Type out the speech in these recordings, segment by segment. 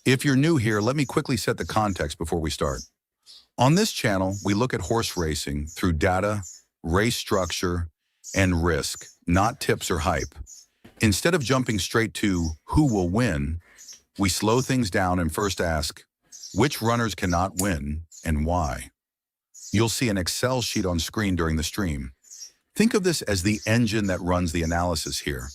If you're new here, let me quickly set the context before we start. On this channel, we look at horse racing through data, race structure, and risk, not tips or hype. Instead of jumping straight to who will win, we slow things down and first ask, which runners cannot win and why? You'll see an Excel sheet on screen during the stream. Think of this as the engine that runs the analysis here.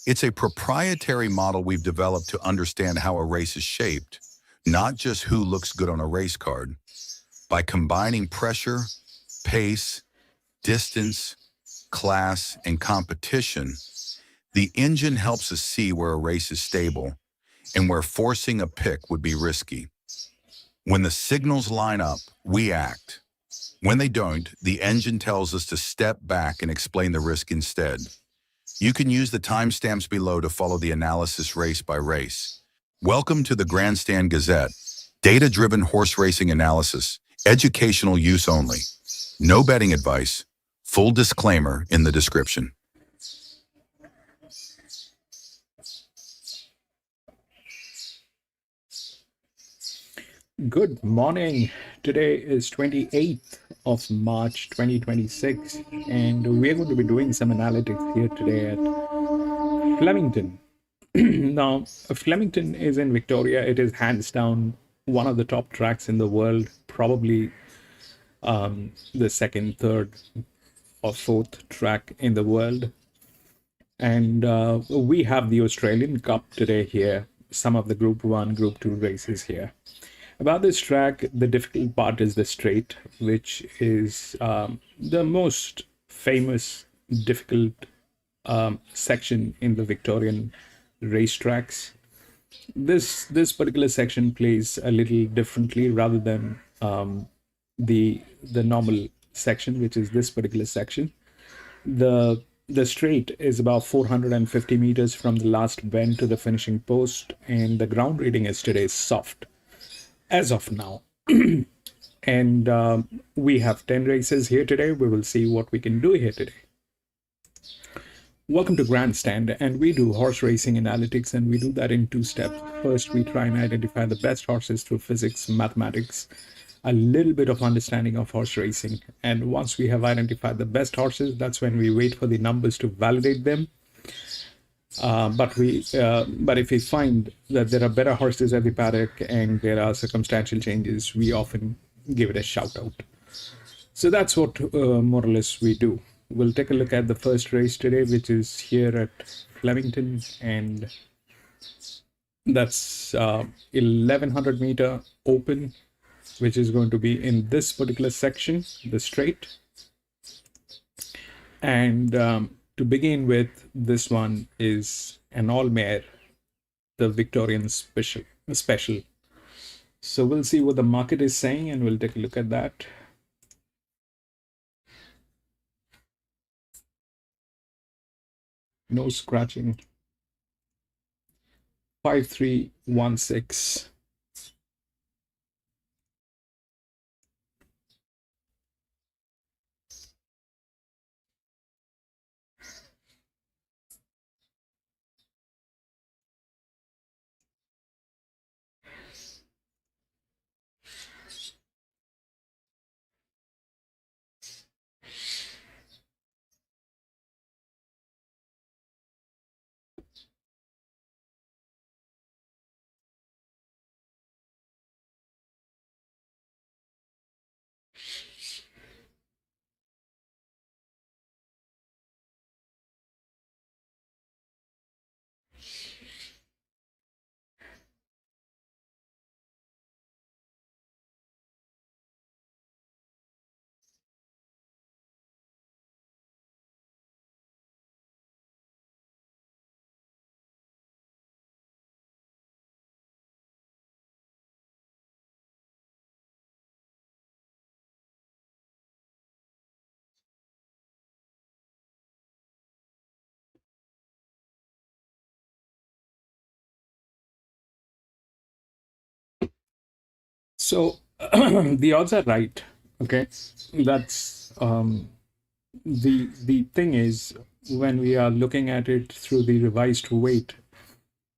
It's a proprietary model we've developed to understand how a race is shaped, not just who looks good on a race card. By combining pressure, pace, distance, class, and competition, the engine helps us see where a race is stable and where forcing a pick would be risky. When the signals line up, we act. When they don't, the engine tells us to step back and explain the risk instead. You can use the timestamps below to follow the analysis race by race. Welcome to the Grandstand Gazette, data-driven horse racing analysis, educational use only. No betting advice, full disclaimer in the description. Good morning. Today is 28th of March 2026 and we're going to be doing some analytics here today at Flemington. Now, Flemington is in Victoria. It is hands down one of the top tracks in the world, probably the second, third or fourth track in the world. And we have the Australian Cup today here, some of the Group 1, Group 2 races here. About this track, the difficult part is the straight, which is the most famous difficult section in the Victorian racetracks. This particular section plays a little differently rather than the normal section, which is this particular section. The straight is about 450 meters from the last bend to the finishing post, and the ground reading is today soft as of now. And we have 10 races here today. We will see what we can do here today. Welcome to Grandstand, and we do horse racing analytics, and we do that in two steps. First, we try and identify the best horses through physics, mathematics, a little bit of understanding of horse racing. And once we have identified the best horses, that's when we wait for the numbers to validate them. But if we find that there are better horses at the paddock and there are circumstantial changes, we often give it a shout out. So that's what more or less we do. We'll take a look at the first race today, which is here at Flemington, and that's 1100 meter open, which is going to be in this particular section, the straight. And to begin with, this one is an all-mare, the Victorian special. So we'll see what the market is saying, and we'll take a look at that. No scratching. 5316. So the odds are right. Okay, that's the thing is, when we are looking at it through the revised weight,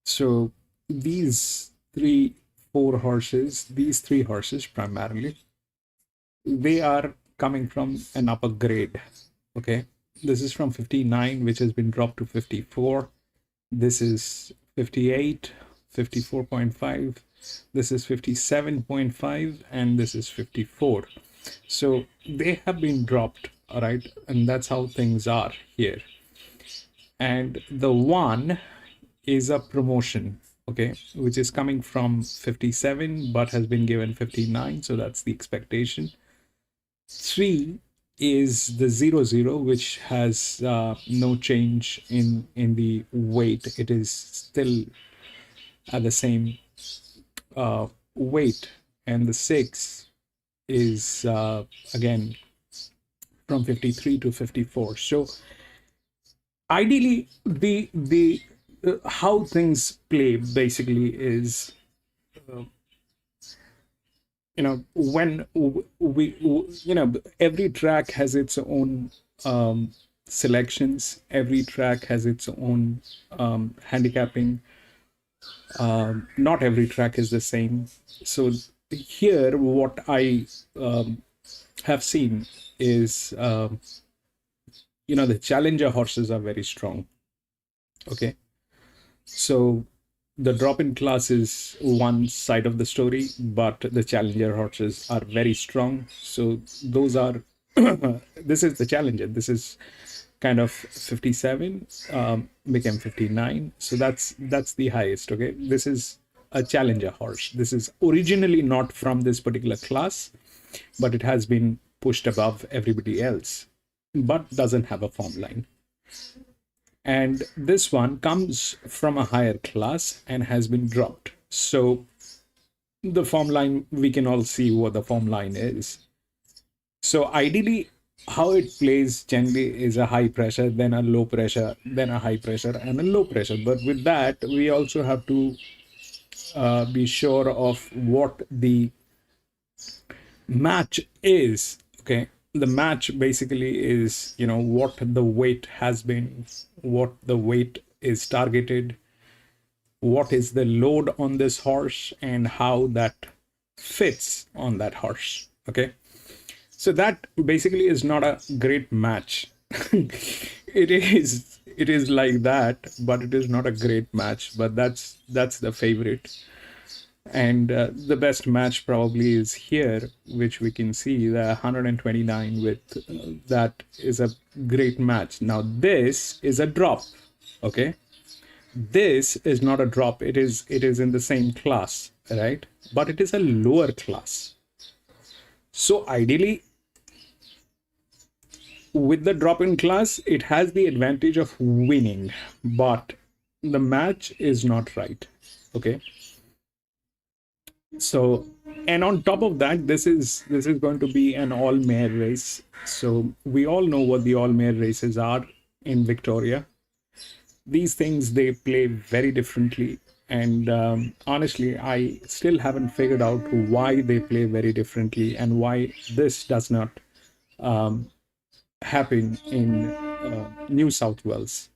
so these three four horses, these three horses primarily, they are coming from an upper grade. Okay, this is from 59, which has been dropped to 54. This is 58, 54.5. This is 57.5, and this is 54. So they have been dropped, all right, and that's how things are here. And the one is a promotion, okay, which is coming from 57 but has been given 59, so that's the expectation. 3 is the 00, which has no change in the weight. It is still at the same weight. And the 6 is again from 53 to 54. So ideally, the how things play basically is, when we every track has its own selections. Every track has its own handicapping. Not every track is the same. So here, what I have seen is, the challenger horses are very strong. Okay, so the drop-in class is one side of the story, but the challenger horses are very strong. So those are this is the challenger. This is kind of 57, became 59. So that's the highest. Okay, this is a challenger horse. This is originally not from this particular class, but it has been pushed above everybody else, but doesn't have a form line. And this one comes from a higher class and has been dropped. So the form line, we can all see what the form line is. So ideally, how it plays generally is a high pressure, then a low pressure, then a high pressure, and a low pressure. But with that, we also have to be sure of what the match is. Okay, the match basically is, what the weight has been, what the weight is targeted, what is the load on this horse, and how that fits on that horse. Okay, so that basically is not a great match. it is like that, but it is not a great match. But that's the favorite. And the best match probably is here, which we can see the 129 with that is a great match. Now this is a drop. Okay, this is not a drop. It is in the same class, right? But it is a lower class. So ideally, with the drop-in class, it has the advantage of winning, but the match is not right. Okay, so, and on top of that, this is going to be an all-mare race. So we all know what the all-mare races are in Victoria. These things, they play very differently, and honestly, I still haven't figured out why they play very differently and why this does not happen in New South Wales.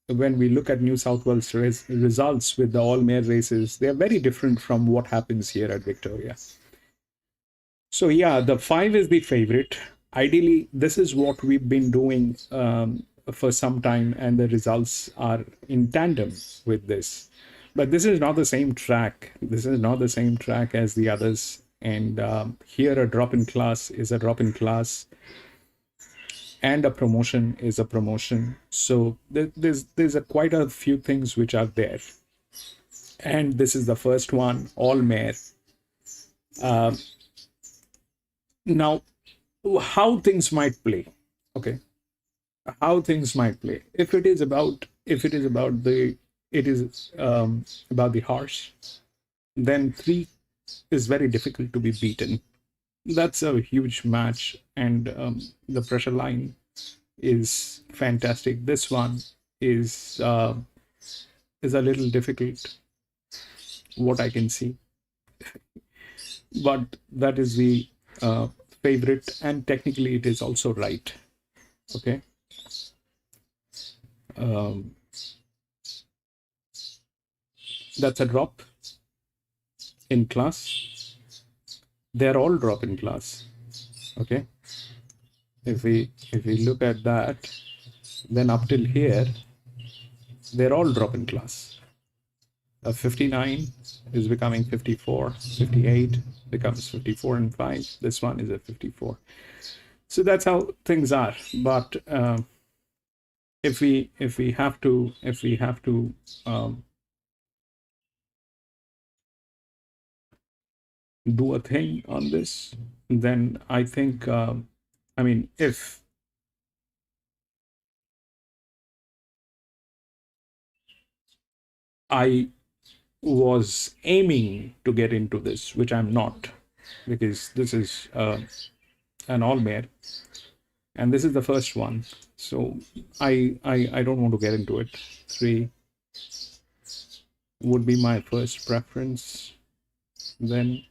When we look at New South Wales results with the all-mare races, they are very different from what happens here at Victoria. So yeah, the 5 is the favorite. Ideally, this is what we've been doing for some time, and the results are in tandem with this. But this is not the same track. This is not the same track as the others. And here, a drop-in class is a drop-in class, and a promotion is a promotion. So there's quite a few things which are there. And this is the first one, all mare. Now, how things might play. Okay, how things might play. If it is about the horse, then 3 is very difficult to be beaten. That's a huge match, and the pressure line is fantastic. This one is a little difficult, what I can see, but that is the favorite, and technically it is also right. Okay, that's a drop in class. They're all drop in class. Okay. If we look at that, then up till here, they're all drop in class. 59 is becoming 54, 58 becomes 54 and 5. This one is a 54. So that's how things are. But if we have to do a thing on this, then I think I mean, if I was aiming to get into this, which I'm not, because this is an all mare, and this is the first one, so I don't want to get into it. 3 would be my first preference. Then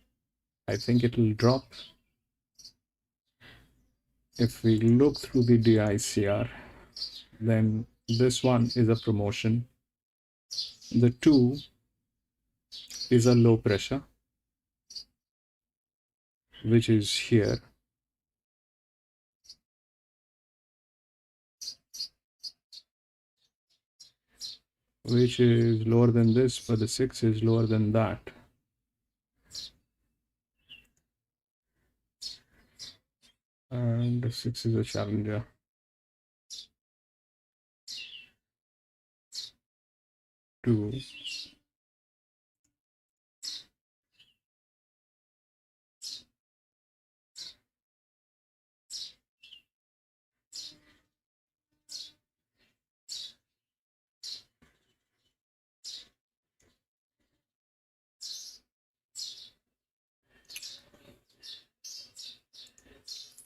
I think it will drop. If we look through the DICR, then this one is a promotion. The 2 is a low pressure, which is here. Which is lower than this, but the 6 is lower than that. And the 6 is a challenger. Two.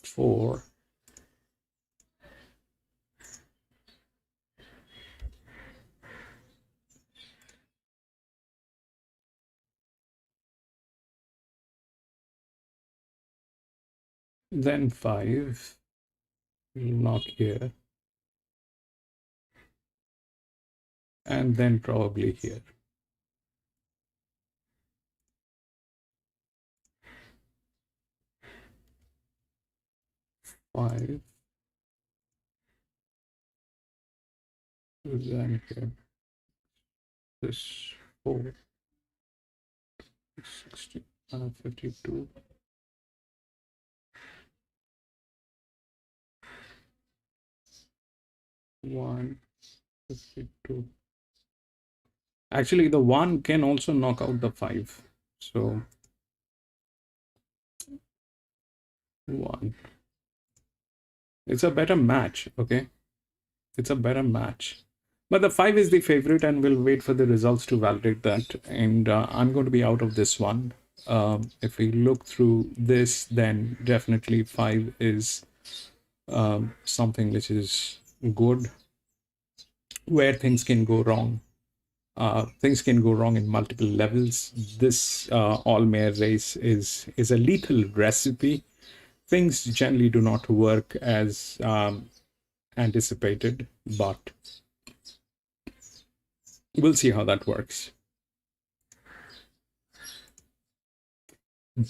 Four. Then 5. Knock here. And then probably here. Five. Then here. This 4. 60, 52. 1, 52. Actually, the 1 can also knock out the 5. So 1. It's a better match, okay? It's a better match. But the 5 is the favorite, and we'll wait for the results to validate that. And I'm going to be out of this one. If we look through this, then definitely 5 is something which is good. Where things can go wrong. Things can go wrong in multiple levels. This all-mare race is a lethal recipe. Things generally do not work as anticipated, but we'll see how that works.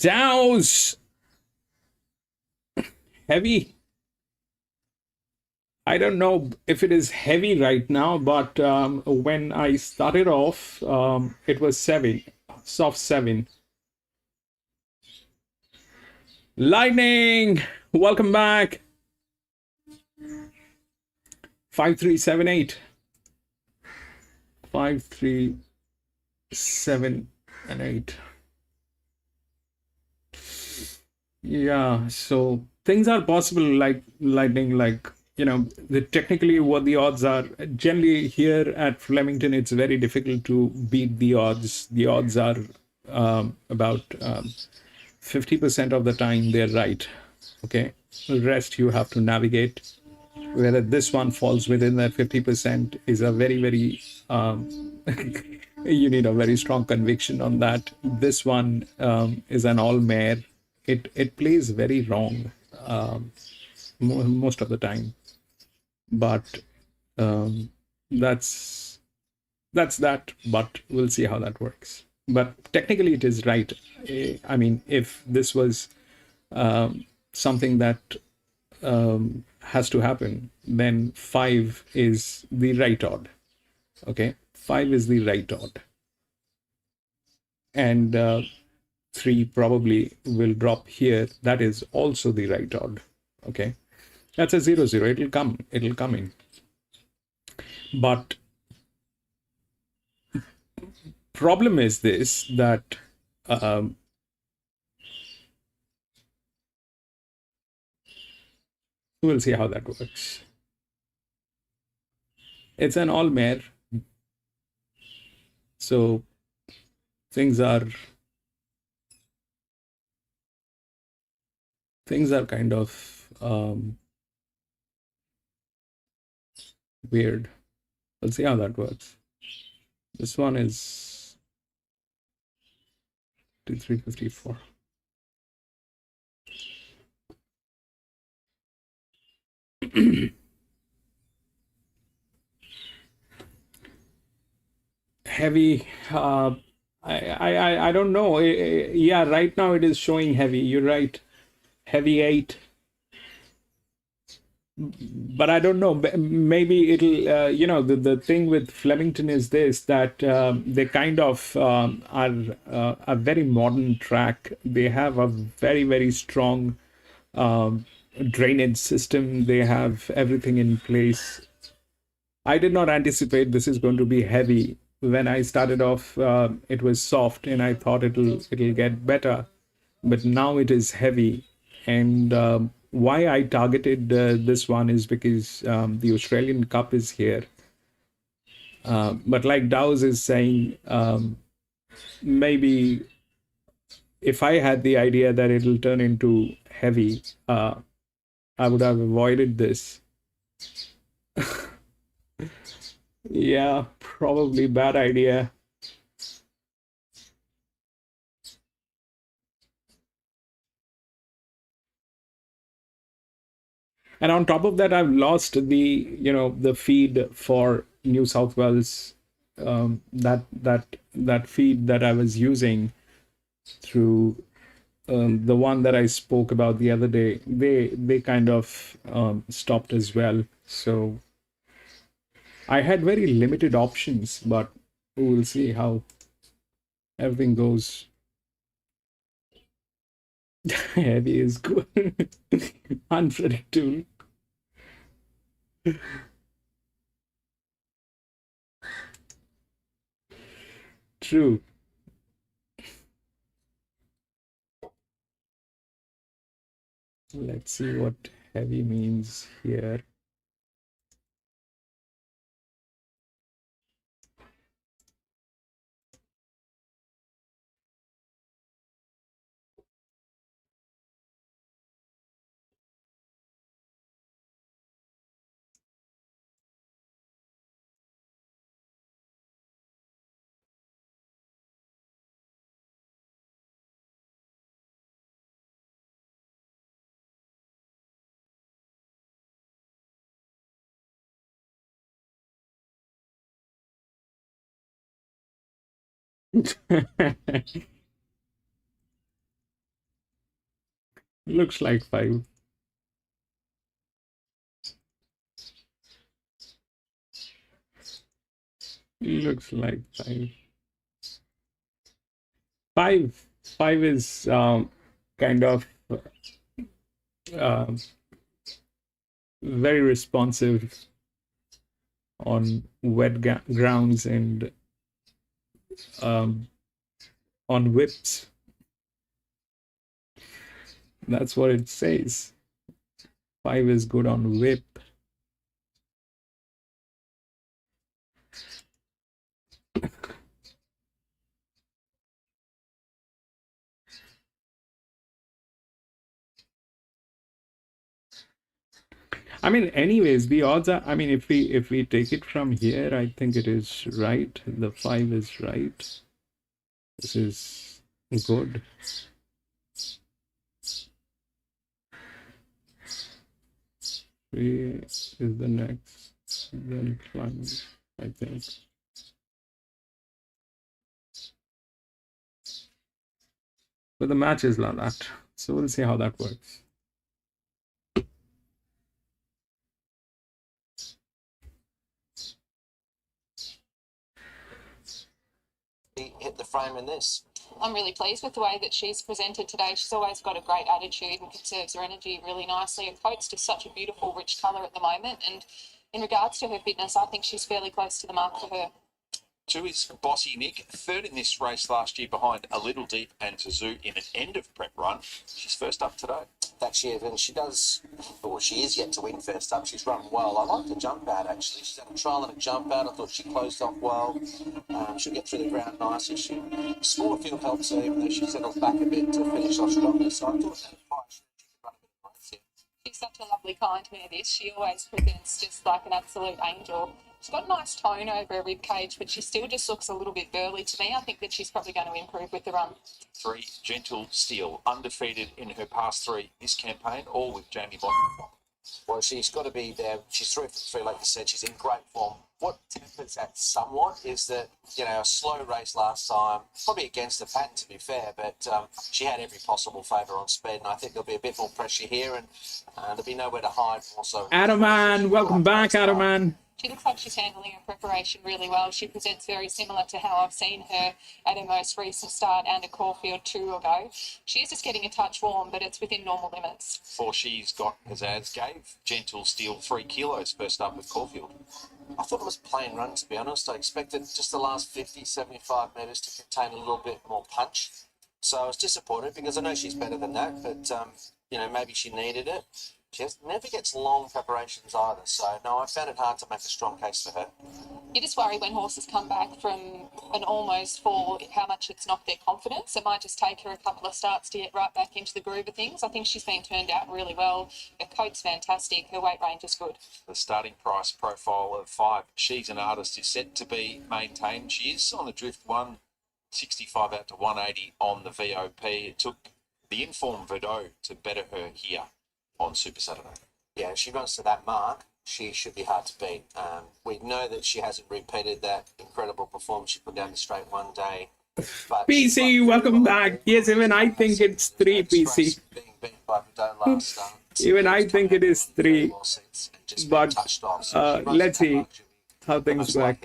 Dow's heavy. I don't know if it is heavy right now, but when I started off, it was 7, soft 7. Lightning, welcome back. 5378. 5, 3, 7, and 8. Yeah, so things are possible, like lightning, like, you know, technically what the odds are. Generally here at Flemington, it's very difficult to beat the odds. The odds are about 50% of the time they're right. Okay, the rest you have to navigate. Whether this one falls within that 50% is a very, very you need a very strong conviction on that. This one is an all mare. It plays very wrong most of the time, but that's that. But we'll see how that works. but technically it is right. I mean, if this was something that has to happen, then 5 is the right odd. Okay, 5 is the right odd, and 3 probably will drop here. That is also the right odd. Okay, that's a 0 0. It'll come in, but problem is this, that um, we'll see how that works. It's an all mare, so things are kind of weird. We'll see how that works. This one is 2354. Heavy. I don't know. Yeah, right now it is showing heavy. You're right. Heavy 8. But I don't know. Maybe it'll. The thing with Flemington is this, that they kind of are a very modern track. They have a very, very strong drainage system. They have everything in place. I did not anticipate this is going to be heavy. When I started off, it was soft, and I thought it'll get better. But now it is heavy, and why I targeted this one is because the Australian Cup is here. But like Dow's is saying, maybe if I had the idea that it'll turn into heavy, I would have avoided this. Yeah, probably bad idea. And on top of that, I've lost the feed for New South Wales. That feed that I was using through the one that I spoke about the other day, they kind of stopped as well. So I had very limited options, but we'll see how everything goes. Heavy is good. Unpredictable. True. Let's see what heavy means here. Looks like 5. Looks like 5. 5 is kind of uh, very responsive on wet grounds and on whips. That's what it says. 5 is good on whip. I mean, anyways, the odds are, I mean, if we take it from here, I think it is right. The 5 is right. This is good. 3 is the next, then climb, I think. But the match is like that. So we'll see how that works. Hit the frame in this. I'm really pleased with the way that she's presented today. She's always got a great attitude and conserves her energy really nicely. Her coat's just such a beautiful, rich colour at the moment. And in regards to her fitness, I think she's fairly close to the mark for her. 2 is Bossy Nick, 3rd in this race last year behind A Little Deep and Tazoo in an end of prep run. She's first up today. That she is, and she does, or she is yet to win first up. She's run well. I like the jump out actually. She's had a trial and a jump out. I thought she closed off well. She'll get through the ground nicely. Smaller field helps her, even though she settled back a bit to finish off strongly. So I thought that price she could run a bit of race here. She's such a lovely kind mare, this. She always presents just like an absolute angel. She's got a nice tone over her rib cage, but she still just looks a little bit burly to me. I think that she's probably going to improve with the run. 3, Gentle Steel, undefeated in her past 3 this campaign, all with Jamie Bond. Well, she's got to be there. She's 3 for 3, like you said. She's in great form. What tempers that somewhat is that, a slow race last time, probably against the pattern to be fair, but she had every possible favour on speed, and I think there'll be a bit more pressure here, and there'll be nowhere to hide. Also, Adaman, welcome back, Adaman. She looks like she's handling her preparation really well. She presents very similar to how I've seen her at her most recent start and at Caulfield 2 ago. She is just getting a touch warm, but it's within normal limits. Before she's got Gazette, gave Gentle Steel 3 kilos first up with Caulfield. I thought it was a plain run, to be honest. I expected just the last 50, 75 metres to contain a little bit more punch. So I was disappointed because I know she's better than that, but, maybe she needed it. She never gets long preparations either, so no, I found it hard to make a strong case for her. You just worry when horses come back from an almost fall, how much it's knocked their confidence. It might just take her a couple of starts to get right back into the groove of things. I think she's been turned out really well. Her coat's fantastic. Her weight range is good. The starting price profile of 5, She's an Artist, is set to be maintained. She is on the drift 165 out to 180 on the VOP. It took the informed Verdot to better her here on Super Saturday. Yeah, if she runs to that mark, she should be hard to beat. We know that she hasn't repeated that incredible performance she put down the straight one day. But PC, welcome back. Yes, even I think it's 3, PC. Being beat by Verdot last start. Even I think it is 3. But let's see how things work.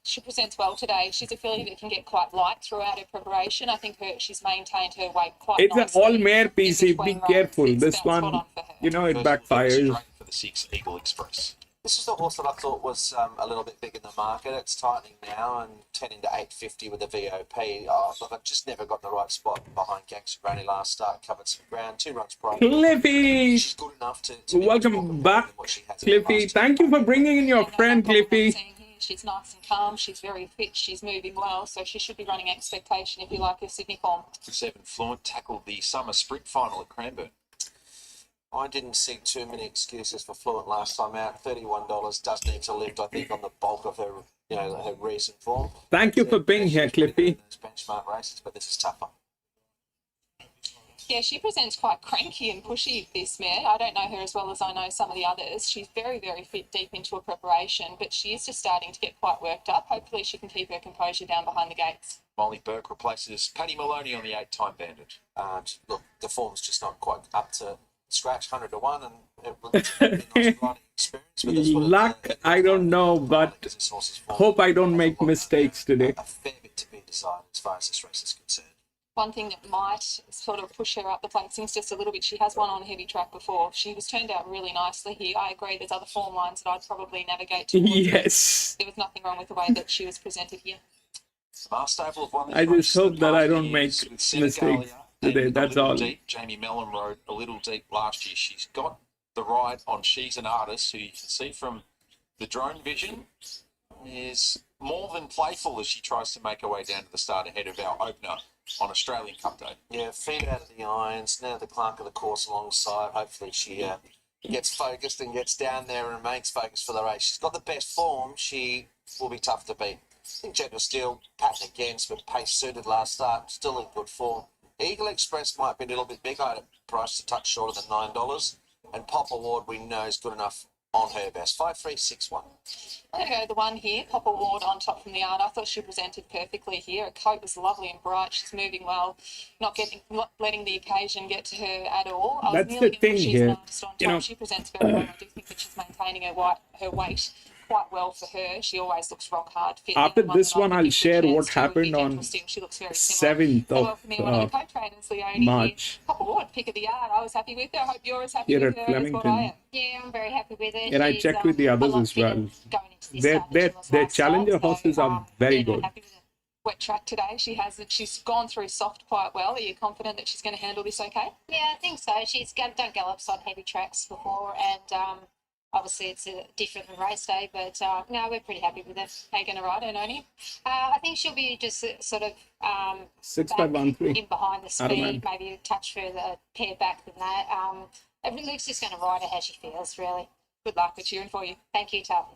She presents well today. She's a filly that can get quite light throughout her preparation. I think she's maintained her weight quite It's nicely. an all-mare PC. Be careful. This one, it backfires. For the 6, Eagle Express. This is the horse that I thought was a little bit big in the market. It's tightening now and 10 into 850 with the VOP. Look, I've just never got the right spot behind Gangster Granny last start. Covered some ground, 2 runs prior. Cliffy, She's good enough to welcome back, Cliffy. Thank you for bringing in your friend, Cliffy. She's nice and calm. She's very fit. She's moving well. So she should be running expectation if you like her Sydney form. 7, Fluent tackled the summer sprint final at Cranbourne. I didn't see too many excuses for Fluent last time out. $31 does need to lift, I think, on the bulk of her, her recent form. Thank you for being here, Cliffy. Benchmark races, but this is tougher. Yeah, she presents quite cranky and pushy, this mare. I don't know her as well as I know some of the others. She's very, very fit deep into her preparation, but she is just starting to get quite worked up. Hopefully she can keep her composure down behind the gates. Molly Burke replaces Paddy Maloney on the 8-time bandit. Look, the form's just not quite up to scratch, 100 to 1, and it would be a nice riding experience. But Luck, I don't know, but hope I don't make mistakes today. A fair bit to be decided as far as this race is concerned. One thing that might sort of push her up the placings just a little bit, she has won on a heavy track before. She was turned out really nicely here. I agree there's other form lines that I'd probably navigate towards. Yes. There was nothing wrong with the way that she was presented here. I just hope that I don't make mistakes today, that's all. Jamie Mellon rode A Little Deep last year. She's got the ride on She's an Artist, who you can see from the drone vision is more than playful as she tries to make her way down to the start ahead of our opener on Australian Cup Day. Yeah, feet out of the irons. Now the clerk of the course alongside. Hopefully she gets focused and gets down there and remains focused for the race. She's got the best form. She will be tough to beat. I think Gentle Steel, pattern against, but pace suited last start, still in good form. Eagle Express might be a little bit big. I had it priced a touch shorter than $9. And Pop Award, we know, is good enough on her best. 5.361. I'm going to go the one here, Popper Ward on top from the yard. I thought she presented perfectly here. Her coat was lovely and bright. She's moving well, not letting the occasion get to her at all. I was That's nearly the going to thing she's here. an artist on top. She presents very well. I do think that she's maintaining her weight quite well for her. She always looks rock hard fit. After The this that I one, would I'll give the share chance what to would be happened Gentle on Steel. She looks very similar. 7th So welcoming one of of the co-trainers, Leonie March here. Popper Ward, pick of the yard. I was happy with her. I hope you're as happy here with at her as what I Flemington. am. Yeah, I'm very happy with her. And I She's, checked with the a others lot as fitter well. going into this Their, start than their, she was their last start, challenger so, horses are very yeah, good. happy with her. Wet track today. She's gone through soft quite well. Are you confident that she's going to handle this okay? Yeah, I think so. She's done gallops on heavy tracks before, and obviously it's a different than race day, but no, we're pretty happy with her. How you going to ride her, Noni? I think she'll be just sort of 6513. in behind the speed, Automatic. maybe a touch further pair back than that. Luke's just going to ride her how she feels, really. Good luck. We're cheering for you. Thank you, Tuff.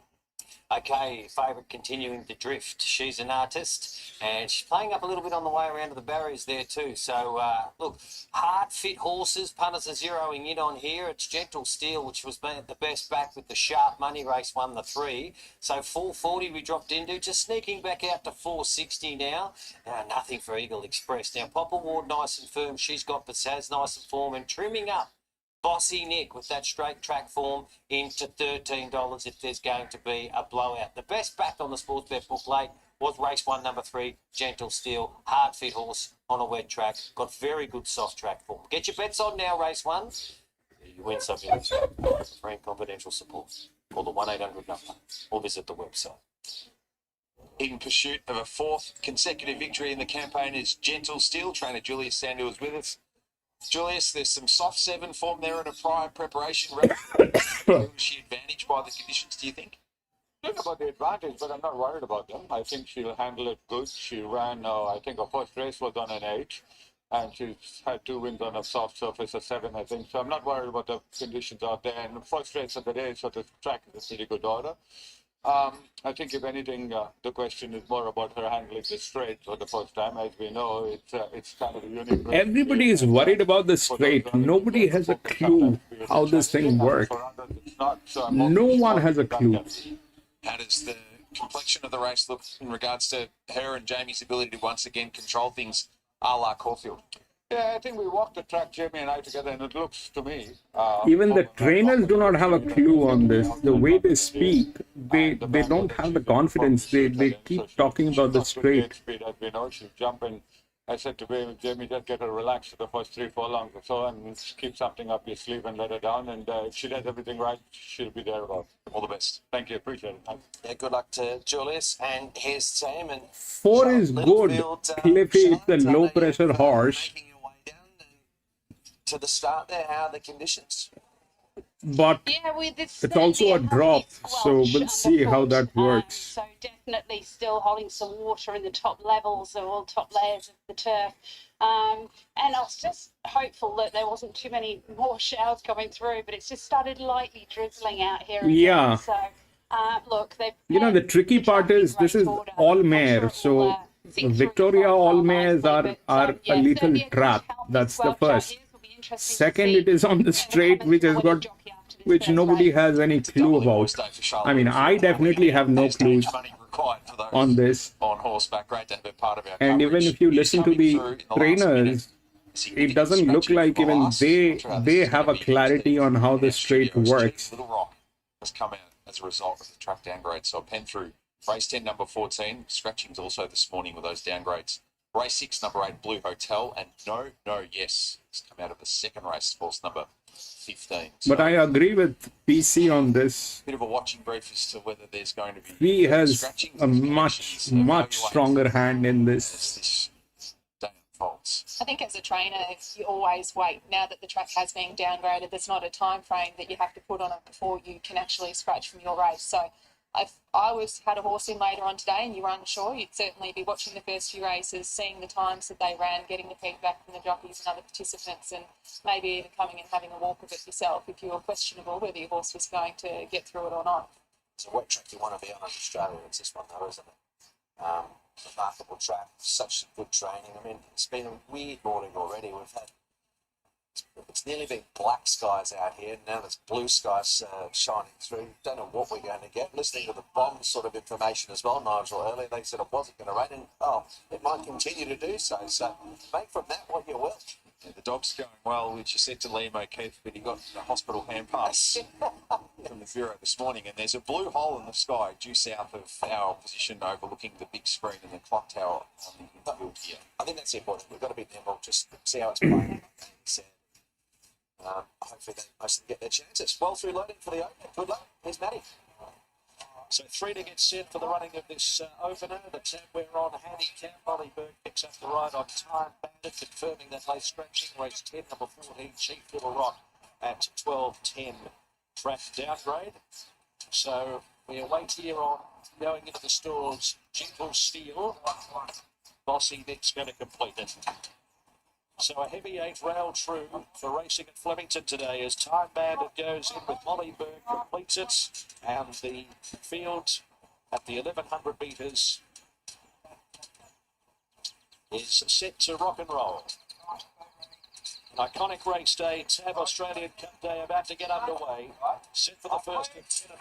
Okay, favourite continuing to drift. She's an artist and she's playing up a little bit on the way around to the barriers there too. So, look, hard fit horses, punters are zeroing in on here. It's Gentle Steel, which was the best back with the Sharp Money race, won the 3. So 440 we dropped into, just sneaking back out to 460 now. Nothing for Eagle Express. Now, Popper Ward nice and firm. She's got Bassaz nice and form and trimming up. Bossy Nick with that straight track form into $13 if there's going to be a blowout. The best back on the sports bet book late was race 1, number 3, Gentle Steel. Hard fit horse on a wet track. Got very good soft track form. Get your bets on now, race 1. You win something free and confidential support. Call the 1-800 number or visit the website. In pursuit of a 4th consecutive victory in the campaign is Gentle Steel. Trainer Julius Sandu is with us. Julius, there's some soft 7 form there in a prior preparation. Was she advantaged by the conditions, do you think? I don't know about the advantage, but I'm not worried about them. I think she'll handle it good. She ran, I think her first race was on an 8, and she's had 2 wins on a soft surface, a 7, I think. So I'm not worried about the conditions out there. And the first race of the day, so the track is a pretty good order. I think if anything, the question is more about her handling the straight for the first time. As we know, it's kind of a unique race. Everybody is worried about the straight. Nobody has a clue how this thing works. For others, it's not. So No one has a clue. How does the complexion of the race look in regards to her and Jamie's ability to once again control things a la Caulfield? Yeah, I think we walked the track, Jamie and I, together, and it looks to me. Even the trainers do not have a clue on this. The way they speak, they don't have the confidence. They keep talking about the straight. Speed, as we know, she's jumping. I said to Jamie, just get her relaxed for the first 3 furlongs or so, and keep something up your sleeve and let her down. And if she does everything right, she'll be there about. All the best. Thank you, appreciate it. Thanks. Yeah, good luck to Julius and his team. And 4 is good. Cliffy is the low pressure horse. Making your way down to the start there, how are the conditions? But Yeah, it's also a drop, so we'll see how that works. So definitely still holding some water in the top levels or all top layers of the turf. And I was just hopeful that there wasn't too many more showers coming through, but it's just started lightly drizzling out here. Again. Yeah. So look, they've The tricky part is this is all mare, so Victoria all mares are a little trapped. That's the first. Second, it is on the straight, which nobody has any clue about. I mean, I definitely have no clues on this. On horseback, great to have it part of our And even coverage. if you listen to Coming the through in the last trainers, minute, it doesn't look like even they have a clarity on how the straight works. Little Rock has come out as a result of the track downgrade. So a pen through race 10, number 14. Scratchings also this morning with those downgrades. Race 6, number 8, Blue Hotel. And yes. It's come out of the second race, horse number 15. So But I agree with PC on this. bit of a watching brief as to whether there's going to be He has scratchings a and much conditions to evaluate stronger hand in this. as this day unfolds. I think as a trainer, you always wait. Now that the track has been downgraded, there's not a time frame that you have to put on it before you can actually scratch from your race. So if I had a horse in later on today and you were unsure, you'd certainly be watching the first few races, seeing the times that they ran, getting the feedback from the jockeys and other participants, and maybe even coming and having a walk of it yourself if you were questionable whether your horse was going to get through it or not. It's a wet track you want to be on in Australia. It's this one though, isn't it? Remarkable track, such good training. I mean, it's been a weird morning already. We've had It's nearly been black skies out here. Now there's blue skies shining through. Don't know what we're going to get. Listening to the bomb sort of information as well, Nigel, earlier, they said it wasn't going to rain, and it might continue to do so. So make from that what you will. Yeah, the dog's going well, which you said to Liam O'Keefe, but he got the hospital hand pass from the Bureau this morning. And there's a blue hole in the sky due south of our position overlooking the big screen and the clock tower on the field here. I think that's important. We've got to be nimble, just see how it's playing. Hopefully they mostly get their chances. Well through loading for the opener. Good luck. Here's Matty. So 3 to get set for the running of this opener. The tab we're on handicap. Molly Berg picks up the ride on Time Bandit, confirming that late scratching. Race 10, number 14, Chief Little Rock at 12.10. Track downgrade. So we await here on going into the stalls. Gentle Steel. Bossy Nick's going to complete it. So a heavy 8 rail true for racing at Flemington today as Time Bandit goes in with Molly Berg, completes it, and the field at the 1100 metres is set to rock and roll. An iconic race day, Tab Australian Cup Day about to get underway. Set for the first of 10.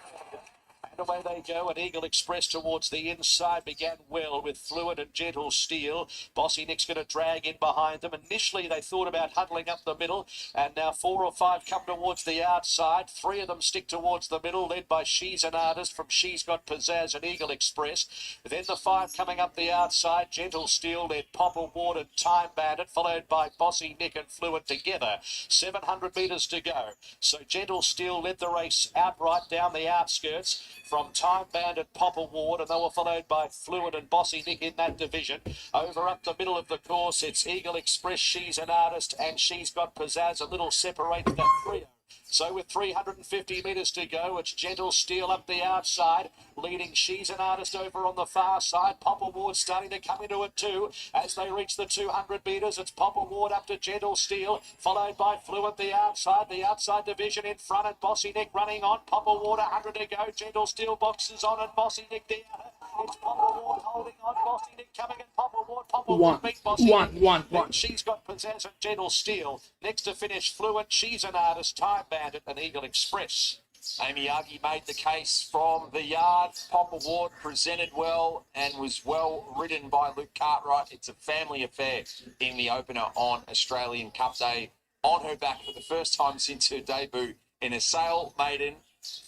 And away they go, and Eagle Express towards the inside began well with Fluid and Gentle Steel. Bossy Nick's going to drag in behind them. Initially they thought about huddling up the middle, and now 4 or 5 come towards the outside. 3 of them stick towards the middle, led by She's an Artist from She's Got Pizzazz and Eagle Express. Then the 5 coming up the outside, Gentle Steel led Popper Ward and Time Bandit, followed by Bossy Nick and Fluid together. 700 metres to go. So Gentle Steel led the race outright down the outskirts from Time Bandit, Popper Ward, and they were followed by Fluid and Bossy Nick in that division. Over up the middle of the course, it's Eagle Express, She's an Artist, and She's Got Pizzazz, a little separated that trio. So with 350 metres to go, it's Gentle Steel up the outside, leading She's an Artist over on the far side. Popper Ward starting to come into it too. As they reach the 200 metres, it's Popper Ward up to Gentle Steel, followed by Fluid the outside division in front, and Bossy Nick running on. Popper Ward 100 to go, Gentle Steel boxes on, and Bossy Nick the outer. It's Popper Ward holding on, Bossy Nick coming, and Popper Ward beat Bossy Nick. Then She's Got Pizzazz and Gentle Steel. Next to finish, Fluid, She's an Artist, Time Bandit and Eagle Express. Amy Argy made the case from the yard. Popper Ward presented well and was well ridden by Luke Cartwright. It's a family affair in the opener on Australian Cup Day. On her back for the first time since her debut in a sale maiden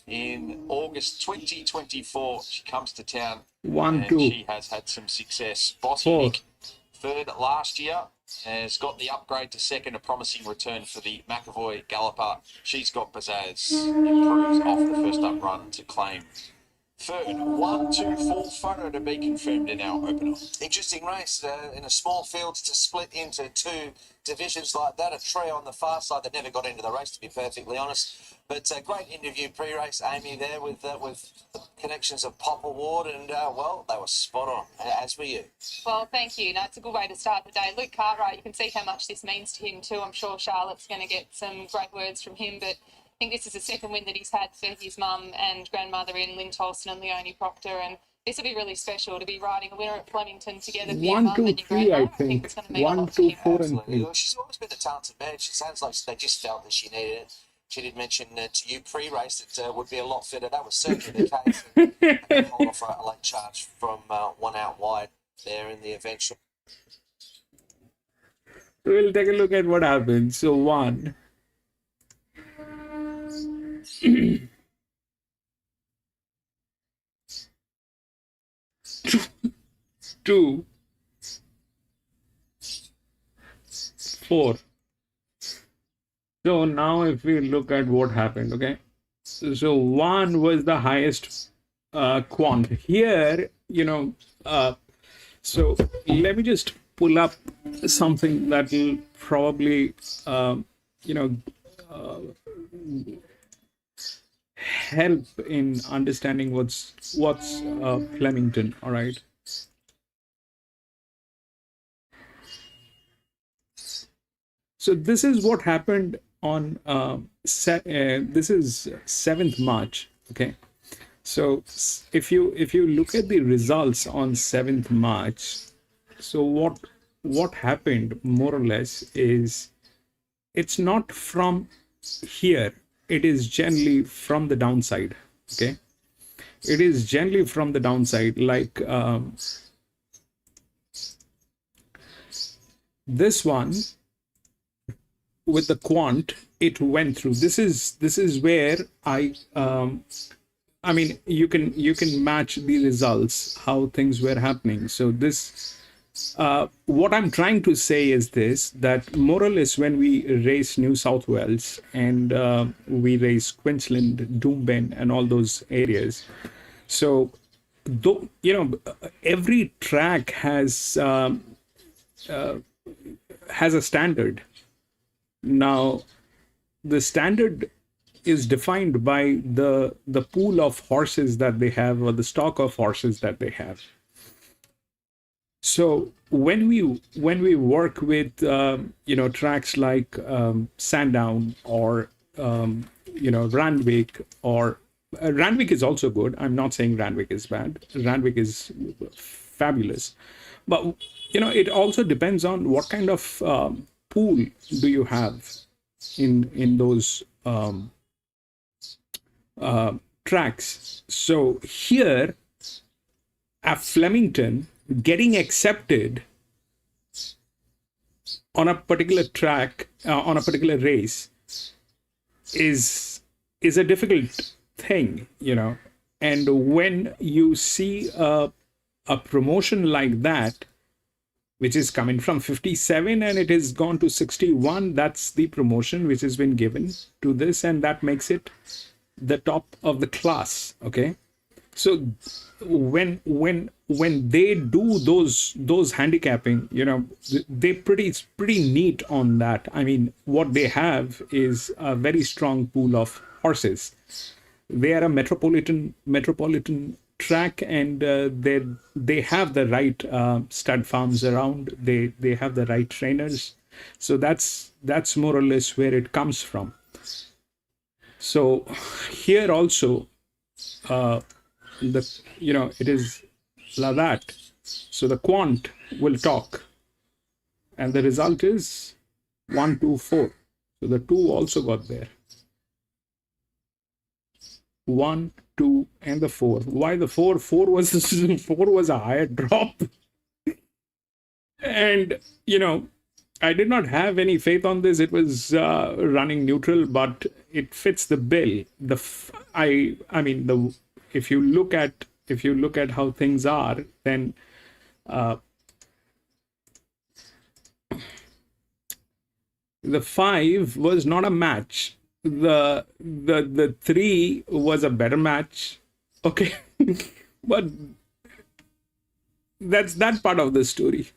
in August 2024. She comes to town and she has had some success. Bossy Nick, third last year, has got the upgrade to second, a promising return for the McAvoy Galloper. She's Got Pizzazz, improves off the first up run to claim third. 1, 2, 4 photo to be confirmed in our opener. Interesting race in a small field to split into 2 divisions like that. A trio on the far side that never got into the race, to be perfectly honest. But a great interview pre-race, Amy, there with the connections of Popper Ward, and well, they were spot on, as were you. Well, thank you. No, it's a good way to start the day. Luke Cartwright, you can see how much this means to him too. I'm sure Charlotte's going to get some great words from him, but I think this is the second win that he's had for his mum and grandmother in Lynn Tolston and Leonie Proctor, and this will be really special to be riding a winner at Flemington together for your mum and your granddad. I think it's going to mean a lot to him. 4, and 3. Well, she's always been a talented man. She sounds like they just felt that she needed it. She did mention to you pre-race that would be a lot fitter. That was certainly the case. And hold off a late charge from 1 out wide there in the eventual. We'll take a look at what happens. So 1. 2, 4. So now if we look at what happened, okay, so 1 was the highest quant here, so let me just pull up something that will probably help in understanding what's Flemington. All right, so this is what happened on this is 7th March. Okay, so if you look at the results on 7th March, so what happened more or less is it's not from here. It is generally from the downside. Okay, it is generally from the downside. Like this one with the quant, it went through. This is where I mean, you can match the results, how things were happening. So this, what I'm trying to say is this, that more or less when we race New South Wales and we race Queensland, Doomben and all those areas. So, though, you know, every track has a standard. Now, the standard is defined by the pool of horses that they have, or the stock of horses that they have. So when we work with tracks like Sandown or Randwick, or Randwick is also good. I'm not saying Randwick is bad. Randwick is fabulous, but it also depends on what kind of pool do you have in those tracks. So here at Flemington, getting accepted on a particular track, on a particular race, is a difficult thing, and when you see a promotion like that, which is coming from 57 and it has gone to 61, that's the promotion which has been given to this, and that makes it the top of the class. Okay, so when they do those handicapping, they pretty neat on that. I mean, what they have is a very strong pool of horses. They are a metropolitan track, and they have the right stud farms around. They have the right trainers. So that's more or less where it comes from. So here also, it is like that. So the quant will talk, and the result is 1, 2, 4. So the 2 also got there. 1, 2, and the 4. Why the 4? 4 was 4 was a higher drop, and I did not have any faith on this. It was running neutral, but it fits the bill. If you look at how things are, then the 5 was not a match. The 3 was a better match. Okay, but that's that part of the story.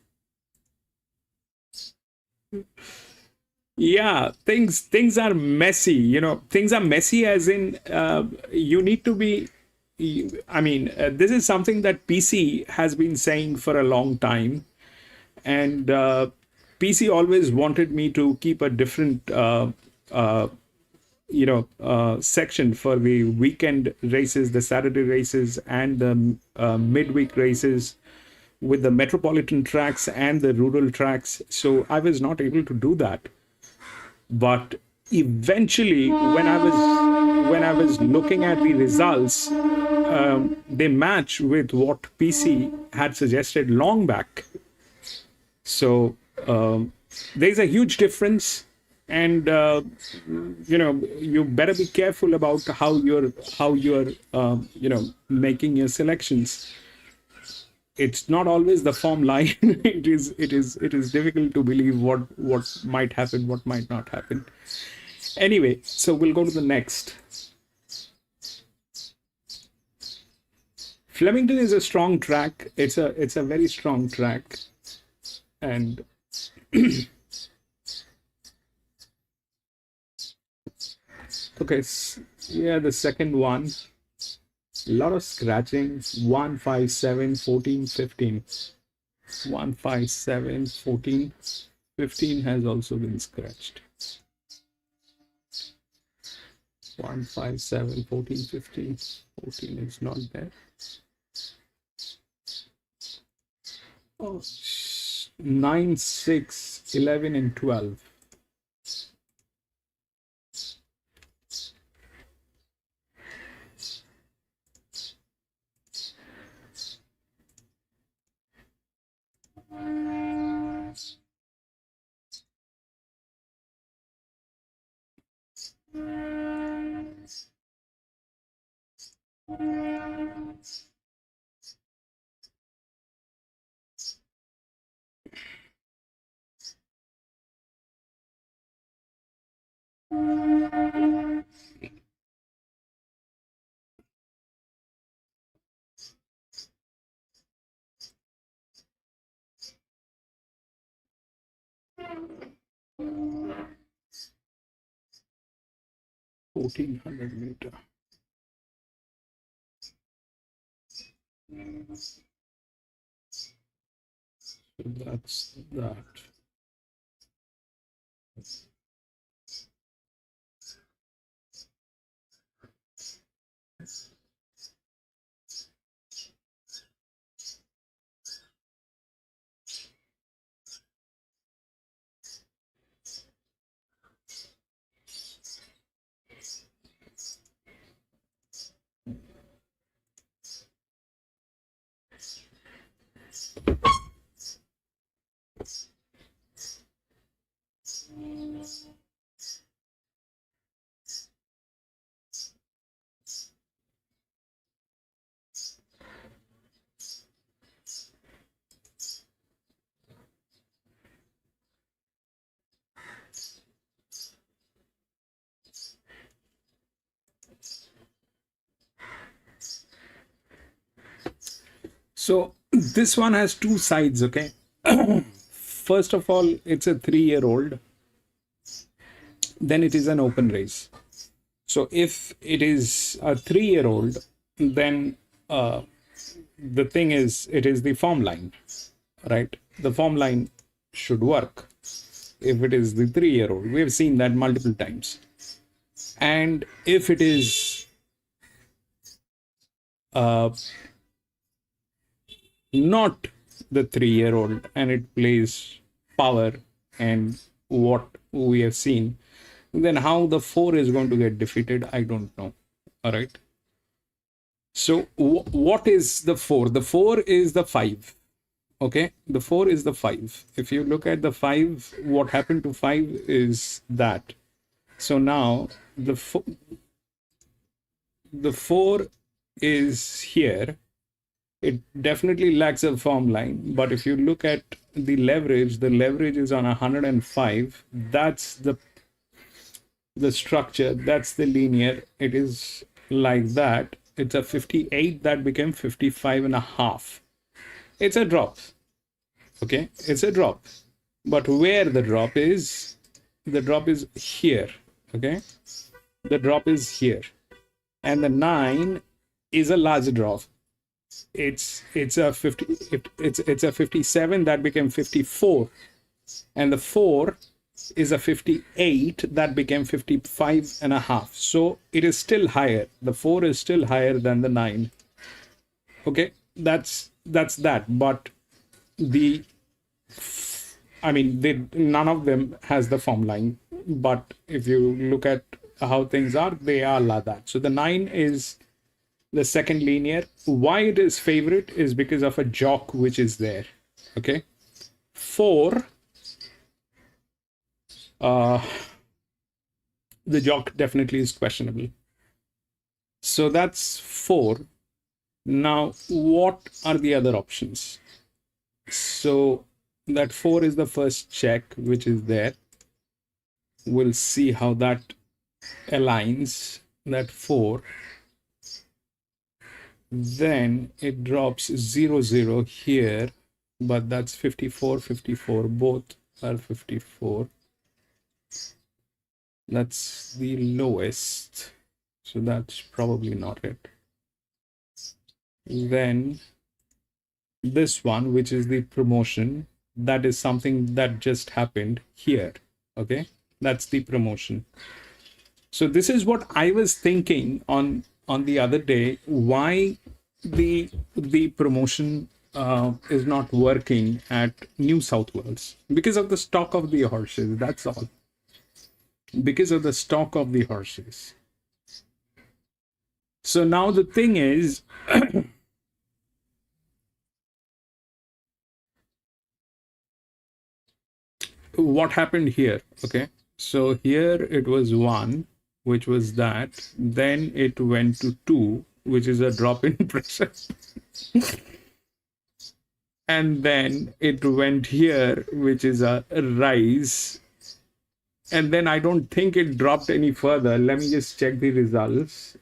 Yeah, things are messy. Things are messy as in you need to be. This is something that PC has been saying for a long time, and PC always wanted me to keep a different section for the weekend races, the Saturday races, and the midweek races, with the metropolitan tracks and the rural tracks. So I was not able to do that. But eventually, when I was looking at the results, they match with what PC had suggested long back. So there's a huge difference, and you better be careful about how you're making your selections. It's not always the form line. It is difficult to believe what might happen, what might not happen. Anyway, so we'll go to the next. Flemington is a strong track. It's a very strong track, and okay, yeah, the second one. A lot of scratching. 1, 5, 7, 14, 15. 1, 5, 7, 14, 15 has also been scratched. 1, 5, 7, 14, 15. 14 is not there. Oh, 9, 6, 11, and 12. 1400 meter. So that's that. So this one has two sides, okay? First of all, it's a 3-year-old. Then it is an open race. So if it is a 3-year-old, then the thing is, it is the form line, right? The form line should work if it is the 3-year-old. We have seen that multiple times. And if it is not the 3-year-old and it plays power and what we have seen, then how the 4 is going to get defeated, I don't know. All right. So what is the 4? The 4 is the 5. Okay, the 4 is the 5. If you look at the 5, what happened to 5 is that. So now the 4 is here. It definitely lacks a form line, but if you look at the leverage is on 105. That's the structure, that's the linear. It is like that. It's a 58 that became 55 and a half. It's a drop. Okay, it's a drop. But where the drop is here. Okay, the drop is here, and the 9 is a large drop. It's a 57 that became 54, and the 4 is a 58 that became 55 and a half. So it is still higher. The 4 is still higher than the 9. Okay, that's that. But none of them has the form line. But if you look at how things are, they are like that. So the 9 is the second linear. Why it is favorite is because of a jock which is there. Okay, 4. The jock definitely is questionable. So that's 4. Now, what are the other options? So that 4 is the first check, which is there. We'll see how that aligns. That 4. Then it drops 0, 0 here, but that's 54, 54. Both are 54. That's the lowest. So that's probably not it. Then this one, which is the promotion, that is something that just happened here. Okay, that's the promotion. So this is what I was thinking on the other day, why the promotion is not working at New South Wales. Because of the stock of the horses, that's all. Because of the stock of the horses. So now the thing is, what happened here? Okay, so here it was 1, which was that. Then it went to 2, which is a drop in pressure. And then it went here, which is a rise. And then I don't think it dropped any further. Let me just check the results.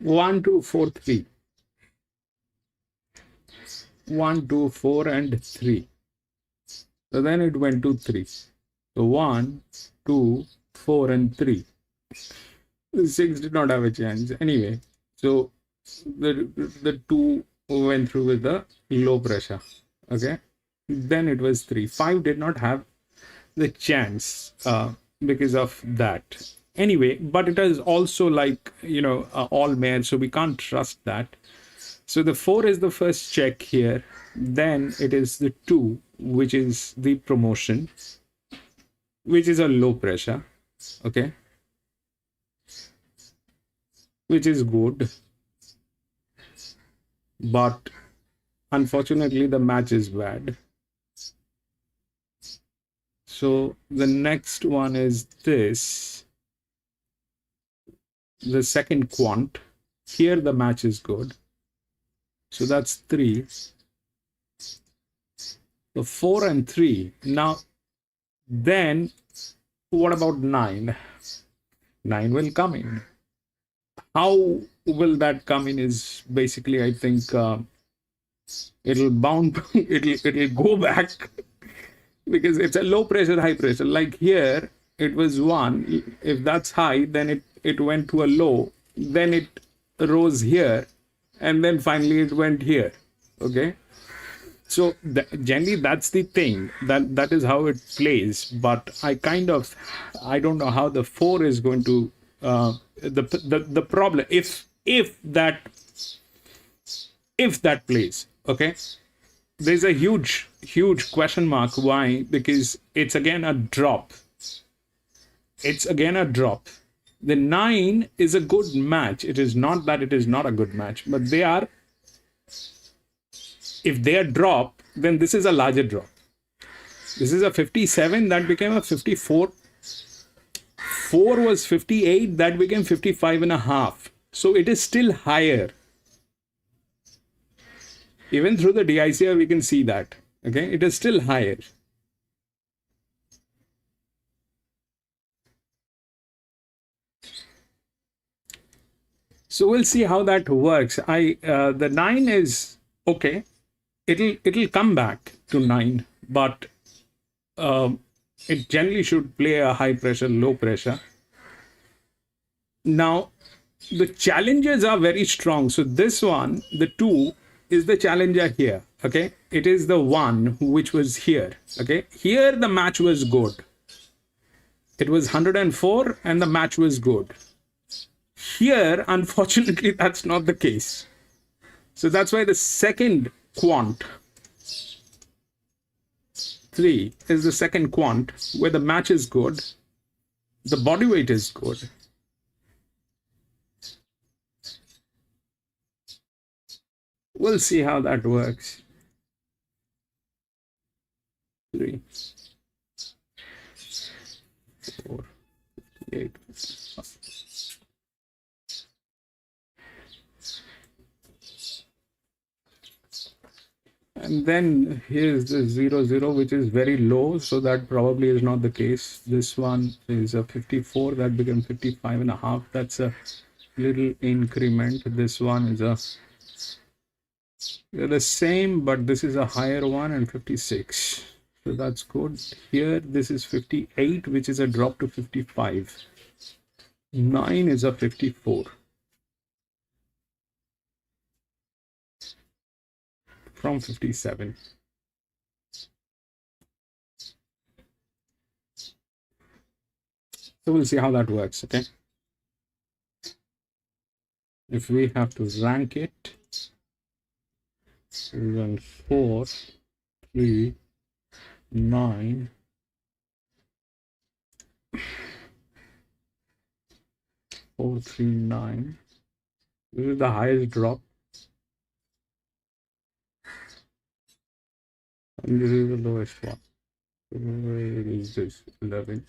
1, 2, 4, 3. 1, 2, 4, and 3. So then it went to 3. So 1, 2, 4, and 3. 6 did not have a chance. Anyway, so the 2 went through with the low pressure. Okay. Then it was 3. 5 did not have the chance because of that. Anyway, but it is also like, all male, so we can't trust that. So the 4 is the first check here. Then it is the 2, which is the promotion, which is a low pressure. Okay. Which is good. But unfortunately, the match is bad. So the next one is this. The second quant. Here the match is good. So that's 3. So 4 and 3. Now, then what about 9? 9 will come in. How will that come in is basically, I think, it'll go back because it's a low pressure, high pressure. Like here, it was 1. If that's high, then it went to a low. Then it rose here. And then finally it went here. Okay. So generally that's the thing. That is how it plays. But I don't know how the 4 is going to the problem if that plays. Okay. There's a huge question mark. Why? Because it's again a drop. The 9 is a good match. It is not that it is not a good match, but if they are drop, then this is a larger drop. This is a 57, that became a 54. 4 was 58, that became 55.5. So it is still higher. Even through the DICR, we can see that. Okay, it is still higher. So we'll see how that works. The 9 is okay. It'll come back to 9, but it generally should play a high pressure, low pressure. Now, the challenges are very strong. So this one, the 2, is the challenger here. Okay, it is the 1 which was here. Okay, here the match was good. It was 104 and the match was good. Here, unfortunately, that's not the case. So that's why the second quant, 3, is the second quant where the match is good, the body weight is good. We'll see how that works. 3, 4, 8. And then here's the 0, 0, which is very low. So that probably is not the case. This one is a 54. That became 55.5. That's a little increment. This one is they're the same, but this is a higher one, and 56. So that's good. Here, this is 58, which is a drop to 55. 9 is a 54. From 57. So we'll see how that works, okay? If we have to rank it, then 4, 3, 9, 4, 3, 9. This is the highest drop. And this is the lowest one. Where is this? 11.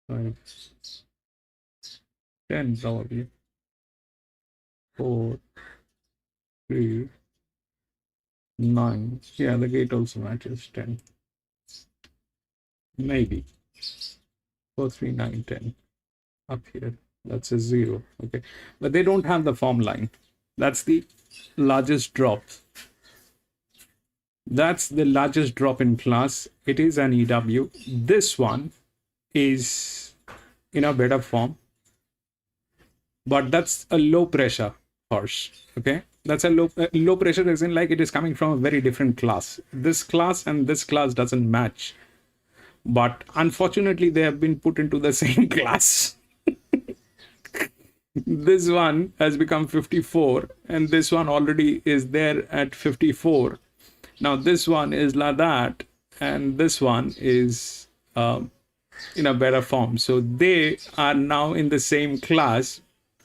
5, 10 probably. 4, 3, 9. Yeah, the gate also matches 10. Maybe. 4, 3, 9, 10. Up here, that's a 0. Okay, but they don't have the form line. That's the largest drop. That's the largest drop in class. It is an EW. This one is in a better form, but that's a low pressure horse. Okay, that's a low pressure is in like it is coming from a very different class. This class and this class doesn't match, but unfortunately they have been put into the same class. This one has become 54 and this one already is there at 54. Now this one is like that and this one is in a better form. So they are now in the same class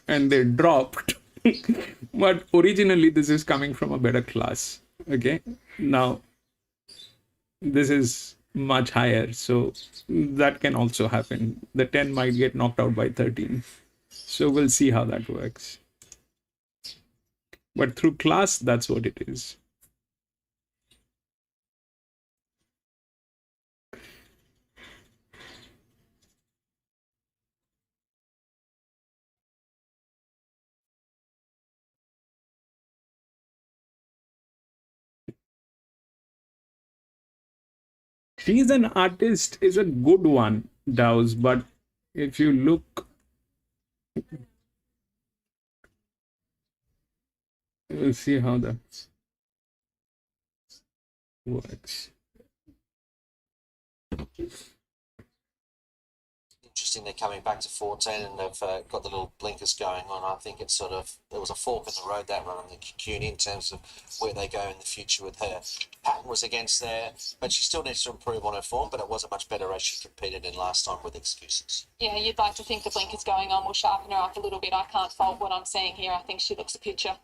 and they dropped. But originally this is coming from a better class. Okay, now this is much higher, so that can also happen. The 10 might get knocked out by 13. So we'll see how that works. But through class, that's what it is. She's an artist is a good one, Dow's, but if you look, we'll see how that works. Interesting, they're coming back to 14 and they've got the little blinkers going on. I think it's sort of, there was a fork in the road that run on the CUNY in terms of where they go in the future with her. Patton was against there, but she still needs to improve on her form, but it was a much better race she competed in last time with excuses. Yeah, you'd like to think the blinkers going on will sharpen her up a little bit. I can't fault what I'm seeing here. I think she looks a picture.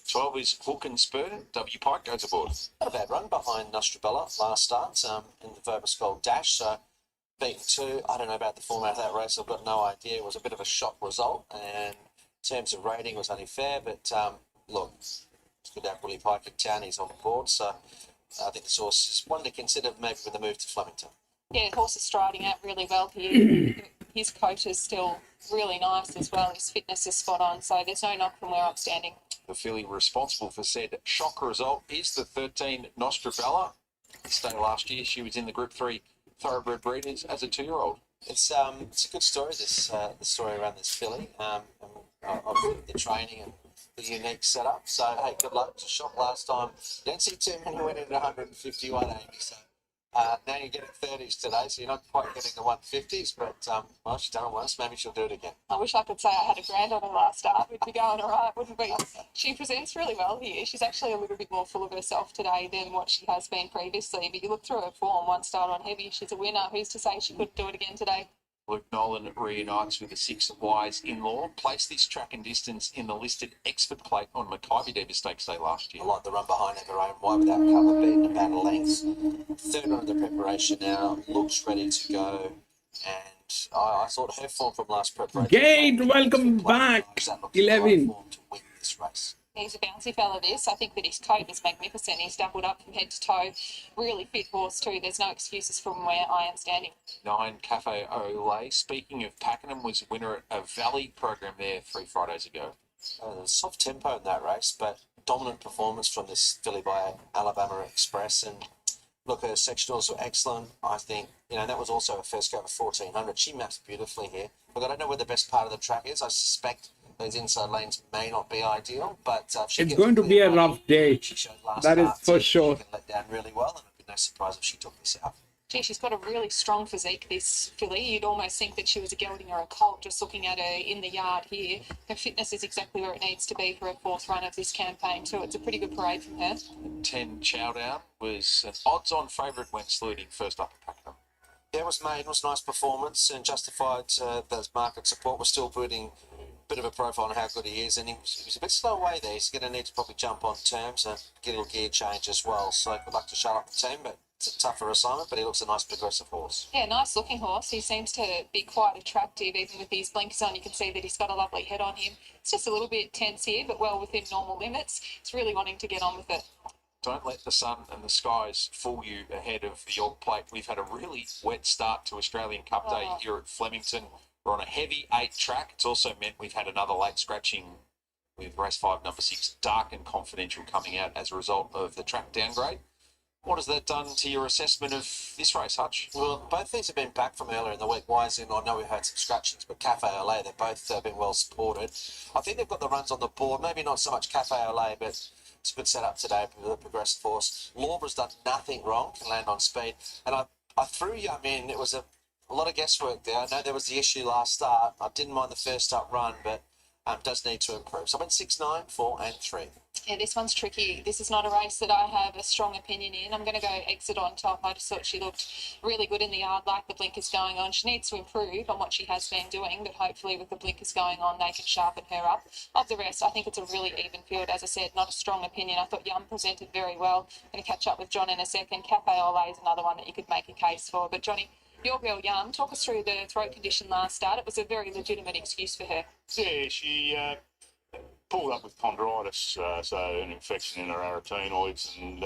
12 is Hook and Spur. W Pike goes aboard. Not a bad run behind Nostrabella last start in the Verbus Gold Dash. So beaten 2, I don't know about the format of that race. I've got no idea. It was a bit of a shock result. And in terms of rating, it was only fair. But look, it's good to have Willie Pike in town. He's on board. So I think this horse is one to consider maybe with the move to Flemington. Yeah, the horse is striding out really well here. His coat is still really nice as well. His fitness is spot on. So there's no knock from where I'm standing. The filly responsible for said shock result is the 13 Nostrabella. Stay last year, she was in the Group 3 Thoroughbred Breeders as a 2-year-old. It's a good story, this the story around this filly, of the training and the unique setup. So, hey, good luck. To shock last time. You don't see too many winning at 151, Amy. So now you're getting 30s today, so you're not quite getting the 150s, but, well, she's done it once. Maybe she'll do it again. I wish I could say I had a grand on her last start. We'd be going all right, wouldn't we? She presents really well here. She's actually a little bit more full of herself today than what she has been previously. But you look through her form, one start on heavy, she's a winner. Who's to say she couldn't do it again today? Luke Nolan reunites with the 6 Wise in-law. Placed this track and distance in the listed Exford plate on Mackay Day Stakes Day last year. I like the run behind her own white without cover beating about a length. Third on the preparation now, looks ready to go. And I thought her form from last preparation. Gate, welcome back. 11. To win this race. He's a bouncy fella, this. I think that his coat is magnificent. He's doubled up from head to toe. Really fit horse too. There's no excuses from where I am standing. 9 Cafe Olay. Speaking of Pakenham, was winner at a Valley program there 3 Fridays ago. Soft tempo in that race, but dominant performance from this filly by Alabama Express. And look, her sectionals were excellent. I think, that was also a first go of 1400. She maps beautifully here. Look, I don't know where the best part of the track is. I suspect those inside lanes may not be ideal, but it's going to be a rough day. That is for sure. She can let down really well, and it'd be no surprise if she took this out. Gee, she's got a really strong physique, this filly. You'd almost think that she was a gelding or a colt just looking at her in the yard here. Her fitness is exactly where it needs to be for her 4th run of this campaign too. It's a pretty good parade from her. 10 Chowdown was an odds-on favourite when slooting first up at Pakenham. Yeah, it was made. It was a nice performance and justified those market support. We're still building a bit of a profile on how good he is, and he was a bit slow away there. He's going to need to probably jump on terms and get a little gear change as well. So good luck to shut up the team, but it's a tougher assignment, but he looks a nice progressive horse. Yeah, nice looking horse. He seems to be quite attractive, even with these blinkers on. You can see that he's got a lovely head on him. It's just a little bit tense here, but well within normal limits. It's really wanting to get on with it. don't let the sun and the skies fool you ahead of the York Plate. We've had a really wet start to Australian Cup Day here at Flemington. We're on a heavy 8 track. It's also meant we've had another late scratching with race 5, number 6, Dark and Confidential, coming out as a result of the track downgrade. What has that done to your assessment of this race, Hutch? Well, both these have been back from earlier in the week. Wise in, I know we've had some scratchings, but Cafe Olay, they've both been well supported. I think they've got the runs on the board. Maybe not so much Cafe Olay, but it's a good setup today with the Progressive Force. Lawbra's done nothing wrong, can land on speed. And I threw Yum in. It was a lot of guesswork there. I know there was the issue last start. I didn't mind the first up run, but does need to improve. So I went 6, 9, 4 and 3. Yeah, this one's tricky. This is not a race that I have a strong opinion in. I'm going to go Exit on top. I just thought she looked really good in the yard, like the blinkers going on. She needs to improve on what she has been doing, but hopefully with the blinkers going on, they can sharpen her up. Of the rest, I think it's a really even field. As I said, not a strong opinion. I thought Yum presented very well. I'm going to catch up with John in a second. Cafe Olay is another one that you could make a case for. But Johnny, your girl Yum, talk us through the throat condition last start. It was a very legitimate excuse for her. Yeah, she pulled up with chondritis, so an infection in her arytenoids, and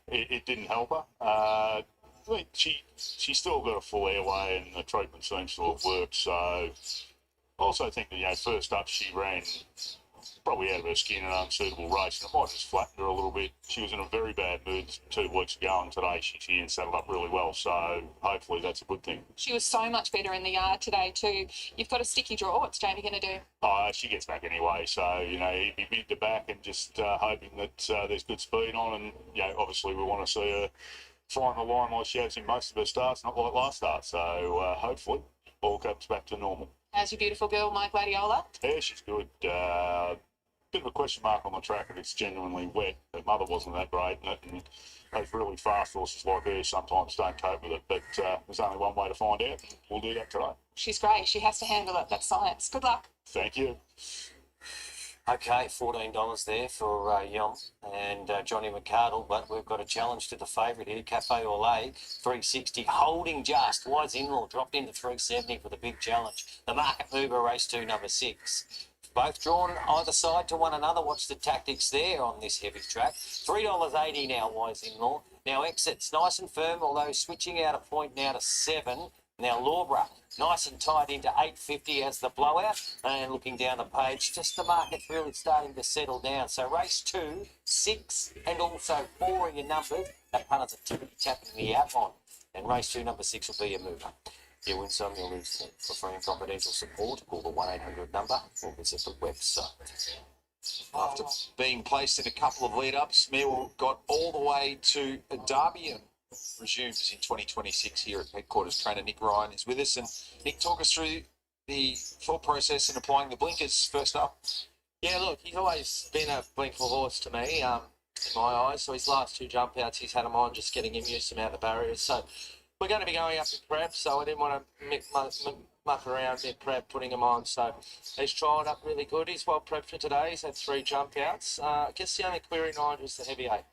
it didn't help her. I mean, she still got a full airway, and the treatment seems to have worked. So I also think that, first up she ran probably out of her skin in an unsuitable race, and it might have just flattened her a little bit. She was in a very bad mood 2 weeks ago, and today she's here and settled up really well, so hopefully that's a good thing. She was so much better in the yard today too. You've got a sticky draw. What's Jamie going to do? She gets back anyway, so, he'd be mid to back and just hoping that there's good speed on, and, obviously we want to see her find the line like she has in most of her starts, not like last start, so hopefully all comes back to normal. How's your beautiful girl, Mike Gladiola? Yeah, she's good. Bit of a question mark on the track if it's genuinely wet. Her mother wasn't that great, and those really fast horses like her sometimes don't cope with it, but there's only one way to find out. We'll do that today. She's great. She has to handle it. That's science. Good luck. Thank you. Okay, $14 there for Yum and Johnny McCardle, but we've got a challenge to the favourite here, Cafe Olay, 360, holding just. Wise In-Law dropped into 370 for the big challenge. The Market Mover, race 2, number 6. Both drawn either side to one another. Watch the tactics there on this heavy track. $3.80 now, Wise In-Law. Now Exit's nice and firm, although switching out a point now to 7. Now Lawbra, nice and tight into 8.50 as the blowout. And looking down the page, just the market's really starting to settle down. So race 2, 6 and also 4 in your numbers. That punters are tapping the outline. And race 2, number 6 will be a mover. You win some, you'll lose some. For free and confidential support, call the 1-800 number or visit the website. After being placed in a couple of lead-ups, Mewell got all the way to Derby and resumes in 2026 here at headquarters. Trainer Nick Ryan is with us. And Nick, talk us through the thought process in applying the blinkers first up. Yeah, look, he's always been a blinkable horse to me, in my eyes. So his last 2 jump outs, he's had them on, just getting him used to them out the barriers. So we're going to be going up in prep, so I didn't want to muck around mid-prep putting him on. So he's trialled up really good. He's well prepped for today. He's had 3 jump outs. I guess the only query 9 was the heavy 8.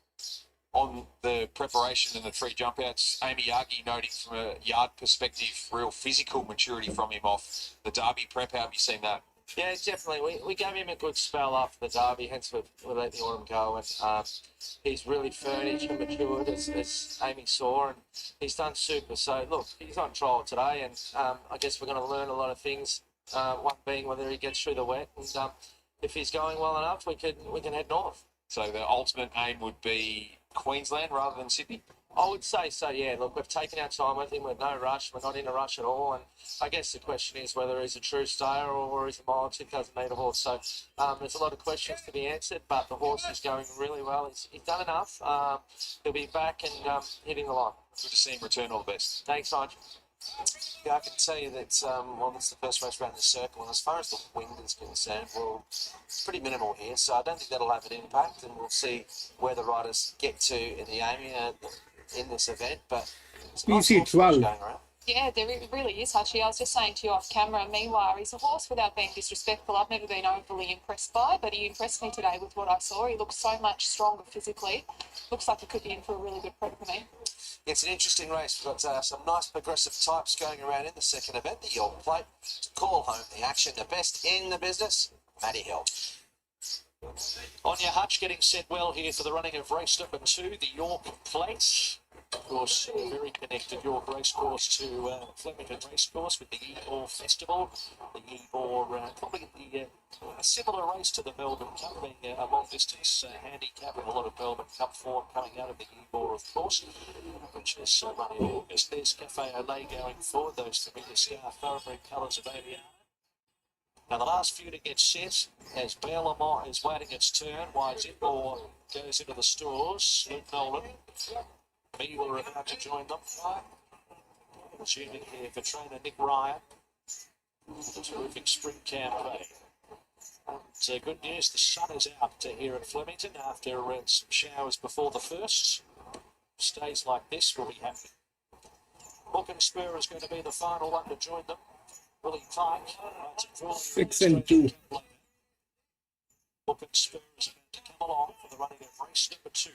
On the preparation and the 3 jump outs, Amy Yagi noting from a yard perspective, real physical maturity from him off the Derby prep. How have you seen that? Yeah, definitely. We gave him a good spell after the Derby, hence we let the autumn go. And he's really furnished and matured, as Amy saw, and he's done super. So, look, he's on trial today, and I guess we're going to learn a lot of things, one being whether he gets through the wet. And if he's going well enough, we can head north. So the ultimate aim would be Queensland rather than Sydney? I would say so, yeah. Look, we've taken our time with him. We're no rush. We're not in a rush at all. And I guess the question is whether he's a true stayer or he's a mile 2,000 metre horse. So there's a lot of questions to be answered, but the horse is going really well. He's done enough. He'll be back and hitting the line. Good to see him return. All the best. Thanks, Nigel. Yeah, I can tell you that, well, this is the first race around the circle, and as far as the wind is concerned, well, it's pretty minimal here, so I don't think that'll have an impact, and we'll see where the riders get to in the Amy in this event, but it's nice PC horse 12. going around. Yeah, there really is, Hutchie. I was just saying to you off camera, meanwhile, he's a horse without being disrespectful. I've never been overly impressed by, but he impressed me today with what I saw. He looks so much stronger physically. Looks like he could be in for a really good prep for me. It's an interesting race. We've got some nice progressive types going around in the second event, the York Plate, to call home the action. The best in the business, Matty Hill. On your hutch, getting set well here for the running of race number 2, the York Plate. Of course, very connected York Racecourse to Flemington Racecourse with the Ebor Festival. The Ebor, probably a similar race to the Melbourne Cup, being a long distance handicap with a lot of Melbourne Cup form coming out of the Ebor, of course, which is running in August. There's Cafe Olay going forward, those familiar scarf thoroughbred colours of Aviana. Now the last few to get set as Lamont is waiting its turn. Wise Inboard goes into the stores. Luke Nolan. We were about to join them. Tuning here for trainer Nick Ryan. A terrific spring campaign. So good news, the sun is out here at Flemington after some showers before the first. Stays like this, we'll be happy. Hook and Spur is going to be the final one to join them. Willie Pike. 6 and 2. Hook and Spur is about to come along for the running of race number 2.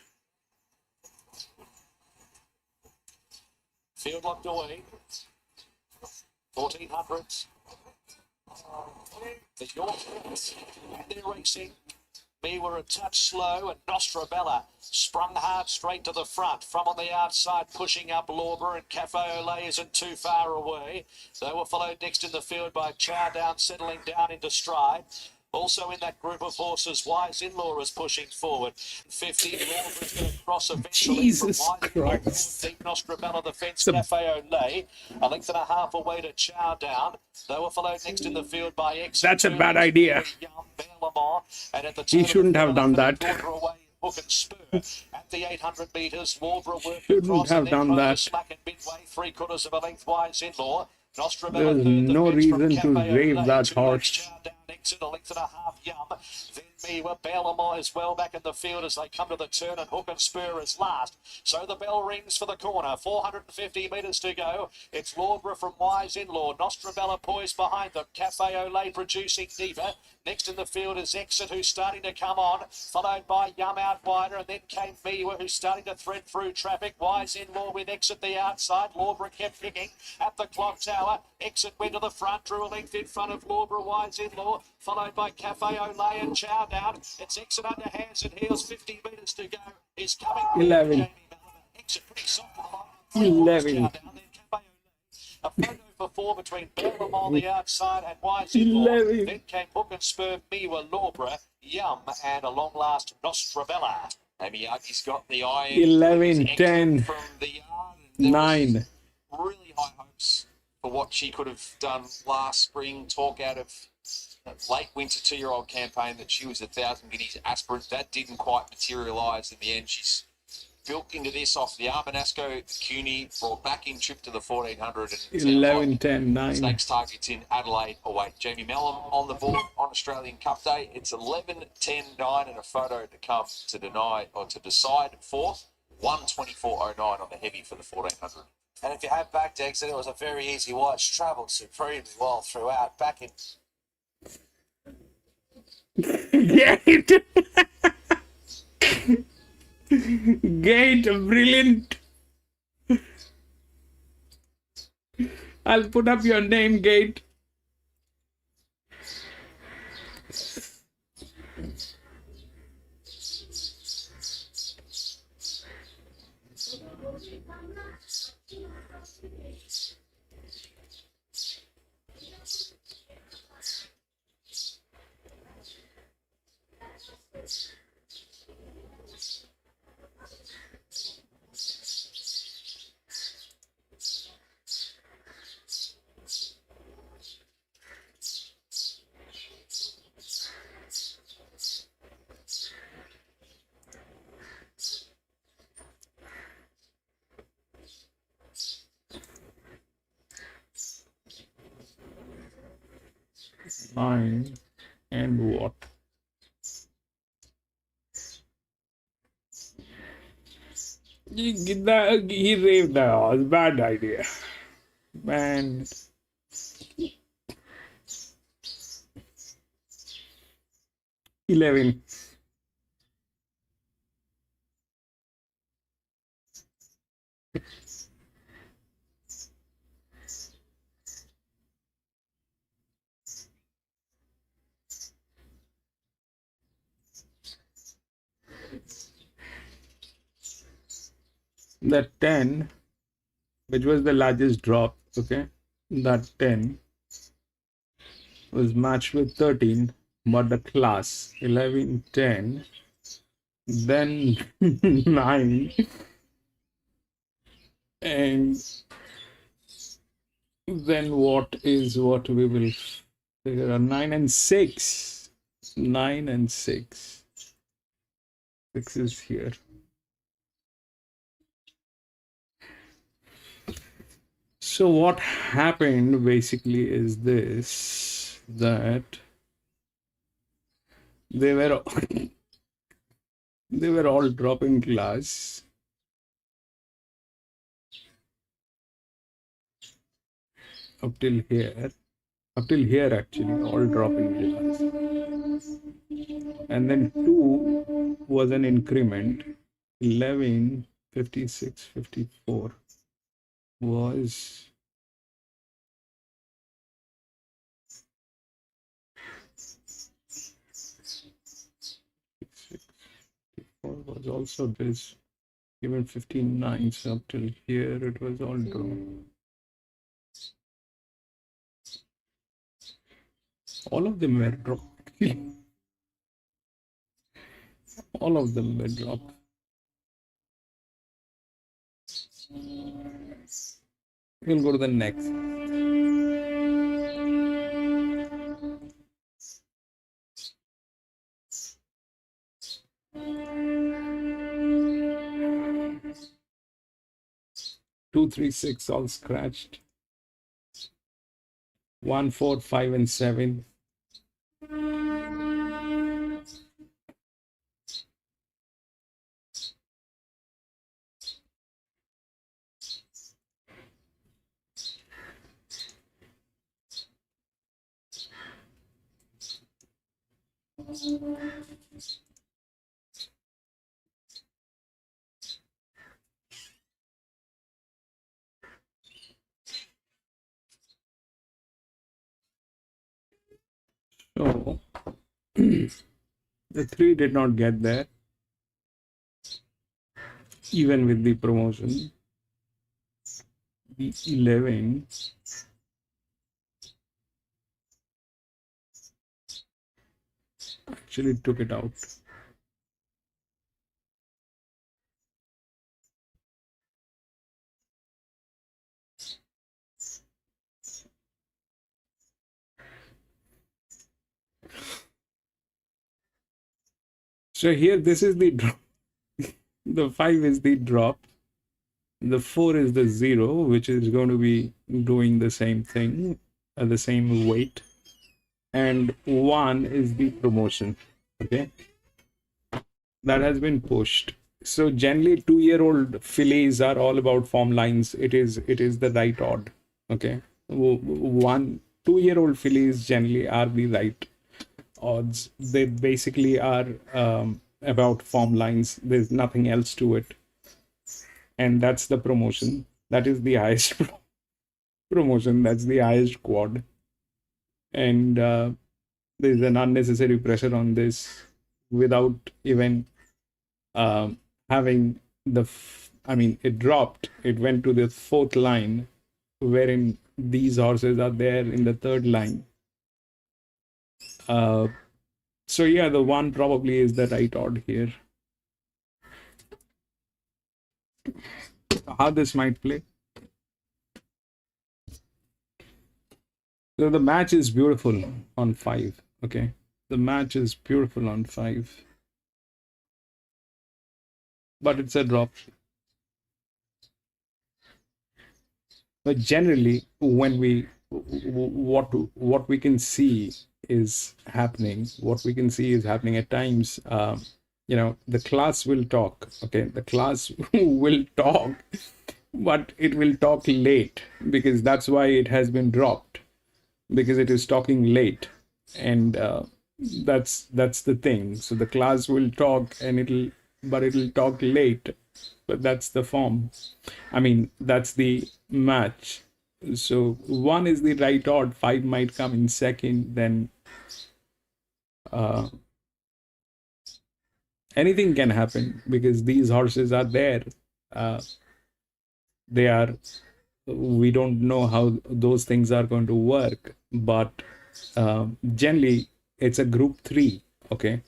Field locked away. 1400. The York, and they're racing. We were a touch slow, and Nostrabella sprung hard straight to the front. From on the outside, pushing up Lawborough, and Cafe Olay isn't too far away. They were followed next in the field by Chowdown, settling down into stride. Also in that group of horses, Wise In-Law is pushing forward. 50, Lawborough's going to cross eventually. Jesus Christ. Deep Nostrabella, the fence, Cafe Olay. A length and a half away to Chowdown. They were followed next in the field by X. That's a bad idea. And at the He shouldn't have done that. Hook and Spur at the 800 metres. Lawborough worked Shouldn't across have and then done tried to that. slack and midway, 3/4 of a length. Wise In-Law. There's Nostrabella no reason to rave that horse. Exit a length and a half, Yum. Then Miwa, Bellamont is well back in the field as they come to the turn, and Hook and Spur is last. So the bell rings for the corner. 450 metres to go. It's Lawborough from Wise In-Law. Nostrabella poised behind them. Cafe Olay producing Diva. Next in the field is Exit, who's starting to come on, followed by Yum out wider, and then came Miwa, who's starting to thread through traffic. Wise In-Law with Exit the outside. Lawborough kept kicking at the clock tower. Exit went to the front, drew a length in front of Lawborough. Wise In-Law, followed by Cafe Olay and Chowdown. It's Exit under hands and heels. 50 metres to go. Is coming. 11. Exit pretty soft to the line. 11. Chowdown, then Cafe Olay. A photo for 4 between Bellum on the outside and Wise In-Law. 11. Then came Hook and Spur, Miwa, Lawborough, Yum, and a long last Nostrabella. Amy Yogi's got the iron. 11, Exit 10, from the yard. There was 9. really high hopes for what she could have done last spring. Talk out of that late winter 2-year-old campaign that she was 1,000 guineas aspirant. That didn't quite materialise in the end. She's built into this off the Armanasco, CUNY, brought back in trip to the 1400 and 11, 10, 9. Snakes targets in Adelaide away. Jamie Mellon on the board on Australian Cup Day. It's 11, 10, 9 and a photo to come to deny or to decide fourth. 1:24.09 on the heavy for the 1400. And if you have backed Exit, it was a very easy watch. Travelled supremely well throughout. Back in Gate. Gate, brilliant. I'll put up your name, Gate. Nine and what? He raved the horse. Bad idea. Man. $11. that 10, which was the largest drop, okay, that 10 was matched with 13, but the class 11, 10, then 9, and then what we will figure out? 9 and 6. 9 and 6. 6 is here. So what happened basically is this, that they were they were all dropping class. Up till here actually, all dropping class. And then 2 was an increment. 11, 56, 54 was also this, even 59, so up till here it was all drawn. All of them were dropped. All of them were dropped. We'll go to the next. Two, 3, 6 all scratched. 1, 4, 5, and 7. So the 3 did not get there, even with the promotion. The 11 actually took it out. So here, this is the drop. The 5 is the drop. The 4 is the 0, which is going to be doing the same thing, the same weight. And 1 is the promotion. Okay. That has been pushed. So generally 2-year-old fillies are all about form lines. It is the right odd. Okay. 2-year-old fillies generally are the right odds. They basically are about form lines. There's nothing else to it. And that's the promotion. That is the highest promotion. That's the highest quad. And there's an unnecessary pressure on this without even having it dropped. It went to the 4th line, wherein these horses are there in the 3rd line. So yeah, the 1 probably is the right odd here. How this might play. So the match is beautiful on 5. Okay. The match is beautiful on 5. But it's a drop. But generally, when what we can see is happening, at times, the class will talk. Okay, the class will talk, but it will talk late, because that's why it has been dropped, because it is talking late, and that's the thing. So the class will talk, and it'll talk late, but that's the form. That's the match. So 1 is the right odd. 5 might come in second. Then anything can happen, because these horses are there. they are, we don't know how those things are going to work, but generally it's a group 3. Okay,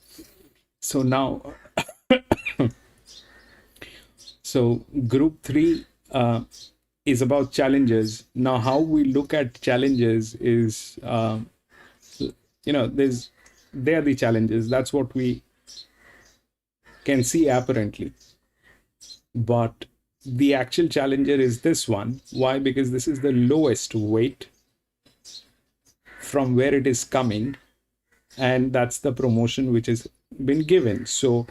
so now so group 3 is about challenges. Now how we look at challenges is they are the challenges, that's what we can see apparently, but the actual challenger is this one. Why? Because this is the lowest weight from where it is coming, and that's the promotion which has been given. So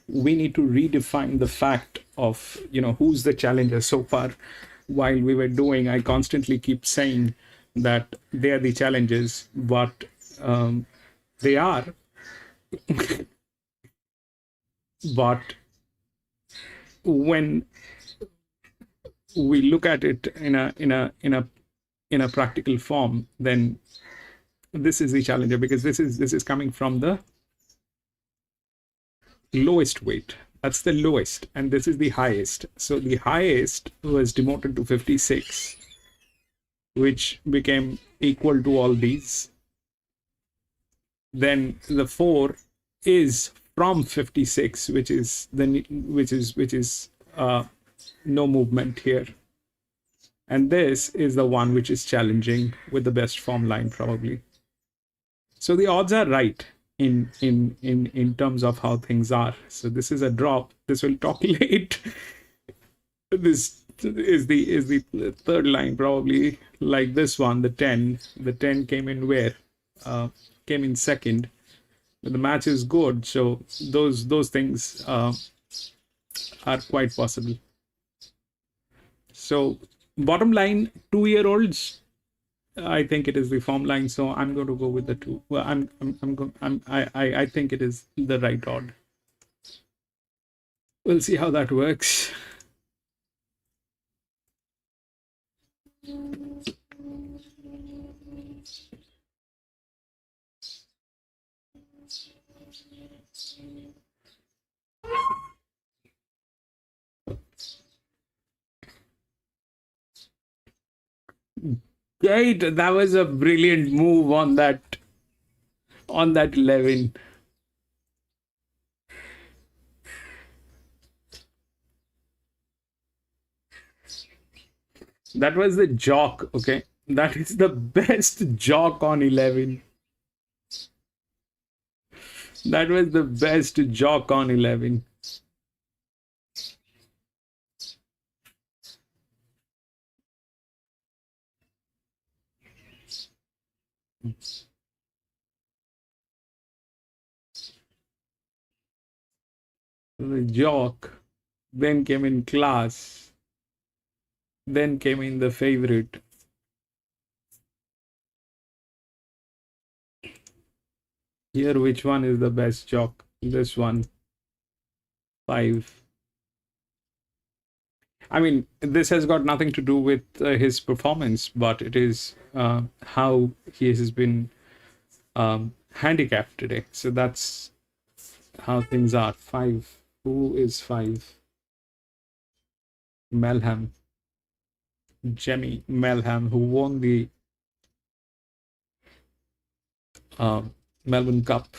we need to redefine the fact of, who's the challenger. So far, while we were doing, I constantly keep saying that they are the challengers, but they are. But when we look at it in a practical form, then this is the challenger, because this is coming from the lowest weight. That's the lowest, and this is the highest. So the highest was demoted to 56, which became equal to all these. Then the 4 is from 56, which is no movement here, and this is the one which is challenging with the best form line probably. So the odds are right in terms of how things are. So this is a drop. This will talk late. This is the third line, probably like this one, the 10. The 10 came in where? Came in second. But the match is good, so those things are quite possible. So bottom line, 2-year-olds, I think it is the form line, so I'm going to go with the 2. Well, I think it is the right odd. We'll see how that works. Great, that was a brilliant move on that 11. That was the jock, okay? That is the best jock on 11. That was the best jock on 11. The jock, then came in class, then came in the favorite. Here, which one is the best jock? This one, 5. I mean, this has got nothing to do with his performance, but it is how he has been handicapped today. So that's how things are. 5. Who is 5? Melham. Jemmy Melham, who won the Melbourne Cup.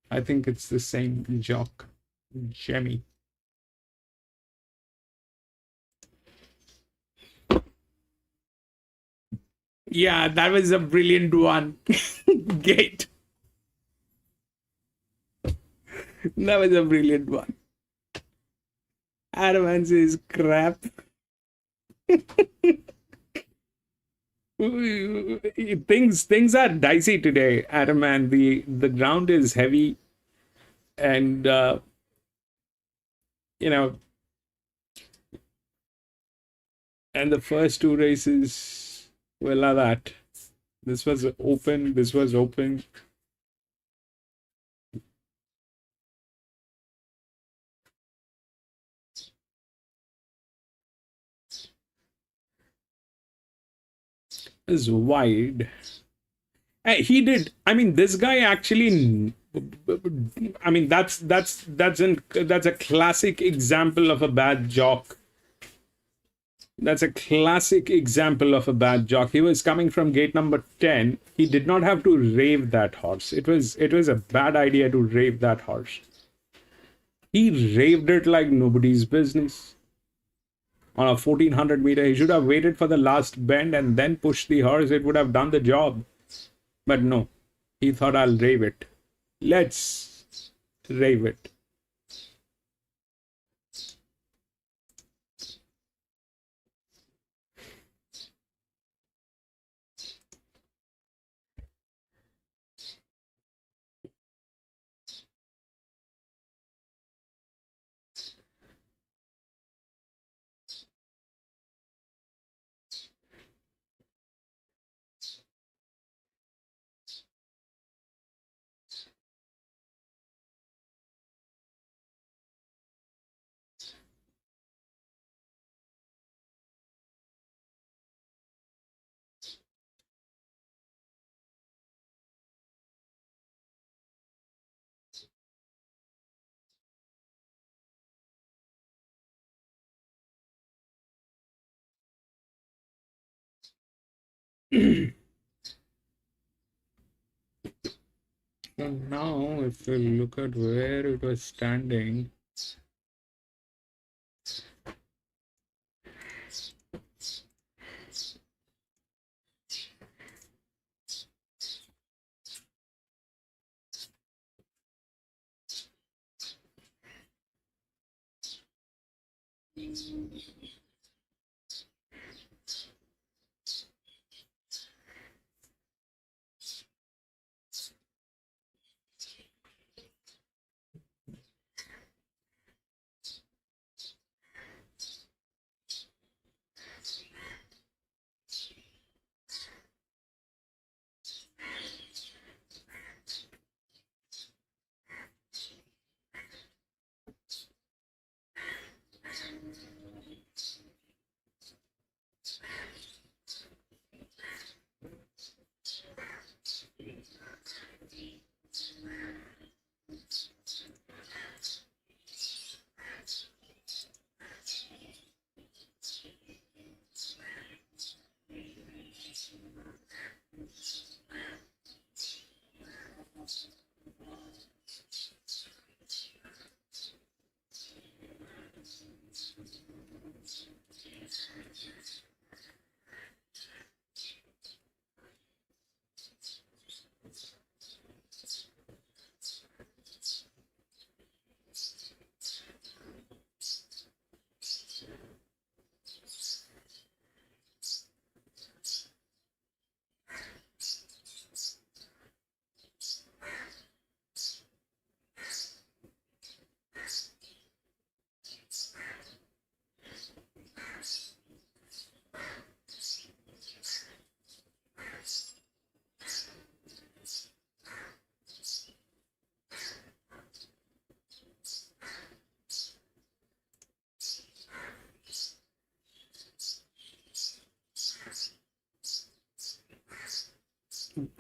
I think it's the same jock, Jemmy. Yeah, that was a brilliant one. Gate. That was a brilliant one. Advance is crap. Things are dicey today, Adam, and the ground is heavy, and and the first 2 races were like that. This was open. This was open. Is wide. He did. I mean, this guy actually. I mean, that's a classic example of a bad jock. That's a classic example of a bad jock. He was coming from gate number 10. He did not have to rave that horse. It was a bad idea to rave that horse. He raved it like nobody's business. On a 1400 meter, he should have waited for the last bend and then pushed the horse. It would have done the job. But no, he thought, I'll rave it. Let's rave it. So now, if we look at where it was standing,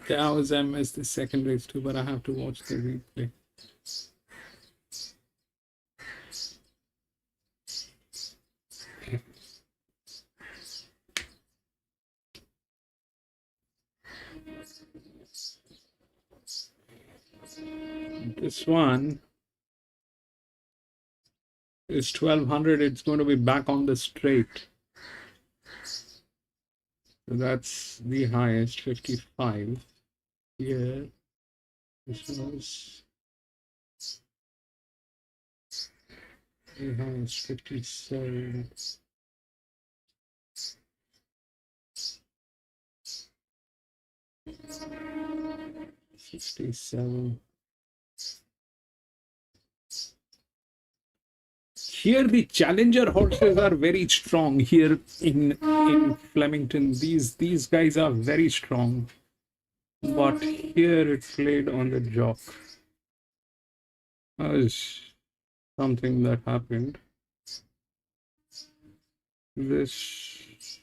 that was I missed the second race too, but I have to watch the replay. This one is 1200. It's going to be back on the straight. So that's the highest, 55. Here, this was the highest, 57. Here the challenger horses are very strong here in Flemington. These guys are very strong. But here it played on the jock. That was something that happened. This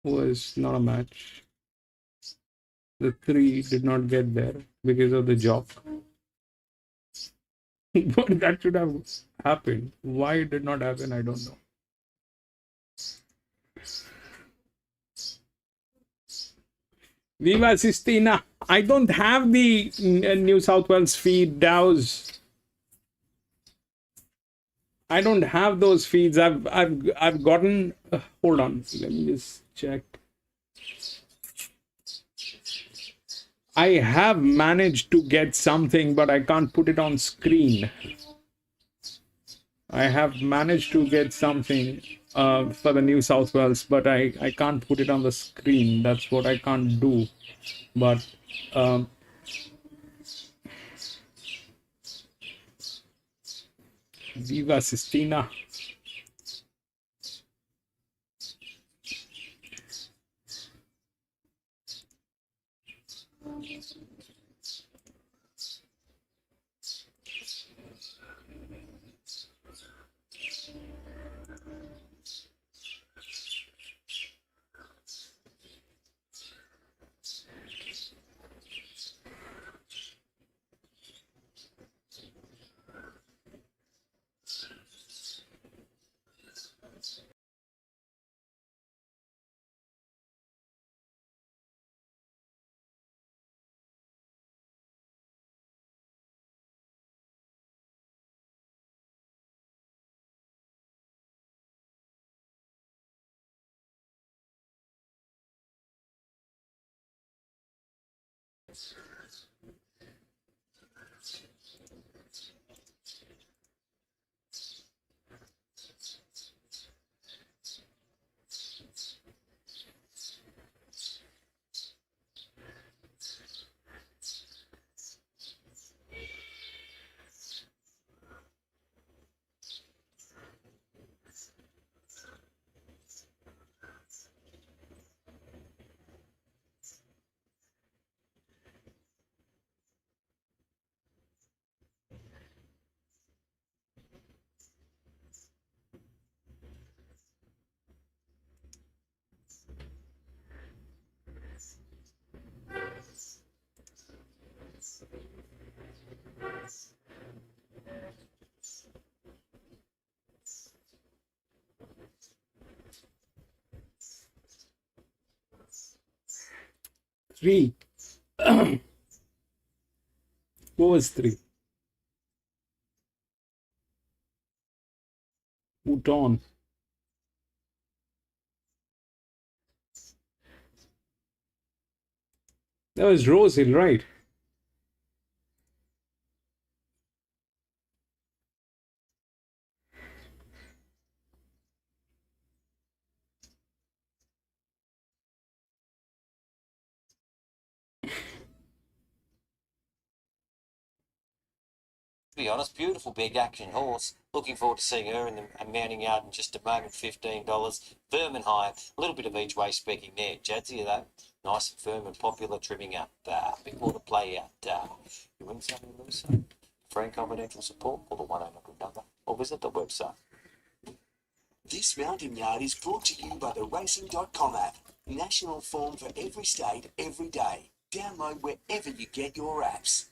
was not a match. The 3 did not get there because of the jock. But that should have happened. Why it did not happen, I don't know. Viva Sistina. I don't have the New South Wales feed DAOs. I don't have those feeds. I've gotten. Hold on. Let me just check. I have managed to get something, but I can't put it on screen. I have managed to get something for the New South Wales, but I can't put it on the screen. That's what I can't do. But Viva Sistina. Three. What was three? Put on. That was Rose Hill, right? To be honest, beautiful big action horse. Looking forward to seeing her in the mounting yard in just a moment. $15. Firm and high. A little bit of each way speaking there. Jadzia, that nice and firm and popular, trimming out. A bit more to play out. You win something, lose some. Free and confidential support. Call the 1-800 number or visit the website. This mountain yard is brought to you by the Racing.com app. National form for every state, every day. Download wherever you get your apps.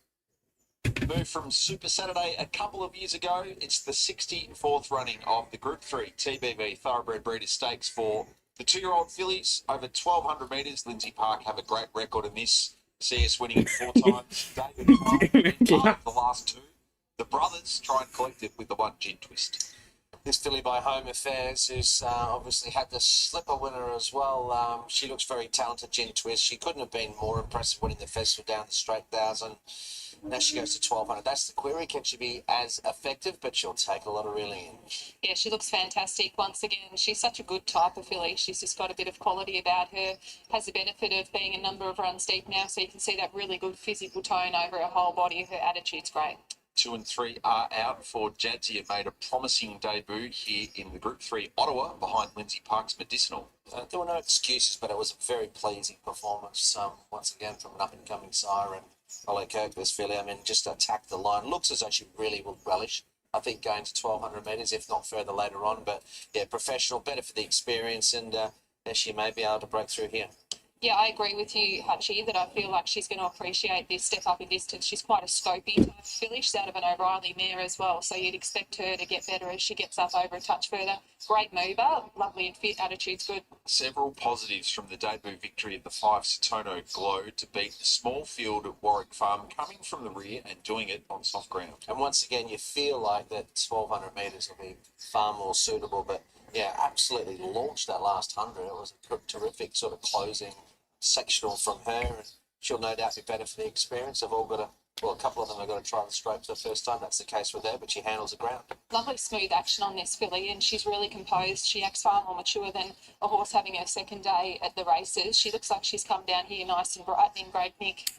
Moved from Super Saturday a couple of years ago. It's the 64th running of the Group 3 TBV Thoroughbred Breeders' Stakes for the 2-year-old fillies. Over 1,200 metres. Lindsay Park have a great record in this. CS winning it 4 times. David Park, the last 2. The brothers try and collect it with the one Gin Twist. This filly by Home Affairs, who's obviously had the slipper winner as well. She looks very talented, Gin Twist. She couldn't have been more impressive winning the festival down the straight 1,000. Now she goes to 1,200. That's the query. Can she be as effective? But she'll take a lot of reeling in. Yeah, she looks fantastic once again. She's such a good type of filly. She's just got a bit of quality about her. Has the benefit of being a number of runs deep now, so you can see that really good physical tone over her whole body. Her attitude's great. 2 and 3 are out for Jadzia. Made a promising debut here in the Group 3 Ottawa behind Lindsay Park's Medicinal. There were no excuses, but it was a very pleasing performance. Once again, from an up-and-coming sire and Ollie Kirk, this filly. I mean, just attacked the line. Looks as though she really will relish, I think, going to 1,200 metres, if not further later on. But, yeah, professional, better for the experience, and she may be able to break through here. Yeah, I agree with you, Hutchie, that I feel like she's going to appreciate this step up in distance. She's quite a scopy type of filly. She's out of an O'Reilly mare as well, so you'd expect her to get better as she gets up over a touch further. Great mover, lovely and fit, attitude's good. Several positives from the debut victory of the 5 Satono Glow to beat the small field at Warwick Farm, coming from the rear and doing it on soft ground. And once again, you feel like that 1,200 metres will be far more suitable. But yeah, absolutely launched that last 100. It was a terrific sort of closing sectional from her, and she'll no doubt be better for the experience. They've all got a couple of them have got to try the straight for the first time. That's the case with her, but she handles the ground. Lovely smooth action on this filly, and she's really composed. She acts far more mature than a horse having her second day at the races. She looks like she's come down here nice and bright and in great nick.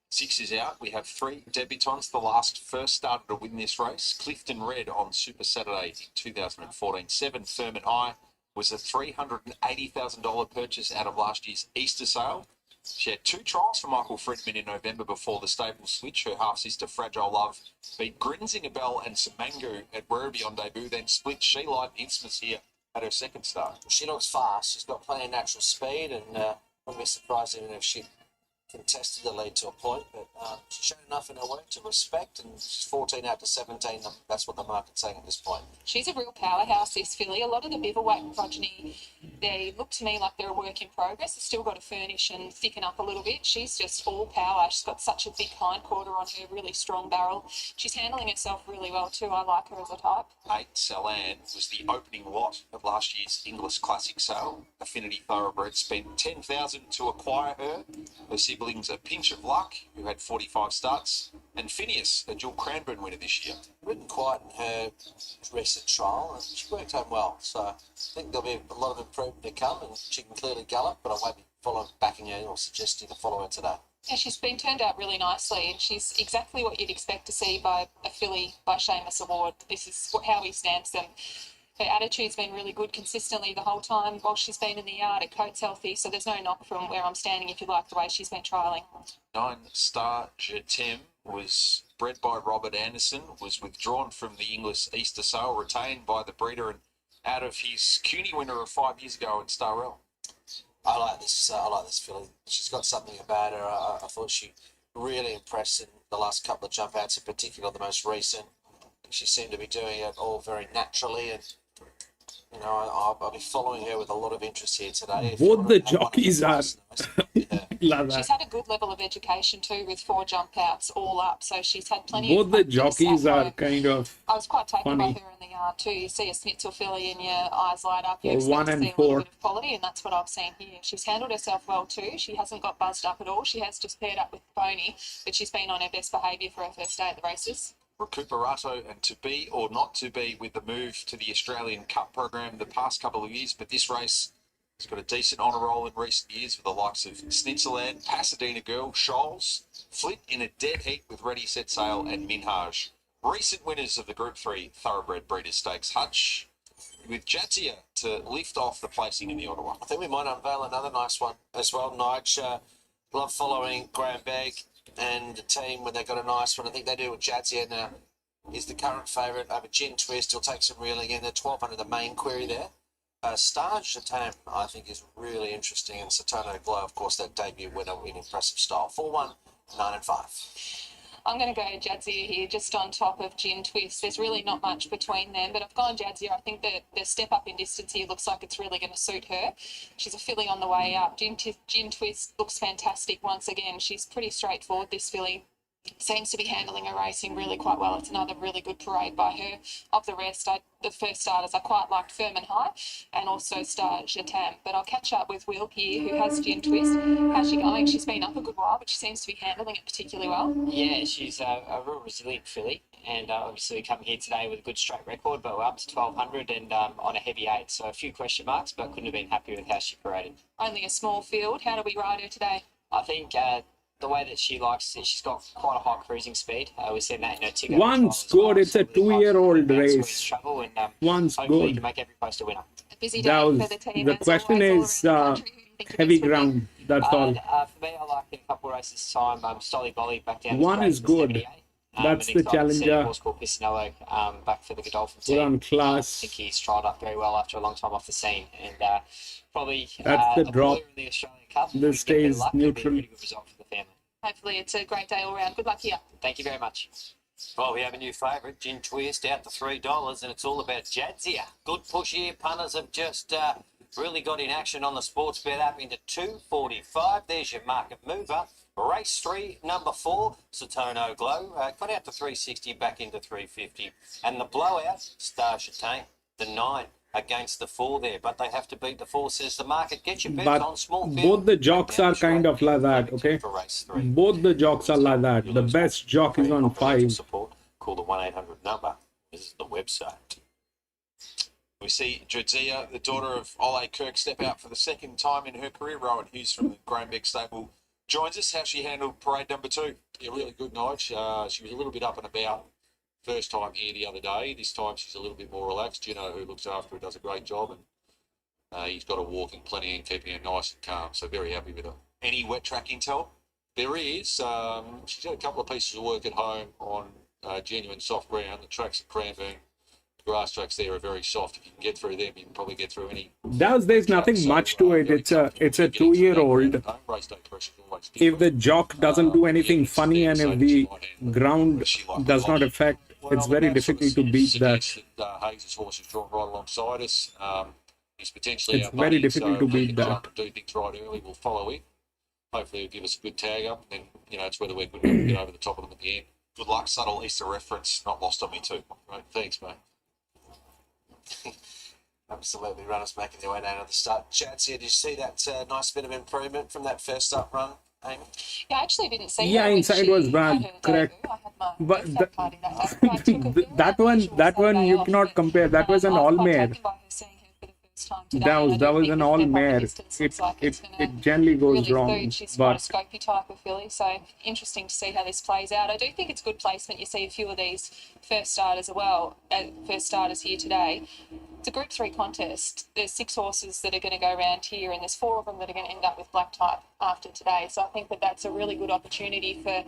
6 is out. We have 3 debutants. The last first started to win this race. Clifton Red on Super Saturday in 2014. 7 Firm and High was a $380,000 purchase out of last year's Easter sale. She had 2 trials for Michael Fredman in November before the stable switch. Her half-sister Fragile Love beat Grinzinger Bell and Samangu at Werribee on debut, then split She Light and Isthmus here at her second start. She looks fast. She's got plenty of natural speed, and wouldn't be surprised even if she contested the lead to a point, but she showed enough in her work to respect, and she's 14 out to 17. That's what the market's saying at this point. She's a real powerhouse, this filly. A lot of the Bivouac progeny, they look to me like they're a work in progress. They've still got to furnish and thicken up a little bit. She's just all power. She's got such a big hind quarter on her, really strong barrel. She's handling herself really well too. I like her as a type. 8 Salan was the opening lot of last year's English Classic sale. Affinity Thoroughbred spent $10,000 to acquire her. Her siblings a Pinch of Luck, who had 45 starts, and Phineas, a dual Cranbourne winner this year. Ridden quiet in her recent trial, and she worked home well. So I think there'll be a lot of improvement to come, and she can clearly gallop, but I won't be backing her or suggesting to follow her today. Yeah, she's been turned out really nicely, and she's exactly what you'd expect to see by a filly by Seamus Award. This is how he stands them. Her attitude's been really good consistently the whole time while she's been in the yard. Her coat's healthy, so there's no knock from where I'm standing if you like the way she's been trialling. 9 Star Jetem was bred by Robert Anderson, was withdrawn from the English Easter sale, retained by the breeder, and out of his CUNY winner of 5 years ago in Starrell. I like this filly. She's got something about her. I thought she really impressed in the last couple of jump outs, in particular the most recent. She seemed to be doing it all very naturally, and you know, I'll be following her with a lot of interest here today. Both the jockeys are. Love She's that. had a good level of education too, with 4 jump outs all up, so she's had plenty Both of the practice jockeys at are home. kind of I was quite taken funny. by her in the yard too. You see a Schnitzel filly and your eyes light up. You For expect 1 to and see a 4. little bit of quality, and that's what I've seen here. She's handled herself well too. She hasn't got buzzed up at all. She has just paired up with the pony, but she's been on her best behaviour for her first day at the races. Recuperato and to be or not to be with the move to the Australian Cup program the past couple of years, but this race has got a decent honour roll in recent years with the likes of Snitzeland, Pasadena Girl, Shoals, Flit in a dead heat with Ready, Set, Sail and Minhaj. Recent winners of the Group 3 Thoroughbred Breeders' Stakes. Hutch with Jadzia to lift off the placing in the Ottawa. I think we might unveil another nice one as well. Nige, love following Graham Begg and the team when they got a nice one. I think they do with Jadzia now. Is the current favourite over Gin Twist. He'll take some reeling in. The 1200, the main query there. Star Jetem, I think, is really interesting. And Satono Glow, of course, that debut winner in impressive style. 4-1, 9 and 5. I'm going to go Jadzia here, just on top of Gin Twist. There's really not much between them, but I've gone Jadzia. I think that the step up in distance here looks like it's really going to suit her. She's a filly on the way up. Gin Twist looks fantastic once again. She's pretty straightforward, this filly. Seems to be handling her racing really quite well. It's another really good parade by her. Of the rest, the first starters, I quite liked Firm and High and also Star Jetem. But I'll catch up with Will here, who has Gin Twist. How's she going? She's been up a good while, but she seems to be handling it particularly well. Yeah, she's a real resilient filly, and obviously coming here today with a good straight record, but we're up to 1200 and on a heavy 8, so a few question marks, but couldn't have been happier with how she paraded. Only a small field. How do we ride her today? I think the way that she likes it, she's got quite a high cruising speed. We've seen that in her ticket. One's good. It's a 2-year-old race. Travel and One's hopefully you good. can make every post a winner. A busy That day was, for the team. the as question always, all around is the country. Who do you think heavy this will be? ground. That's all. For me, I like in a couple of races time. Stolly Bolly back down. One to is good. 78. That's and the excited to see a challenger. horse called Piscinello back for the Godolphin Put team. on I class. think he's trialled up very well after a long time off the scene, and probably That's the a drop. player in the Australian Cup. This Get a bit of stays luck, it'll be a neutral. pretty good result for the family. Hopefully it's a great day all round. Good luck here. Thank you very much. Well, we have a new favourite, Gin Twist, out to $3, and it's all about Jadzia. Good push here. Punters have just really got in action on the sports bet up into 245. There's your market mover. Race 3, number 4, Satono Glow, got out to 360, back into 350. And the blowout, Star Chatain, the 9 against the 4 there, but they have to beat the 4, says the market. Get your bets But on small field. both the jocks are kind of like that, okay? For race 3. Both the jocks are like that. The best jock is on 5. Support. Call the 1-800 number. This is the website. We see Jadzia, the daughter of Ole Kirk, step out for the second time in her career. Rowan Hughes from the Grandbeck stable joins us. How she handled parade number 2? Yeah, really good night. She was a little bit up and about first time here the other day. This time she's a little bit more relaxed. Gino, who looks after her, does a great job, and he's got her walking plenty and keeping her nice and calm. So very happy with her. Any wet track intel? There is. She's got a couple of pieces of work at home on genuine soft ground. The tracks at Cranbourne, the grass tracks there are very soft. If you can get through them, you can probably get through any. There's nothing much to it. It's a 2-year-old. Race day pressure is always If the different. jock doesn't do anything funny and if the ground does not affect, it's very difficult to beat that. Hayes' horse is drawn right alongside us. He's potentially It's our very buddy, difficult so to beat if he can that. jump and do things right early, we'll follow it. Hopefully he'll give us a good tag up, and then, it's whether we're good to get over the top of them at the end. Good luck, subtle Easter reference, not lost on me too. Right, thanks, mate. Absolutely, runners making their way down at the start. Jadzia, did you see that nice bit of improvement from that first up run, Amy? Yeah, I actually didn't see Yeah, her when inside she was had bad, her correct. debut. I had my But birthday party that day. I took a very that unusual one Saturday you off, cannot but, compare. That was an I all quite mare. taken by her seeing her for the first time today, That and was I do an think the all step up the mare. distance looks like it's gonna It generally goes really wrong. suit. She's quite a But scopy type of filly, so interesting to see how this plays out. I do think it's good placement. You see a few of these first starters here today. It's a Group 3 contest. There's 6 horses that are going to go around here, and there's 4 of them that are going to end up with black type after today. So I think that that's a really good opportunity for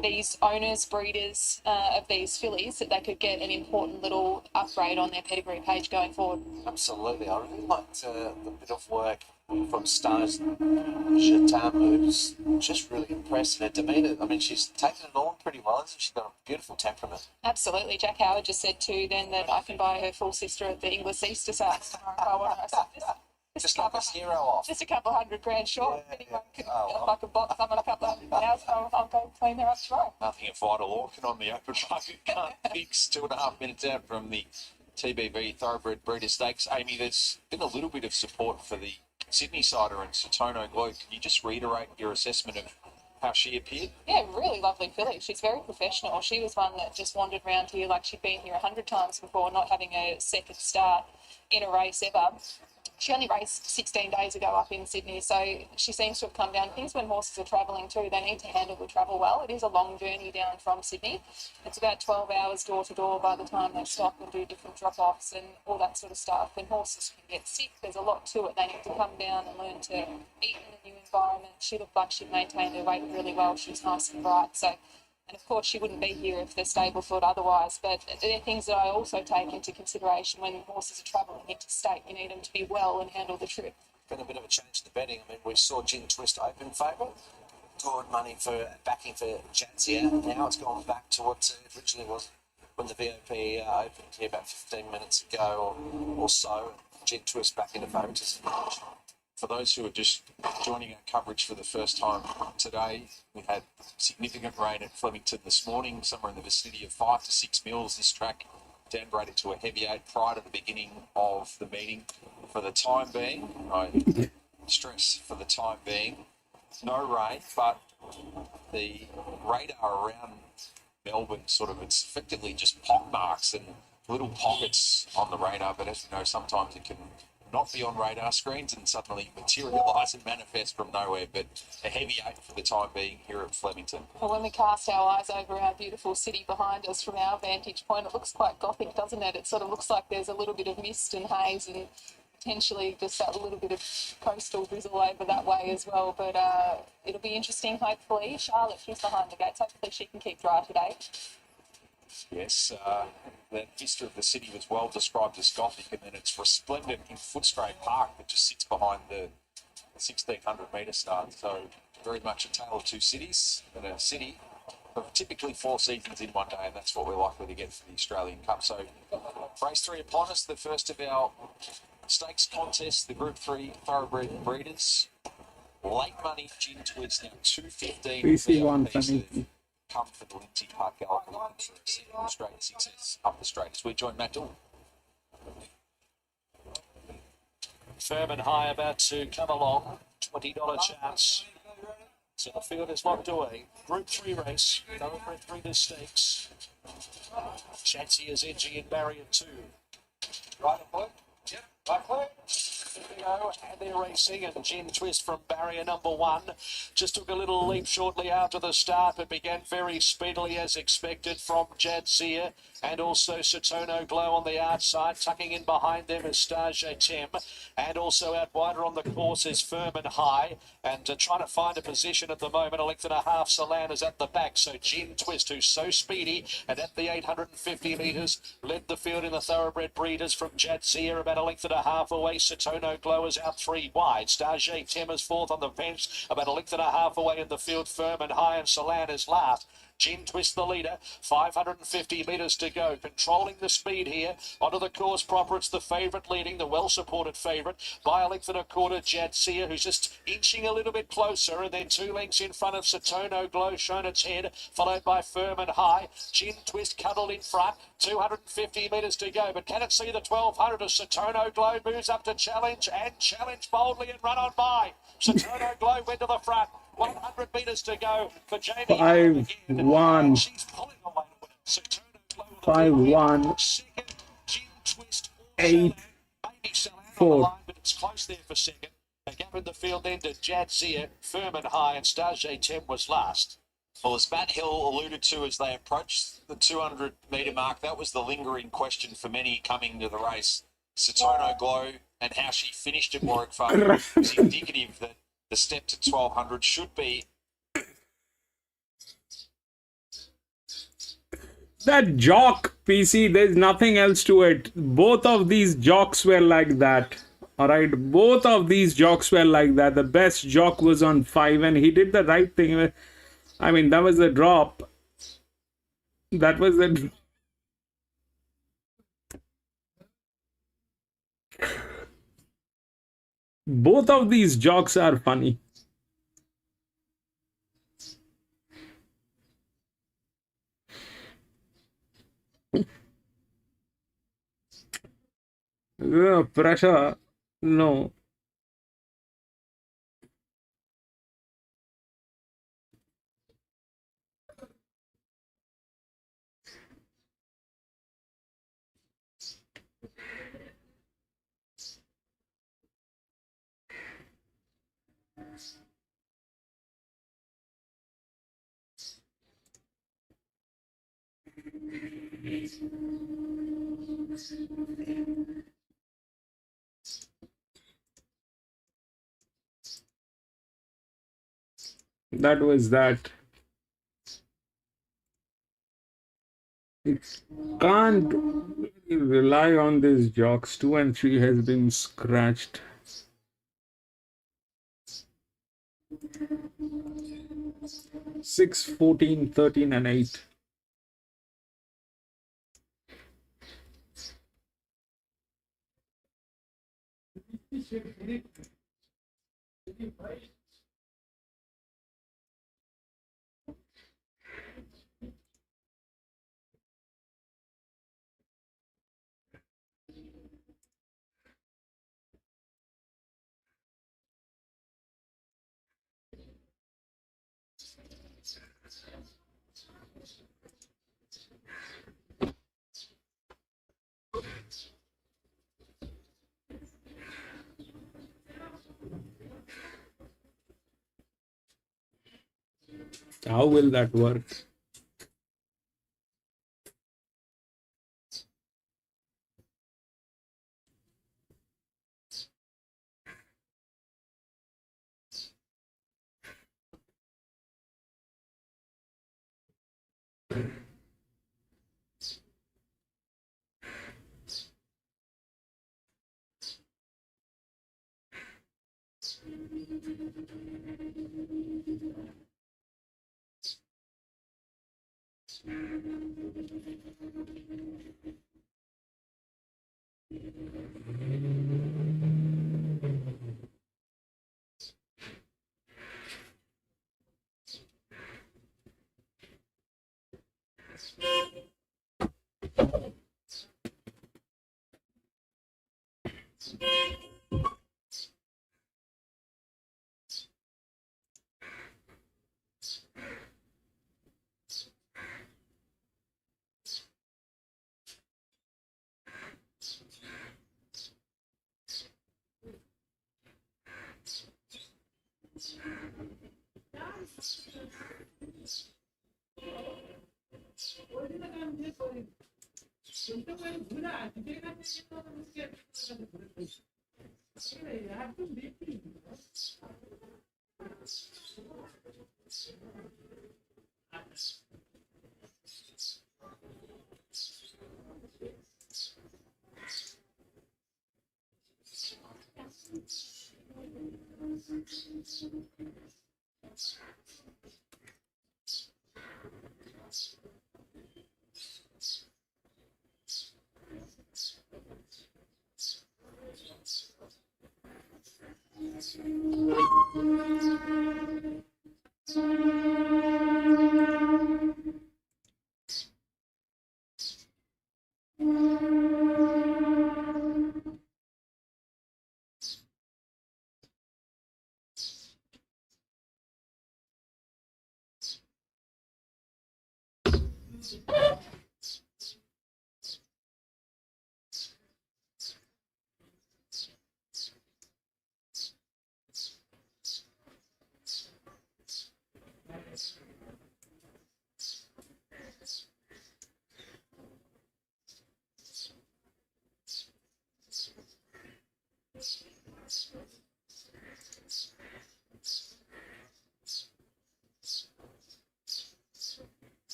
these owners, breeders of these fillies, that they could get an important little upgrade on their pedigree page going forward. Absolutely. I really liked the bit of work from Stars Chatam, who's just really impressed in her demeanour. I mean, she's taken it on pretty well, hasn't she? She's got a beautiful temperament. Absolutely. Jack Howard just said too then that I can buy her full sister at the English Easter sales tomorrow if I want. I said, Just knock this hero off. just a couple $100,000 short. Yeah, If anyone could, Oh, if I could bot someone a couple $100,000, I'll go clean her up tomorrow. Nothing at Vital Auction on the open market. Can't fix 2.5 minutes out from the TBV Thoroughbred Breeder Stakes. Amy, there's been a little bit of support for the Sydney Sider and Satono Glow. Can you just reiterate your assessment of how she appeared? Yeah, really lovely filly. She's very professional. She was one that just wandered around here like she'd been here 100 times before, not having a second start in a race ever. She only raced 16 days ago up in Sydney, so she seems to have come down. Things when horses are travelling too, they need to handle the travel well. It is a long journey down from Sydney. It's about 12 hours door to door by the time they stop and do different drop-offs and all that sort of stuff. When horses can get sick, there's a lot to it. They need to come down and learn to eat in a new environment. She looked like she'd maintained her weight really well. She was nice and bright. And of course, she wouldn't be here if the stable thought otherwise. But they're things that I also take into consideration when horses are travelling interstate. You need them to be well and handle the trip. Been a bit of a change in the betting. I mean, we saw Gin Twist open favourite. Good money for backing for Jadzia. Now it's gone back to what it originally was when the VOP opened here about 15 minutes ago or so. Gin Twist back into favouritism. For those who are just joining our coverage for the first time today, we had significant rain at Flemington this morning, somewhere in the vicinity of 5 to 6 mils. This track downgraded to a heavy 8 prior to the beginning of the meeting. For the time being, I stress for the time being, no rain, but the radar around Melbourne it's effectively just pock marks and little pockets on the radar, but as we know, sometimes it can not be on radar screens and suddenly materialise and manifest from nowhere. But a heavy 8 for the time being here at Flemington. Well, when we cast our eyes over our beautiful city behind us from our vantage point, it looks quite gothic, doesn't it? It sort of looks like there's a little bit of mist and haze and potentially just that little bit of coastal drizzle over that way as well. But it'll be interesting, hopefully. Charlotte, she's behind the gates. Hopefully she can keep dry today. Yes, the history of the city was well described as Gothic, and then it's resplendent in Footscray Park that just sits behind the 1600 metre start. So very much a tale of two cities, and a city of typically 4 seasons in one day, and that's what we're likely to get for the Australian Cup. So race 3 upon us, the first of our stakes contests, the Group 3 Thoroughbred Breeders. Late money Gin Twist now 215 PC1 VIPs Flemington. come for the Lindsay Park Gallop looking for a single straight success up the straight as we join Matt Dillon. Firm and High about to come along. $20 chance. So the field is locked away. Group 3 race. Thoroughbred Breeders Stakes. Chansey is edging in barrier 2. Right, Floyd? Yep, right, Floyd. And they're racing, and Gin Twist from barrier number 1 just took a little leap shortly after the start, but began very speedily as expected from Jadzia, and also Satono Glow on the outside. Tucking in behind them is Stage Tem, and also out wider on the course is Firm and High, and trying to find a position at the moment. A length and a half, Solan is at the back, so Gin Twist, who's so speedy, and at the 850 metres, led the field in the Thoroughbred Breeders from Jadzia, about a length and a half away. Satono Glow is out 3 wide. Stage Tem is 4th on the fence, about a length and a half away in the field. Firm and High, and Solan is last. Gin Twist the leader, 550 metres to go, controlling the speed here. Onto the course proper, it's the favourite leading, the well-supported favourite, by a length and a quarter, Jadzia, who's just inching a little bit closer, and then 2 lengths in front of Satono Glow, shown its head, followed by Firm and High. Gin Twist cuddled in front, 250 metres to go, but can it see the 1200 as Satono Glow moves up to challenge, and challenge boldly and run on by. Satono Glow went to the front. 100 metres to go for Jamie. 5-1. She's pulling away to win it. Satono Glow with 5-1. second. Gin Twist. 8-4. Maybe Solan on the line, but it's close there for second. A gap in the field then to Jadzia, Firm and High, and Stage Tem was last. Well, as Matt Hill alluded to as they approached the 200 metre mark, that was the lingering question for many coming to the race. Satono Glow and how she finished at Warwick Farm was indicative that the step to 1200 should be. That jock, PC, there's nothing else to it. Both of these jocks were like that. Alright, both of these jocks were like that. The best jock was on 5, and he did the right thing. I mean, that was the drop. That was the... Both of these jocks are funny. Pressure. No. That was that. It can't rely on these jocks. 2 and 3 has been scratched. Six, 14, 13, and 8. How will that work?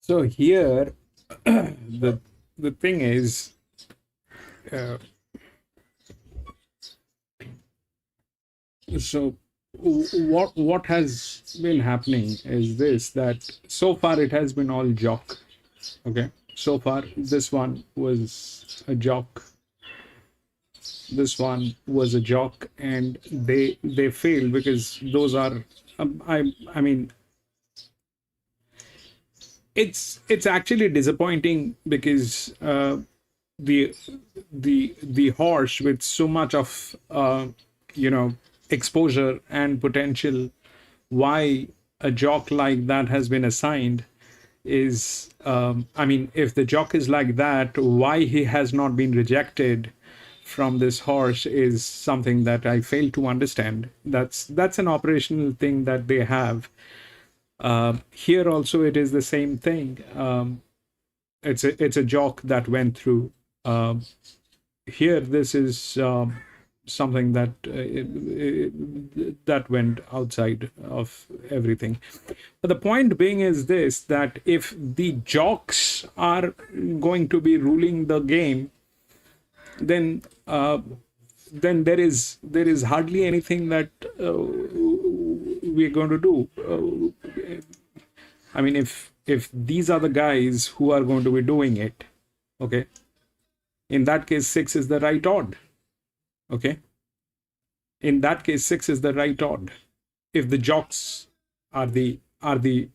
So here, the thing is, uh, so what has been happening is this, that so far it has been all jock. Okay, so far this one was a jock, this one was a jock, and they failed because those are I mean, it's actually disappointing because the the horse with so much of you know, exposure and potential, why a jock like that has been assigned is I mean, if the jock is like that, why he has not been rejected from this horse is something that I fail to understand. That's an operational thing that they have. Here also it is the same thing. It's a joke that went through. Here this is something that that went outside of everything. But the point being is this, that if the jocks are going to be ruling the game, then there is hardly anything that we're going to do. I mean, if these are the guys who are going to be doing it, okay, in that case 6 is the right odd. Okay, in that case 6 is the right odd if the jocks are the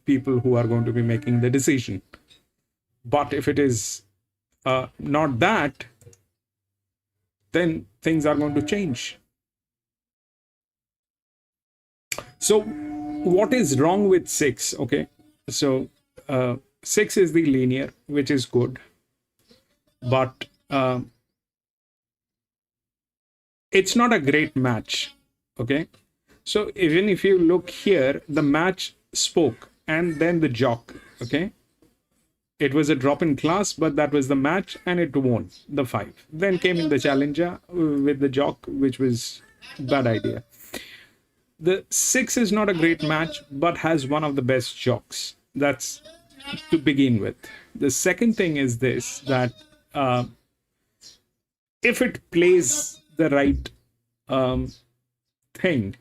people who are going to be making the decision. But if it is not that, then things are going to change. So what is wrong with 6? Okay, so 6 is the linear, which is good, but it's not a great match. Okay, so even if you look here, the match spoke and then the jock. Okay, it was a drop in class, but that was the match and it won the 5. Then came in the challenger with the jock, which was bad idea. The 6 is not a great match, but has one of the best jocks. That's to begin with. The second thing is this, that if it plays the right thing,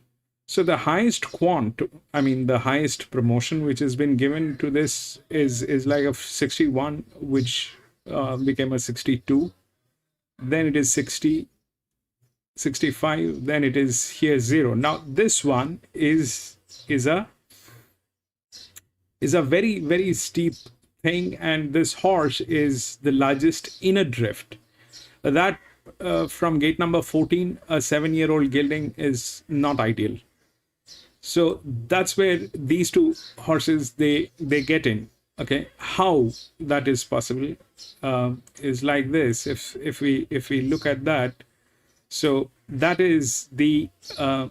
so the highest quant, I mean the highest promotion which has been given to this is like a 61, which became a 62. Then it is 60, 65. Then it is here 0. Now this one is a very, very steep thing, and this horse is the largest in a drift. That from gate number 14, a 7-year-old gelding is not ideal. So that's where these two horses they get in. Okay, how that is possible is like this. If we look at that, so that is the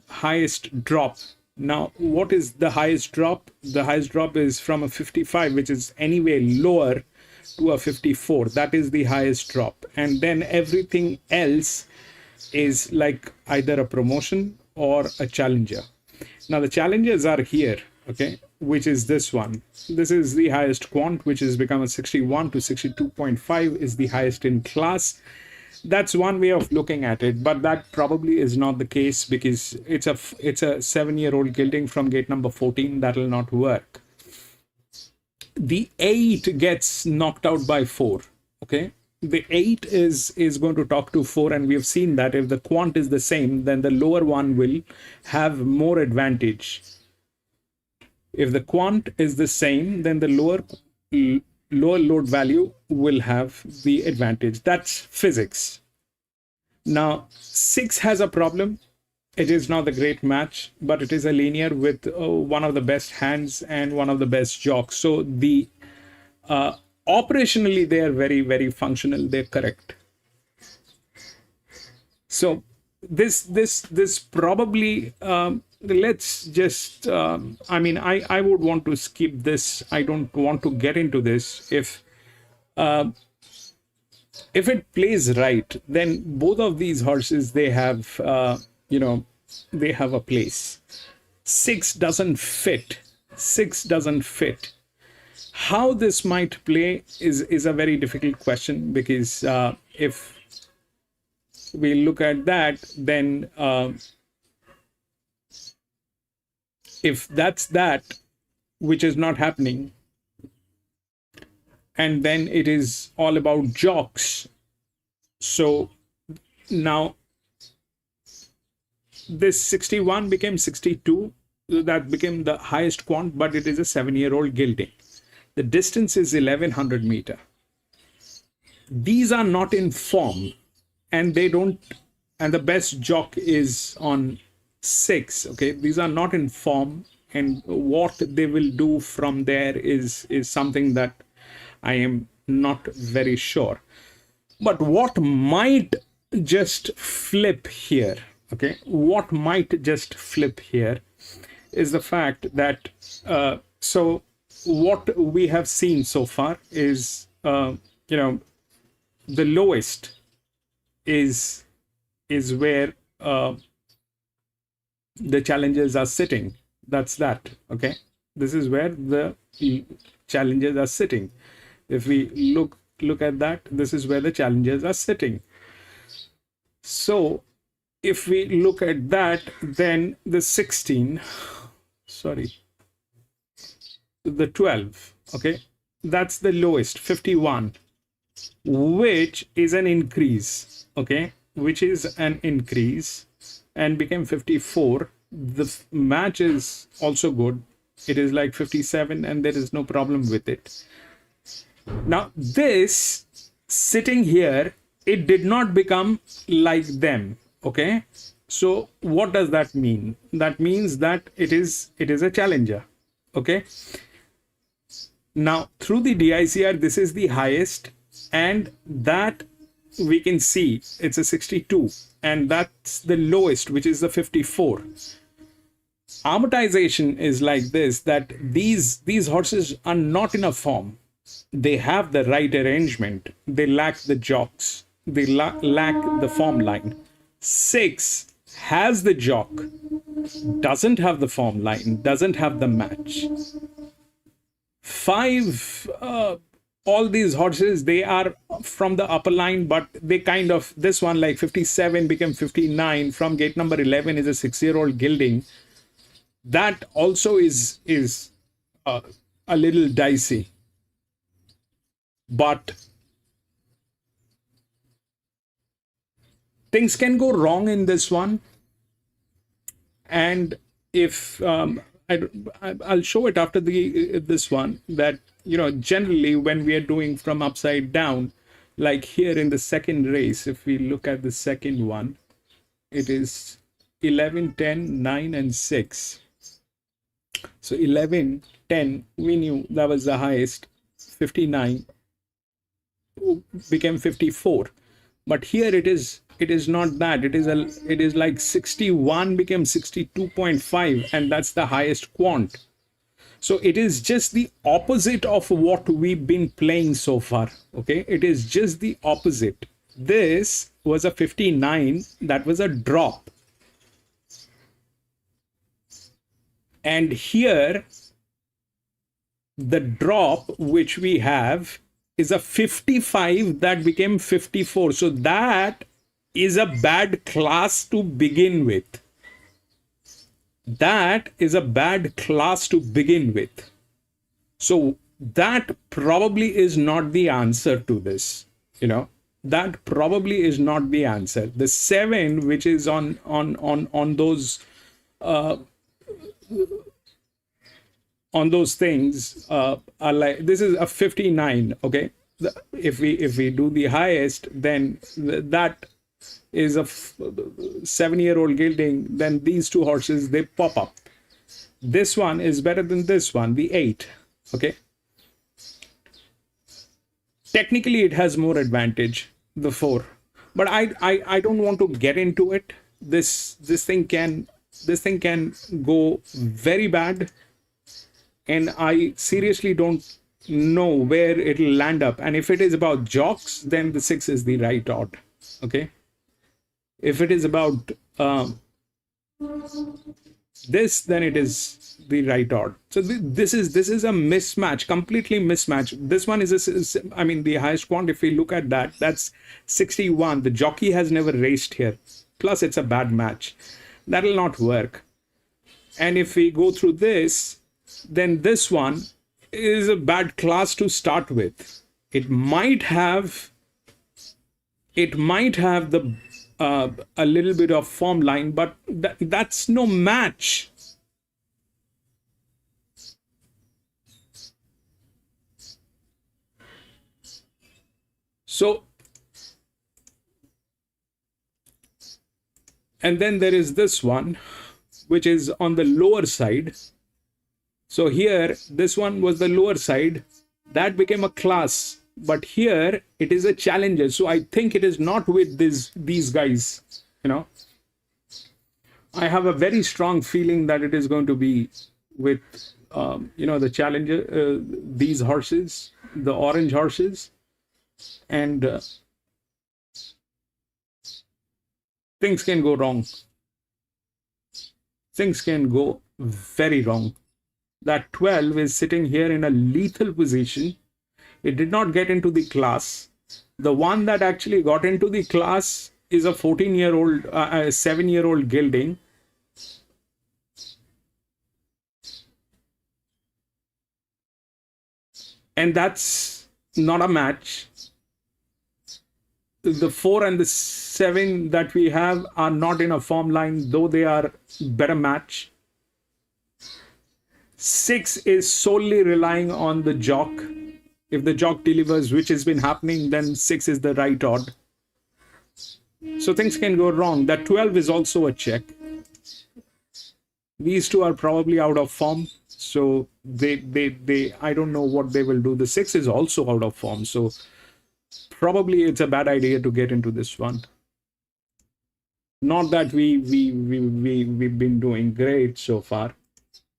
highest drop Now, what is the highest drop? The highest drop is from a 55, which is anyway lower, to a 54. That is the highest drop. And then everything else is like either a promotion or a challenger. Now, the challengers are here, okay, which is this one. This is the highest quant, which has become a 61 to 62.5 is the highest in class. That's one way of looking at it, but that probably is not the case because it's a 7-year-old gilding from gate number 14. That will not work. The 8 gets knocked out by 4. Okay, the 8 is going to talk to 4, and we have seen that if the quant is the same, then the lower one will have more advantage. If the quant is the same, then the lower load value will have the advantage. That's physics. Now, 6 has a problem. It is not a great match, but it is a linear with one of the best hands and one of the best jocks. So the operationally, they are very, very functional. They're correct. So this probably, let's just, I mean, I would want to skip this. I don't want to get into this. If it plays right, then both of these horses, they have, they have a place. 6 doesn't fit. 6 doesn't fit. How this might play is a very difficult question, because if we look at that, then if that's that, which is not happening, and then it is all about jocks. So now this 61 became 62. That became the highest quant, but it is a 7-year-old gilding. The distance is 1100 meter. These are not in form, and they don't, and the best jock is on 6. Okay, these are not in form, and what they will do from there is something that I am not very sure. But what might just flip here, okay, what might just flip here is the fact that so what we have seen so far is the lowest is where the challenges are sitting. That's that. Okay, this is where the challenges are sitting. If we look at that, this is where the challenges are sitting. So if we look at that, then the 16, sorry, the 12, okay, that's the lowest, 51, which is an increase, okay, which is an increase, and became 54. The match is also good. It is like 57, and there is no problem with it. Now, this sitting here, it did not become like them, okay? So what does that mean? That means that it is a challenger, okay? Now, through the DICR, this is the highest, and that we can see it's a 62, and that's the lowest, which is the 54. Amortization is like this, that these horses are not in a form. They have the right arrangement. They lack the jocks. They lack the form line. 6 has the jock, doesn't have the form line, doesn't have the match. 5, all these horses, they are from the upper line, but they kind of, this one like 57 became 59 from gate number 11 is a 6-year-old gilding. That also is a little dicey. But things can go wrong in this one. And if I'll show it after this one, that generally when we are doing from upside down, like here in the second race, if we look at the second one, it is 11, 10, 9, and 6. So 11, 10, we knew that was the highest. 59 became 54. But here it is It is not that. It is like 61 became 62.5, and that's the highest quant. So it is just the opposite of what we've been playing so far. Okay, it is just the opposite. This was a 59, that was a drop. And here, the drop which we have is a 55 that became 54. So that is a bad class to begin with. That is a bad class to begin with. So that probably is not the answer to this. That probably is not the answer. The 7, which is on those on those things, are like, this is a 59. Okay, if we do the highest, then that is a 7-year-old gilding. Then these two horses, they pop up. This one is better than this one, the 8. Okay, technically it has more advantage, the 4, but I don't want to get into it. This thing can go very bad, and I seriously don't know where it'll land up. And if it is about jocks, then the 6 is the right odd. Okay, if it is about this, then it is the right odd. So this is a mismatch, completely mismatch. This one is the highest quant. If we look at that, that's 61. The jockey has never raced here. Plus, it's a bad match. That'll not work. And if we go through this, then this one is a bad class to start with. It might have the a little bit of form line, but that's no match. So, and then there is this one, which is on the lower side. So here, this one was the lower side. That became a class. But here, it is a challenger. So I think it is not with these guys. I have a very strong feeling that it is going to be with, the challenger, these horses, the orange horses. And things can go wrong. Things can go very wrong. That 12 is sitting here in a lethal position. It did not get into the class. The one that actually got into the class is a 14-year-old, 7-year-old gilding. And that's not a match. The 4 and the 7 that we have are not in a form line, though they are better match. 6 is solely relying on the jock. If the jock delivers, which has been happening, then 6 is the right odd. So things can go wrong. That 12 is also a check. These two are probably out of form. So they I don't know what they will do. The 6 is also out of form. So probably it's a bad idea to get into this one. Not that we've been doing great so far,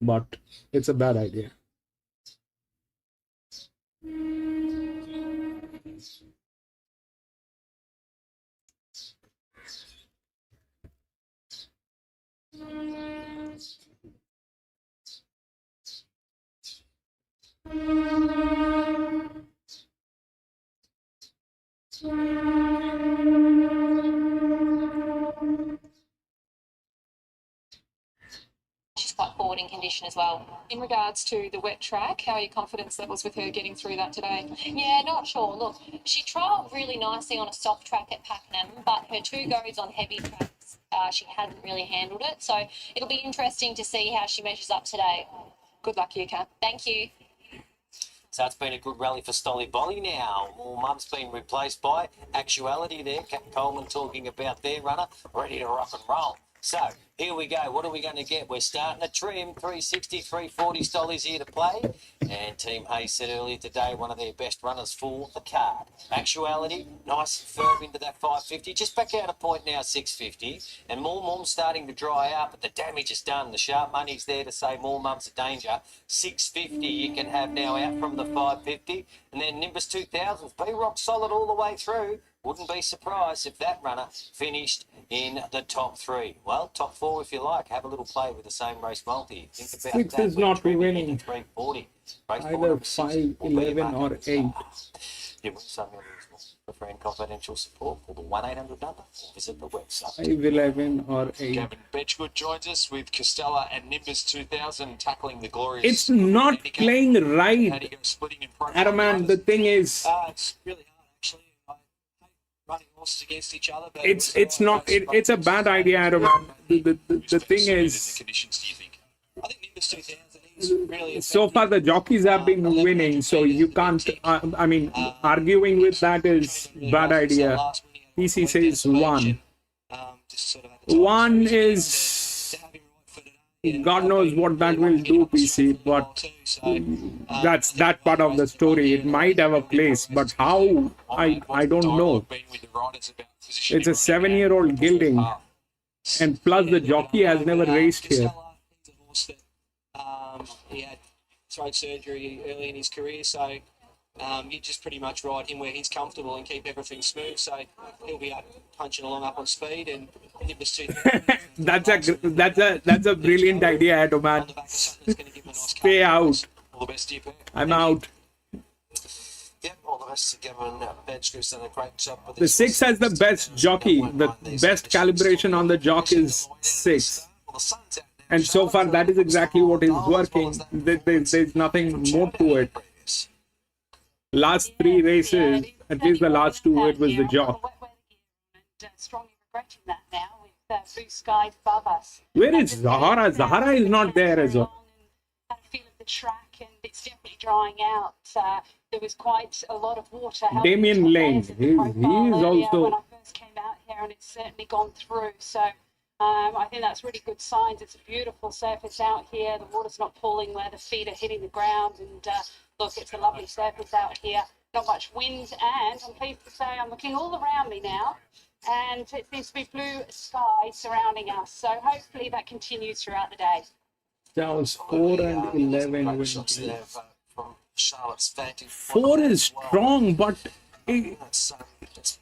but it's a bad idea. She's quite forward in condition as well. In regards to the wet track, how are your confidence levels with her getting through that today? Yeah, not sure. Look, she trialled really nicely on a soft track at Pakenham, but her 2 goes on heavy tracks, she hadn't really handled it. So it'll be interesting to see how she measures up today. Good luck, you, Kat. Thank you. So it's been a good rally for Stolly Bolly now. Well, Mum's been replaced by Actuality there. Captain Coleman talking about their runner, ready to rock and roll. So here we go. What are we going to get? We're starting to trim 360, 340 Stollies here to play. And Team Hayes said earlier today, one of their best runners for the card. Actuality, nice and firm into that 550. Just back out a point now, 650. And more Mum's starting to dry out, but the damage is done. The sharp money's there to say more Mum's a danger. 650 you can have now out from the 550. And then Nimbus 2000's be rock solid all the way through. Wouldn't be surprised if that runner finished in the top 3. Well, top 4 if you like. Have a little play with the same race multi. Think about 6 that. is not winning. 340. Race Either 5, 5, 11 or 8. You want some for friend confidential support for the 1-800 number. Visit the website. 5, 11 or 8. Gavin Betchgood joins us with Costello and Nimbus 2000 tackling the glorious. It's not handicap. playing right. Handicap splitting in profile. Adaman, the thing is, It's really hard actually. I hate running horses against each other, but it's a bad idea, Adaman. The thing The is, conditions, do you think? I think Nimbus 2000 is really so far the jockeys have been winning, so you can't, I mean, arguing with that is bad idea. PC says 1. 1 is, God knows what that will do, PC, but that's that part of the story. It might have a place, but how, I don't know. It's a 7-year-old gelding, and plus the jockey has never raced here. He had throat surgery early in his career, so you just pretty much ride him where he's comfortable and keep everything smooth. So he'll be up punching along up on speed, and Nimbus 2000. That's a brilliant idea, Adaman. Stay out. All the best to you, Pat. I'm out. Yep, all the best to Gavin Betchgood's done a great job with The 6 has the best jockey. The best calibration on the jock is 6. Well, the sun's out now. And so far, that is exactly what is working. There's nothing more to it. Last 3 races, at least the last 2, it was the jock. Strongly regretting that now with blue skies above us. Where is Zahara? Zahara is not there as well. Had a feel of the track, and it's definitely drying out. There was quite a lot of water. Damien Lane, he is also. When I first came out here, and it's certainly gone through. So I think that's really good signs. It's a beautiful surface out here. The water's not pooling where the feet are hitting the ground, and look, it's a lovely surface out here. Not much wind, and I'm pleased to say I'm looking all around me now, and it seems to be blue sky surrounding us. So hopefully that continues throughout the day. Sounds 4 and 11. Shots there from Charlotte's vantage. 4 is strong, but It's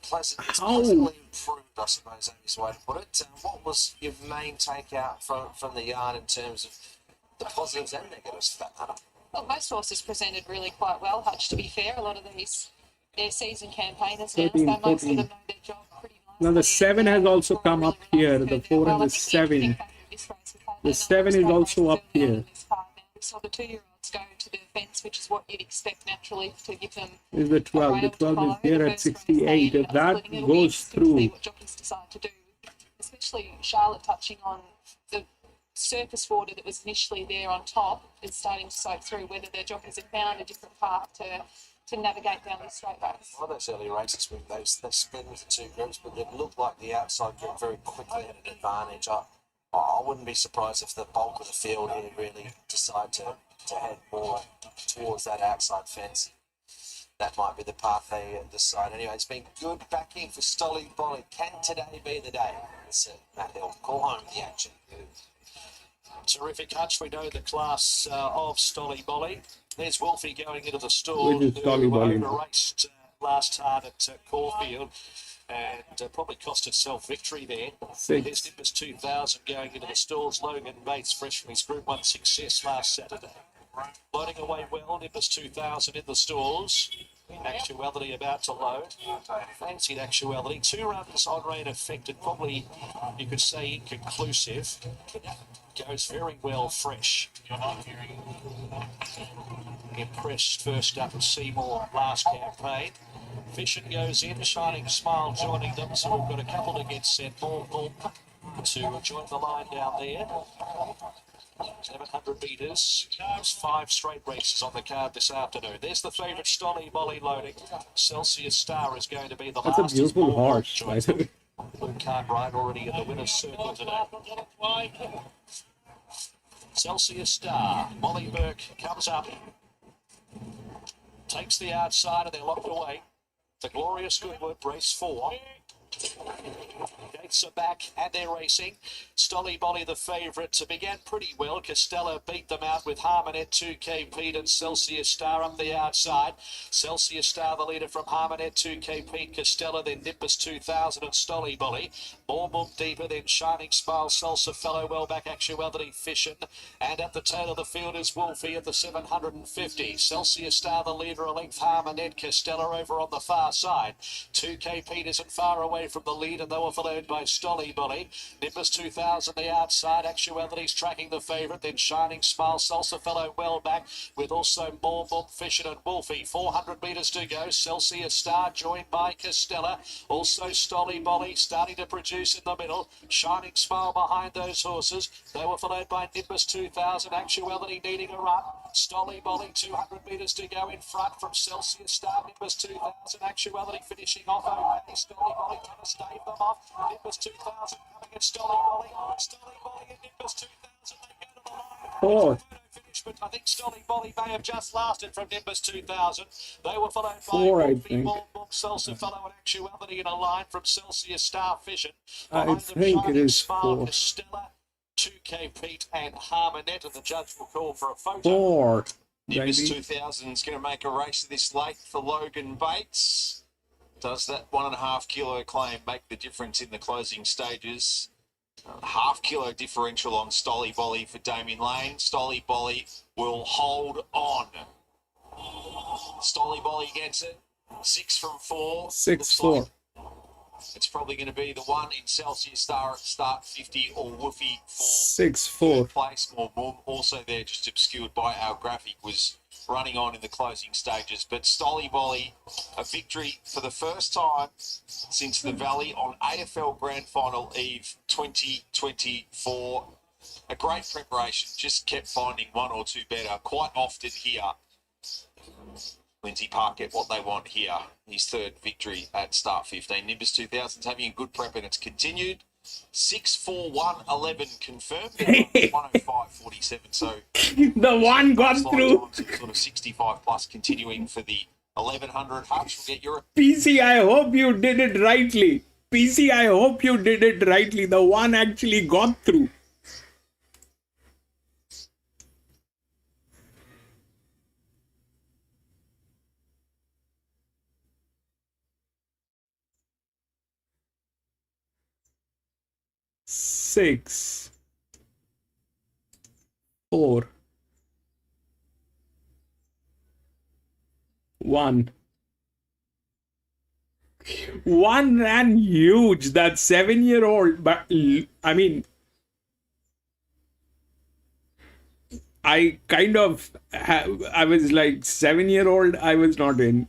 pleasant. It's how? pleasantly improved, I suppose, is the way to put it. What was your main takeout from the yard in terms of the positives and negatives for that hunter? Well, most horses presented really quite well, Hutch, to be fair. A lot of these, they're season campaigners now, 13, so most of 14. them know their job pretty nicely. Now the 7 has also come up here, the 4 and the 7. The 7 is also up here. We saw the 2-year-olds go to the fence, which is what you'd expect naturally to give them. Is the 12. The 12 is here at 68. If that goes through, What jockeys decide to do, especially Charlotte touching on the surface water that was initially there on top is starting to soak through, whether the jockeys have found a different path to navigate down this straight race. One of those early races with they split into 2 groups, but it looked like the outside group very quickly had an advantage. I wouldn't be surprised if the bulk of the field here really decide to head more towards that outside fence. That might be the path they decide. Anyway, it's been good backing for Stolly Bolly. Can today be the day? It's Matt Hill. Call home the action. Terrific, Hutch. We know the class of Stolly Bolly. There's Wolfie going into the stall. Which is Stolly Bolly? Raced last start at Caulfield and probably cost itself victory there. 6. There's Nimbus 2000 going into the stalls. Logan Bates, fresh from his Group 1 success last Saturday. Loading away well, Nimbus 2000 in the stalls. Actuality about to load. Fancied Actuality. 2 runs on rain affected, probably you could say inconclusive. Goes very well fresh. Impressed first up at Seymour last campaign. Fission goes in, Shining Smile joining them, so we've got a couple to get set. Ball to join the line down there. 700 metres. There's 5 straight races on the card this afternoon. There's the favourite Stolly Bolly loading. Celsius Star is going to be the That's a last. beautiful horse. Blue card ride already in the winner's circle today. Celsius Star. Molly Burke comes up. Takes the outside and they're locked away. The Glorious Goodwood, race 4. Gates are back and they're racing. Stolly Bolly, the favourite, began pretty well. Costello beat them out with Harmonet, 2K Pete and Celsius Star up the outside. Celsius Star, the leader from Harmonet, 2K Pete, Costello, then Nimbus 2000 and Stolly Bolly. More book deeper, then Shining Smile, Salsa Fellow, well back Actuality Fishin'. And at the tail of the field is Wolfie at the 750. Celsius Star, the leader, a length Harmonet, Costello over on the far side. 2K Pete isn't far away from the lead and they were followed by Stolly Bolly. Nimbus 2000 the outside. Actuality's tracking the favourite. Then Shining Smile, Salsa Fellow well back with also More Book Fishin' and Wolfie. 400 metres to go. Celsius Star joined by Costello. Also Stolly Bolly starting to produce in the middle. Shining Smile behind those horses. They were followed by Nimbus 2000. Actuality needing a run. Stolly Bolly 200 metres to go in front from Celsius Star. Nimbus 2000. Actuality finishing off okay. Stolly Bolly trying to stave them off. Nimbus 2000 coming at Stolly Bolly. Stolly Bolly and Nimbus 2000. They go to the line. Fourth. Finish, but I think Stolly Bolly may have just lasted from Nimbus 2000. They were followed by Four, I Wolfie, think. More Book, Salsa Fellow and Actuality in a line from Celsius Star Fishin'. I Behind them, think it Shining is Smile, 4. Costello, 2K Pete and Harmonet, and the judge will call for a photo. 4. Nimbus Baby. 2000 is going to make a race of this late for Logan Bates. Does that 1.5 kilo claim make the difference in the closing stages? Half kilo differential on Stolly Bolly for Damien Lane. Stolly Bolly will hold on. Stolly Bolly gets it. 6 from 4. 6-4. It's probably going to be the one in Celsius Star at start 50 or Woofy for 6-4. third place. More boom. Also there, just obscured by our graphic, was running on in the closing stages. But Stolly Bolly, a victory for the first time since the Valley on AFL Grand Final Eve 2024. A great preparation, just kept finding one or two better. Quite often here, Lindsay Park get what they want here. His third victory at start 15. Nimbus 2000's having a good prep and it's continued. 6-4-1-11 confirmed. 105-47. So The one got through. sort of 65 plus continuing for the 1100 Hutch. We'll get your PC, I hope you did it rightly. PC, I hope you did it rightly. The one actually got through. Six, 4, 1. One ran huge, that 7-year-old, but I mean, I kind of, I was like 7-year-old, I was not in.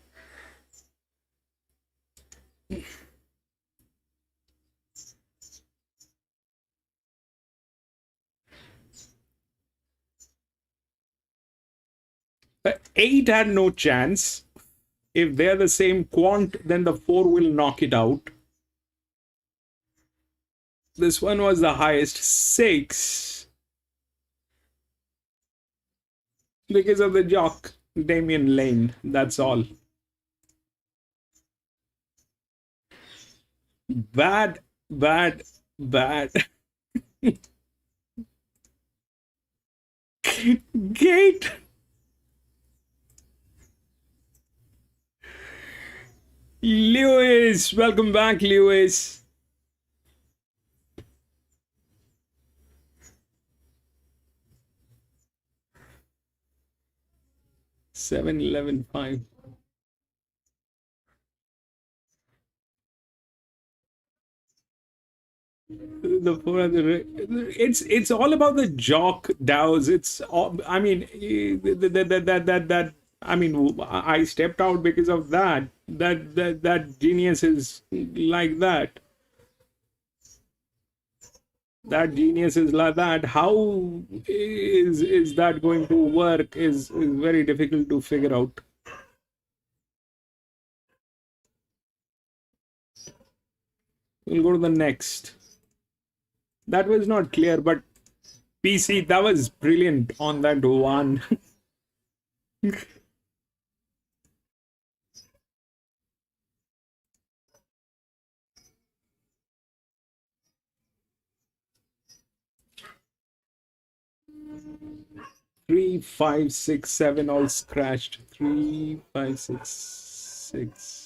But 8 had no chance. If they're the same quant, then the 4 will knock it out. This one was the highest, 6. Because of the jock, Damien Lane, that's all. Bad, bad, bad. Gate. Lewis, welcome back, Lewis. Seven, 11, 5. The four other, it's all about the jock DAOs. It's all, I mean, that I mean, I stepped out because of that. That genius is like that. That genius is like that. How is that going to work is very difficult to figure out. We'll go to the next. That was not clear, but PC, that was brilliant on that one. 3, 5, 6, 7 all scratched. 3, 5, 6, 6.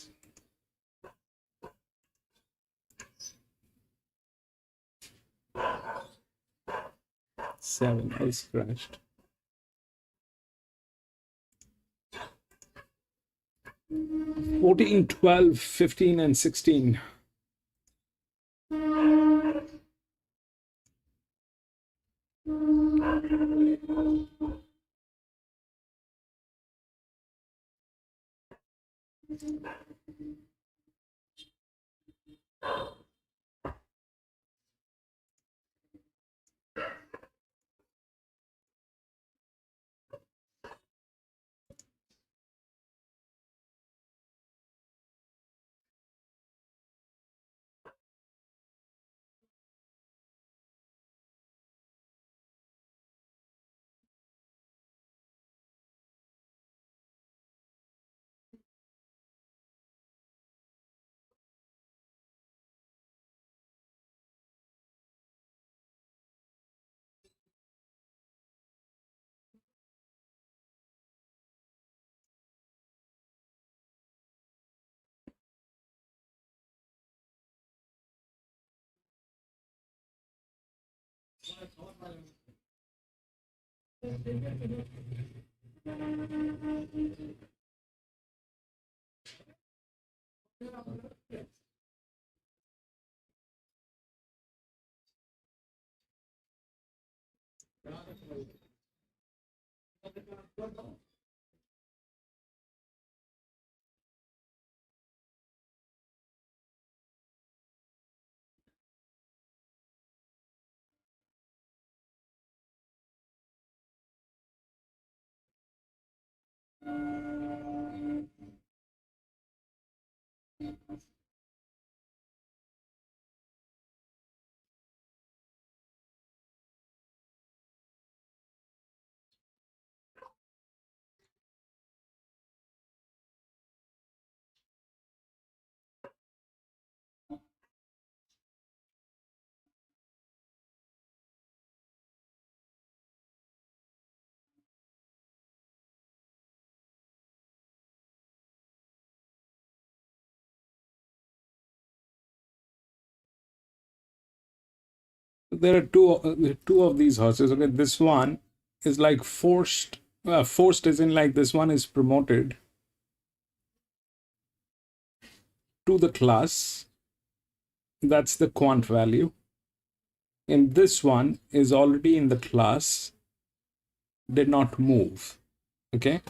Seven all scratched. 14, 12, 15, and 16. There are two of these horses. Okay, this one is like forced. Forced as in like this one is promoted to the class. That's the quant value. And this one is already in the class, did not move. Okay,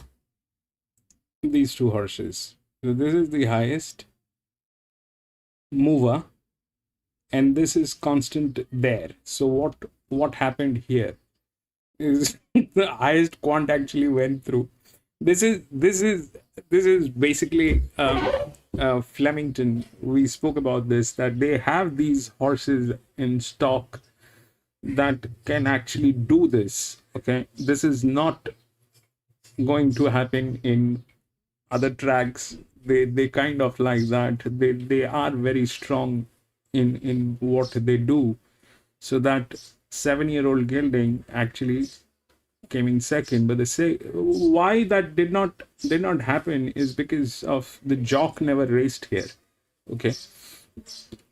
these two horses. So this is the highest mover, and this is constant there. So what happened here is the highest quant actually went through. This is basically Flemington. We spoke about this, that they have these horses in stock that can actually do this. Okay, this is not going to happen in other tracks. They kind of like that. They are very strong in what they do. So that 7-year-old gelding actually came in second. But they say why that did not happen is because of the jock never raced here. Okay,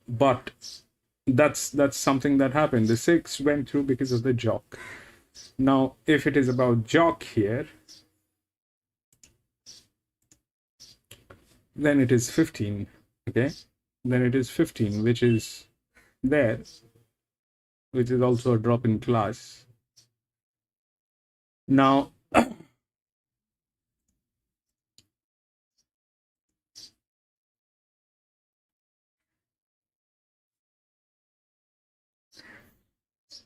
but that's something that happened. The 6 went through because of the jock. Now, if it is about jock here, then it is 15. Okay, then it is 15, which is there, which is also a drop in class. Now,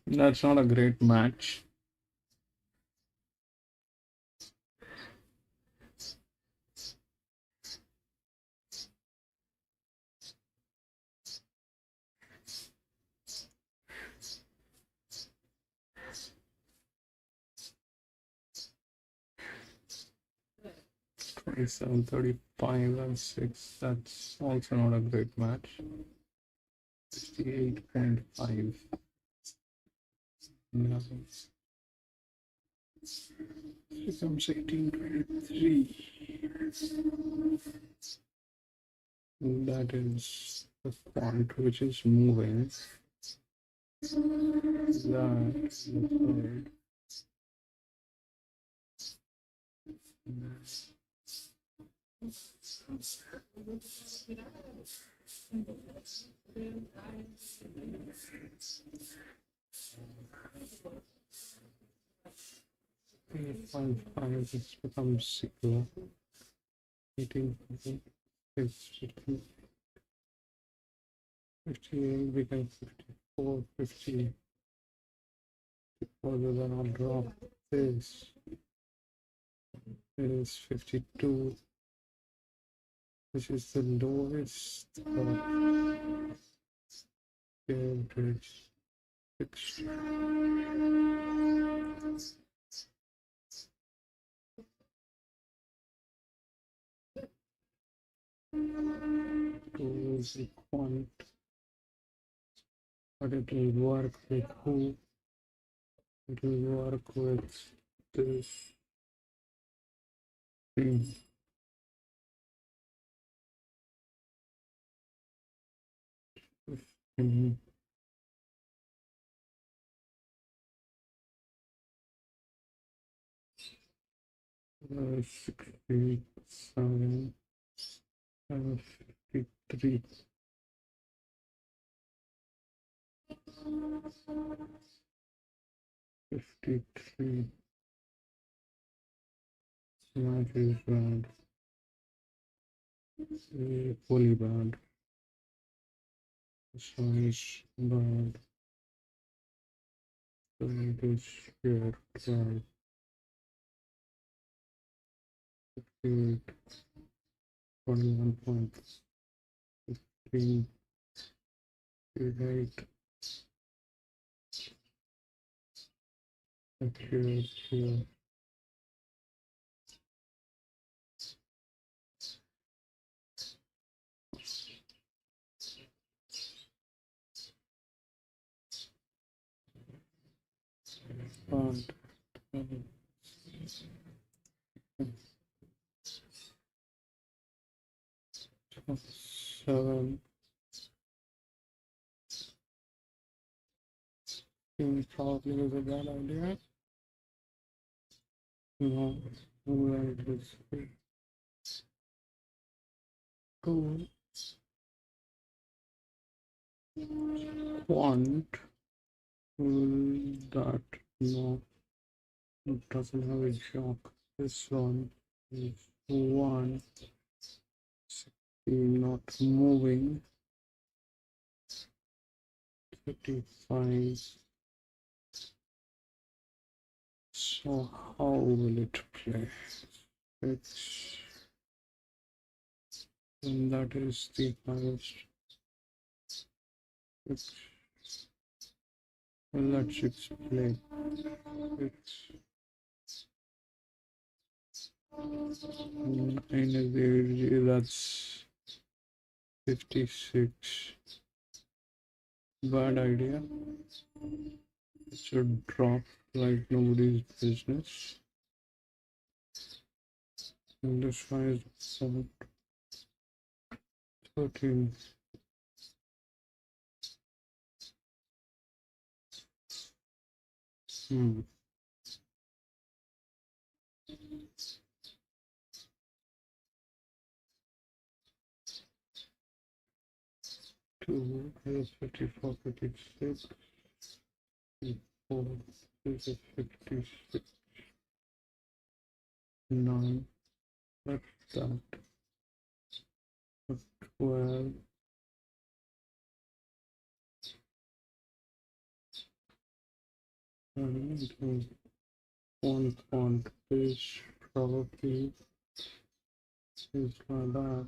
that's not a great match. 27.35 and 6. That's also not a great match. 68.5. No. Becomes 18.23. That is the font which is moving. That's the third. Five has become 0. 18, 58 became 54, 50. Further than I'll drop this. It is 52. This is the lowest average fixture. Is a quant, but it will work with who? It will work with this thing. Mm-hmm. uh, 67 and 53. Matches band, fully band, size band, this here, 12, 58, 21.15, 58, here. And 7. Probably was a bad idea. No, it is cool. Quant that no, it doesn't have a shock. This one is 1, not moving. 35. So how will it play? It's, and that is the highest. It's, well, let's explain. It's that's 56. Bad idea. It should drop like nobody's business. And this one is 13. Two is 54, 56. 4 is 56. 9. That's that. 12. And one font is probably is like that.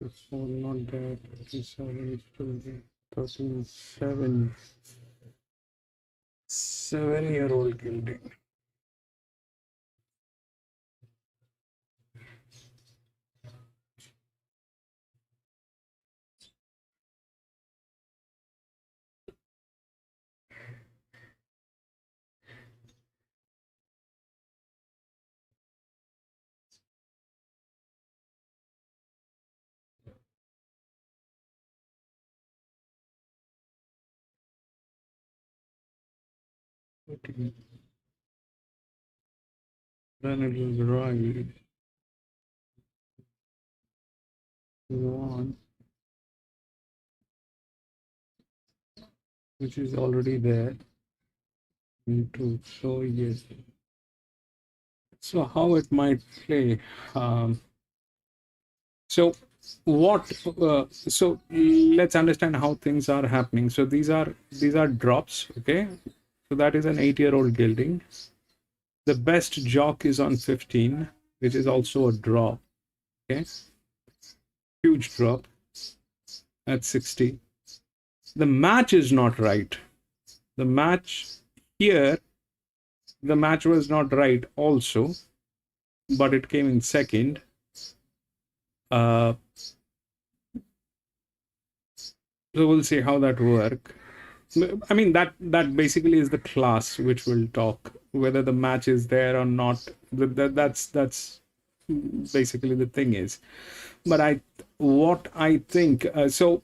This one not there. 37 is still there. 13, 7. 7-year-old guilty. 14. Then it was right. 1, which is already there. And 2. So yes. So how it might play? Um, so what? So let's understand how things are happening. So these are drops. Okay. So that is an 8-year-old gelding. The best jock is on 15, which is also a drop. Okay. Huge drop at 60. The match is not right. The match here, the match was not right also, but it came in second. So we'll see how that work. I mean, that basically is the class which will talk whether the match is there or not. That's basically the thing is. But what I think, so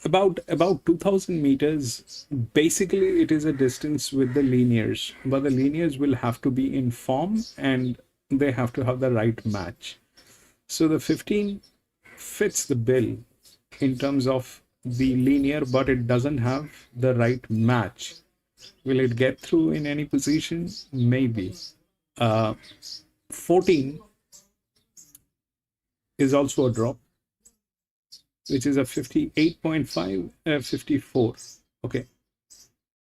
about 2000 meters, basically it is a distance with the linears, but the linears will have to be in form and they have to have the right match. So the 15 fits the bill in terms of the linear, but it doesn't have the right match. Will it get through in any position? Maybe. 14 is also a drop, which is a 58.5, 54. Okay.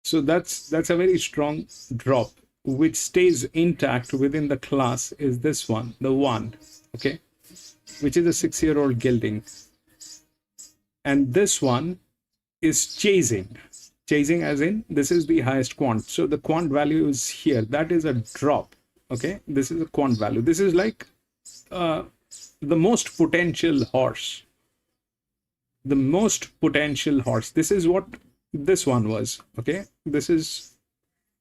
So that's a very strong drop, which stays intact within the class is this one, the 1, okay, which is a 6-year-old gelding. And this one is chasing as in this is the highest quant. So the quant value is here. That is a drop. Okay. This is a quant value. This is like the most potential horse. The most potential horse. This is what this one was. Okay. This is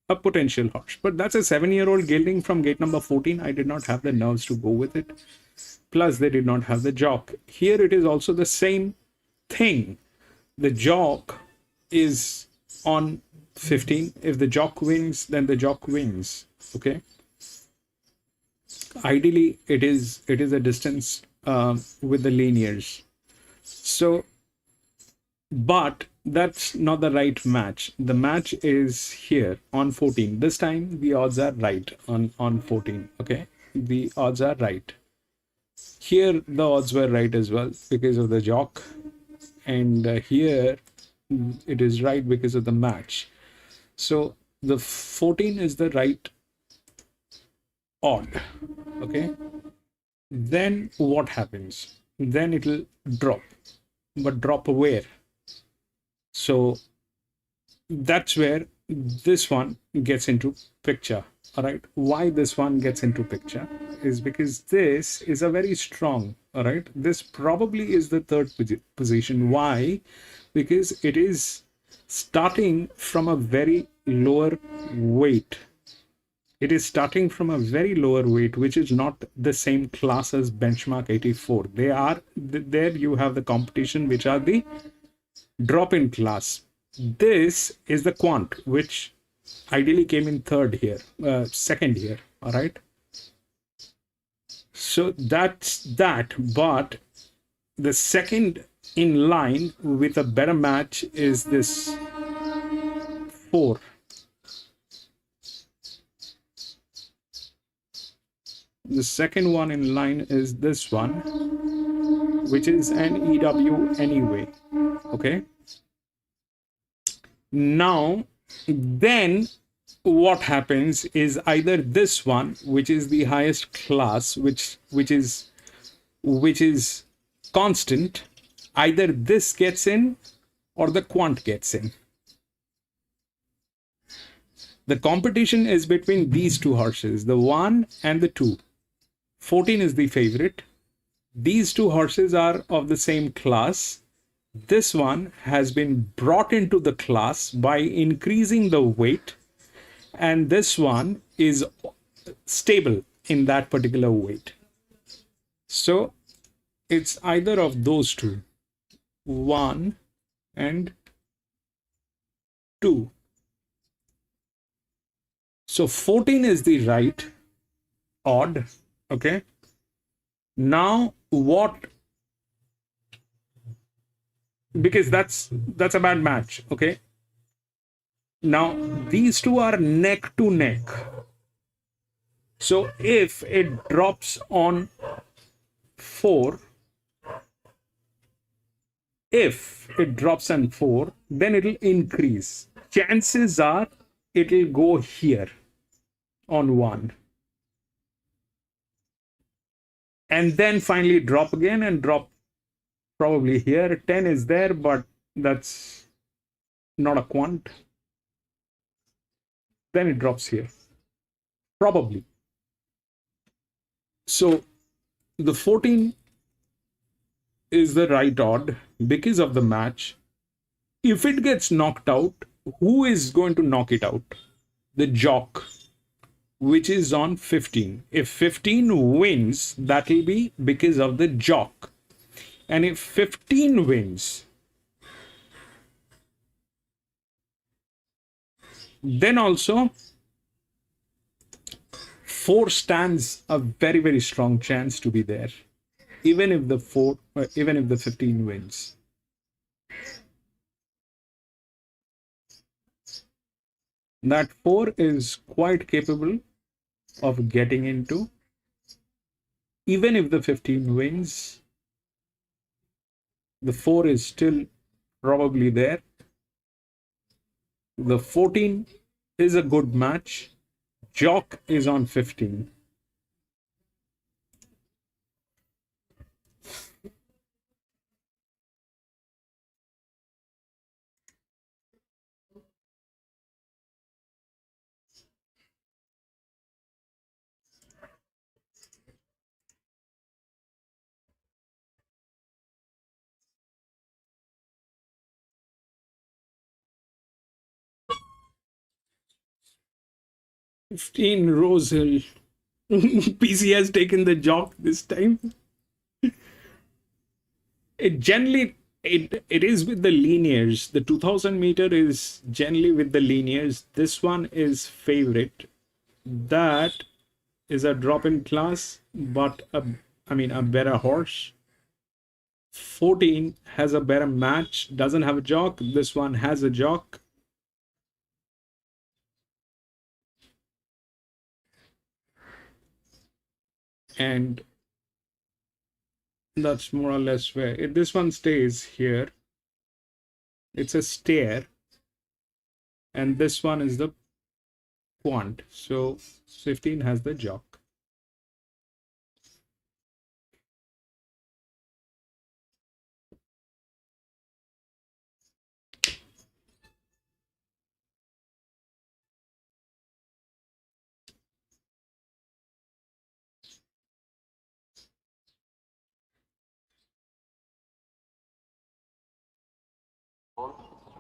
a potential horse. But that's a 7-year-old gelding from gate number 14. I did not have the nerves to go with it. Plus, they did not have the jock. Here it is also the same thing. The jock is on 15. If the jock wins, then the jock wins. Okay. Ideally, it is a distance with the linears. So, but that's not the right match. The match is here on 14. This time the odds are right on 14. Okay. The odds are right. Here the odds were right as well because of the jock. And here it is right because of the match. So the 14 is the right odd. Okay. Then what happens? Then it will drop. But drop where? So that's where this one gets into picture. All right. Why this one gets into picture is because this is a very strong. All right. This probably is the third position. Why? Because it is starting from a very lower weight. It is starting from a very lower weight, which is not the same class as benchmark 84. They are there. You have the competition, which are the drop-in class. This is the quant, which ideally came in second here. All right. So that's that. But the second in line with a better match is this 4. The second one in line is this one, which is an EW anyway. Okay. Now, then what happens is either this one, which is the highest class, which is constant, either this gets in or the quant gets in. The competition is between these two horses, the 1 and the 2. 14 is the favorite. These two horses are of the same class. This one has been brought into the class by increasing the weight, and this one is stable in that particular weight. So it's either of those two, 1 and 2. So 14 is the right odd. Okay. Now what? Because that's a bad match. Okay. Now these two are neck to neck. So if it drops on 4, then it'll increase. Chances are it'll go here on 1. And then finally drop again and drop probably here. 10 is there, but that's not a quant. Then it drops here. Probably. So the 14 is the right odd because of the match. If it gets knocked out, who is going to knock it out? The jock, which is on 15. If 15 wins, that will be because of the jock. And if 15 wins, then also 4 stands a very, very strong chance to be there, even if the 15 wins. That 4 is quite capable of getting into, even if the 15 wins, the 4 is still probably there. The 14 is a good match. Jock is on 15. Rose Hill. PC has taken the jock this time. It generally it is with the linears. The 2000 meter is generally with the linears. This one is favorite. That is a drop in class, but a better horse. 14 has a better match, doesn't have a jock. This one has a jock. And that's more or less where this one stays here. It's a stair. And this one is the quant. So 15 has the jock.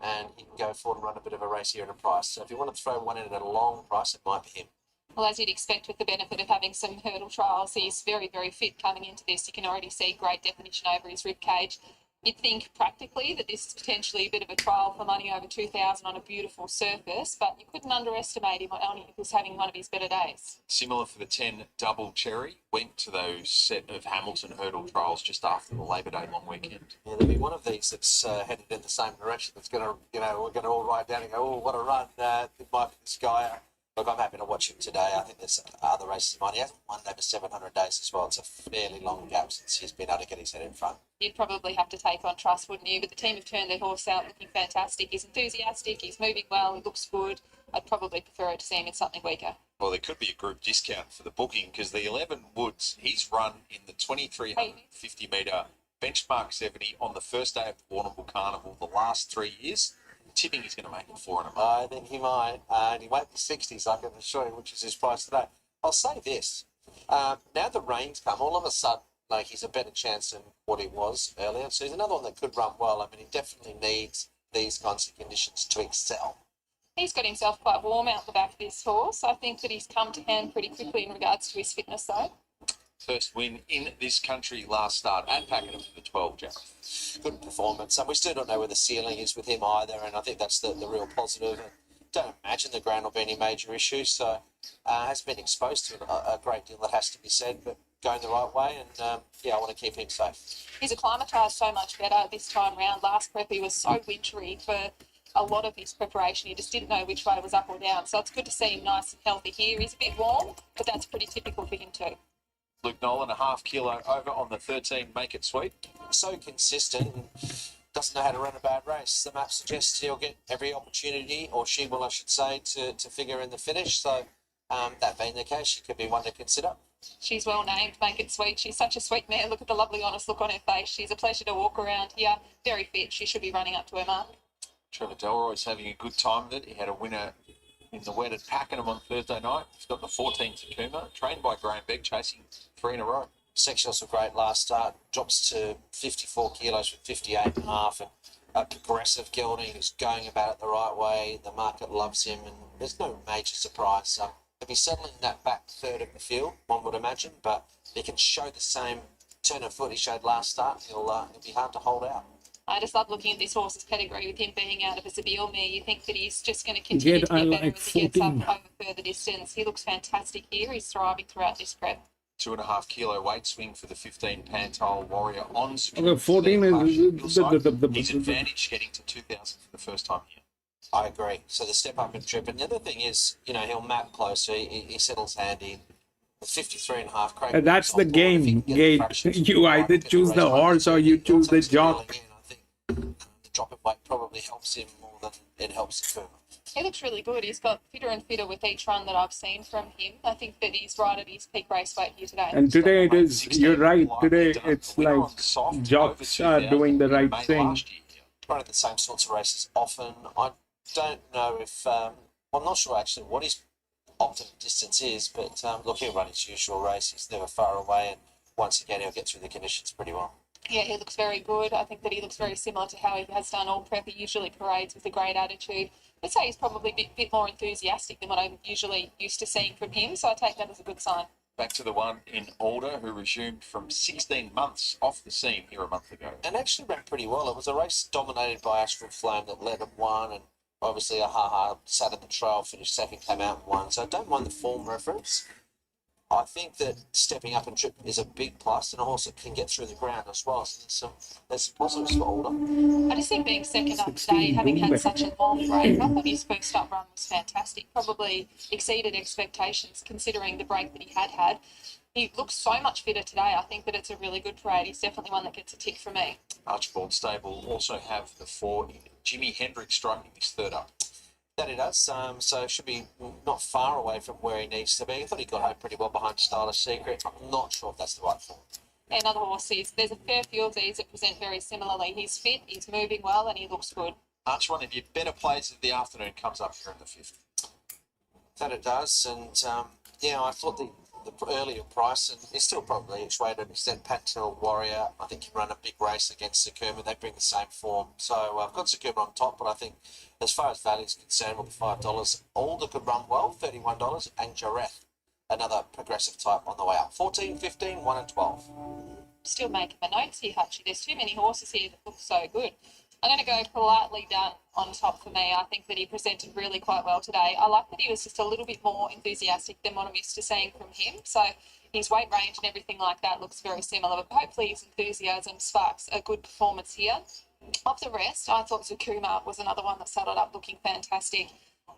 And he can go forward and run a bit of a race here at a price. So if you want to throw one in at a long price, it might be him. Well, as you'd expect with the benefit of having some hurdle trials, he's very, very fit coming into this. You can already see great definition over his rib cage. You'd think practically that this is potentially a bit of a trial for money over 2,000 on a beautiful surface, but you couldn't underestimate him on if he was having one of his better days. Similar for the 10 double cherry, went to those set of Hamilton hurdle trials just after the Labor Day long weekend. Yeah, there'll be one of these that's headed in the same direction that's going to, we're going to all ride down and go, oh, what a run. It might be this guy. Look, I'm happy to watch him today. I think there's other races of mine. He hasn't won over 700 days as well. It's a fairly long gap since he's been able to get his head in front. You'd probably have to take on Trust, wouldn't you? But the team have turned their horse out looking fantastic. He's enthusiastic, he's moving well, he looks good. I'd probably prefer to see him in something weaker. Well, there could be a group discount for the booking because the 11 Woods, he's run in the 2,350 metre benchmark 70 on the first day of the Warrnambool Carnival the last 3 years. Tipping he's going to make it 4 in a month. I think he might, and he won't be 60s, I can assure you, which is his price today. I'll say this, now the rains come, all of a sudden, like, he's a better chance than what he was earlier. So he's another one that could run well. I mean, he definitely needs these kinds of conditions to excel. He's got himself quite warm out the back of this horse. I think that he's come to hand pretty quickly in regards to his fitness, though. First win in this country last start at Pakenham for the 12, Jack. Good performance. And we still don't know where the ceiling is with him either, and I think that's the real positive. don't imagine the ground will be any major issue. So has been exposed to a great deal, that has to be said, but going the right way. And I want to keep him safe. He's acclimatised so much better this time round. Last prep he was so wintry for a lot of his preparation. He just didn't know which way was up or down. So it's good to see him nice and healthy here. He's a bit warm, but that's pretty typical for him too. Luke Nolan, a half kilo over on the 13 Make It Sweet. So consistent and doesn't know how to run a bad race. The map suggests he'll get every opportunity, or she will, I should say, to figure in the finish. So that being the case, she could be one to consider. She's well named, Make It Sweet. She's such a sweet mare. Look at the lovely honest look on her face. She's a pleasure to walk around here. Very fit. She should be running up to her mark. Trevor Delroy's having a good time with it. He had a winner in the wet at Pakenham on Thursday night. He's got the 14 Takuma, trained by Graham Begg, chasing 3 in a row. Sectionals were great last start. Drops to 54 kilos from 58 and a half. And a progressive gelding who's going about it the right way. The market loves him, and there's no major surprise. He'll be settling in that back third of the field, one would imagine, but he can show the same turn of foot he showed last start. He'll be hard to hold out. I just love looking at this horse's pedigree with him being out of a Zabeel mare. You think that he's just going to continue to get better as he gets up over further distance. He looks fantastic here. He's thriving throughout this prep. 2.5 kilo weight swing for the 15 Pantole Warrior on. 14 is his advantage getting to 2,000 for the first time here. I agree. So the step up in trip. And the other thing is, he'll map closer. He settles handy. 53 and a half. Craig, that's the game, Gate. You either choose the horse or you choose the jock. I think the drop in weight probably helps him more than it helps the firm. He looks really good. He's got fitter and fitter with each run that I've seen from him. I think that he's right at his peak race weight here today. And today it is, you're right, today it's like jocks are doing the right thing. Running the same sorts of races often. I don't know if, I'm not sure actually what his optimum distance is, but look, he'll run his usual race. He's never far away, and once again, he'll get through the conditions pretty well. Yeah, he looks very good. I think that he looks very similar to how he has done all prep. He usually parades with a great attitude. I'd say he's probably a bit more enthusiastic than what I'm usually used to seeing from him, so I take that as a good sign. Back to the one in Alder, who resumed from 16 months off the scene here a month ago. And actually ran pretty well. It was a race dominated by Astral Flame that led and won, and obviously a sat at the trail, finished second, came out and won. So I don't mind the form reference. I think that stepping up and trip is a big plus, and a horse that can get through the ground as well. So there's some positives for Alder. I just think being second up today, having had such a long break, I thought his first up run was fantastic. Probably exceeded expectations considering the break that he had. He looks so much fitter today. I think that it's a really good parade. He's definitely one that gets a tick for me. Archibald Stable also have the 4 in Jimmy Hendricks striking his third up. That he does, so should be not far away from where he needs to be. I thought he got home pretty well behind Stylish Secret. I'm not sure if that's the right form. Another horse there's a fair few of these that present very similarly. He's fit, he's moving well, and he looks good. Arch, one of your better plays of the afternoon comes up here in the 5th. That it does, and I thought the earlier price, and it's still probably each way to an extent. Patel Warrior, I think, can run a big race against Sakuma. They bring the same form. So I've got Sakuma on top, but I think as far as value is concerned, with $5, Alder could run well, $31, and Jareth, another progressive type on the way up. 14, 15, 1 and 12. Still making my notes here, Hutchie. There's too many horses here that look so good. I'm going to go politely down on top for me. I think that he presented really quite well today. I like that he was just a little bit more enthusiastic than what I'm used to seeing from him. So his weight range and everything like that looks very similar, but hopefully his enthusiasm sparks a good performance here. Of the rest, I thought Zakuma was another one that saddled up looking fantastic.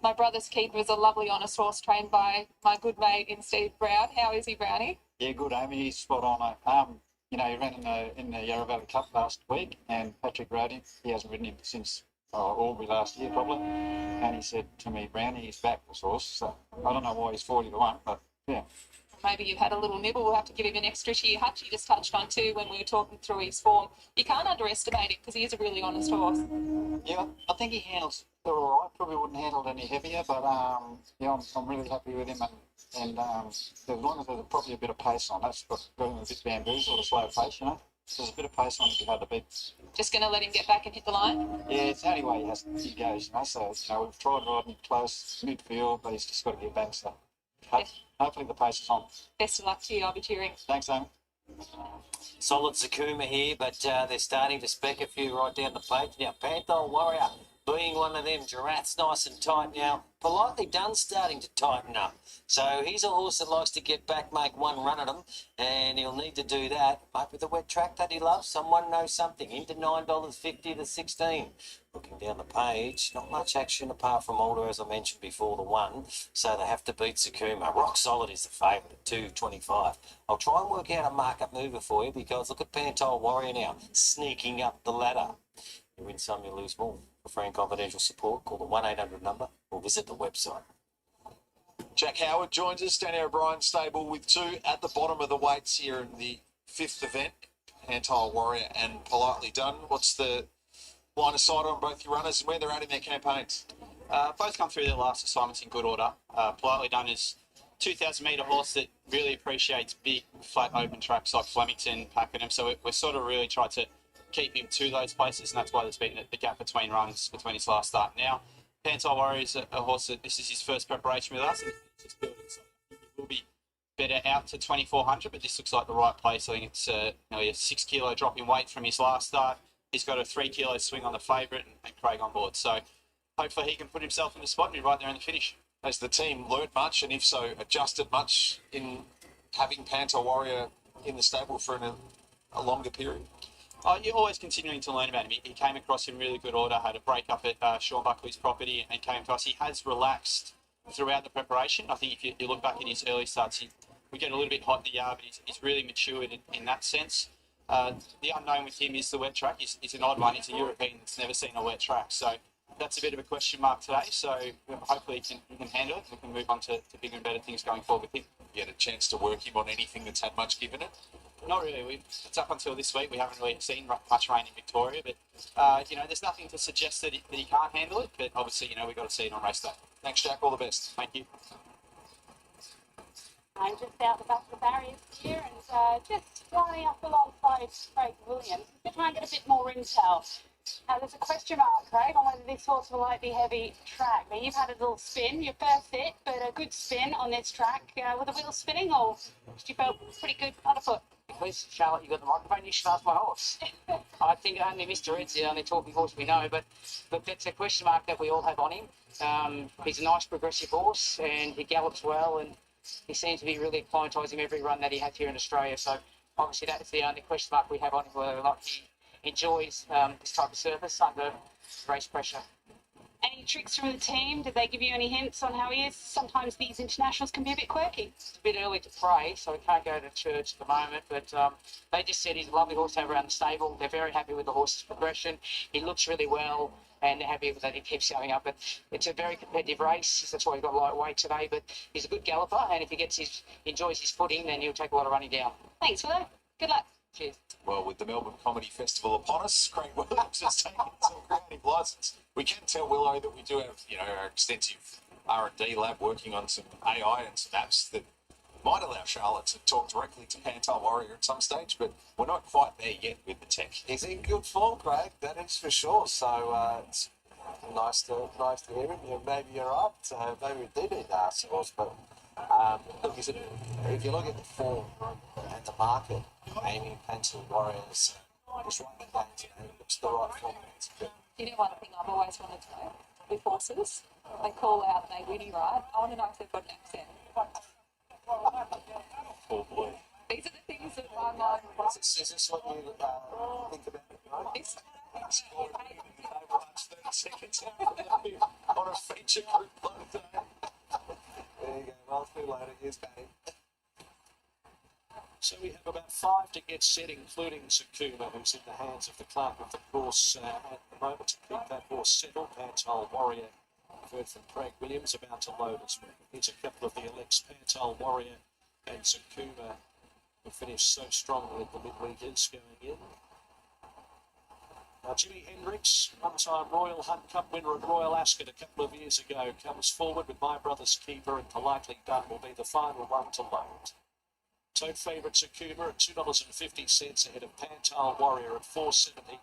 My brother's keeper is a lovely, honest horse trained by my good mate in Steve Brown. How is he, Brownie? Yeah, good, Amy. He's spot on. He ran in the Yarra Valley Cup last week, and Patrick rode him. He hasn't ridden him since Albury last year, probably. And he said to me, Brownie, he's back, this horse. So I don't know why he's 40-1, but yeah. Maybe you've had a little nibble. We'll have to give him an extra cheer. Hutchie just touched on too when we were talking through his form. You can't underestimate it because he is a really honest horse. Yeah, I think he handles it all right. Probably wouldn't handle it any heavier, but I'm really happy with him. And as long as there's probably a bit of pace on, that's what's got him a bit bamboozled, a slow pace, There's a bit of pace on it, hard to beat. Just going to let him get back and hit the line? Yeah, it's the only way he goes, So, we've tried riding close midfield, but he's just got to get back. So, hopefully the pace is on. Best of luck to you. I'll be cheering. Thanks, Amy. Solid Zakuma here, but they're starting to spec a few right down the page. Now, Panther Warrior being one of them. Giraffe's nice and tight now. Politely Done's starting to tighten up. So he's a horse that likes to get back, make one run at him, and he'll need to do that. Maybe with the wet track that he loves, someone knows something. Into $9.50 to 16. Looking down the page, not much action apart from Alder, as I mentioned before, the one. So they have to beat Sakuma. Rock Solid is the favourite at 2.25. I'll try and work out a market mover for you because look at Pantile Warrior now, sneaking up the ladder. You win some, you lose more. For free and confidential support, call the 1-800 number or visit the website. Jack Howard joins us, Danny O'Brien stable with two at the bottom of the weights here in the fifth event. Pantile Warrior and Politely Done. What's the line of sight on both your runners and where they're at in their campaigns? Both come through their last assignments in good order. Politely Done is 2,000 metre horse that really appreciates big, flat, open tracks like Flemington, Pakenham. So we're sort of really tried to keep him to those places, and that's why there's been the gap between runs between his last start. Now, Pantile Warrior is a horse that this is his first preparation with us, and it's just building. So he will be better out to 2,400, but this looks like the right place. I think it's nearly a 6 kilo drop in weight from his last start. He's got a 3 kilo swing on the favourite and Craig on board. So hopefully he can put himself in the spot and be right there in the finish. Has the team learnt much, and if so, adjusted much in having Pantile Warrior in the stable for a longer period? You're always continuing to learn about him. He came across in really good order, had a break up at Sean Buckley's property and came to us. He has relaxed throughout the preparation. I think if you look back at his early starts, we get a little bit hot in the yard, but he's really matured in that sense. The unknown with him is the wet track. He's an odd one. He's a European that's never seen a wet track. So that's a bit of a question mark today. So hopefully he can handle it. We can move on to bigger and better things going forward with him. You had a chance to work him on anything that's had much given it? Not really. It's up until this week. We haven't really seen much rain in Victoria, but there's nothing to suggest that he can't handle it. But obviously, we've got to see it on race day. Thanks, Jack. All the best. Thank you. I'm just out the back of the barriers here and just flying up alongside Craig Williams to try and get a bit more intel. Now, there's a question mark, Craig, on whether this horse will like the heavy track. Now, you've had a little spin, your first hit, but a good spin on this track. Were the wheels spinning, or did you feel pretty good underfoot? Please, Charlotte, you got the microphone. You should ask my horse. I think only Mr. Ed's the only talking horse we know, but that's a question mark that we all have on him. He's a nice progressive horse, and he gallops well, and he seems to be really acclimatising every run that he has here in Australia. So obviously that's the only question mark we have on him, whether or not he enjoys this type of surface under race pressure. Any tricks from the team? Did they give you any hints on how he is? Sometimes these internationals can be a bit quirky. It's a bit early to pray, so we can't go to church at the moment, but they just said he's a lovely horse to have around the stable. They're very happy with the horse's progression. He looks really well, and they're happy that he keeps showing up. But it's a very competitive race. That's why he's got lightweight today, but he's a good galloper, and if he enjoys his footing, then he'll take a lot of running down. Thanks for that. Good luck. Cheers. Well, with the Melbourne Comedy Festival upon us, Craig Williams has taken his creative licence. We can tell Willow that we do have, our extensive R&D lab working on some AI and some apps that might allow Charlotte to talk directly to Pantile Warrior at some stage, but we're not quite there yet with the tech. He's in good form, Craig. That is for sure. So it's nice to hear him. Maybe you're right. So maybe we do need to ask the horse, but look, if you look at the form and the market, Amy Pantile Warriors is right in that. It's the right form. One thing I've always wanted to know with horses, they call out and they whinny, right? I want to know if they've got an accent. Oh boy. These are the things that my mind Is this what you think about it, right? It's 30 seconds on a feature group load day. There you go. Well, too later. Here's Patty. So we have about 5 to get set, including Sakuma, who's in the hands of the clerk of the course at the moment to keep that horse settled. Pantile Warrior, heard from Craig Williams, about to load as well. Here's a couple of the elects, Pantile Warrior and Sakuma, who finished so strongly at the midweekers going in. Now, Jimmy Hendricks, one-time Royal Hunt Cup winner at Royal Ascot a couple of years ago, comes forward with My Brother's Keeper, and Politely Done will be the final one to load. Tote favourite Sakuma at $2.50 ahead of Pantile Warrior at $4.70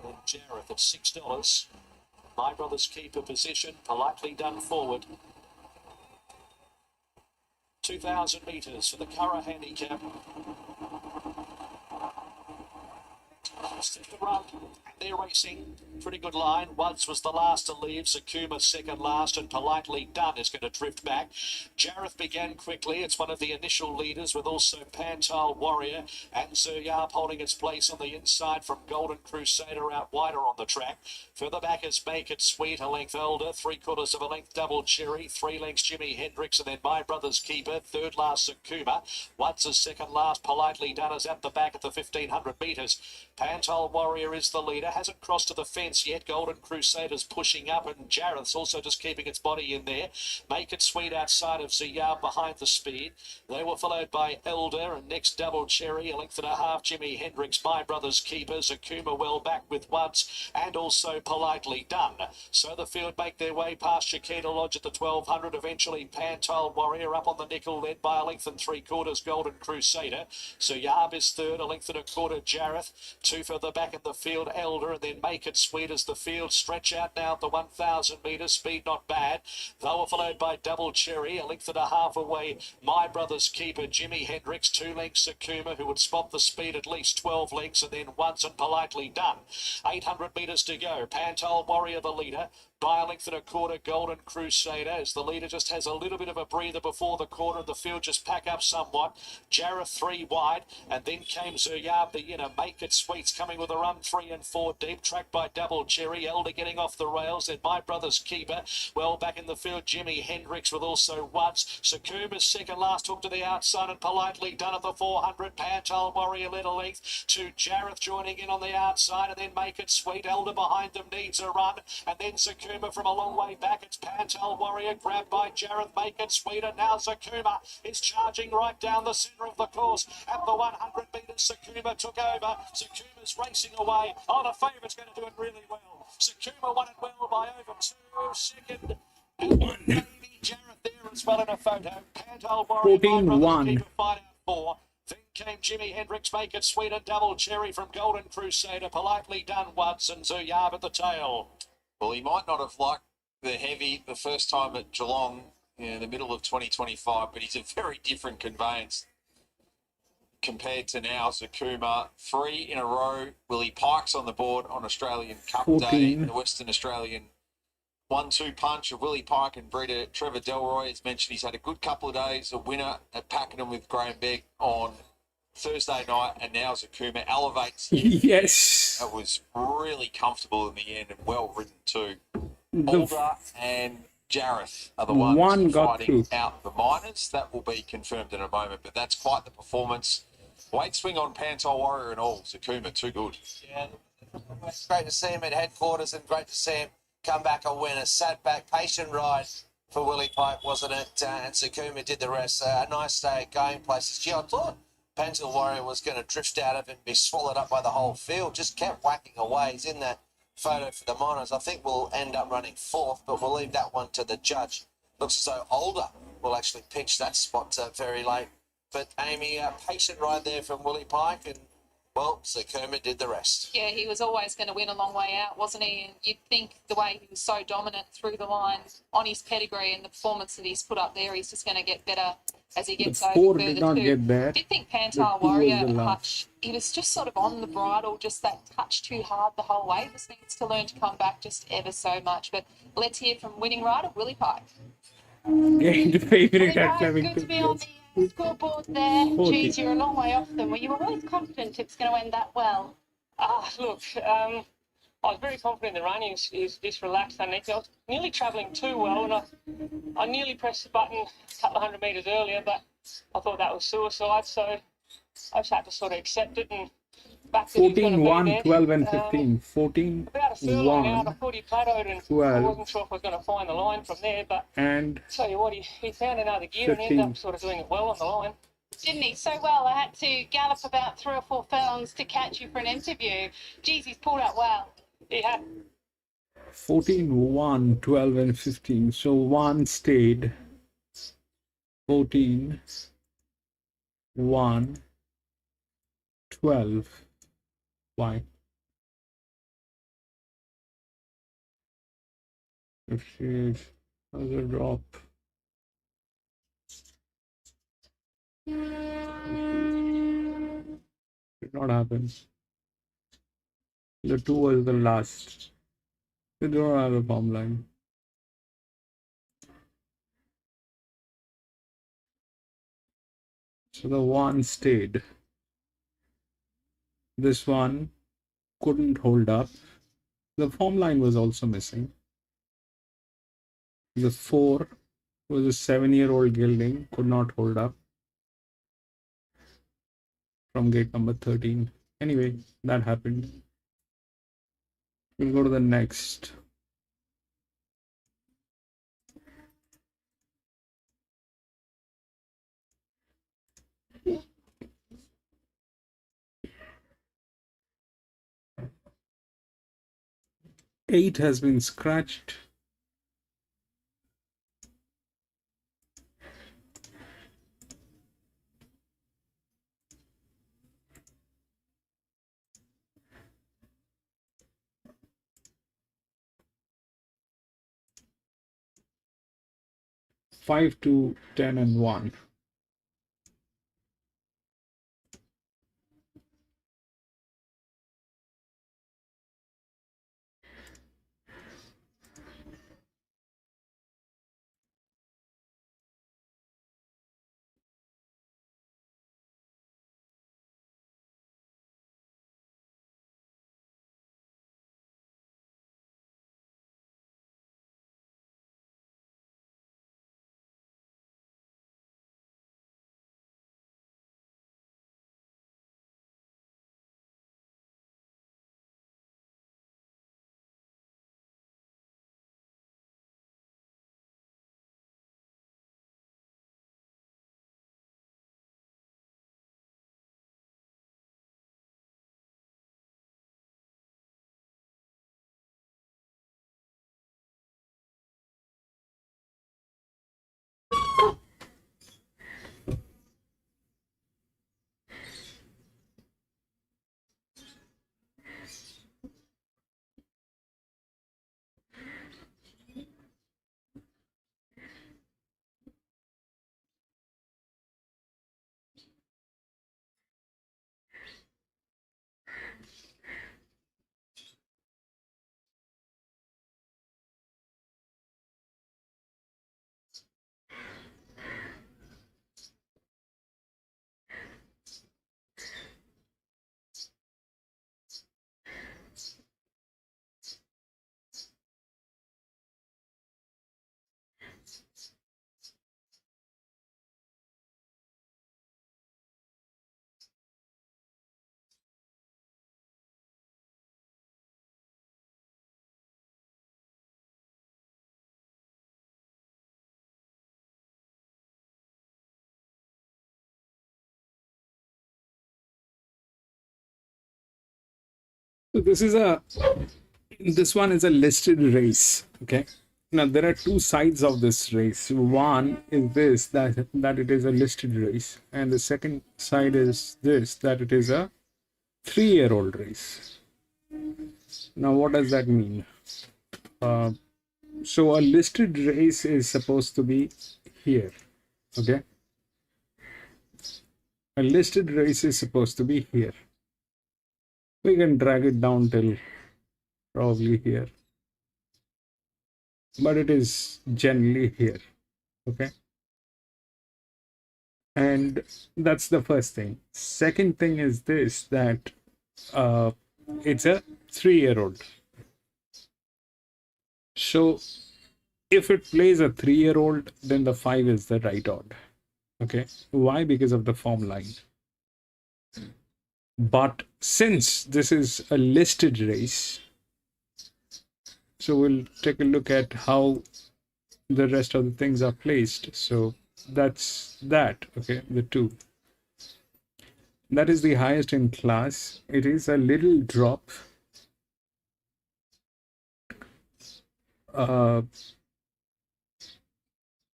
and Jareth at $6. My Brother's Keeper position, Politely Done forward. 2,000 metres for the Curragh Handicap. rest of the run. They're racing. Pretty good line. Woods was the last to leave. Sakuma second last, and Politely Done is going to drift back. Jareth began quickly. It's one of the initial leaders, with also Pantile Warrior and Zuyab holding its place on the inside from Golden Crusader out wider on the track. Further back is Make It Sweet, a length older. 3/4 of a length Double Cherry. 3 lengths Jimi Hendrix, and then My Brother's Keeper. Third last Sakuma. Woods is second last. Politely Done is at the back at the 1500 metres. Pantile Warrior is the leader. Hasn't crossed to the fence yet. Golden Crusader's pushing up, and Jareth's also just keeping its body in there. Make It Sweet outside of Ziyab behind the speed. They were followed by Elder, and next Double Cherry, a length and a half. Jimi Hendrix, My Brother's Keeper. Zakuma well back with Woods, and also Politely Done. So the field make their way past Chiquita Lodge at the 1200. Eventually Pantile Warrior up on the nickel, led by a length and 3/4 Golden Crusader. Ziyab is third, a length and a quarter Jareth. 2 further back in the field, Elder, and then Make It Sweet as the field stretch out now at the 1000 metres. Speed not bad. They were followed by Double Cherry, a length and a half away. My Brother's Keeper, Jimi Hendrix, 2 lengths Sakuma, who would spot the speed at least 12 lengths, and then Once and Politely Done. 800 metres to go. Pantile Warrior the leader. By a length and a quarter, Golden Crusader, as the leader just has a little bit of a breather before the corner, and the field just pack up somewhat. Jareth 3 wide, and then came Zuyab, the inner. Make It Sweet's coming with a run 3 and 4 deep, tracked by Double Cherry. Elder getting off the rails, then My Brother's Keeper. Well back in the field, Jimi Hendrix with also Woods. Sakuma's second last, hook to the outside, and Politely Done at the 400. Pantile Warrior led a length to Jareth joining in on the outside, and then Make It Sweet. Elder behind them needs a run, and then Sakuma from a long way back. It's Pantile Warrior grabbed by Jareth. Make It Sweet, and now Sakuma is charging right down the centre of the course at the 100 metres. Sakuma took over. Sakuma's racing away. Oh, the favourite's going to do it really well. Sakuma won it well by over 2 seconds. And baby Jareth there as well in a photo. Pantile Warrior, My Brother's Keeper, fight out 4. Then came Jimi Hendrix, Make It Sweet, and Double Cherry from Golden Crusader. Politely Done, Woods, and Zuyab at the tail. Well, he might not have liked the heavy the first time at Geelong in the middle of 2025, but he's a very different conveyance compared to now. Zakuma, 3 in a row. Willie Pike's on the board on Australian Cup 14. Day, the Western Australian 1-2 punch of Willie Pike and breeder Trevor Delroy. As mentioned, he's had a good couple of days, a winner at Pakenham with Graham Begg on Thursday night, and now Zakuma elevates him. Yes. That was really comfortable in the end and well ridden too. Alder and Jareth are the ones fighting out the minors. That will be confirmed in a moment, but that's quite the performance. Weight swing on Pantile Warrior and all. Zakuma, too good. Yeah, it's great to see him at headquarters and great to see him come back a winner. Sat back, patient ride for Willie Pike, wasn't it? And Sakuma did the rest. A nice day at going places. Gee, I thought Pantile Warrior was going to drift out of it and be swallowed up by the whole field. Just kept whacking away. He's in that photo for the minors. I think we'll end up running 4th, but we'll leave that one to the judge. Looks as though Older will actually pitch that spot very late. But Amy, patient ride there from Willie Pike, and well, Sakuma did the rest. Yeah, he was always going to win a long way out, wasn't he? And you'd think the way he was so dominant through the line on his pedigree and the performance that he's put up there, he's just going to get better as he gets over further did not get there. I did think Pantile Warrior Hutch, he was just sort of on the bridle, just that touch too hard the whole way. Just needs to learn to come back just ever so much. But let's hear from winning rider Willie Pike. Gained favourite at Flemington. Good to be on the scoreboard there. Geez, you're a long way off them. Were you always confident it was going to end that well? Look, I was very confident in the run. He was just relaxed underneath. I was nearly travelling too well, and I nearly pressed the button a couple of 100 metres earlier, but I thought that was suicide, so I just had to sort of accept it and back to 14-1, 12 and 15. 14 about a furlong out, I 1, thought he plateaued, and 12, I wasn't sure if I was going to find the line from there, but and tell you what, he found another gear 15. and ended up sort of doing it well on the line. Didn't he? So well, I had to gallop about 3 or 4 furlongs to catch you for an interview. Geez, he's pulled out well. He had 14-1, 12 and 15. So 1 stayed. 14, 1, 12. Why? If she has a drop. Did not happen. The 2 was the last. They don't have a form line. So the 1 stayed. This one couldn't hold up. The form line was also missing. The 4 was a 7-year-old gelding, could not hold up from gate number 13. Anyway, that happened. We'll go to the next. Eight has been scratched. Five, 2, 10, and 1. So this one is a listed race. Okay. Now there are two sides of this race. One is this, that it is a listed race, and the second side is this, that it is a 3-year-old race. Now what does that mean? So a listed race is supposed to be here. Okay. A listed race is supposed to be here. We can drag it down till probably here, but it is generally here. Okay. And that's the first thing. Second thing is this, that it's a 3-year-old. So if it plays a 3-year-old, then the 5 is the right odd. Okay. Why? Because of the form line. But since this is a listed race, so we'll take a look at how the rest of the things are placed. So that's that. Okay, the 2. That is the highest in class. It is a little drop.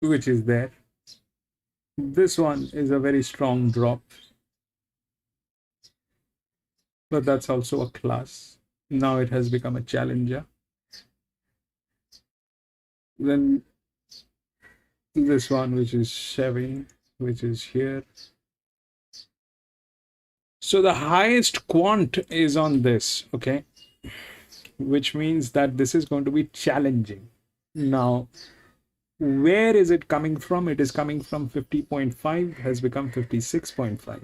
Which is there. This one is a very strong drop. But that's also a class. Now it has become a challenger. Then this one, which is 7, which is here. So the highest quant is on this. Okay. which means that this is going to be challenging. Now, where is it coming from? It is coming from 50.5, has become 56.5.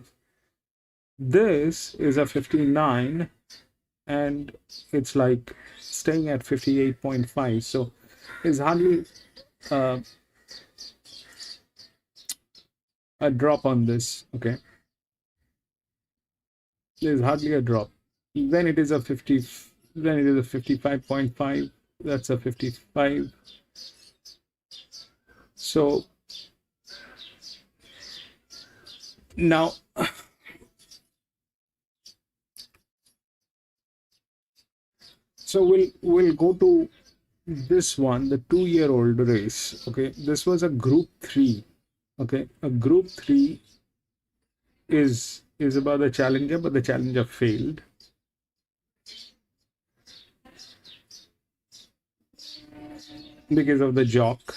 This is a 59, and it's like staying at 58.5. So it's hardly a drop on this. Okay, there's hardly a drop. Then it is a 50. Then it is a 55.5. That's a 55. So now so we'll go to this one, the 2-year-old race. Okay, this was a group 3. Okay, a group 3 is about the challenger, but the challenger failed. Because of the jock.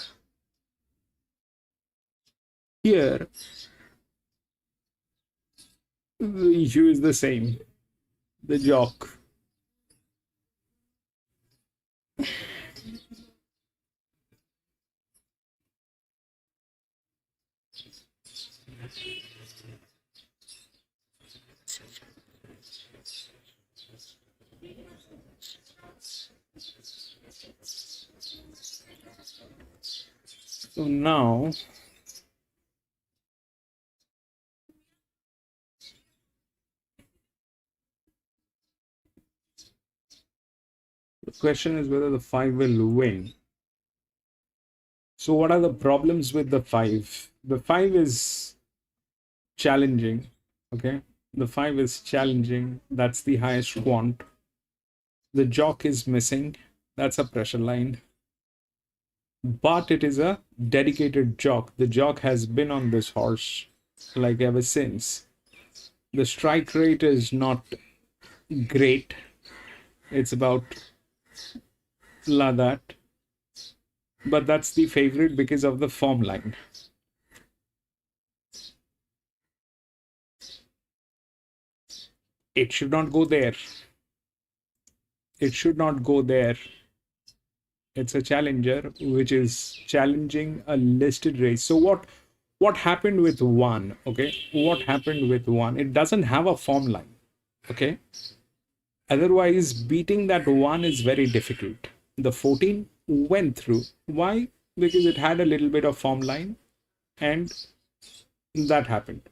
Here, the issue is the same, the jock. So now, the question is whether the 5 will win. So what are the problems with the 5? The 5 is challenging. Okay, the 5 is challenging. That's the highest quant. The jock is missing. That's a pressure line. But it is a dedicated jock. The jock has been on this horse like ever since. The strike rate is not great. It's about la that. But that's the favorite because of the form line. It should not go there. It should not go there. It's a challenger which is challenging a listed race. So what happened with 1? Okay, what happened with 1? It doesn't have a form line. Okay, otherwise beating that 1 is very difficult. The 14 went through. Why? Because it had a little bit of form line, and that happened.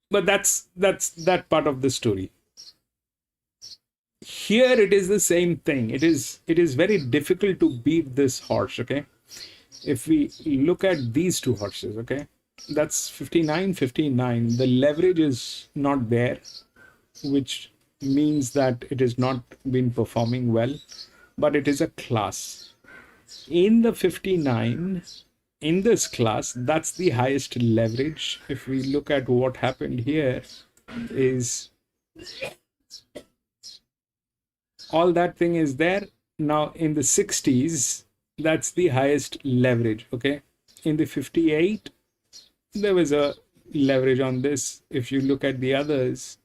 But that's that part of the story. Here it is the same thing. It is very difficult to beat this horse. Okay, if we look at these two horses, okay, that's 59, 59. The leverage is not there, which means that it has not been performing well, but it is a class. In the 59, in this class, that's the highest leverage. If we look at what happened here, is all that thing is there. Now in the 60s, that's the highest leverage. Okay, in the 58, there was a leverage on this. If you look at the others,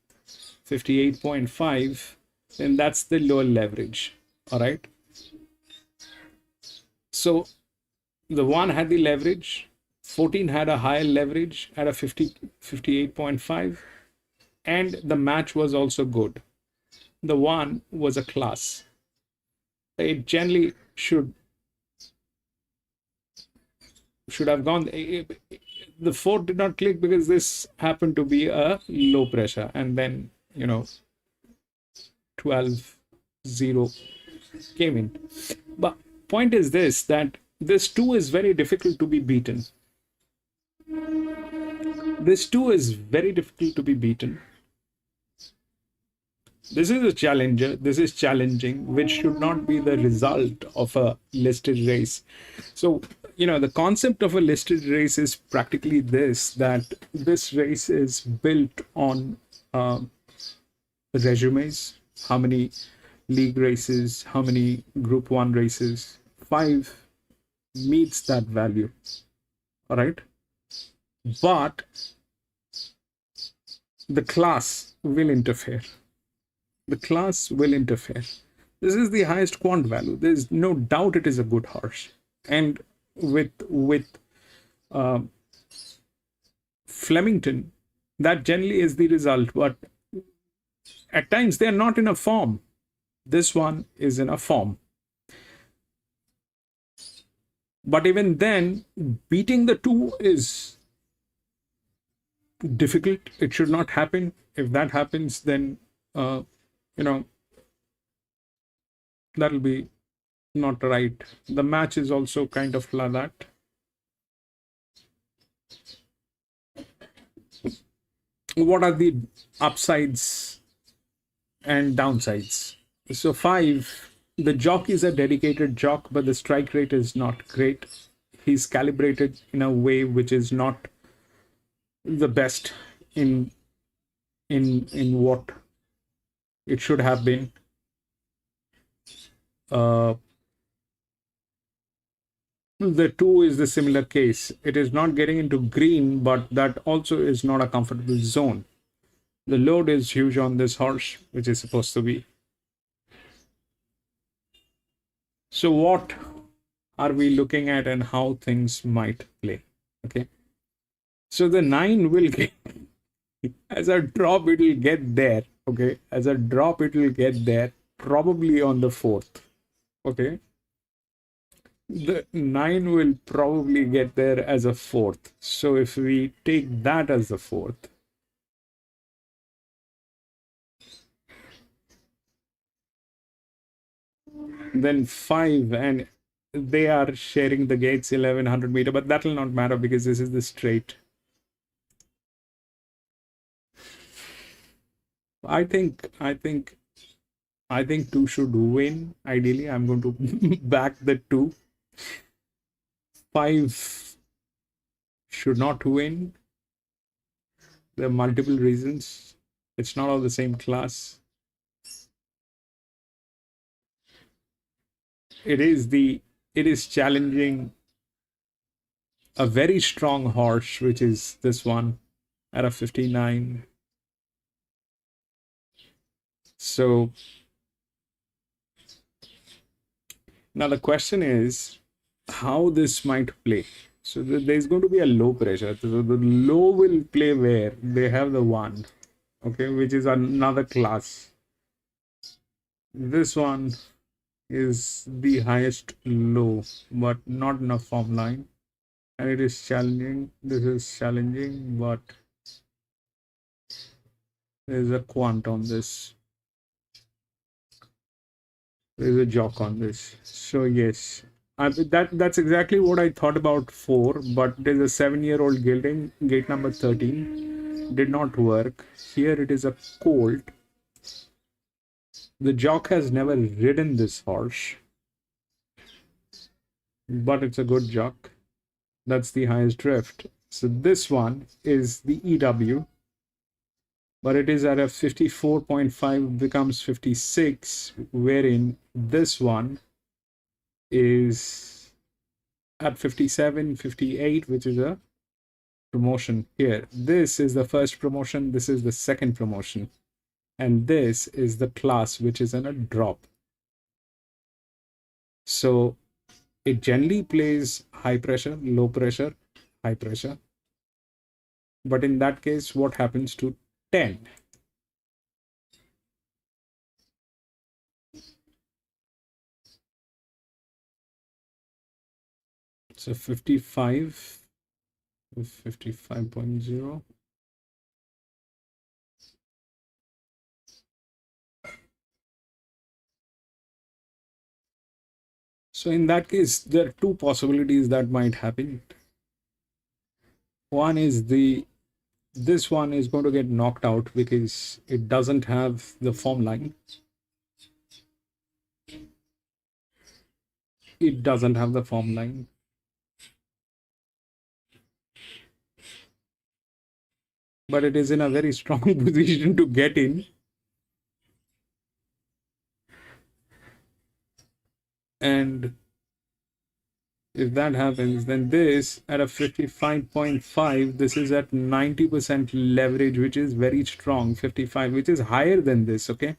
58.5, then that's the lower leverage. All right, so the 1 had the leverage, 14 had a higher leverage at a 58.5, and the match was also good. The 1 was a class. It generally should have gone. The 4 did not click because this happened to be a low pressure, and then 12-0 came in. But point is this, that this 2 is very difficult to be beaten. This 2 is very difficult to be beaten. This is a challenger. This is challenging, which should not be the result of a listed race. So, the concept of a listed race is practically this, that this race is built on resumes, how many league races, how many group 1 races. 5 meets that value. All right. But the class will interfere. The class will interfere. This is the highest quant value. There's no doubt it is a good horse. And with Flemington, that generally is the result. But at times they are not in a form. This one is in a form. But even then, beating the 2 is difficult. It should not happen. If that happens, then that'll be not right. The match is also kind of like that. What are the upsides and downsides? So 5, the jock is a dedicated jock, but the strike rate is not great. He's calibrated in a way which is not the best in what it should have been. The 2 is the similar case. It is not getting into green, but that also is not a comfortable zone. The load is huge on this horse, which is supposed to be. So what are we looking at and how things might play? Okay. So the 9 will get, as a drop, it will get there. Okay. As a drop, it will get there, probably on the 4th. Okay. The 9 will probably get there as a 4th. So if we take that as the 4th, then 5, and they are sharing the gates 1100 meter, but that will not matter because this is the straight. I think 2 should win. Ideally, I'm going to back the 2. 5 should not win. There are multiple reasons. It's not all the same class. It is challenging a very strong horse, which is this one at a 59. So now the question is how this might play. So there's going to be a low pressure. So the low will play where they have the 1, okay, which is another class. This one is the highest low, but not in a form line. And it is challenging. This is challenging, but there's a quant on this. There's a jock on this. So yes, that's exactly what I thought about 4, but there's a 7-year-old gelding, gate number 13, did not work. Here it is a colt. The jock has never ridden this horse, but it's a good jock. That's the highest drift. So this one is the EW, but it is at a 54.5, becomes 56, wherein this one is at 57, 58, which is a promotion here. This is the first promotion, this is the second promotion, and this is the class, which is in a drop. So it generally plays high pressure, low pressure, high pressure. But in that case, what happens to 10? So 55, 55.0. So in that case, there are 2 possibilities that might happen. One is this one is going to get knocked out because it doesn't have the form line. It doesn't have the form line. But it is in a very strong position to get in. And If that happens, then this at a 55.5, this is at 90% leverage, which is very strong. 55, which is higher than this, okay?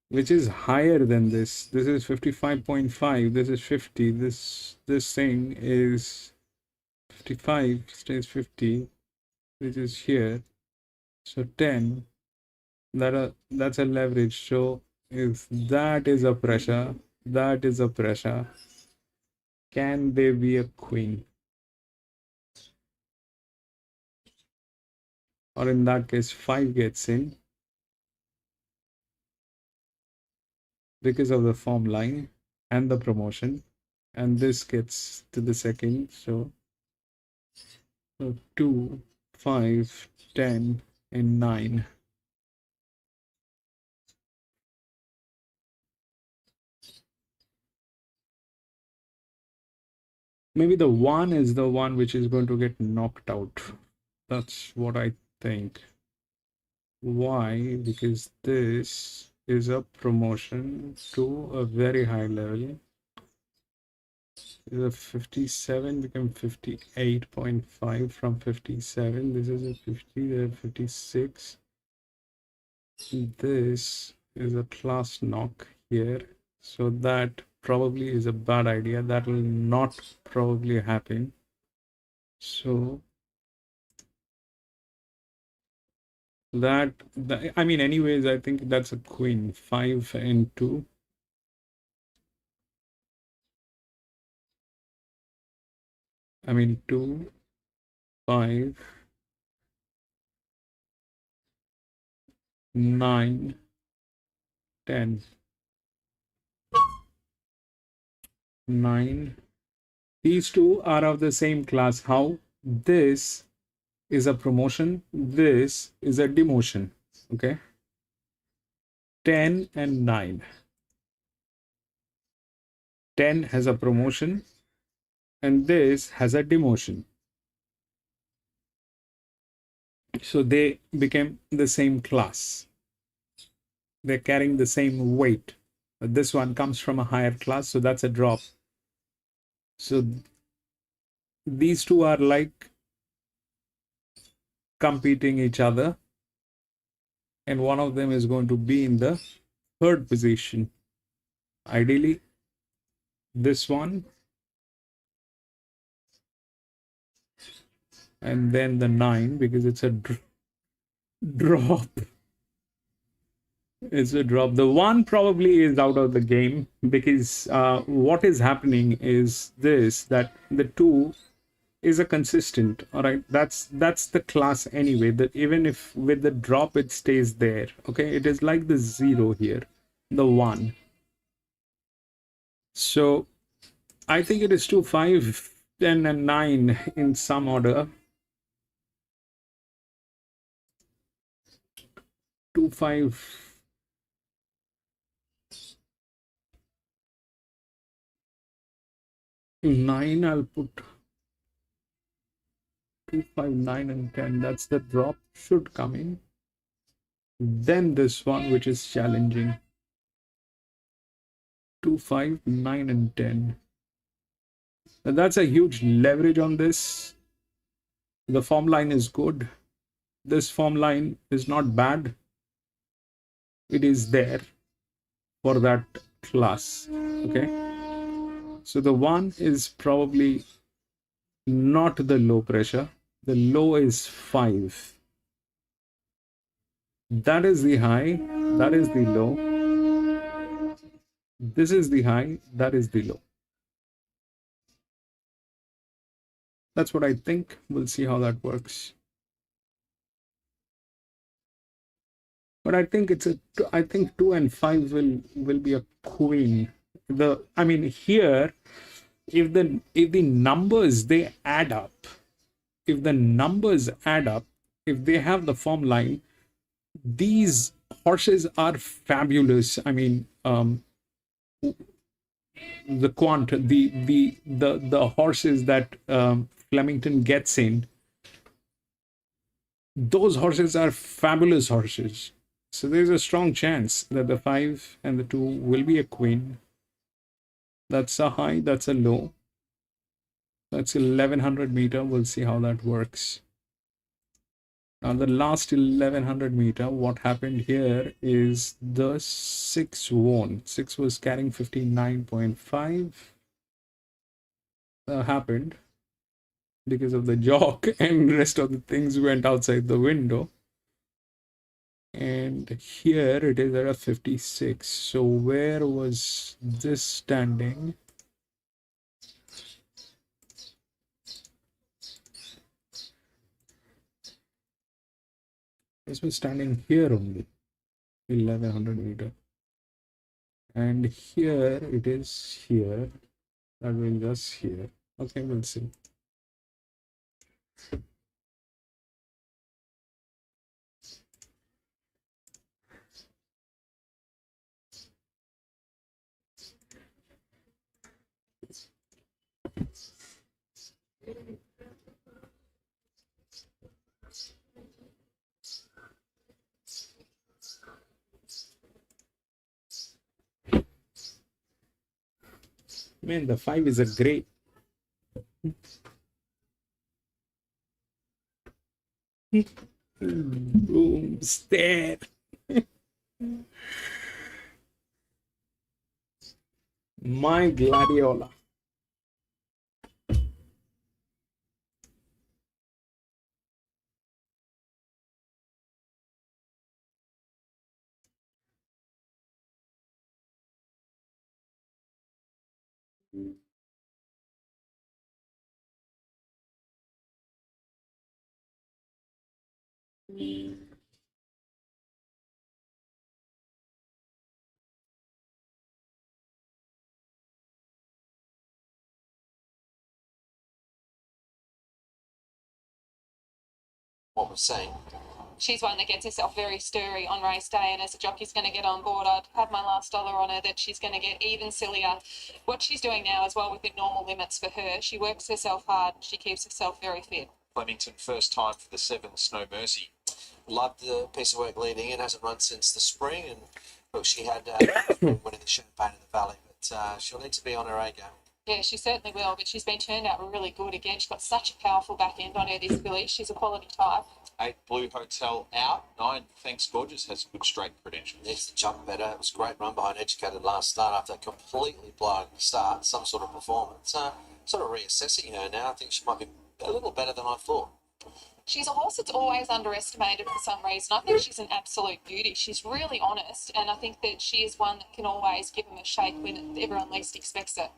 Which is higher than this. This is 55.5, this is 50. This thing is 55, stays 50, which is here. So 10, that's a leverage. So if that is a pressure, that is a pressure, can they be a queen? Or in that case, 5 gets in because of the form line and the promotion, and this gets to the second. So 2, 5, 10, and 9. Maybe the 1 is the one which is going to get knocked out. That's what I think. Why? Because this is a promotion to a very high level. The 57 become 58.5 from 57. This is a 50, there 56. This is a class knock here. So that probably is a bad idea. That will not probably happen. So that I mean, anyways, I think that's a queen. 5 and 2. I mean, 2, 5, 9, 10. 9. These two are of the same class. How? This is a promotion. This is a demotion. Okay. 10 and 9. 10 has a promotion and this has a demotion. So they became the same class. They're carrying the same weight. But this one comes from a higher class, so that's a drop. So these two are like competing each other, and one of them is going to be in the third position. Ideally, this one, and then the 9, because it's a drop. It's a drop. The 1 probably is out of the game, because what is happening is this, that the 2 is a consistent. All right, that's the class anyway, that even if with the drop it stays there. Okay, it is like the 0 here, the 1. So I think it is 2, 5, 10, and 9 in some order. 2, 5, 9. I'll put 2, 5, 9, and 10. That's the drop, should come in. Then this one, which is challenging. 2, 5, 9, and 10. That's a huge leverage on this. The form line is good. This form line is not bad. It is there for that class. Okay. So the 1 is probably not the low pressure. The low is 5. That is the high. That is the low. This is the high. That is the low. That's what I think. We'll see how that works. But I think I think 2 and 5 will be a queen. I mean, here, if the numbers they add up, if the numbers add up, if they have the form line, these horses are fabulous. I mean, the horses that Flemington gets in, those horses are fabulous horses. So there's a strong chance that the 5 and the 2 will be a queen. That's a high, that's a low. That's 1100 meter. We'll see how that works. Now the last 1100 meter, what happened here is the 6 won. 6 was carrying 59.5. Happened because of the jock, and rest of the things went outside the window. And here it is at a 56. So where was this standing? This was standing here only, 1100 meter. And here it is here. That brings us here. Okay, we'll see. Man, the 5 is a great. Boom, stare. My Gladiola. What we're seeing. She's one that gets herself very stirry on race day, and as a jockey's going to get on board, I'd have my last dollar on her that she's going to get even sillier. What she's doing now is well within normal limits for her. She works herself hard. She keeps herself very fit. Flemington, first time for the 7, Snow Mercy. Loved the piece of work leading in. Hasn't run since the spring, and look, she had winning the Champagne in the Valley, but she'll need to be on her A game. Yeah, she certainly will, but she's been turned out really good again. She's got such a powerful back end on her, this filly. She's a quality type. 8, Blue Hotel out. 9, Thanks Gorgeous, has good straight credentials. Needs to jump better. It was a great run behind Educated last start after a completely blown start, some sort of performance. Sort of reassessing her now. I think she might be a little better than I thought. She's a horse that's always underestimated for some reason. I think she's an absolute beauty. She's really honest, and I think that she is one that can always give them a shake when everyone least expects it.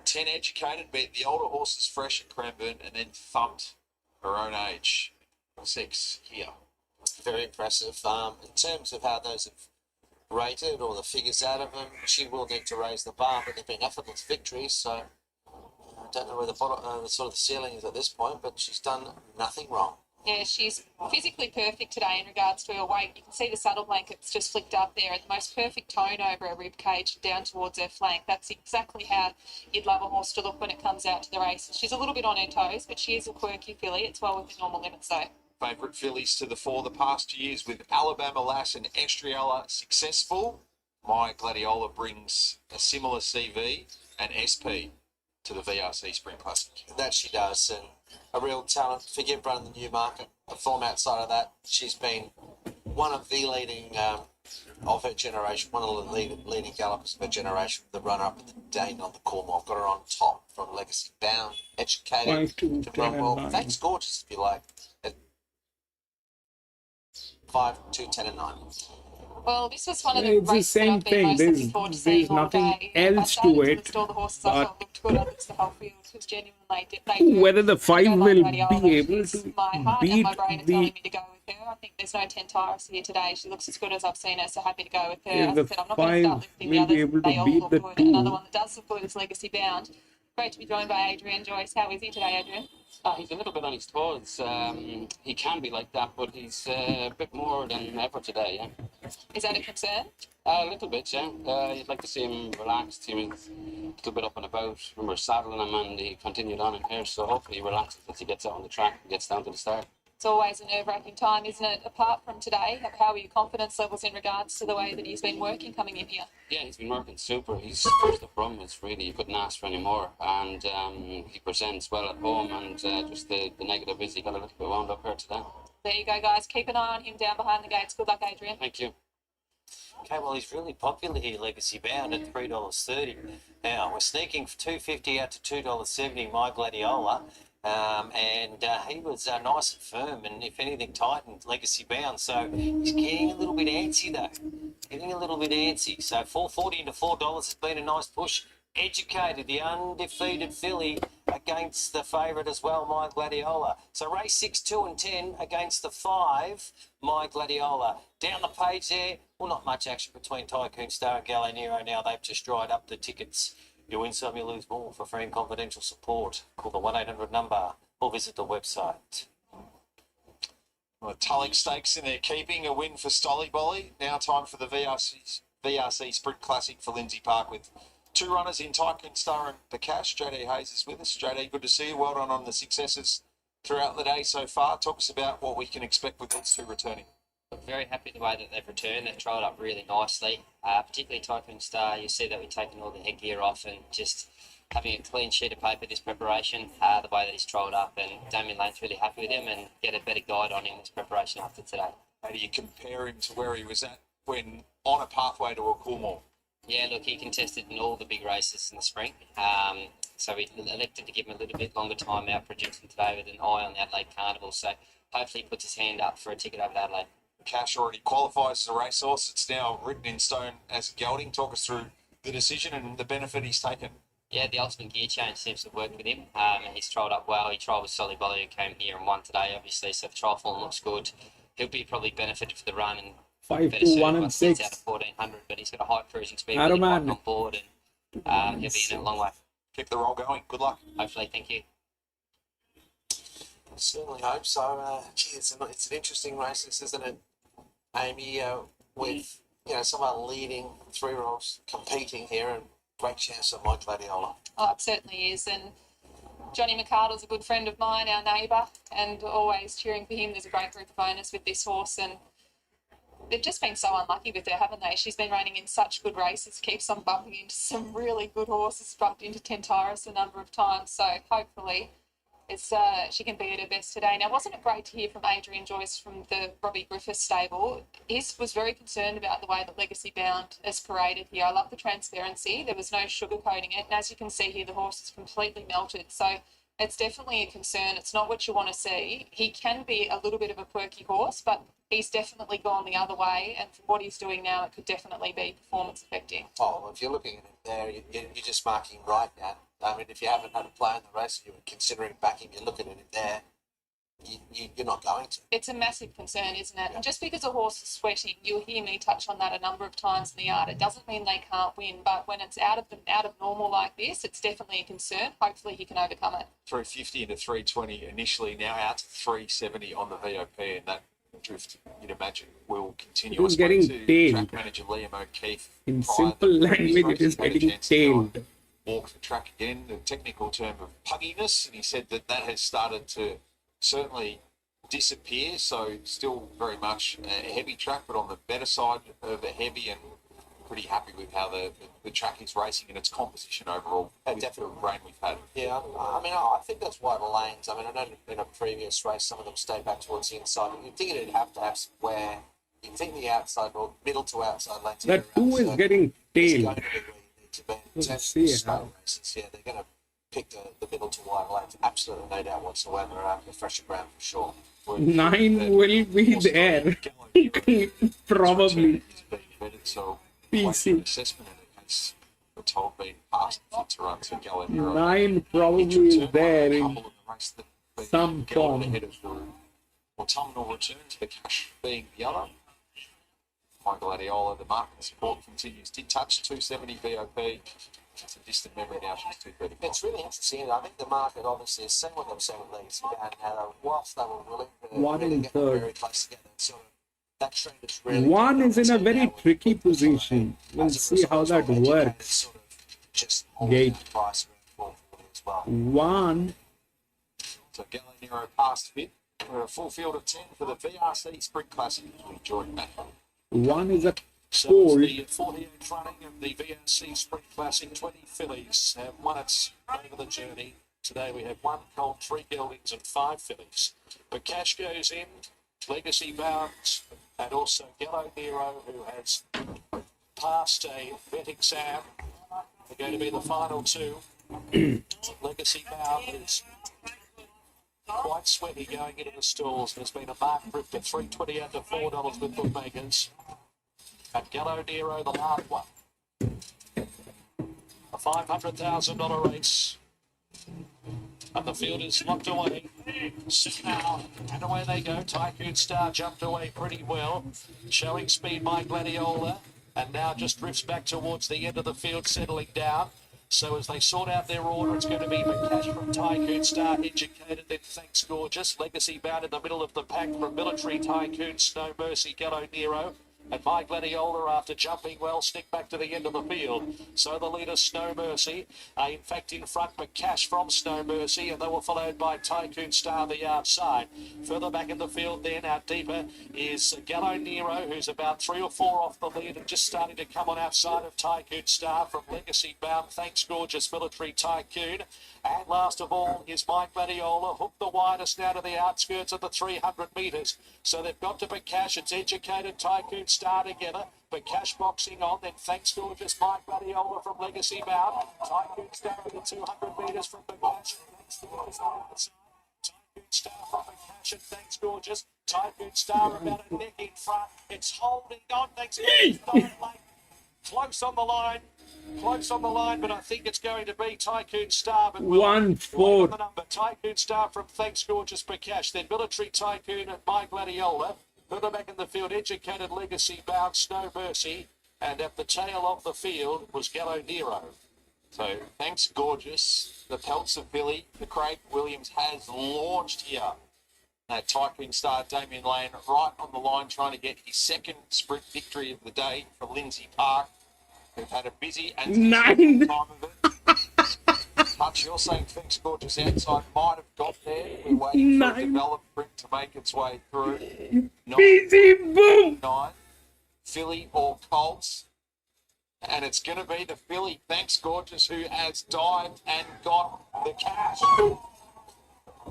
10, Educated, beat the older horses Fresh at Cranbourne and then thumped her own age. 6 here. Very impressive. In terms of how those have rated or the figures out of them, she will need to raise the bar, but they've been effortless victories, so I don't know where the bottom, sort of the ceiling is at this point, but she's done nothing wrong. Yeah, she's physically perfect today in regards to her weight. You can see the saddle blankets just flicked up there, and the most perfect tone over her rib cage down towards her flank. That's exactly how you'd love a horse to look when it comes out to the races. She's a little bit on her toes, but she is a quirky filly. It's well within normal limits though. Favourite fillies to the fore the past 2 years with Alabama Lass and Estriella successful. My Gladiola brings a similar CV and SP to the VRC Spring Classic. That she does, and a real talent. Forgive running the new market. A form outside of that, she's been one of the leading of her generation, one of the leading gallopers of her generation, the runner-up at the Dane on the Cornwall. I've got her on top from Legacy Bound, Educated, 5, 2, 10, and 9. Thanks Gorgeous, if you like. 5, 2, 10, and 9. Well, this was one of the It's the races that same I've been thing. most looking forward to seeing There's all nothing day. else I to started it. install the horses. I thought it looked good. I looked the whole field. It was genuinely they do. Whether the 5 Go will like Gladiola. be able She's to my heart and beat my brain are telling the. me to go with her. I think there's no 10 tires here today. She looks as good as I've seen her, so happy to go with her. If As the I said, I'm not going to 5 start lifting the will be others. able They to all beat look the good. Another 2. one that does look good is Legacy Bound. Great to be joined by Adrian Joyce. How is he today, Adrian? He's a little bit on his toes. He can be like that, but he's a bit more than ever today, yeah. Is that a concern? A little bit, yeah. You'd like to see him relaxed. He was a little bit up and about. Remember saddling him, and he continued on in here, so hopefully he relaxes as he gets out on the track and gets down to the start. It's always a nerve-wracking time, isn't it? Apart from today, how are your confidence levels in regards to the way that he's been working coming in here? Yeah, he's been working super. He's pushed the promise, really. You couldn't ask for any more. And he presents well at home, and just the negative is he got a little bit wound up here today. There you go, guys. Keep an eye on him down behind the gates. Good luck, Adrian. Thank you. Okay, well, he's really popular here, Legacy Bound, at $3.30. Now, we're sneaking $2.50 out to $2.70, My Gladiola. He was nice and firm, and if anything, tightened Legacy Bound. So he's getting a little bit antsy, though. Getting a little bit antsy. So $4.40 into $4 has been a nice push. Educated, the undefeated filly, against the favourite as well, My Gladiola. So race 6, 2 and 10 against the 5, My Gladiola. Down the page there, well, not much action between Tycoon Star and Gallinero now. They've just dried up the tickets. You win some, you lose more. For free and confidential support, call the 1-800 number or visit the website. Well, Tulloch Stakes in their keeping, a win for Stolly Bolly. Now time for the VRC Sprint Classic for Lindsay Park with 2 runners in Tycoon Star and Bakash. JD Hayes is with us. JD, good to see you. Well done on the successes throughout the day so far. Talk us about what we can expect with these 2 returning. Very happy with the way that they've returned. They've trialled up really nicely, particularly Tycoon Star. You see that we've taken all the headgear off and just having a clean sheet of paper this preparation, the way that he's trialled up, and Damien Lane's really happy with him and get a better guide on him this preparation after today. How do you compare him to where he was at when on a pathway to a Coolmore? Yeah, look, he contested in all the big races in the spring, so we elected to give him a little bit longer time out producing today with an eye on the Adelaide Carnival, so hopefully he puts his hand up for a ticket over to Adelaide. Cash already qualifies as a racehorse. It's now written in stone as a gelding. Talk us through the decision and the benefit he's taken. Yeah, the ultimate gear change seems to have worked with him. He's trialled up well. He trialled with Solly Bolly, who came here and won today, obviously, so the trial form looks good. He'll be probably benefited for the run and 5 to 1 and 6 out of 1400, but he's got a high cruising speed Adam on board, and he'll be in it a long way. Keep the roll going. Good luck. Hopefully, thank you. I certainly hope so. It's an interesting race, this, isn't it, Amy? With some of our leading 3-year-olds competing here, and great chance of My Gladiola. Oh, it certainly is. And Johnny McArdle's a good friend of mine, our neighbour, and always cheering for him. There's a great group of owners with this horse, and they've just been so unlucky with her, haven't they? She's been running in such good races, keeps on bumping into some really good horses, bumped into Tentaris a number of times. So hopefully she can be at her best today. Now, wasn't it great to hear from Adrian Joyce from the Robbie Griffiths stable? He was very concerned about the way that Legacy Bound has paraded here. I love the transparency. There was no sugarcoating it. And as you can see here, the horse is completely melted. So it's definitely a concern. It's not what you want to see. He can be a little bit of a quirky horse, but he's definitely gone the other way. And from what he's doing now, it could definitely be performance affecting. Oh, well, if you're looking at it there, you're just marking right now. I mean, if you haven't had a play in the race, you were considering backing, you're looking at it there, you're not going to. It's a massive concern, isn't it? And just because a horse is sweating, you'll hear me touch on that a number of times in the yard. It doesn't mean they can't win, but when it's out of normal like this, it's definitely a concern. Hopefully he can overcome it. 350 into 320 initially, now out to 370 on the VOP, and that drift, you'd imagine, will continue. It is getting tailed. Track manager Liam O'Keefe. In simple language, it is getting tailed. Walk the track again, the technical term of pugginess, and he said that has started to certainly disappear, so still very much a heavy track, but on the better side of the heavy, and pretty happy with how the track is racing and its composition overall. Definitely the rain we've had. Yeah, I mean, I think that's why the lanes, I mean, I know in a previous race, some of them stay back towards the inside, but you'd think it'd have to have where you think the outside or middle to outside lanes. That too is getting tailed. Let's see how. Yeah, they're going to pick the middle to wide lanes. Absolutely no doubt whatsoever. The fresher ground for sure. 9 will be there. Probably. So, PC. Assessment in the case we're told being passed to run to Gallinero. 9 probably is there in some form. Ahead of the autumnal returns, the cash being the other. My Gladiola, the market support continues. Did touch 270 VOP. It's a distant memory now. She's 230. It's really interesting. I think the market obviously has seen what they've seen with Legacy Bound. Now, whilst they were willing to really get very close together, sort of that trend is really. 1 is in a very tricky position. We'll see how that works. Sort of just Gate. price as well. 1. So Gallinero passed fit. A full field of 10 for the VRC Sprint Classic. Enjoyed that. One is a So cold. it's the 48th running of the VRC Sprint Classic. 20 fillies have won it over the journey. Today we have 1 colt, 3 geldings and 5 fillies. But Cash goes in, Legacy Bound, and also Gallo Nero, who has passed a vet exam. They're going to be the final 2. Legacy Bound is quite sweaty going into the stalls. There's been a mark drift at $3.20 out to $4 with bookmakers. And Gallo Nero, the last one. A $500,000 race. And the field is locked away. Now, and away they go. Tycoon Star jumped away pretty well. Showing speed by Gladiola. And now just drifts back towards the end of the field, settling down. So as they sort out their order, it's going to be McCash from Tycoon Star, Educated, then Thanks Gorgeous. Legacy Bound in the middle of the pack from Military Tycoon, Snow Mercy, Gallo Nero. And My Gladiola, after jumping well, snick back to the end of the field. So the leader, Snow Mercy, in fact in front, McCash from Snow Mercy, and they were followed by Tycoon Star the outside. Further back in the field then, out deeper, is Gallo Nero, who's about 3 or 4 off the lead and just starting to come on outside of Tycoon Star from Legacy Bound, Thanks Gorgeous, Military Tycoon. And last of all is My Gladiola, hooked the widest now to the outskirts of the 300 metres. So they've got to McCash, it's Educated, Tycoon Star together. McCash boxing on, then Thanks Gorgeous, My Gladiola from Legacy Bound. Tycoon Star at the 200 metres from McCash. Tycoon Star from McCash and Thanks Gorgeous. Tycoon Star about a neck in front. It's holding on, Thanks Gorgeous. Close on the line. Close on the line, but I think it's going to be Tycoon Star. But 1-4. the number. Tycoon Star from Thanks Gorgeous McCash. Then Military Tycoon and My Gladiola. Further back in the field, Educated, Legacy Bound, Snow Mercy. And at the tail of the field was Gallo Nero. So Thanks Gorgeous, the Peltzer filly, the Craig Williams has launched here. Tycoon Star, Damien Lane, right on the line, trying to get his second sprint victory of the day for Lindsay Park. We've had a busy and 9. time of it. Touch, you're saying Thanks Gorgeous outside might have got there. We're waiting for a development to make its way through. Busy boom. 9, filly or Colts. And it's going to be the filly, Thanks Gorgeous, who has dived and got the cash.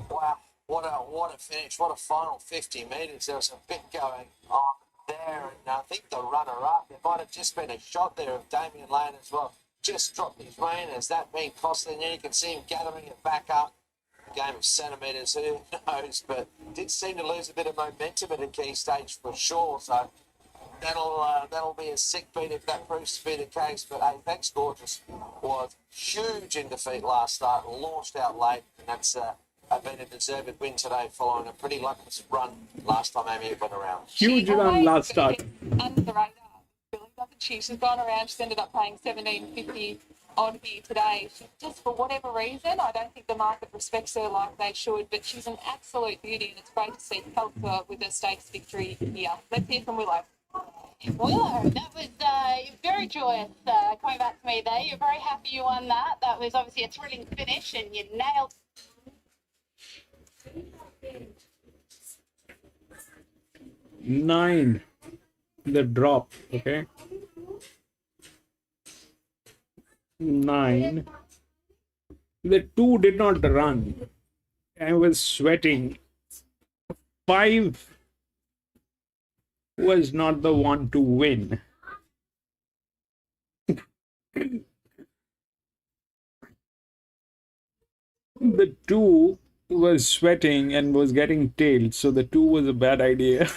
Wow, what a finish, what a final 50 metres. There was a bit going on there, and I think the runner-up, there might have just been a shot there of Damien Lane as well. Just dropped his rein. Has that been costly? And then you can see him gathering it back up. A game of centimetres, who knows, but did seem to lose a bit of momentum at a key stage for sure. So that'll be a sick beat if that proves to be the case. But hey, Thanks Gorgeous was huge in defeat last start, launched out late, and that's been a deserved win today following a pretty luckless run last time Amy went around. Huge run last start. Under the radar, really doesn't she? She's gone around, she's ended up paying $17.50 odd here today. She, just for whatever reason, I don't think the market respects her like they should, but she's an absolute beauty, and it's great to see Peltzer with a stakes victory here. Let's hear from Willow. Willow, that was very joyous coming back to me there. You're very happy you won that. That was obviously a thrilling finish, and you nailed 9. The drop, okay. 9. The 2 did not run. I was sweating. 5 was not the one to win. The 2 was sweating and was getting tailed, so the 2 was a bad idea.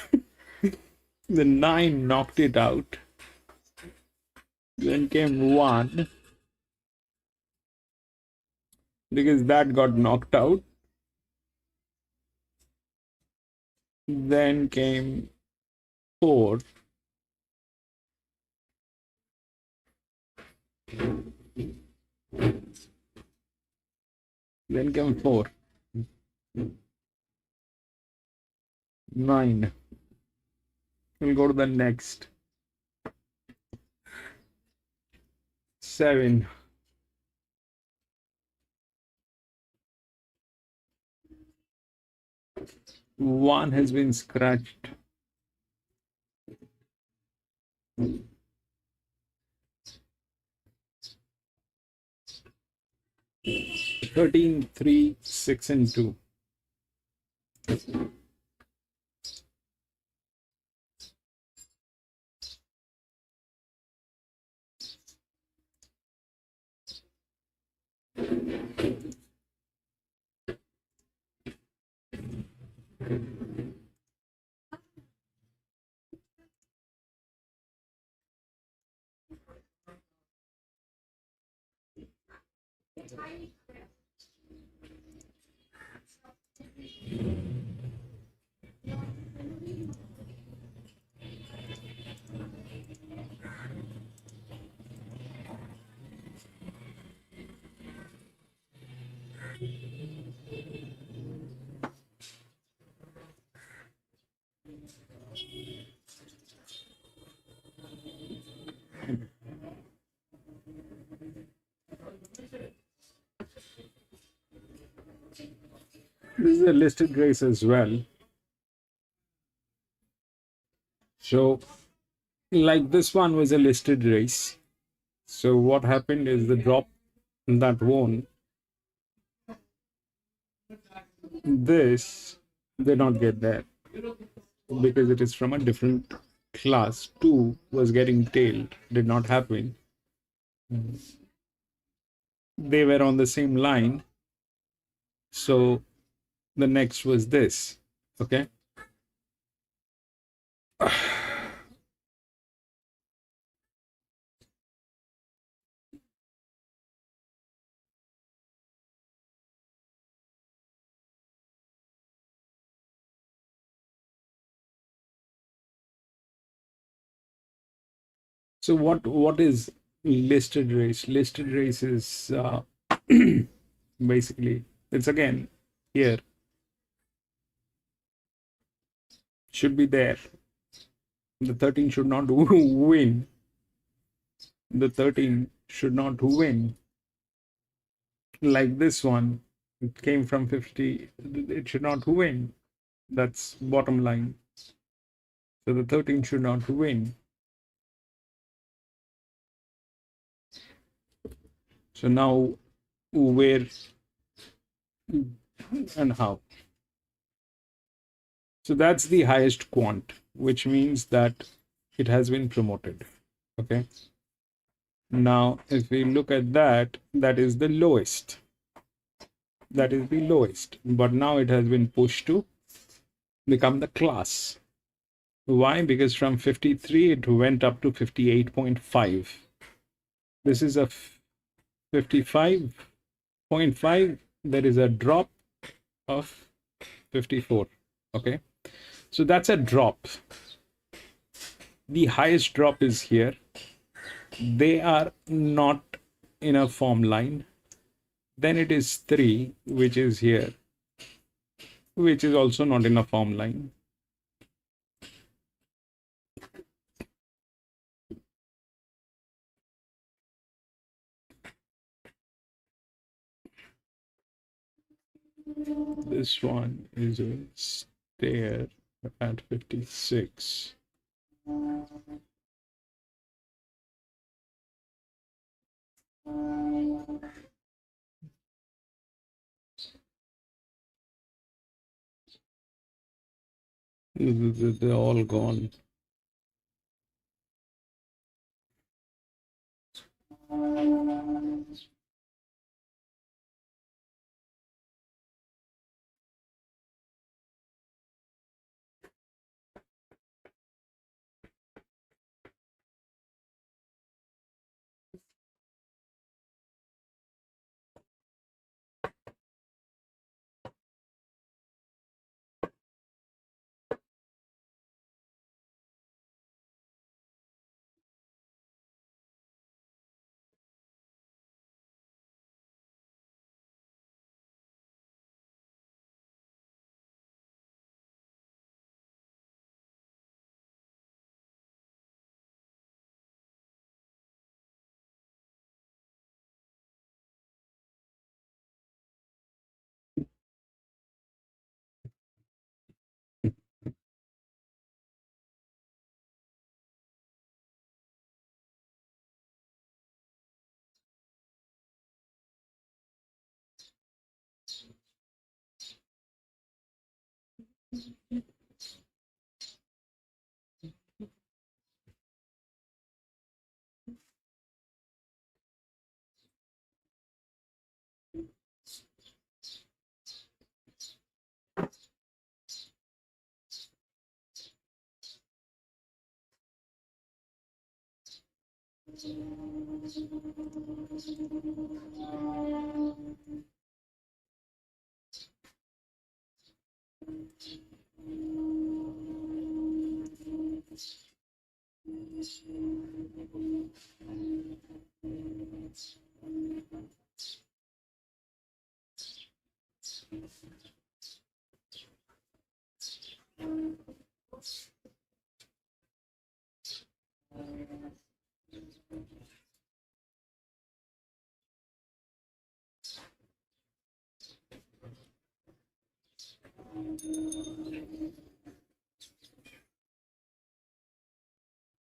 The 9 knocked it out. Then came 1, because that got knocked out. Then came 4. Then came 4. 9. We'll go to the next. 7. One has been scratched. Thirteen, 3, 6, and 2. This is a listed race as well. So, like this one was a listed race. So what happened is the drop that won, this did not get there because it is from a different class. 2 was getting tailed, did not happen. They were on the same line. So the next was this. Okay. So what is listed race? Listed race is basically, it's again here, should be there. The 13 should not win. The 13 should not win. Like this one, it came from 50, it should not win. That's bottom line. So the 13 should not win. So now where and how? So that's the highest quant, which means that it has been promoted. Okay. Now, if we look at that, that is the lowest. That is the lowest. But now it has been pushed to become the class. Why? Because from 53, it went up to 58.5. This is a 55.5. There is a drop of 54. Okay. So that's a drop. The highest drop is here. They are not in a form line. Then it is 3, which is here, which is also not in a form line. This one is a stair at 56. They're all gone.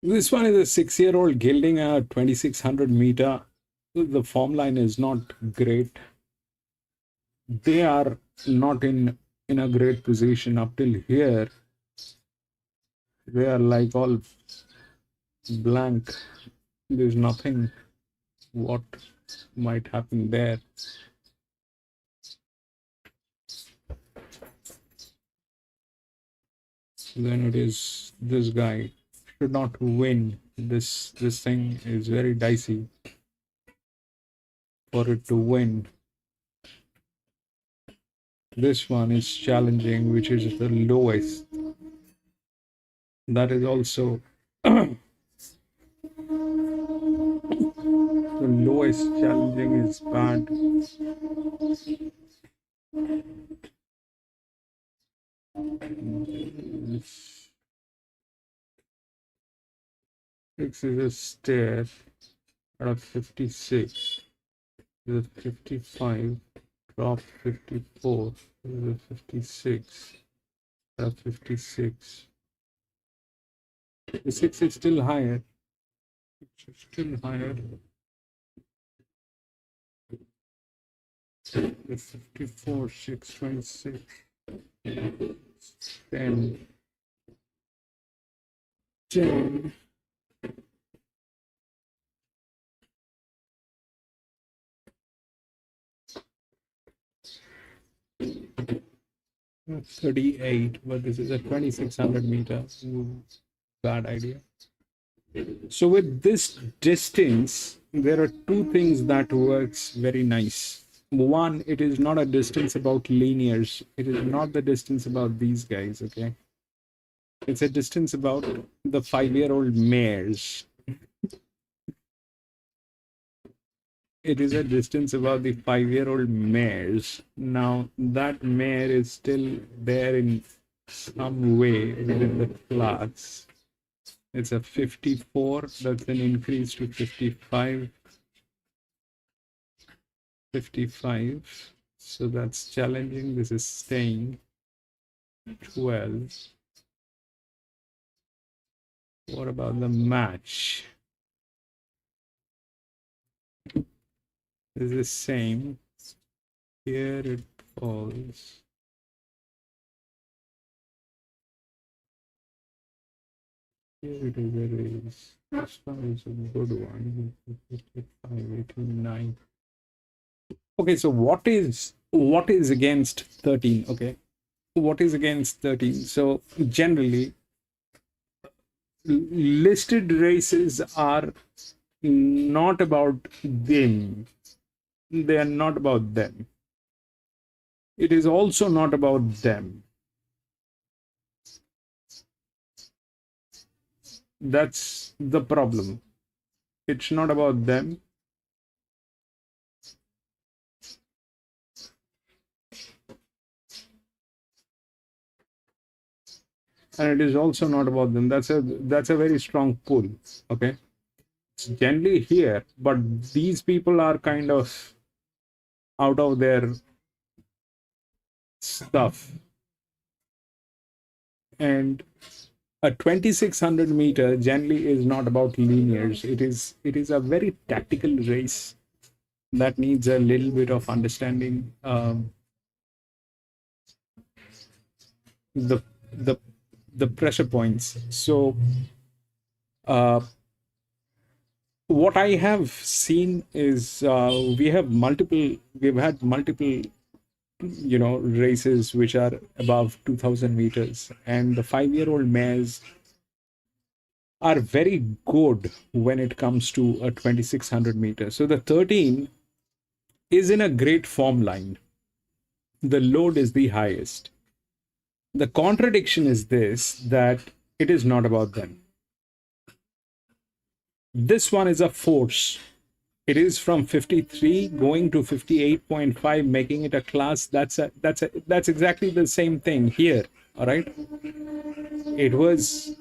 This one is a 6-year-old gelding at 2600 meter. The form line is not great. They are not in a great position up till here. They are like all blank. There's nothing what might happen there. Then it is this guy should not win. This thing is very dicey for it to win. This one is challenging, which is the lowest. That is also the lowest challenging is bad. Six is a stair out of 56. This is 55. Drop 54. This is 56. Out of 56. The 6 is still higher. It's still higher. The 54, 626. 10. 10. 38, but this is a 2600 meter. Bad idea. So with this distance, there are two things that works very nice. One, it is not a distance about linears. It is not the distance about these guys, okay? It's a distance about the 5-year-old mares. It is a distance about the 5-year-old mares. Now, that mare is still there in some way within the class. It's a 54. That's an increase to 55. 55. So that's challenging. This is staying. 12. What about the match? Is the same. Here it falls. Here it is a raise. This one is a good one. 55, 89. Okay, so what is against 13? Okay, what is against 13? So generally, listed races are not about them. They are not about them. It is also not about them. That's the problem. It's not about them. And it is also not about them. That's a very strong pull. Okay. It's generally here, but these people are kind of out of their stuff. And a 2600 meter generally is not about linears. It is a very tactical race that needs a little bit of understanding. the the the pressure points. So what I have seen is we've had multiple races which are above 2000 meters, and the 5-year-old mares are very good when it comes to a 2600 meters. So the 13 is in a great form line. The load is the highest. The contradiction is this, that it is not about them. This one is a force. It is from 53 going to 58.5, making it a class. That's exactly the same thing here. All right. It was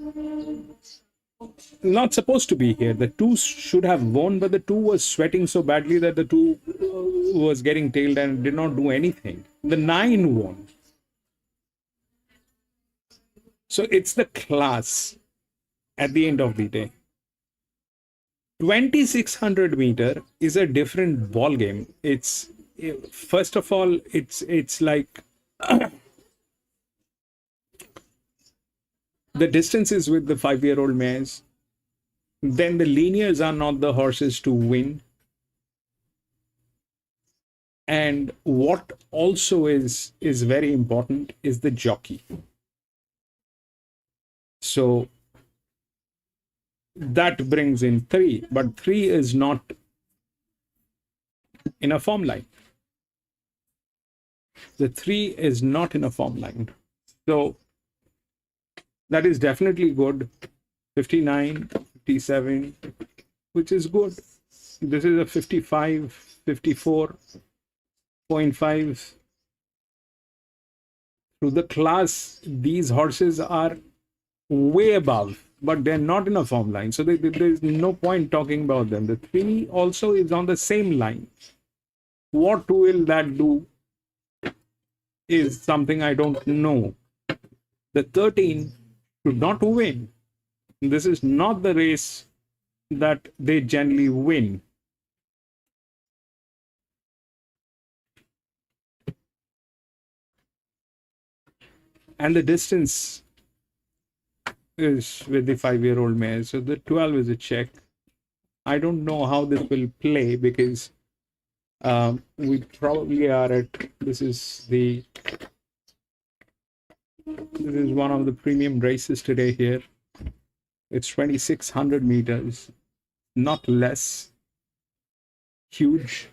not supposed to be here. The two should have won, but the two was sweating so badly that the two was getting tailed and did not do anything. The 9 won. So it's the class at the end of the day. 2600 meter is a different ball game. It's first of all, it's like the distances with the 5-year-old mares. Then the linears are not the horses to win. And what also is very important is the jockey. So that brings in 3, but 3 is not in a form line. The 3 is not in a form line. So that is definitely good. 59, 57, which is good. This is a 55, 54.5. Through the class, these horses are way above, but they're not in a form line. So there's no point talking about them. The 3 also is on the same line. What will that do is something I don't know. The 13 should not win. This is not the race that they generally win. And the distance is with the 5-year-old mare. So the 12 is a check. I don't know how this will play because we probably are at, this is one of the premium races today here. It's 2600 meters, not less. Huge.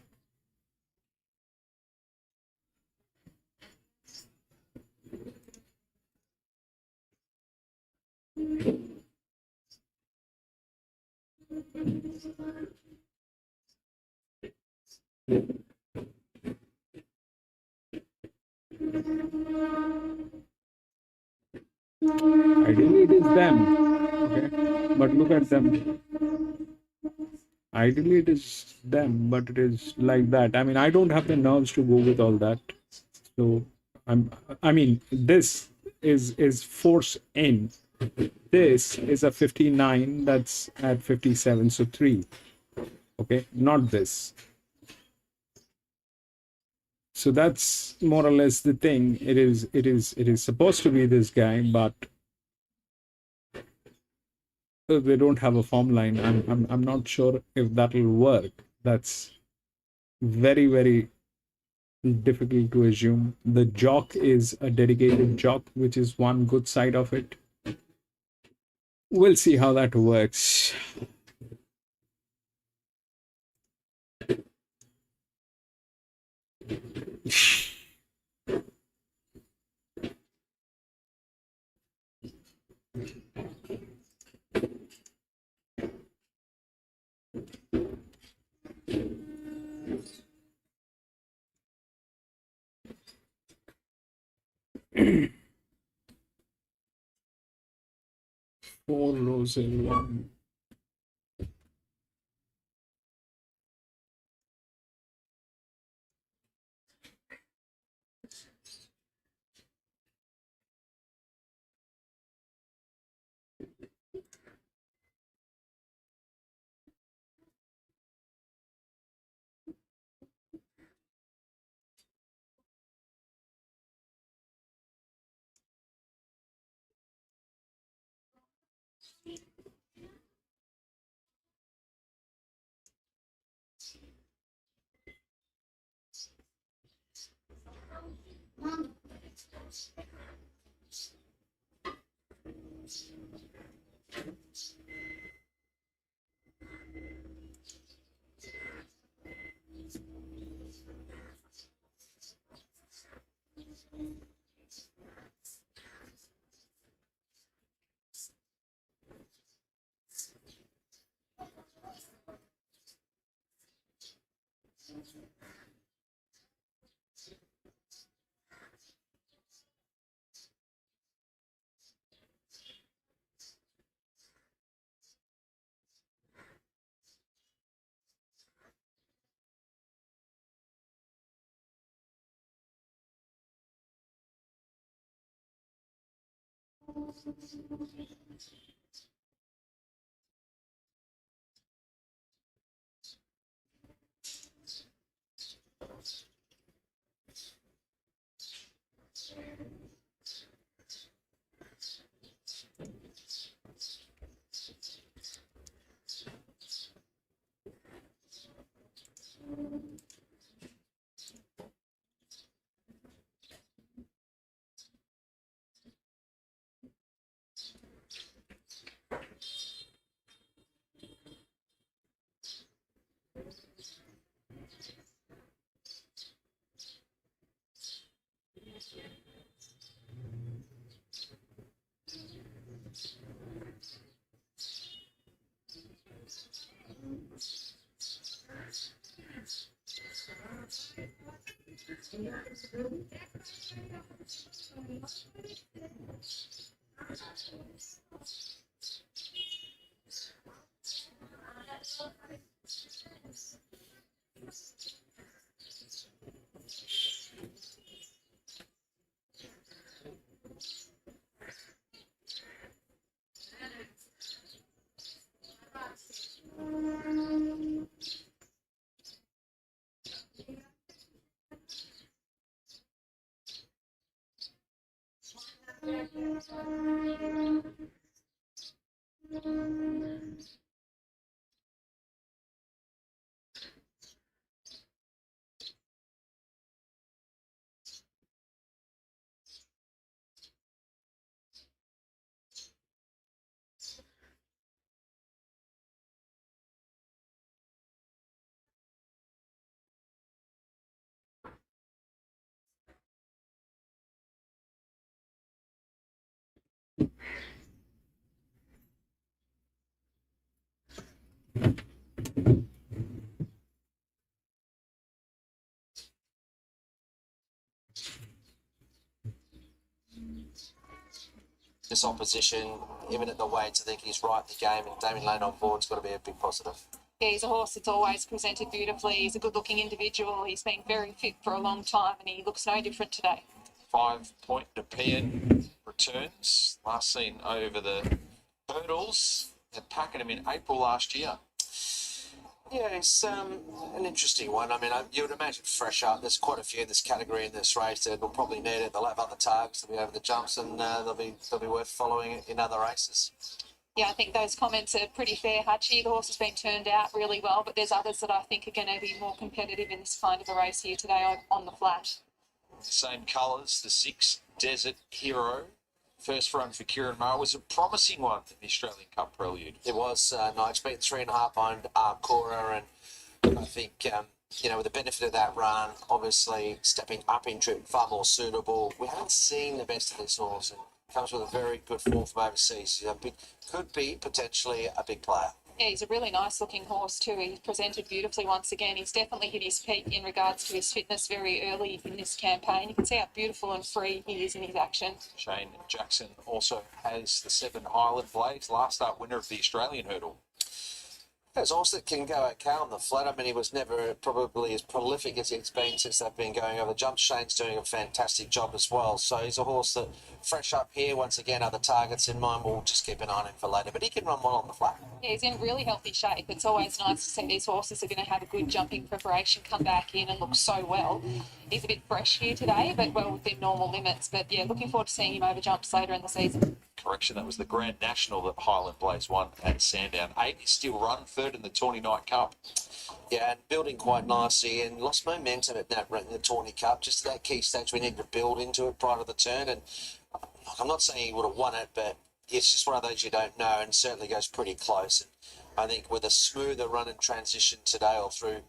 Ideally, it is them. Okay, but look at them. Ideally, it is them, but it is like that. I mean, I don't have the nerves to go with all that. So I mean, this is force in. This is a 59 that's at 57, so 3. Okay, not this. So that's more or less the thing. It is supposed to be this guy, but they don't have a form line. I'm not sure if that'll work. That's very, very difficult to assume. The jock is a dedicated jock, which is one good side of it. We'll see how that works. Four rows in one. This opposition, even at the weights, I think he's right in the game, and Damien Lane on board's got to be a big positive. Yeah, he's a horse that's always presented beautifully. He's a good-looking individual. He's been very fit for a long time, and he looks no different today. 5-point Nepean returns. Last seen over the hurdles at Pakenham in April last year. Yeah, it's an interesting one. I mean, you would imagine fresh up. There's quite a few in this category in this race that will probably need it. They'll have other targets. They'll be over the jumps, and they'll be worth following in other races. Yeah, I think those comments are pretty fair, Hutchie. The horse has been turned out really well, but there's others that I think are going to be more competitive in this kind of a race here today on the flat. Same colours, the 6 Desert Hero. First run for Kieran Maher was a promising one in the Australian Cup Prelude. It was. Nigel beat 3.5 behind Cora, and I think, with the benefit of that run, obviously stepping up in trip, far more suitable. We haven't seen the best of this horse, and comes with a very good form from overseas. Could be potentially a big player. Yeah, he's a really nice looking horse too. He's presented beautifully once again. He's definitely hit his peak in regards to his fitness very early in this campaign. You can see how beautiful and free he is in his action. Shane Jackson also has the 7 Highland Blades, last start winner of the Australian hurdle. There's a horse that can go okay on the flat. I mean, he was never probably as prolific as it's been since they've been going over the jump. Shane's doing a fantastic job as well. So he's a horse that, fresh up here, once again, other targets in mind. We'll just keep an eye on him for later. But he can run well on the flat. Yeah, he's in really healthy shape. It's always nice to see these horses are going to have a good jumping preparation, come back in and look so well. He's a bit fresh here today, but well within normal limits. But yeah, looking forward to seeing him over jumps later in the season. Correction, that was the Grand National that Highland Blades won at Sandown. 8 is still run, 3rd in the Tawny Night Cup. Yeah, and building quite nicely and lost momentum at that in the Tawny Cup. Just that key stage, we need to build into it prior to the turn. And I'm not saying he would have won it, but it's just one of those you don't know, and certainly goes pretty close. And I think with a smoother run and transition today or through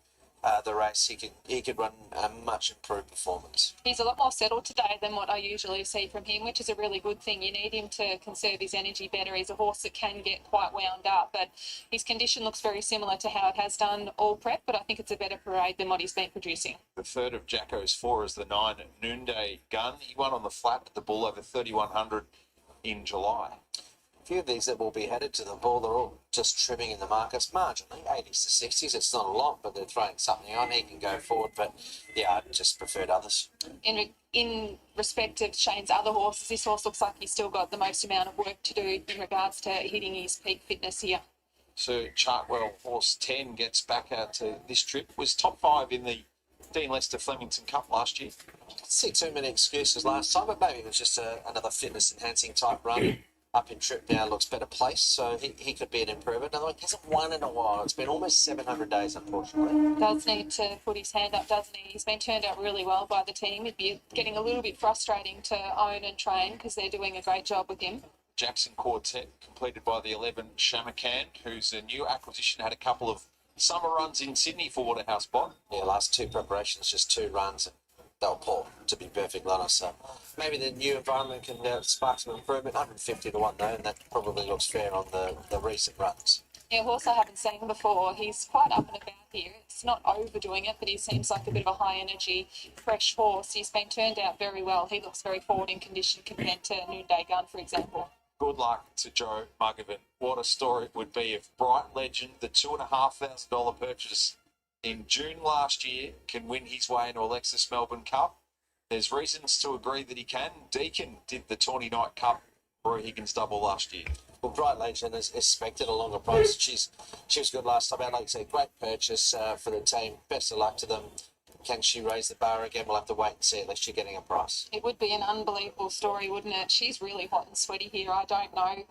the race, he could run a much improved performance. He's a lot more settled today than what I usually see from him, which is a really good thing. You need him to conserve his energy better. He's a horse that can get quite wound up, but his condition looks very similar to how it has done all prep, but I think it's a better parade than what he's been producing. The third of Jacko's 4 is the 9 Noonday Gun. He won on the flat at the Bull over 3,100 in July. A few of these that will be headed to the Bull, they're all just trimming in the markets marginally, 80s to 60s. It's not a lot, but they're throwing something on. He can go forward, but yeah, I just preferred others. In respect of Shane's other horses, this horse looks like he's still got the most amount of work to do in regards to hitting his peak fitness here. So Chartwell, horse 10, gets back out to this trip. Was top 5 in the Dean Lester Flemington Cup last year. I didn't see too many excuses last time, but maybe it was just another fitness enhancing type run. Up in trip now, looks better placed, so he could be an improvement. Another one, he hasn't won in a while. It's been almost 700 days, unfortunately. Does need to put his hand up, doesn't he? He's been turned out really well by the team. It'd be getting a little bit frustrating to own and train because they're doing a great job with him. Jackson Quartet, completed by the 11 Shamakan, who's a new acquisition, had a couple of summer runs in Sydney for Waterhouse Bond. Yeah, last 2 preparations, just 2 runs. They were poor, to be perfectly honest. So maybe the new environment can spark some improvement. 150 to 1 though, and that probably looks fair on the recent runs. Yeah, a horse I haven't seen before. He's quite up and about here. It's not overdoing it, but he seems like a bit of a high energy, fresh horse. He's been turned out very well. He looks very forward in condition compared to Noonday Gun, for example. Good luck to Joe Muggavan. What a story it would be if Bright Legend, the $2,500 purchase in June last year, can win his way into a Lexus Melbourne Cup. There's reasons to agree that he can. Deacon did the Tawny Night Cup Roy Higgins double last year. Well, Bright Legend is expected a longer price. She was good last time out. Like I say, great purchase for the team. Best of luck to them. Can she raise the bar again? We'll have to wait and see. At least you're getting a price. It would be an unbelievable story, wouldn't it? She's really hot and sweaty here. I don't know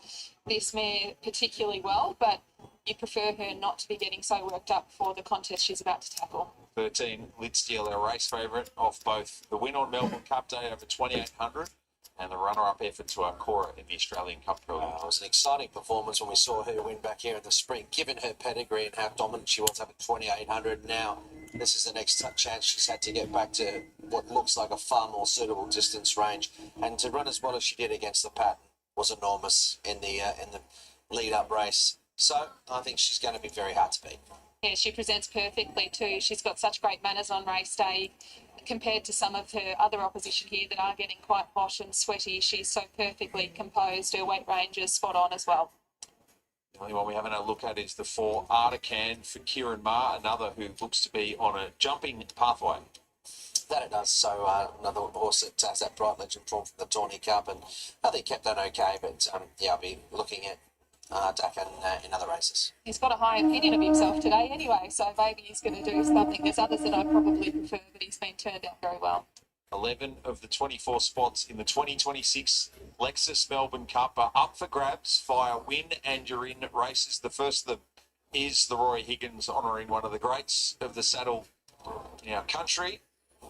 this mare particularly well, but you prefer her not to be getting so worked up for the contest she's about to tackle. 13, Lidsteel, our race favourite, off both the win on Melbourne Cup Day over 2,800 and the runner-up effort to our Cora in the Australian Cup Prelims. It was an exciting performance when we saw her win back here in the spring, given her pedigree and how dominant she was up at 2,800. Now, this is the next chance she's had to get back to what looks like a far more suitable distance range. And to run as well as she did against the pattern was enormous in the lead-up race. So I think she's going to be very hard to beat. Yeah, she presents perfectly too. She's got such great manners on race day compared to some of her other opposition here that are getting quite hot and sweaty. She's so perfectly composed. Her weight range is spot on as well. The only one we haven't had a look at is the 4 Artican for Kieran Ma, another who looks to be on a jumping pathway. That it does. So another horse that has that Bright Legend drawn from the Tawny Cup, and I think kept that okay. But yeah, I'll be looking at Dakan in other races. He's got a high opinion of himself today anyway, so maybe he's going to do something. There's others that I probably prefer, but he's been turned out very well. 11 of the 24 spots in the 2026 Lexus Melbourne Cup are up for grabs via win and you're in races. The first of them is the Roy Higgins, honouring one of the greats of the saddle in our country.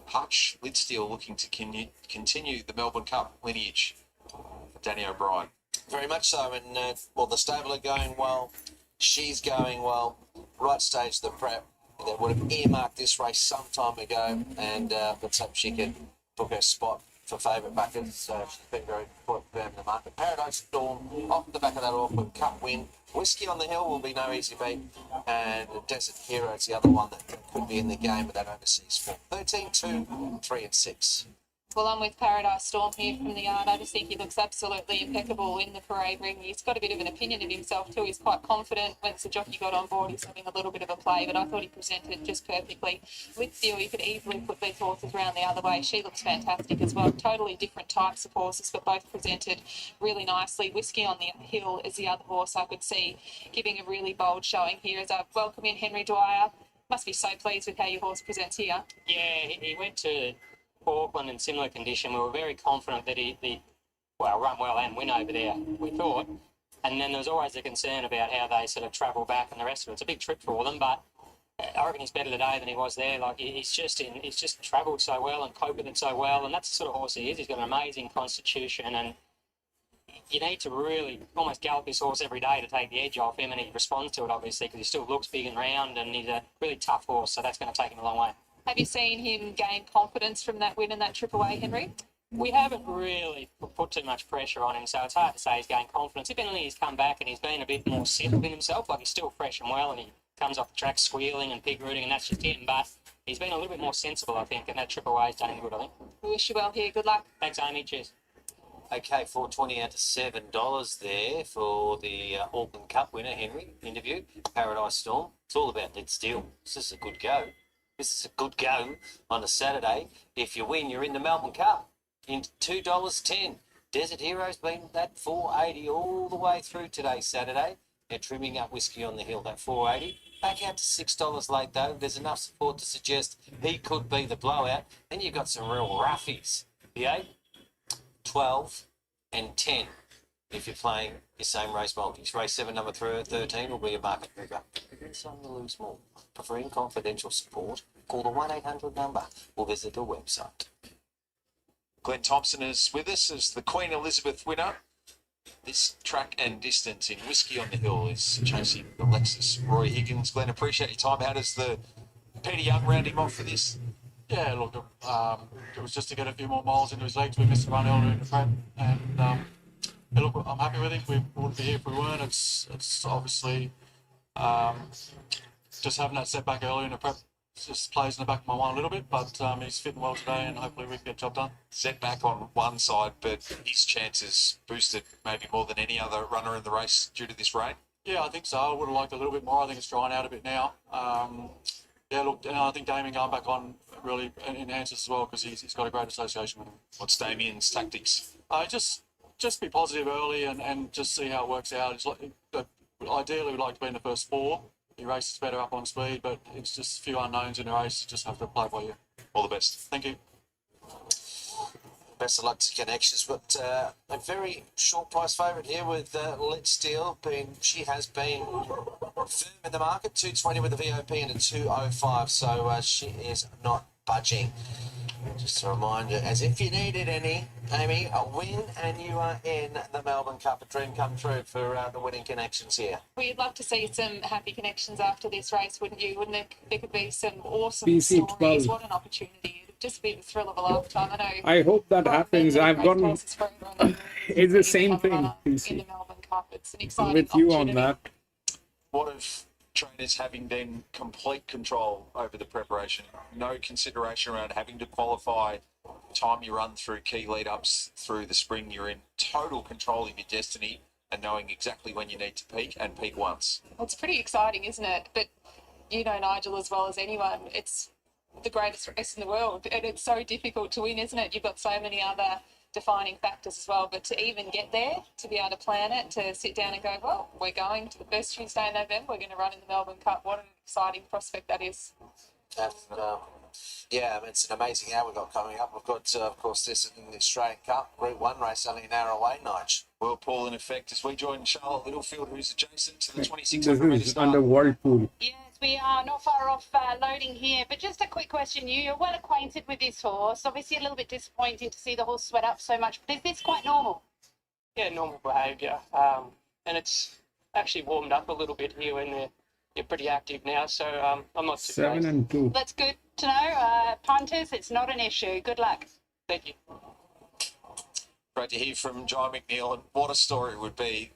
Hutch Lidsteel looking to continue the Melbourne Cup lineage for Danny O'Brien. Very much so, and well, the stable are going well. She's going well. Right stage of the prep. They would have earmarked this race some time ago, and let's hope she can book her spot for favourite backers. So she's been very firm in the market. Paradise Storm off the back of that awkward cup win. Whiskey on the Hill will be no easy beat, and Desert Hero is the other one that could be in the game with that overseas form. 13, 2, 3 and 6. Well, I'm with Paradise Storm here from the yard. I just think he looks absolutely impeccable in the parade ring. He's got a bit of an opinion of himself too. He's quite confident. Once the jockey got on board, he's having a little bit of a play, but I thought he presented just perfectly. With Theo, he could easily put these horses around the other way. She looks fantastic as well. Totally different types of horses, but both presented really nicely. Whiskey on the Hill is the other horse I could see giving a really bold showing here. As I welcome in Henry Dwyer. Must be so pleased with how your horse presents here. Yeah, he went to Auckland in similar condition. We were very confident that he'd run well and win over there, we thought. And then there was always a concern about how they sort of travel back and the rest of it. It's a big trip for them, but I reckon he's better today than he was there. Like he's just travelled so well and coped with it so well, and that's the sort of horse he is. He's got an amazing constitution, and you need to really almost gallop this horse every day to take the edge off him, and he responds to it obviously because he still looks big and round, and he's a really tough horse, so that's going to take him a long way. Have you seen him gain confidence from that win and that trip away, Henry? We haven't really put too much pressure on him, so it's hard to say he's gained confidence. If anything, he's come back and he's been a bit more settled in himself. Like he's still fresh and well, and he comes off the track squealing and pig rooting, and that's just him. But he's been a little bit more sensible, I think, and that trip away has done him good, I think. We wish you well here. Good luck. Thanks, Amy. Cheers. Okay, 4.20 out to $7 there for the Auckland Cup winner, Henry, interview, Paradise Storm. It's all about dead steel. This is a good go. This is a good go on a Saturday. If you win, you're in the Melbourne Cup into $2.10. Desert Hero's been that $4.80 all the way through today, Saturday. They're trimming up Whiskey on the Hill, that $4.80. Back out to $6 late, though. There's enough support to suggest he could be the blowout. Then you've got some real roughies. The 8, 12 and 10 if you're playing your same race multis. Race 7, number 13 will be a market mover. Some to lose more. Preferring confidential support, call the 1-800 number or visit the website. Glenn Thompson is with us as the Queen Elizabeth winner. This track and distance in Whiskey on the Hill is chasing the Lexus Roy Higgins. Glenn, appreciate your time. How does the Peter Young round him off for this? Yeah, look, it was just to get a few more miles into his legs. We missed the run earlier in the prep, and yeah, look, I'm happy with him. We wouldn't be here if we weren't. It's obviously just having that setback earlier in the prep just plays in the back of my mind a little bit, but he's fitting well today, and hopefully we can get the job done. Setback on one side, but his chances boosted maybe more than any other runner in the race due to this rain. Yeah, I think so. I would have liked a little bit more. I think it's drying out a bit now. Yeah, look, I think Damien going back on really enhances as well because he's got a great association with him. What's Damien's tactics? Just be positive early and just see how it works out. It's like, ideally, we'd like to be in the first 4. He races better up on speed, but it's just a few unknowns in the race. You just have to play by ear. All the best. Thank you. Best of luck to Connections, but a very short price favourite here with Let's Steal. She has been firm in the market, 220 with the VOP and a 205, so she is not budging. Just a reminder, as if you needed any, Amy, a win and you are in the Melbourne Cup. A dream come true for the winning Connections here. We'd love to see some happy connections after this race, wouldn't you? Wouldn't it? There could be some awesome PC stories. 12. What an opportunity. It'd just be the thrill of a lifetime. I know. I hope that happens. I've gotten. It's the same thing, in the PC. Melbourne Cup. It's an exciting With you on opportunity. that. What of trainers having then complete control over the preparation? No consideration around having to qualify. Time you run through key lead-ups through the spring, you're in total control of your destiny and knowing exactly when you need to peak and peak once. Well, it's pretty exciting, isn't it? But you know Nigel as well as anyone. It's the greatest race in the world, and it's so difficult to win, isn't it? You've got so many other defining factors as well, but to even get there, to be able to plan it, to sit down and go, well, we're going to the first Tuesday in November, we're going to run in the Melbourne Cup. What an exciting prospect that is. And, yeah, I mean, it's an amazing hour we've got coming up. We've got, of course, this in the Australian Cup, Group 1 race only an hour away, Nige. Whirlpool in effect as we join Charlotte Littlefield, who's adjacent to the This 2600 metre is start. under Whirlpool. Yes, we are not far off loading here, but just a quick question. You're well acquainted with this horse. Obviously, a little bit disappointing to see the horse sweat up so much, but is this quite normal? Yeah, normal behaviour. And it's actually warmed up a little bit here when you're pretty active now, so I'm not too 7 and 2. That's good to know. Punters, it's not an issue. Good luck. Thank you. Great to hear from John McNeil, and what a story it would be.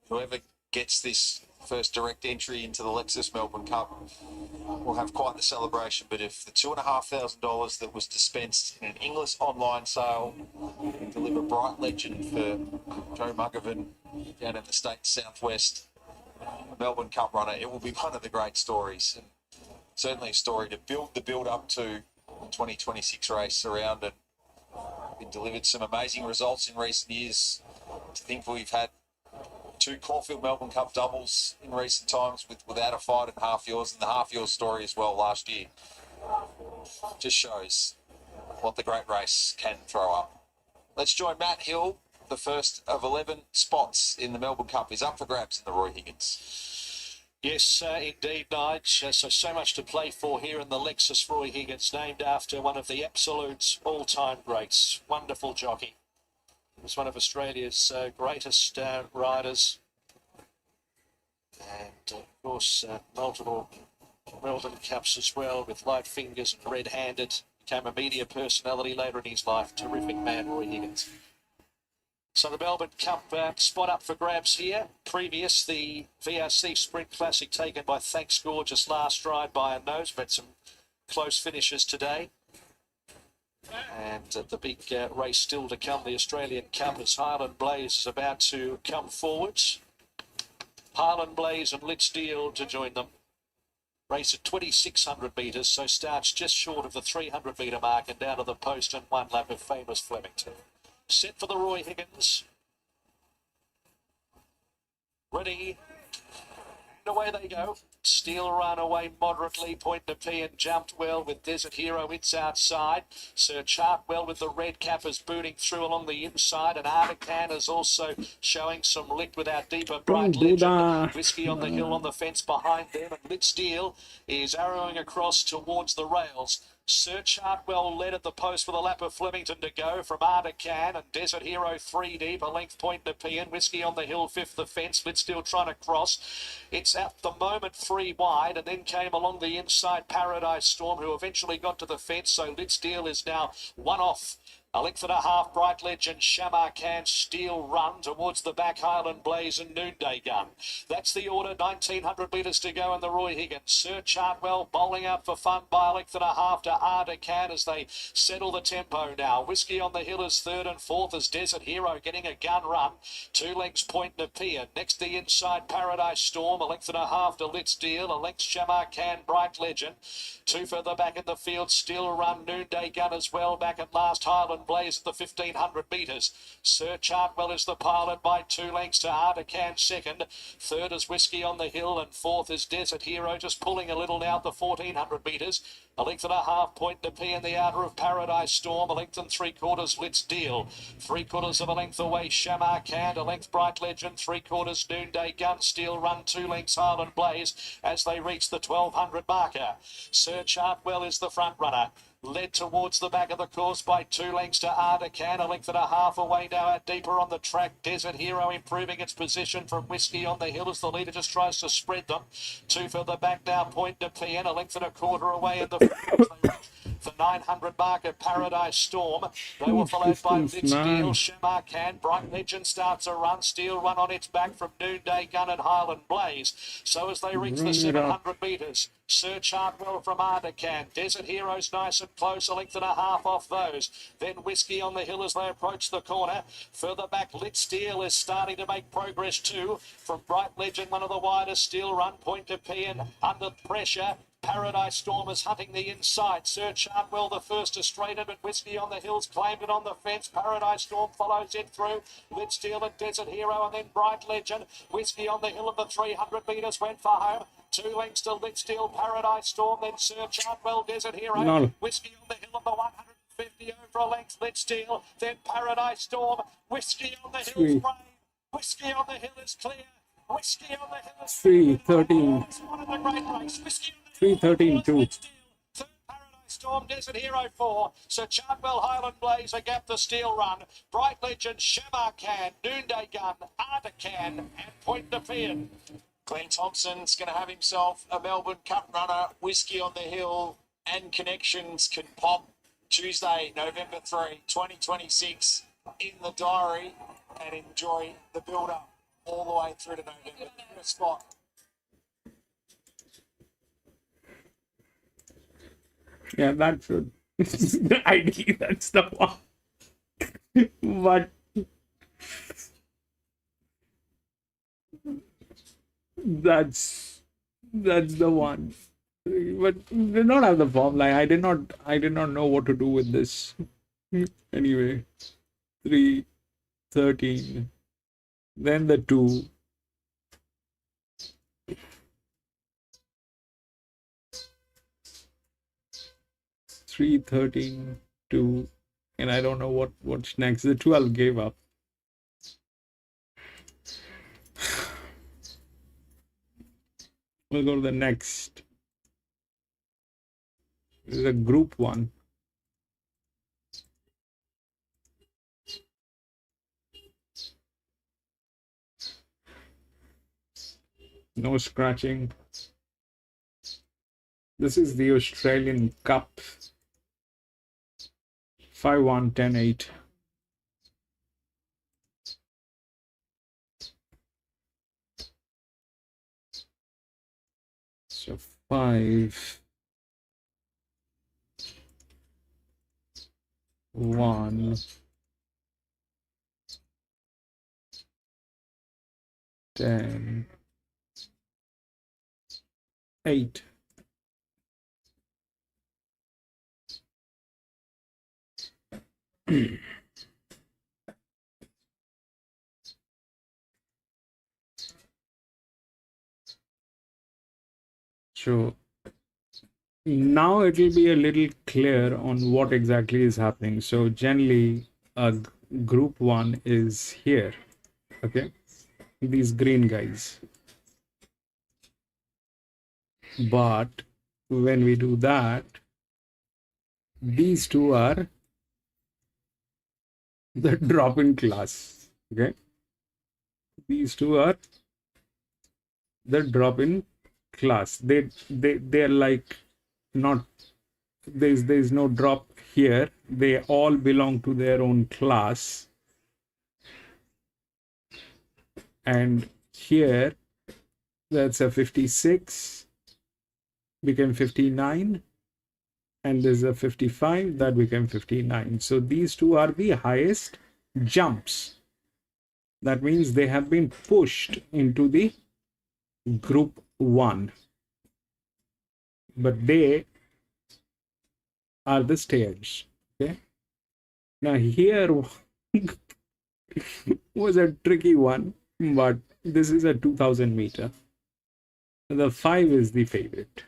Whoever gets this first direct entry into the Lexus Melbourne Cup will have quite the celebration. But if the $2,500 that was dispensed in an English online sale can deliver bright legend for Joe Muggervan down in the state southwest, Melbourne Cup runner, it will be one of the great stories, and certainly a story to build the build up to the 2026 race around. And been delivered some amazing results in recent years. To think we've had 2 Caulfield Melbourne Cup doubles in recent times without a fight in half yours, and the half yours story as well last year. Just shows what the great race can throw up. Let's join Matt Hill. The first of 11 spots in the Melbourne Cup is up for grabs in the Roy Higgins. Yes, indeed, Nige. So much to play for here in the Lexus Roy Higgins, named after one of the absolute all-time greats. Wonderful jockey. He was one of Australia's greatest riders. And, of course, multiple Melbourne Cups as well, with light fingers and red-handed. Became a media personality later in his life. Terrific man, Roy Higgins. So the Melbourne Cup spot up for grabs here. Previous, the VRC Sprint Classic taken by Thanks Gorgeous last ride by a nose, but some close finishes today. And the big race still to come, the Australian Cup, as Highland Blaze is about to come forwards. Highland Blaze and Let's Deal to join them. Race at 2,600 metres, so starts just short of the 300 metre mark and down to the post and one lap of famous Flemington. Set for the Roy Higgins. Ready. And away they go. Steel run away moderately. Point to P and jumped well with Desert Hero. It's outside. Sir Chartwell with the red cap is booting through along the inside. And Artican is also showing some lick with our deeper bright legend. Whiskey on the hill on the fence behind them. And Lit Steel is arrowing across towards the rails. Sir Chartwell led at the post with a lap of Flemington to go from Artican and Desert Hero 3 deep, a length point to Pian. Whiskey on the hill, fifth the fence. Lit Steel trying to cross. It's at the moment 3 wide, and then came along the inside Paradise Storm, who eventually got to the fence. So Lit Steel is now 1 off. A length and a half, Bright Legend, Shamar Can, Steel Run towards the back, Highland Blaze and Noonday Gun. That's the order, 1,900 metres to go in the Roy Higgins. Sir Chartwell bowling out for fun by a length and a half to Artican as they settle the tempo now. Whiskey on the hill is third and fourth as Desert Hero getting a gun run. 2 lengths Point Napier. Next the inside Paradise Storm, a length and a half to Let's Deal, a length Shamar Can, Bright Legend. 2 further back in the field, Steel Run, Noonday Gun as well. Back at last, Highland Blaze at the 1,500 metres. Sir Chartwell is the pilot by 2 lengths to Artican second. Third is Whiskey on the Hill and fourth is Desert Hero, just pulling a little now at the 1,400 metres. A length and a half Point to P in the outer of Paradise Storm. A length and 3/4 Let's Deal. 3/4 of a length away Shamar Can. A length Bright Legend. 3/4 Noonday Gun. Steel Run. 2 lengths Highland Blaze as they reach the 1,200 marker. Sir Chartwell is the front runner. Led towards the back of the course by 2 lengths to Artican, a length and a half away now out deeper on the track. Desert Hero improving its position from Whiskey on the Hill as the leader just tries to spread them. 2 further back now, Point to Pian, a length and a quarter away in the the 900 mark at Paradise Storm. They were followed by Lit Steel, Shamar Can. Bright Legend starts a run. Steel Run on its back from Noonday Gun and Highland Blaze. So as they reach the 700 metres, Sir Chartwell from Artican. Desert Heroes nice and close, a length and a half off those. Then Whiskey on the Hill as they approach the corner. Further back, Lit Steel is starting to make progress too. From Bright Legend, one of the widest. Steel Run, Point to Pian under pressure. Paradise Storm is hunting the inside. Sir Chartwell the first to straighten, but Whiskey on the Hills claimed it on the fence. Paradise Storm follows it through. Lit Steel and Desert Hero and then Bright Legend. Whiskey on the Hill of the 300 metres went for home. 2 lengths to Lit Steel, Paradise Storm, then Sir Chartwell, Desert Hero. No. Whiskey on the Hill of the 150 over a length, Lit Steel, then Paradise Storm. Whiskey on the Hill is brave. Whiskey on the Hill is clear. Whiskey on the Hill is 3:13. one of the great race. Whiskey 3:13.2. Third Paradise Storm, Desert Hero 4. Sir Chartwell, Highland Blaze, a gap the Steel Run. Bright Legend, Shamar Can, Noonday Gun, Artican, and Point to Pian. Glenn Thompson's going to have himself a Melbourne Cup runner. Whiskey on the Hill and connections can pop Tuesday, November 3, 2026 in the diary and enjoy the build-up all the way through to November. Give a spot. Yeah, that should. The ID, that's the one. But that's the one. But did not have the form. Like I did not know what to do with this. Anyway, 3:13. Then the 2. Three 13 2, and I don't know what's next. The 12 gave up. We'll go to the next. This is a group 1. No scratching. This is the Australian Cup. 5-1, 10-8. So 5, 1, 10, 8. So now it will be a little clear on what exactly is happening. So generally, group 1 is here. Okay, these green guys. But when we do that, these two are the drop-in class. Okay, these two are the drop-in class. They're like not, there's no drop here. They all belong to their own class. And here, that's a 56, became 59, and there's a 55 that became 59. So these two are the highest jumps. That means they have been pushed into the group 1, but they are the stairs. Okay, now here was a tricky one, but this is a 2000 meter. The 5 is the favorite.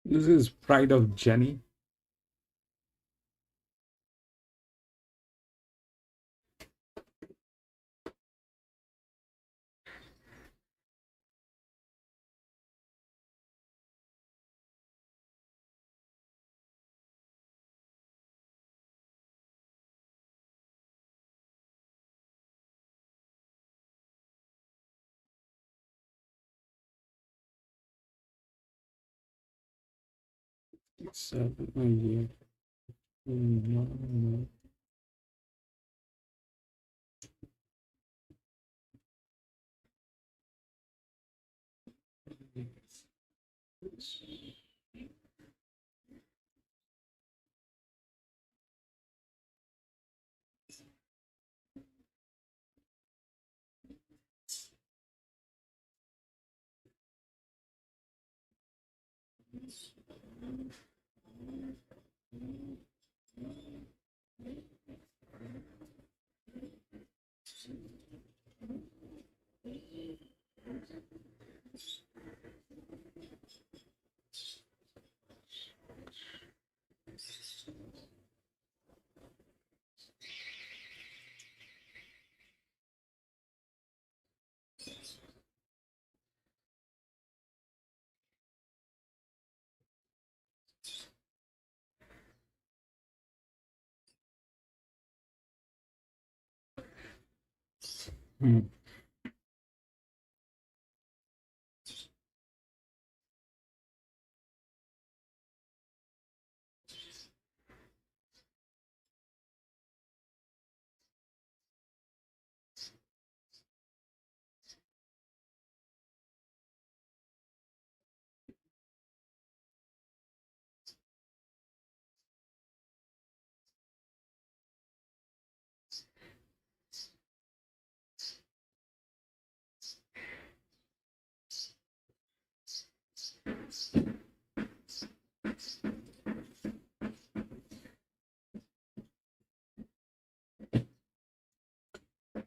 This is Pride of Jenny. Yeah. No. Hmm.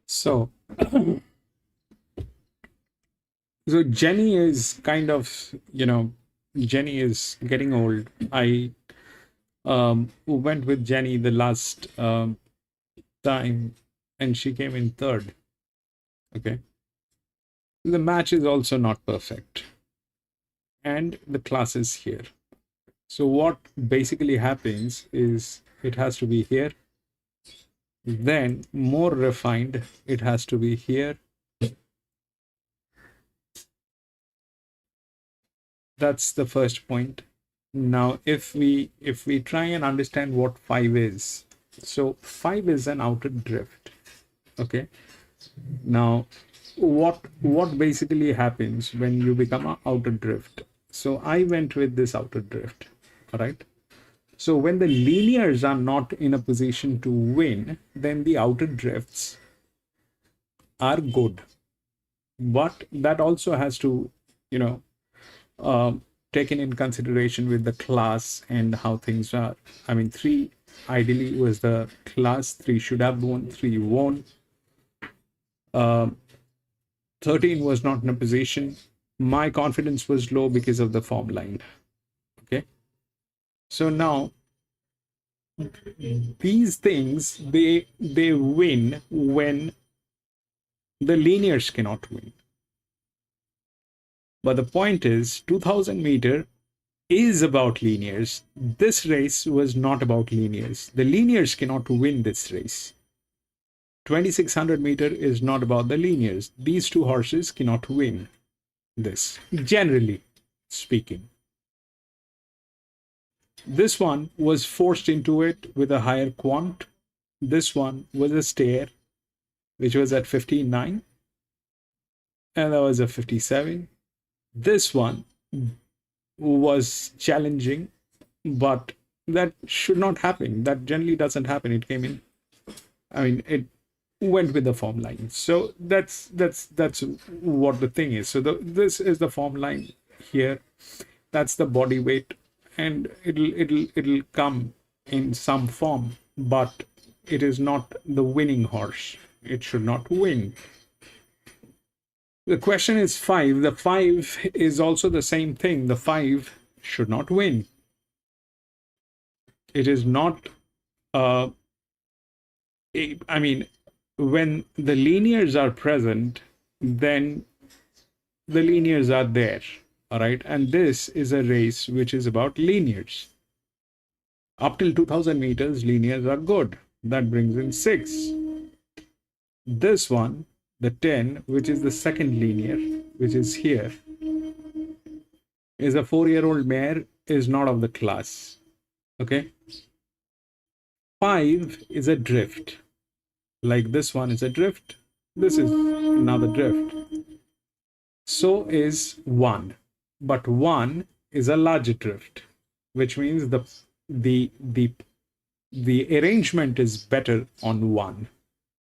So, so Jenny is kind of, Jenny is getting old. I went with Jenny the last time, and she came in third. Okay. The match is also not perfect, and the class is here. So what basically happens is it has to be here. Then more refined, it has to be here. That's the first point. Now, if we try and understand what 5 is, so 5 is an outer drift. Okay. Now, what basically happens when you become an outer drift? So I went with this outer drift. All right. So when the linears are not in a position to win, then the outer drifts are good. But that also has to, taken in consideration with the class and how things are. I mean, 3 ideally was the class, 3 should have won, 3 won. 13 was not in a position. My confidence was low because of the form line. Okay. So now these things, they win when the linears cannot win. But the point is, 2000 meter is about linears. This race was not about linears. The linears cannot win this race. 2600 meter is not about the linears. These two horses cannot win this, generally speaking. This one was forced into it with a higher quant. This one was a stair, which was at 59, and that was a 57. This one was challenging, but that should not happen. That generally doesn't happen. It came in, I mean, it went with the form line. So that's what the thing is. So this is the form line here. That's the body weight, and it'll come in some form, but it is not the winning horse. It should not win. The question is 5. The 5 is also the same thing. The 5 should not win. It is not, uh, I mean, when the linears are present, then the linears are there. All right. And this is a race which is about linears. Up till 2000 meters, linears are good. That brings in 6. This one, the 10, which is the second linear, which is here, is a 4-year-old mare, is not of the class. Okay. 5 is a drift. Like this one is a drift. This is another drift. So is 1. But 1 is a larger drift, which means the arrangement is better on 1.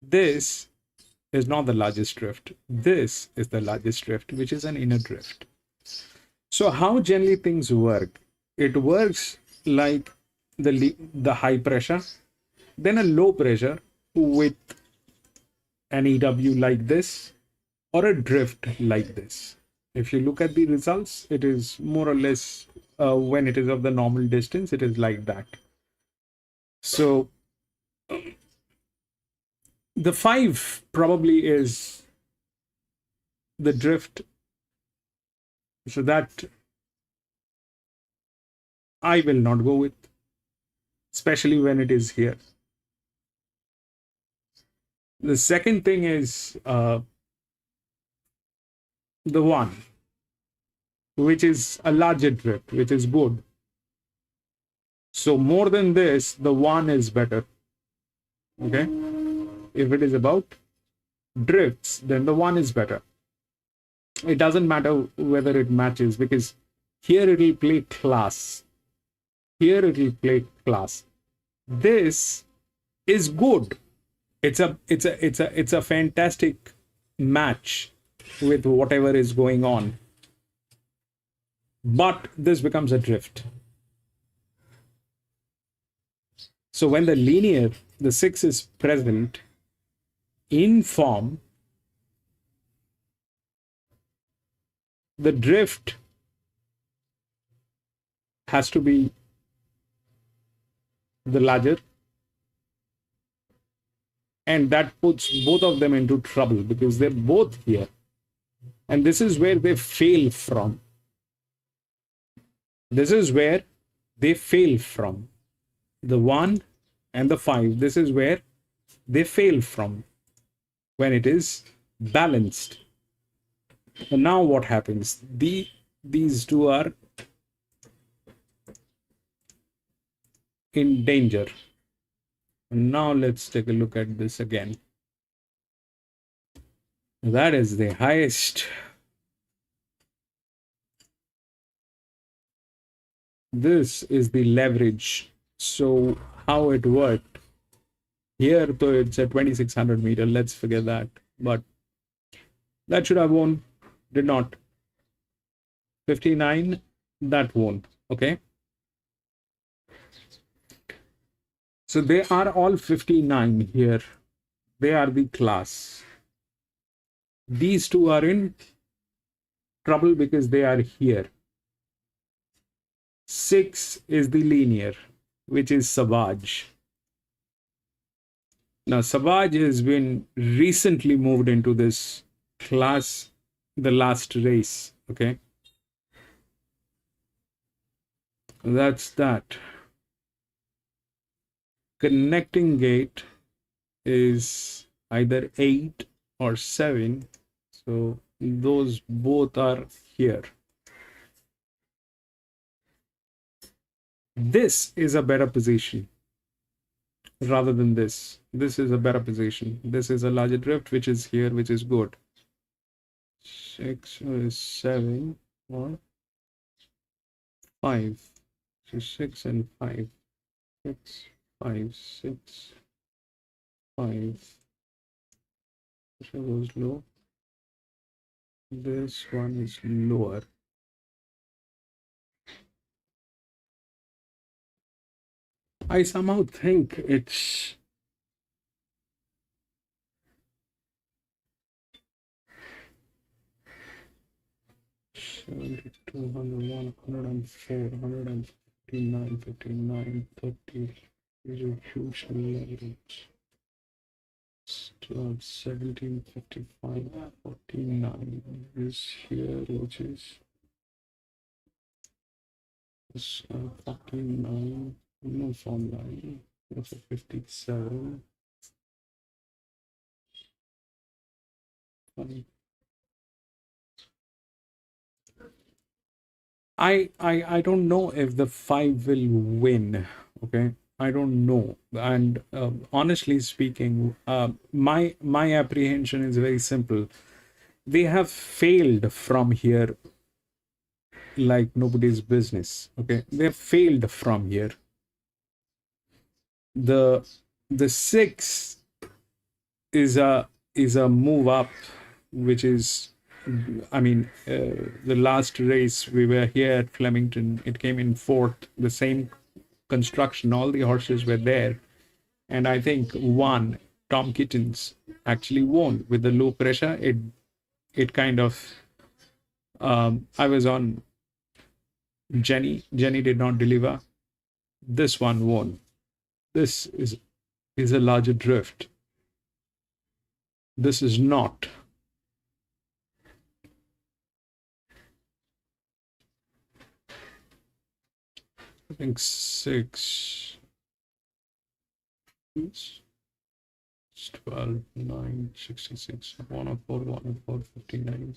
This is not the largest drift. This is the largest drift, which is an inner drift. So how generally things work? It works like the high pressure, then a low pressure with an EW like this, or a drift like this. If you look at the results, it is more or less, when it is of the normal distance, it is like that. So the 5 probably is the drift. So that I will not go with, especially when it is here. The second thing is the 1, which is a larger drift, which is good. So more than this, the 1 is better. Okay. If it is about drifts, then the 1 is better. It doesn't matter whether it matches, because here it will play class. Here it will play class. This is good. It's a fantastic match with whatever is going on. But this becomes a drift. So when the linear, the 6 is present in form, the drift has to be the larger, and that puts both of them into trouble because they're both here. And this is where they fail from. This is where they fail from. The 1 and the 5, this is where they fail from when it is balanced. And now what happens? These two are in danger. And now let's take a look at this again. That is the highest. This is the leverage. So how it worked here, though it's at 2600 meter, let's forget that. But that should have won, did not. 59, that won. Okay. So they are all 59 here. They are the class. These two are in trouble because they are here. 6 is the linear, which is Savage. Now, Savage has been recently moved into this class, the last race. Okay. That's that. Connecting gate is either 8 or 7. So those both are here. This is a better position rather than this. This is a better position. This is a larger drift, which is here, which is good. 6 or 7 or 5. So 6 and 5. 6, 5, 6, 5. This one goes low. This one is lower. I somehow think it's 172, 101, 104, 159, 59, 30. These are huge levels. Still have 1755, 49 is here, which is this 49, no form line, that's a 57. I don't know if the 5 will win. Okay, I don't know. And honestly speaking, my apprehension is very simple. They have failed from here like nobody's business. Okay, they have failed from here. The 6 is a move up, which is, I mean, the last race we were here at Flemington, it came in 4th, the same construction, all the horses were there, and I think Tom Kittens actually won with the low pressure. It kind of, I was on Jenny did not deliver. This one won. This is a larger drift. This is not. I think 6, 12, 9, 66, 104, 104, 59,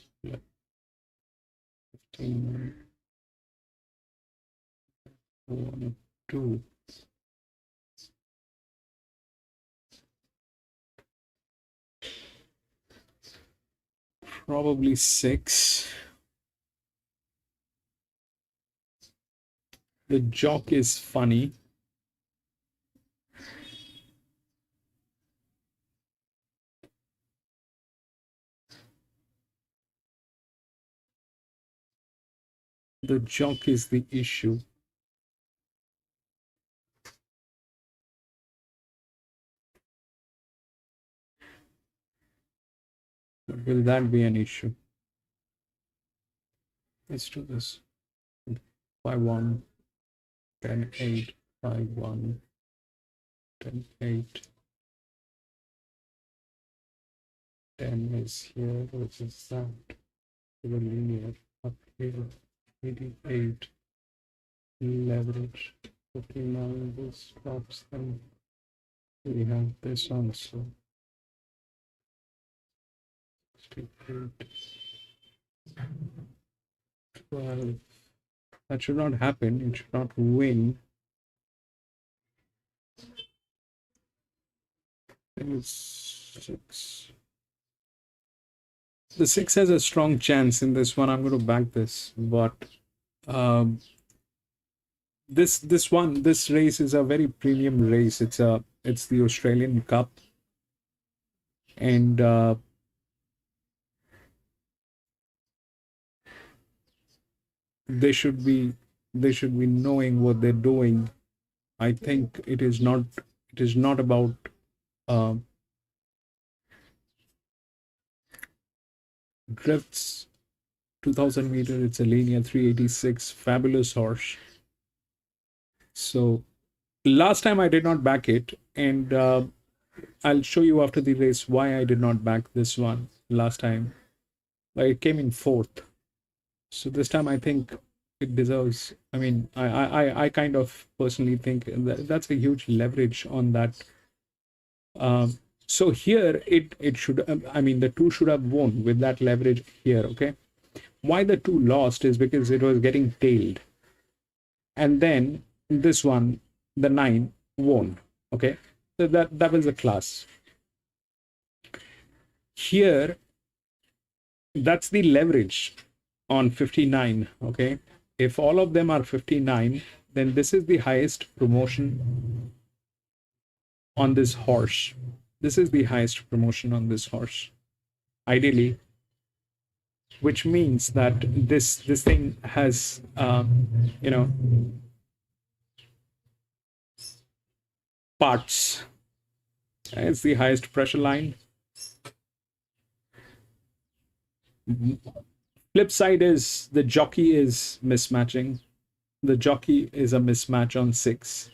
15, 102. Probably 6. The jock is funny. The jock is the issue. But will that be an issue? Let's do this. 5-1, 10-8, 5-1, 10-8. 10 is here, which is that. To the linear up here. 88. Leverage. 59. This drops them. We have this also. 68. 12. That should not happen. It should not win. It's 6. The 6 has a strong chance in this one. I'm going to back this, but this race is a very premium race. It's the Australian Cup, and they should be knowing what they're doing. I think it is not about drifts. 2000 meter, it's a linear 386, fabulous horse. So last time I did not back it, and I'll show you after the race why I did not back this one last time. It came in 4th. So this time I think it deserves, I mean, I kind of personally think that's a huge leverage on that. So here it should, I mean, the 2 should have won with that leverage here, okay? Why the 2 lost is because it was getting tailed. And then this one, the 9, won, okay? So that was the class. Here, that's the leverage on 59, okay? If all of them are 59, then this is the highest promotion on this horse. This is the highest promotion on this horse, ideally, which means that this thing has, you know, parts. It's the highest pressure line. Flip side is the jockey is mismatching. The jockey is a mismatch on 6.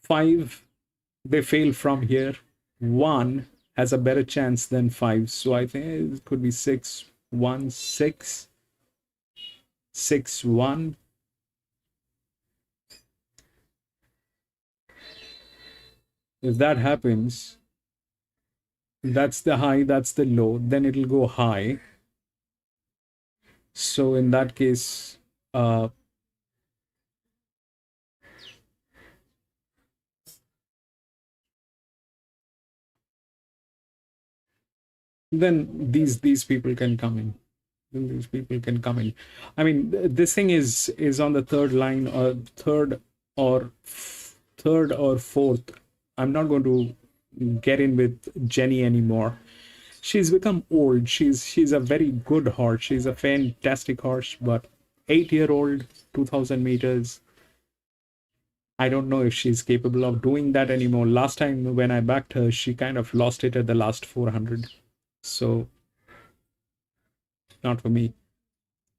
5, they fail from here. 1 has a better chance than 5. So I think it could be 6, 1, 6, 6, 1. If that happens, that's the high, that's the low, then it'll go high. So in that case, then these people can come in. Then these people can come in. I mean, this thing is on the third line, or third or fourth. I'm not going to get in with Jenny anymore. She's become old. She's a very good horse. She's a fantastic horse, but 8-year-old, 2000 meters. I don't know if she's capable of doing that anymore. Last time when I backed her, she kind of lost it at the last 400. So, not for me.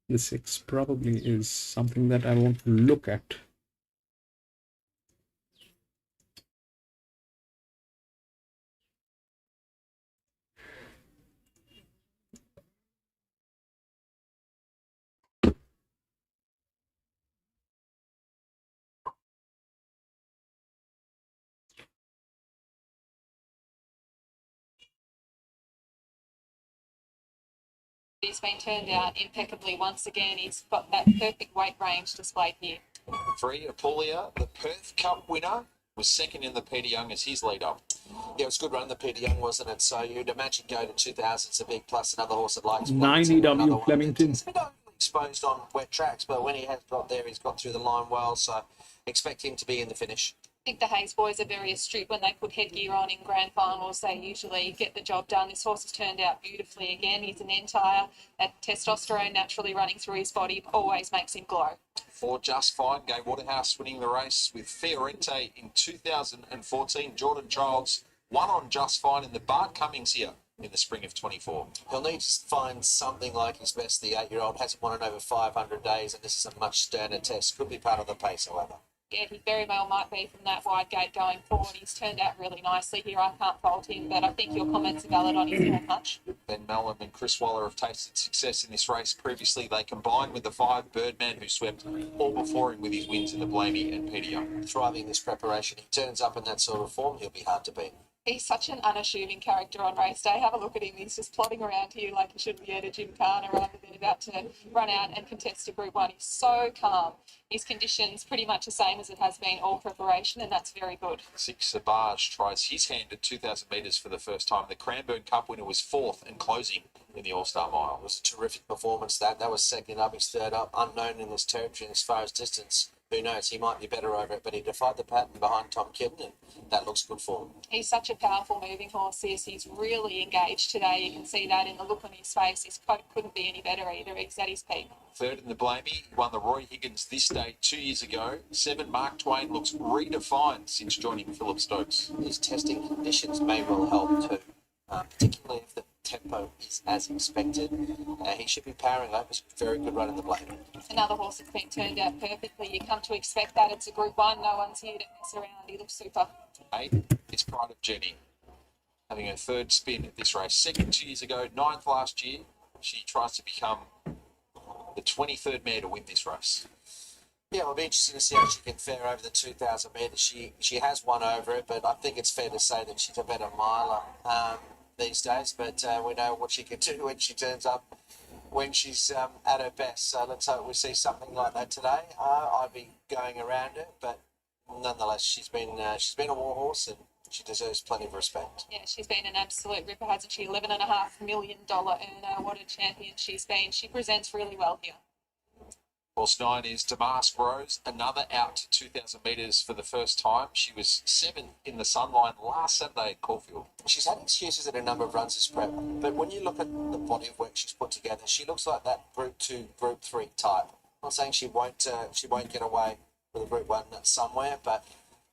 The 6 probably is something that I want to look at. He's been turned out impeccably once again. He's got that perfect weight range displayed here. 3, Apulia, the Perth Cup winner, was second in the Peter Young as his leader. Yeah, it was a good run in the Peter Young, wasn't it? So you'd imagine go to 2000, it's a big plus. Another horse that likes 9 EW Flemington. He's been exposed on wet tracks, but when he has got there, he's got through the line well. So expect him to be in the finish. I think the Hayes boys are very astute when they put headgear on in grand finals. They usually get the job done. This horse has turned out beautifully again. He's an entire. That testosterone naturally running through his body always makes him glow. 4, Just Fine, Gay Waterhouse winning the race with Fiorente in 2014. Jordan Childs won on Just Fine in the Bart Cummings here in the spring of 24. He'll need to find something like his best. The 8-year-old hasn't won in over 500 days, and this is a much sterner test. Could be part of the pace, however. Yeah, he very well might be from that wide gate going forward. He's turned out really nicely here. I can't fault him, but I think your comments are valid on his form punch. Ben Mellon and Chris Waller have tasted success in this race previously. They combined with the 5, Birdman, who swept all before him with his wins in the Blamey and Peter Young. Thriving this preparation. He turns up in that sort of form, he'll be hard to beat. He's such an unassuming character on race day. Have a look at him. He's just plodding around here like he should be at a gymkhana rather than about to run out and contest a Group 1. He's so calm. His condition's pretty much the same as it has been all preparation, and that's very good. 6, Sabaj tries his hand at 2,000 metres for the first time. The Cranbourne Cup winner was 4th and closing in the All-Star Mile. It was a terrific performance. That was second up. He's third up. Unknown in this territory as far as distance. Who knows? He might be better over it, but he defied the pattern behind Tom Kidden, and that looks good for him. He's such a powerful moving horse. He's really engaged today. You can see that in the look on his face. His coat couldn't be any better either. He's at his peak. 3rd in the Blamey, he won the Roy Higgins this day 2 years ago. 7, Mark Twain looks redefined since joining Philip Stokes. His testing conditions may well help too, particularly if the tempo is as expected. He should be powering up. It's a very good run in the Blamey. Another horse that's been turned out perfectly. You come to expect that. It's a Group 1. No one's here to mess around. He looks super. 8, it's Pride of Jenny, having her 3rd spin at this race. 2nd 2 years ago, 9th last year. She tries to become the 23rd mare to win this race. Yeah, it'll be interesting to see how she can fare over the 2,000 metres. She has won over it, but I think it's fair to say that she's a better miler these days. But we know what she can do when she turns up, when she's at her best. So let's hope we see something like that today. I'd be going around her, but nonetheless, she's been a war horse, and she deserves plenty of respect. Yeah, she's been an absolute ripper, hasn't she? $11.5 million earner. What a champion she's been. She presents really well here. Horse 9 is Damask Rose, another out to 2,000 metres for the first time. She was 7th in the Sunline last Saturday at Caulfield. She's had excuses at a number of runs this prep, but when you look at the body of work she's put together, she looks like that Group 2, Group 3 type. I'm not saying she won't get away with a Group 1 somewhere, but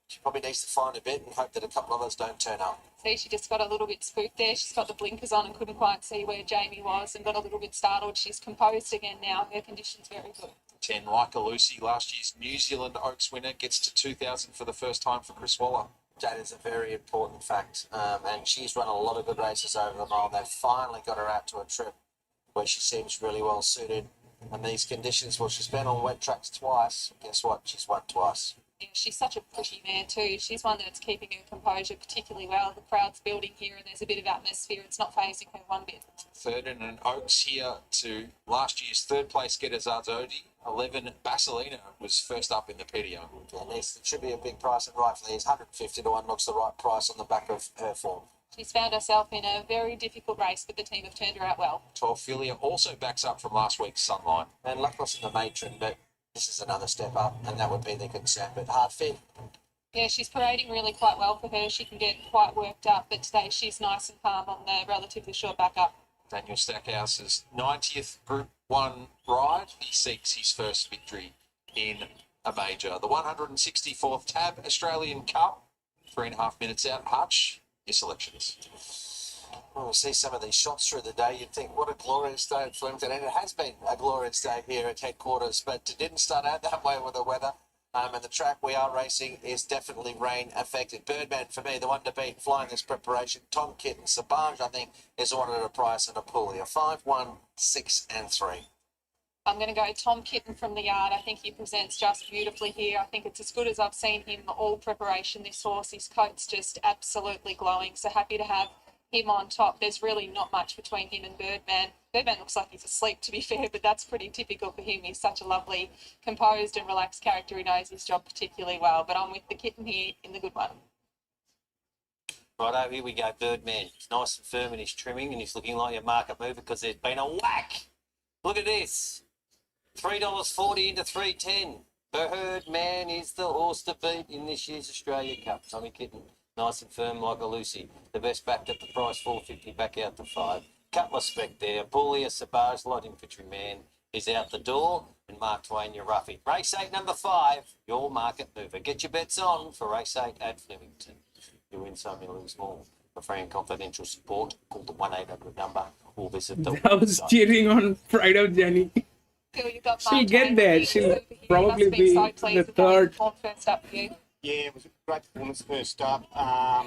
she probably needs to find a bit and hope that a couple of others don't turn up. See, she just got a little bit spooked there. She's got the blinkers on and couldn't quite see where Jamie was and got a little bit startled. She's composed again now. Her condition's very good. 10, like Lucy, last year's New Zealand Oaks winner, gets to 2,000 for the first time for Chris Waller. That is a very important fact, and she's run a lot of good races over the mile. They've finally got her out to a trip where she seems really well suited. And these conditions, well, she's been on wet tracks twice. Guess what? She's won twice. Yeah, she's such a pretty mare too. She's one that's keeping her composure particularly well. The crowd's building here and there's a bit of atmosphere. It's not phasing her one bit. Third in an Oaks here to last year's third place getter Zarzodi. 11, Basilina was first up in the PDO. Yeah, it should be a big price, and rightfully is 150 to 1 looks the right price on the back of her form. She's found herself in a very difficult race, but the team have turned her out well. 12, Philia also backs up from last week's Sunlight. And luckless in the matron, but this is another step up, and that would be the concern. But hard fit. Yeah, she's parading really quite well for her. She can get quite worked up, but today she's nice and calm on the relatively short back up. Daniel Stackhouse's 90th Group 1 ride. He seeks his first victory in a major. The 164th Tab Australian Cup. 3.5 minutes out. Hutch, your selections. Well, we see some of these shots through the day. You'd think, what a glorious day at Flemington. And it has been a glorious day here at headquarters, but it didn't start out that way with the weather. And the track we are racing is definitely rain affected. Birdman, for me, the one to beat flying this preparation. Tom Kitten, Sabange, I think, is ordered at a price and a pool here. 5, 1, 6 and 3. I'm going to go Tom Kitten from the yard. I think he presents just beautifully here. I think it's as good as I've seen him all preparation, this horse. His coat's just absolutely glowing. So happy to have him on top. There's really not much between him and Birdman. Birdman looks like he's asleep, to be fair, but that's pretty typical for him. He's such a lovely, composed and relaxed character. He knows his job particularly well. But I'm with the Kitten here in the good one. Righto, here we go, Birdman. He's nice and firm in his trimming and he's looking like a market mover because there's been a whack. Look at this. $3.40 into $3.10. Birdman is the horse to beat in this year's Australia Cup. Tommy Kitten, nice and firm like a Lucy. The best backed at the price, $4.50, back out to 5. Cutler spec there. Bullier, Sabage, Light Infantryman is out the door. And Mark Twain, your roughie. Race 8, number 5, your market mover. Get your bets on for race 8 at Flemington. You win some, you lose more. For free and confidential support, call the 1-800 number or visit the I was cheering on Pride of Jenny. She'll get there. She'll probably be the third. Yeah, it was a great performance first up.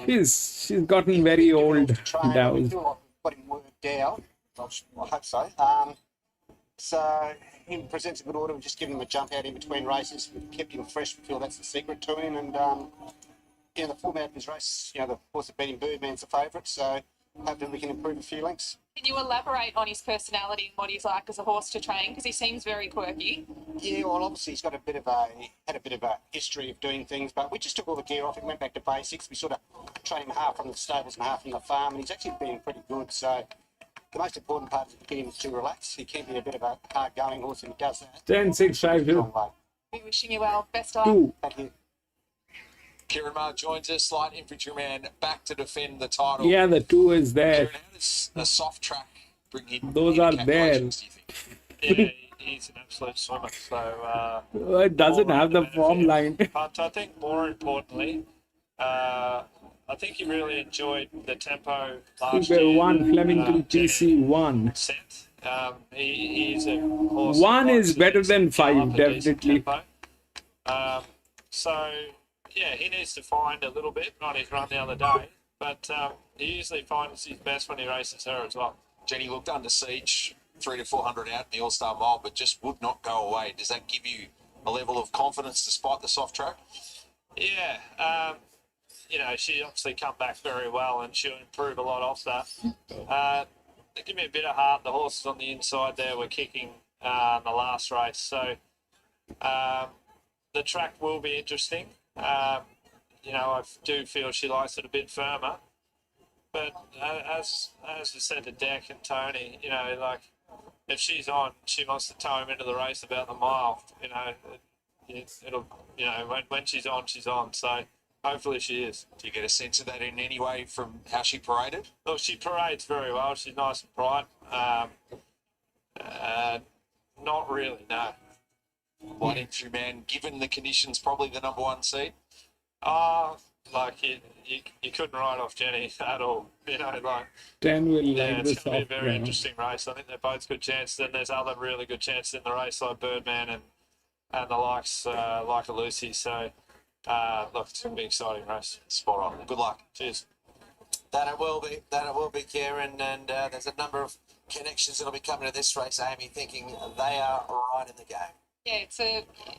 She's gotten very old now. We feel like we've got him worked out. I hope so. So he presents a good order. We've just given him a jump out in between races. We've kept him fresh. We feel that's the secret to him. And the format of his race, the horse that beat him, Birdman's the favourite. So hopefully we can improve a few lengths. Can you elaborate on his personality and what he's like as a horse to train? Because he seems very quirky. Yeah, well, obviously he's got had a bit of a history of doing things, but we just took all the gear off and went back to basics. We sort of trained him half from the stables and half from the farm, and he's actually been pretty good. So the most important part is to get him to relax. He can be a bit of a hard-going horse, and he does that. 10, 6, 5, 2. We're wishing you well. Best of luck. Thank you. Kieran Marr joins us, Light Infantryman, back to defend the title. Yeah, the 2 is there. Kieran, how does a soft track bring in Those are there. Yeah, he's an absolute swimmer. So It doesn't have the form line. But I think more importantly, I think he really enjoyed the tempo last year. 1, Flemington PC 1. Set. He is a horse. 1 is better than 5, definitely. So, yeah, he needs to find a little bit on his run the other day, but he usually finds his best when he races her as well. Jenny looked under siege, 300 to 400 out in the All-Star Mile, but just would not go away. Does that give you a level of confidence despite the soft track? Yeah, she obviously come back very well and she'll improve a lot off that. Give me a bit of heart. The horses on the inside there were kicking in the last race, so the track will be interesting. I do feel she likes it a bit firmer, but as I said to Deck and Tony, if she's on, she wants to tow him into the race about the mile. It'll when she's on, she's on. So hopefully she is. Do you get a sense of that in any way from how she paraded? Well, she parades very well. She's nice and bright. Not really, no. Light Infantryman, given the conditions, probably the number 1 seed. Like you couldn't write off Jenny at all. You know, like 10 will yeah, like it's this going to off be a very ground. interesting race. I think they're both good chances. Then there's other really good chances in the race like Birdman and the likes like a Lucy. So look, it's going to be an exciting race. Spot on. Good luck. Cheers. That it will be, Kieran, and there's a number of connections that'll be coming to this race, Amy, thinking they are right in the game. Yeah, it's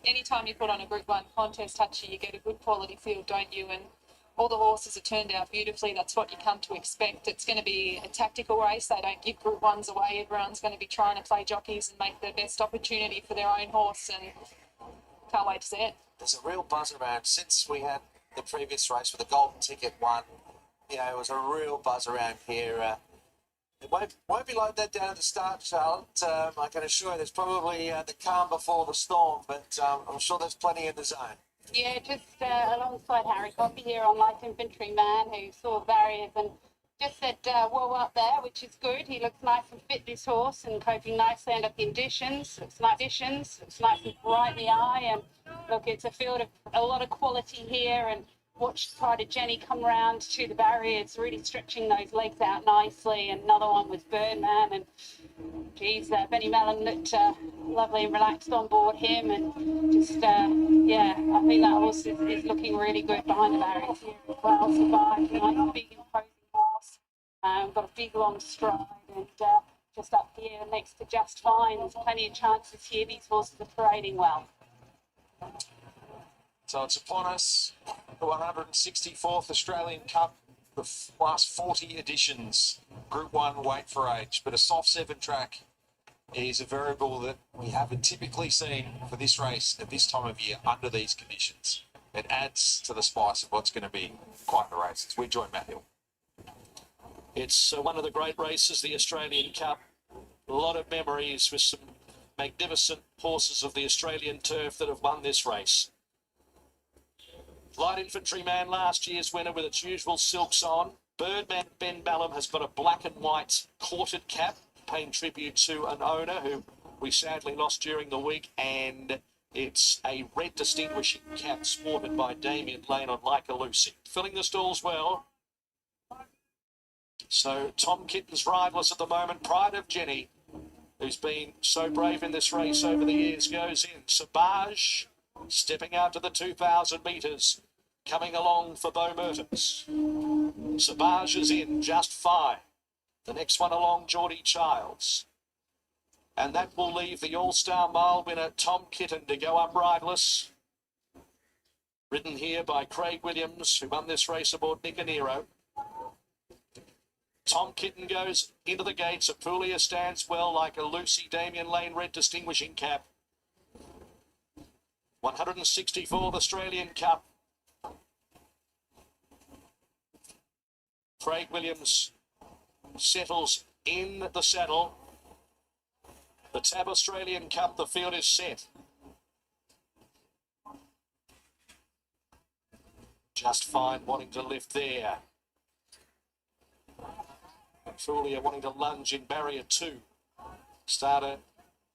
anytime you put on a Group 1 contest, Hutchie, you get a good quality field, don't you? And all the horses have turned out beautifully. That's what you come to expect. It's going to be a tactical race. They don't give Group 1s away. Everyone's going to be trying to play jockeys and make the best opportunity for their own horse, and can't wait to see it. There's a real buzz around since we had the previous race with the golden ticket one. You know, it was a real buzz around here. It won't be like that down at the start, Charlotte. I can assure you there's probably the calm before the storm, but I'm sure there's plenty in the zone. Yeah, just alongside Harry Coffey here on Light Infantry Man, who saw barriers and just said, whoa up there, which is good. He looks nice and fit, this horse, and coping nicely under conditions. It's nice and bright in the eye, and look, it's a field of a lot of quality here, and watch Pride of Jenny come round to the barriers, really stretching those legs out nicely. And another one was Birdman, and geez, Benny Mellon looked lovely and relaxed on board him, and just yeah, I think that horse is looking really good behind the barriers here as well. Survived, nice big imposing horse, got a big long stride, and just up here next to Just Fine, there's plenty of chances here. These horses are parading well. So it's upon us, the 164th Australian Cup, the last 40 editions, Group 1 weight for age. But a soft 7 track is a variable that we haven't typically seen for this race at this time of year under these conditions. It adds to the spice of what's going to be quite the race. We join Matt Hill. It's one of the great races, the Australian Cup. A lot of memories with some magnificent horses of the Australian turf that have won this race. Light Infantry Man, last year's winner with its usual silks on. Birdman Ben Ballum has got a black and white quartered cap, paying tribute to an owner who we sadly lost during the week, and it's a red distinguishing cap sported by Damien Lane on Like a Lucy. Filling the stalls well. So Tom Kitten's riderless at the moment. Pride of Jenny, who's been so brave in this race over the years, goes in. Sabage stepping out to the 2,000 metres, coming along for Beau Mertens. Sabage is in, Just Fine. The next one along, Geordie Childs. And that will leave the All-Star Mile winner, Tom Kitten, to go up riderless. Ridden here by Craig Williams, who won this race aboard Nicanero. Tom Kitten goes into the gates. Apulia stands well, Like a Lucy, Damien Lane, red distinguishing cap. 164th Australian Cup. Craig Williams settles in the saddle. The Tab Australian Cup, the field is set. Just Fine wanting to lift there. Fulia wanting to lunge in barrier 2. Starter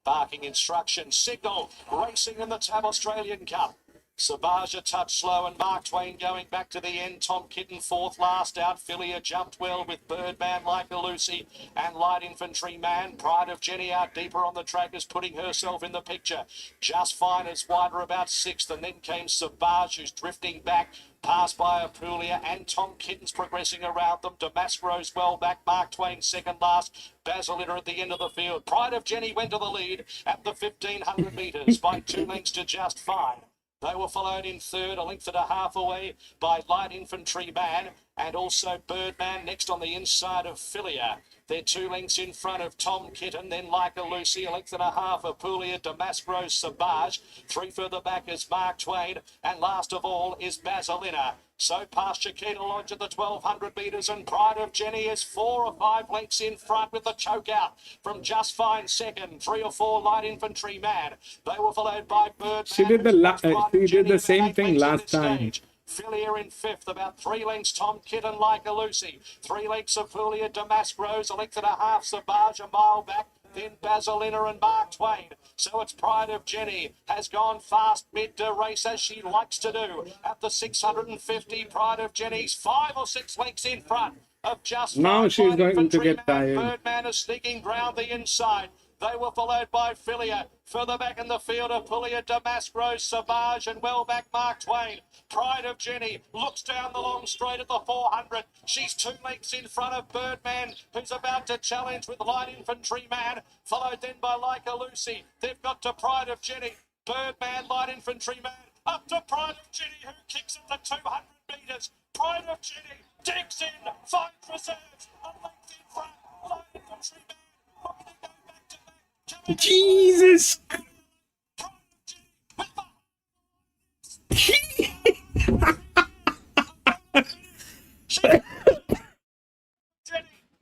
barking instruction. Signal racing in the Tab Australian Cup. Sabage a touch slow, and Mark Twain going back to the end. Tom Kitten fourth last out. Philia jumped well with Birdman, Like a Lucy, and Light Infantry Man. Pride of Jenny out deeper on the track is putting herself in the picture. Just Fine is wider about sixth, and then came Sabage, who's drifting back. Passed by Apulia, and Tom Kitten's progressing around them. Damasco's well back. Mark Twain second last. Basilina at the end of the field. Pride of Jenny went to the lead at the 1,500 metres by 2 lengths to Just Fine. They were followed in third, a length and a half away, by Light Infantry Man and also Birdman next on the inside of Philia. They're 2 lengths in front of Tom Kitten, then Like a Lucy, a length and a half of Apulia, Damasco, Sabage. 3 further back is Mark Twain, and last of all is Basilina. So past Chiquita Lodge at the 1,200 metres, and Pride of Jenny is 4 or 5 lengths in front with the choke out from Just Fine second. 3 or 4 Light Infantry Man. They were followed by Birdman. She did the same thing last time. Philia in fifth, about 3 lengths Tom Kitten, Like a Lucy. 3 lengths of Fulia, Damasco's, a length and a half Sabage, a mile back. then Basilina and Mark Twain. So it's Pride of Jenny has gone fast mid to race as she likes to do. At the 650, Pride of Jenny's 5 or 6 lengths in front of just Now five. she's Light going to Infantry get Man, tired. Birdman is sneaking round the inside. They were followed by Filia. Further back in the field of Pulia, Damask Rose, Savage, and well back Mark Twain. Pride of Jenny looks down the long straight at the 400. She's 2 lengths in front of Birdman, who's about to challenge with Light Infantry Man. Followed then by Leica Lucy. They've got to Pride of Jenny. Birdman, Light Infantry Man. Up to Pride of Jenny, who kicks at the 200 metres. Pride of Jenny digs in, finds reserves. A length in front. Light Infantry Man. Jesus.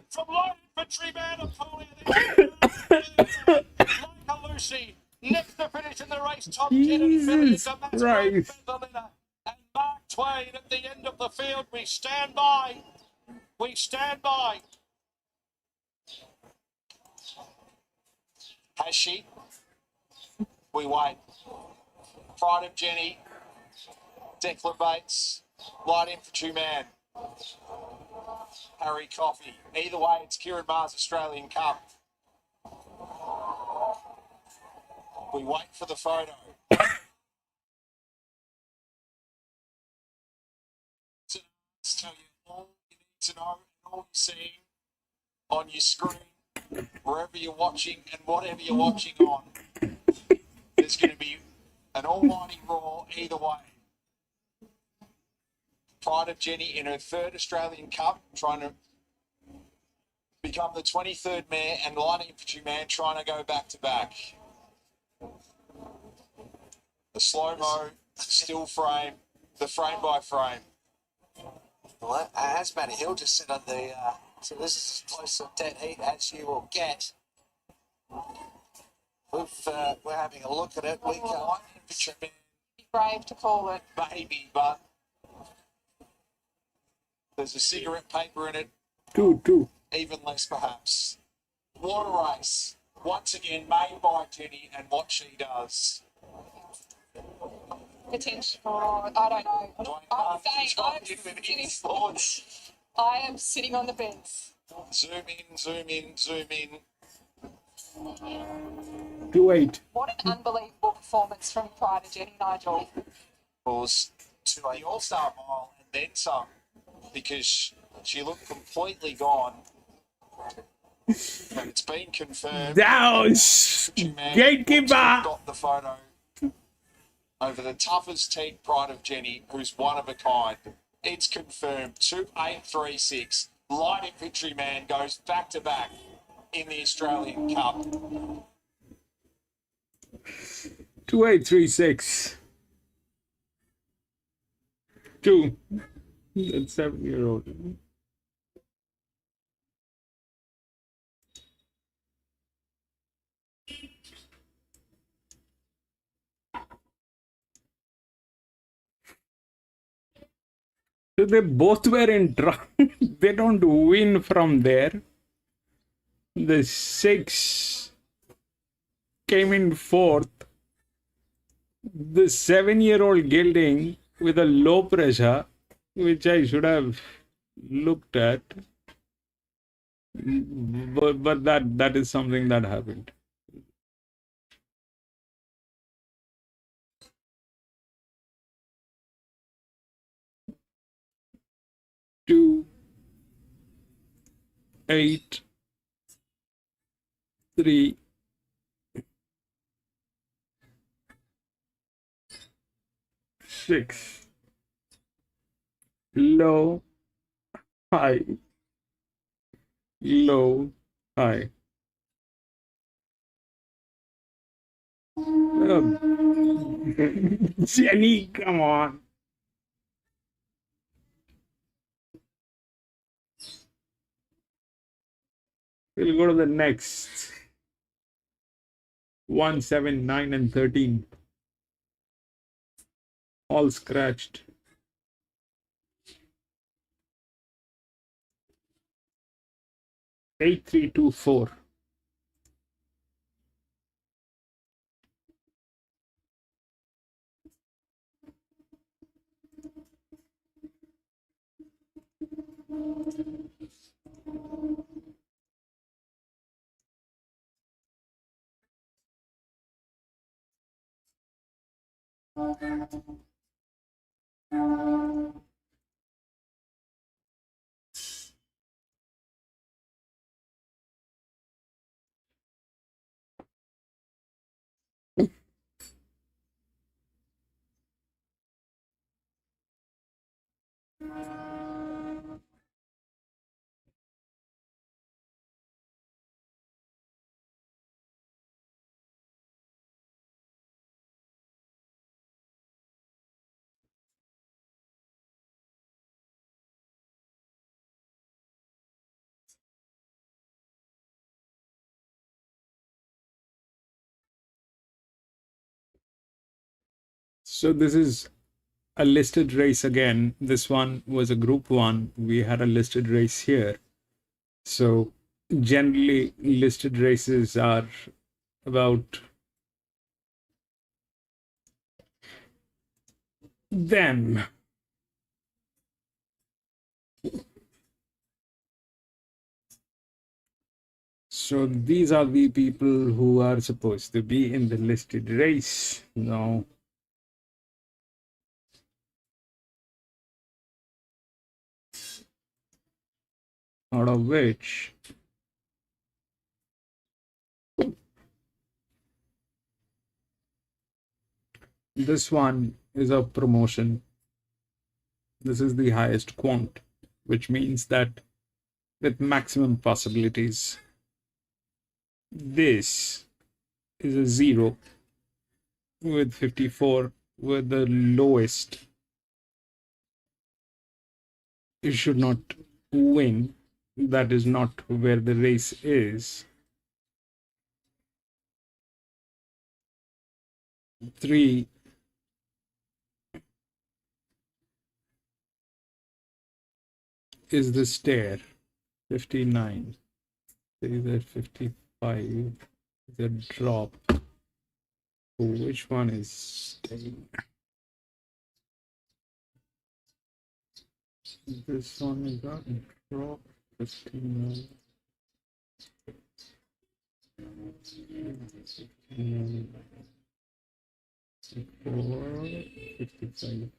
From Light Infantry Man of Pulia, Leica Lucy. Next to finish in the race, Top Kid and Philly, Damascus, Bezelina, and Mark Twain at the end of the field. We stand by. We stand by. Has she? We wait. Pride of Jenny, Declan Bates, Light Infantry Man, Harry Coffey. Either way, it's Kieran Maher's Australian Cup. We wait for the photo. To tell you all you need to know and all you're seeing on your screen, wherever you're watching and whatever you're watching on. There's going to be an almighty roar either way. Pride of Jenny in her 3rd Australian Cup, trying to become the 23rd mare, and Light Infantry Man trying to go back to back. The slow-mo, still frame, the frame by frame. Well, as Matty Hill just said on the, so this is as close to dead heat as you will get. We're having a look at it. We can Be brave to call it. Baby, but there's a cigarette paper in it. Two. Even less, perhaps. What a race. Once again, made by Jenny and what she does. Potential, I don't know. I'm saying I am sitting on the fence. Zoom in, zoom in, zoom in. 2-8. What an unbelievable performance from Pride of Jenny, Nigel. Was to the All-Star Mile and then some, because she looked completely gone. And it's been confirmed. Douse! Gatekeeper! Got the photo over the toughest team, Pride of Jenny, who's one of a kind. It's confirmed. 2-8-3-6. Light Infantry Man goes back to back in the Australian Cup. 2-8-3-6. 2. That's 7-year-old. So they both were in draw. They don't win from there. The 6 came in 4th. The 7-year-old gelding with a low pressure, which I should have looked at. But that is something that happened. Two, 8, 3, 6. Low, high, low, high. Jenny, come on. We'll go to the next. 1, 7, 9, and 13. All scratched. Eight, 3, 2, 4. So this is a listed race again. This one was a group one. We had a listed race here. So generally listed races are about them. So these are the people who are supposed to be in the listed race. Now, out of which this one is a promotion. This is the highest quant, which means that with maximum possibilities, this is a 0 with 54 with the lowest. You should not win. That is not where the race is. 3 is the stair. 59. Is that 55? The drop. So which one is staying? This one is got drop. 59. 54, 55.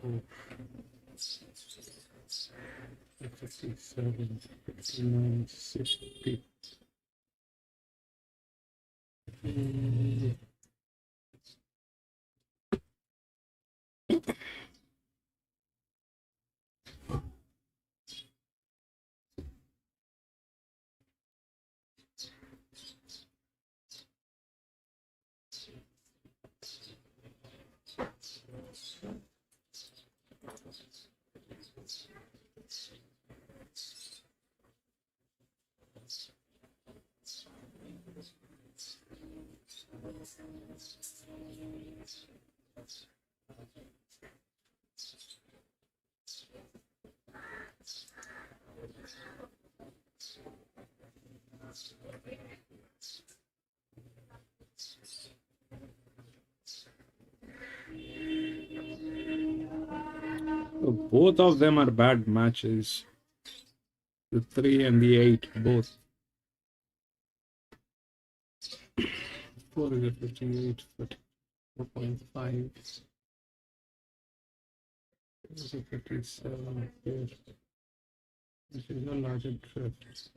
Oh. 57, 59, 60. So both of them are bad matches. The 3 and the 8, both. 4 is a 58, 4.5. This is a 57 here. This is a larger drift.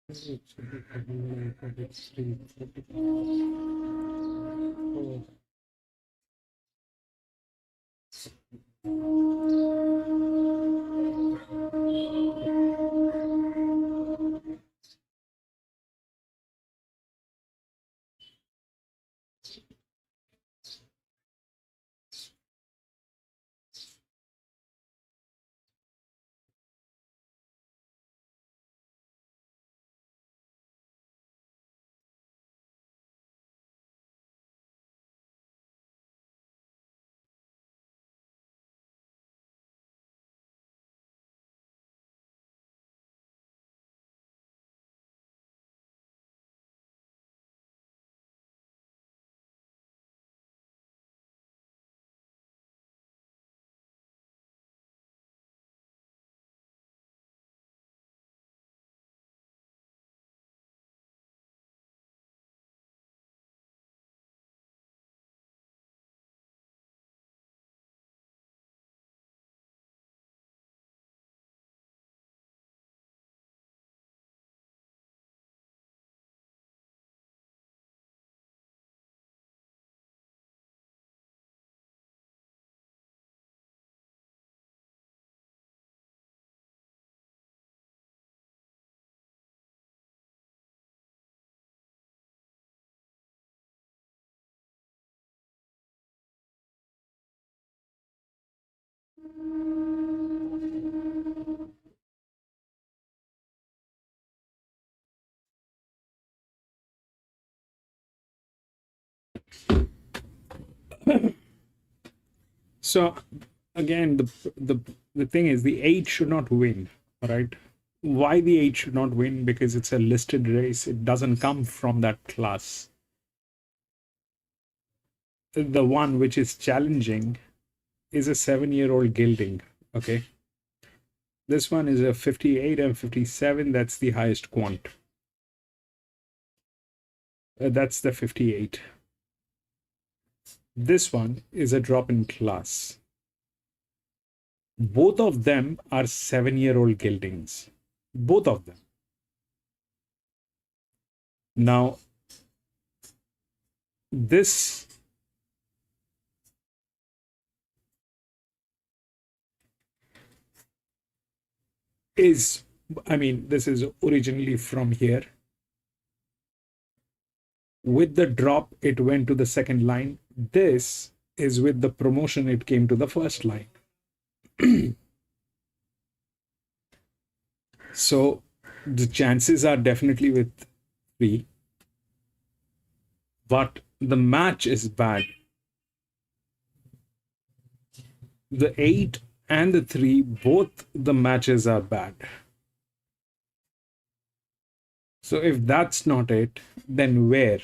It should be 33, 34. So again, the thing is the 8 should not win, right? Why the 8 should not win? Because it's a listed race. It doesn't come from that class. The one which is challenging is a 7-year-old gelding. Okay. This one is a 58 and 57. That's the highest quant. That's the 58. This one is a drop in class. Both of them are 7-year-old geldings. Both of them. Now, this is, I mean, this is originally from here. With the drop, it went to the second line. This is with the promotion, it came to the first line. So the chances are definitely with 3, but the match is bad. The 8 and the 3, both the matches are bad. So if that's not it, then where?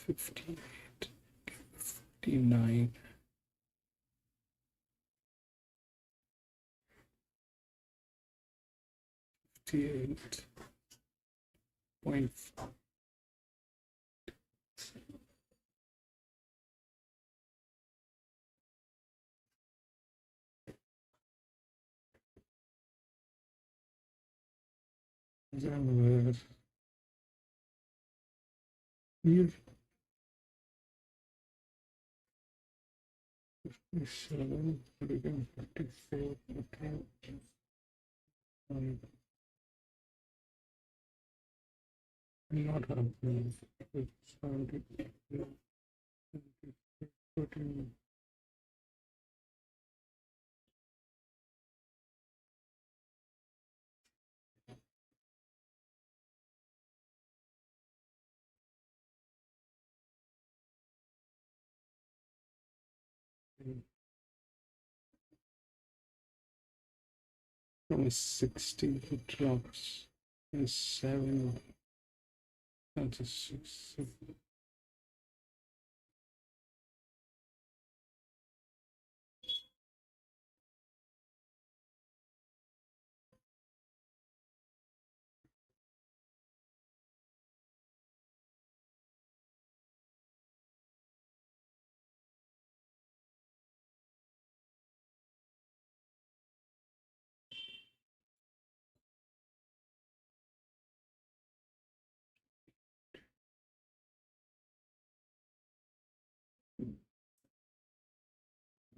$58, $59. $58.5. Here. 57, 54, okay. Not happening. It's 14. From 60 it drops. And 7. That's a 6.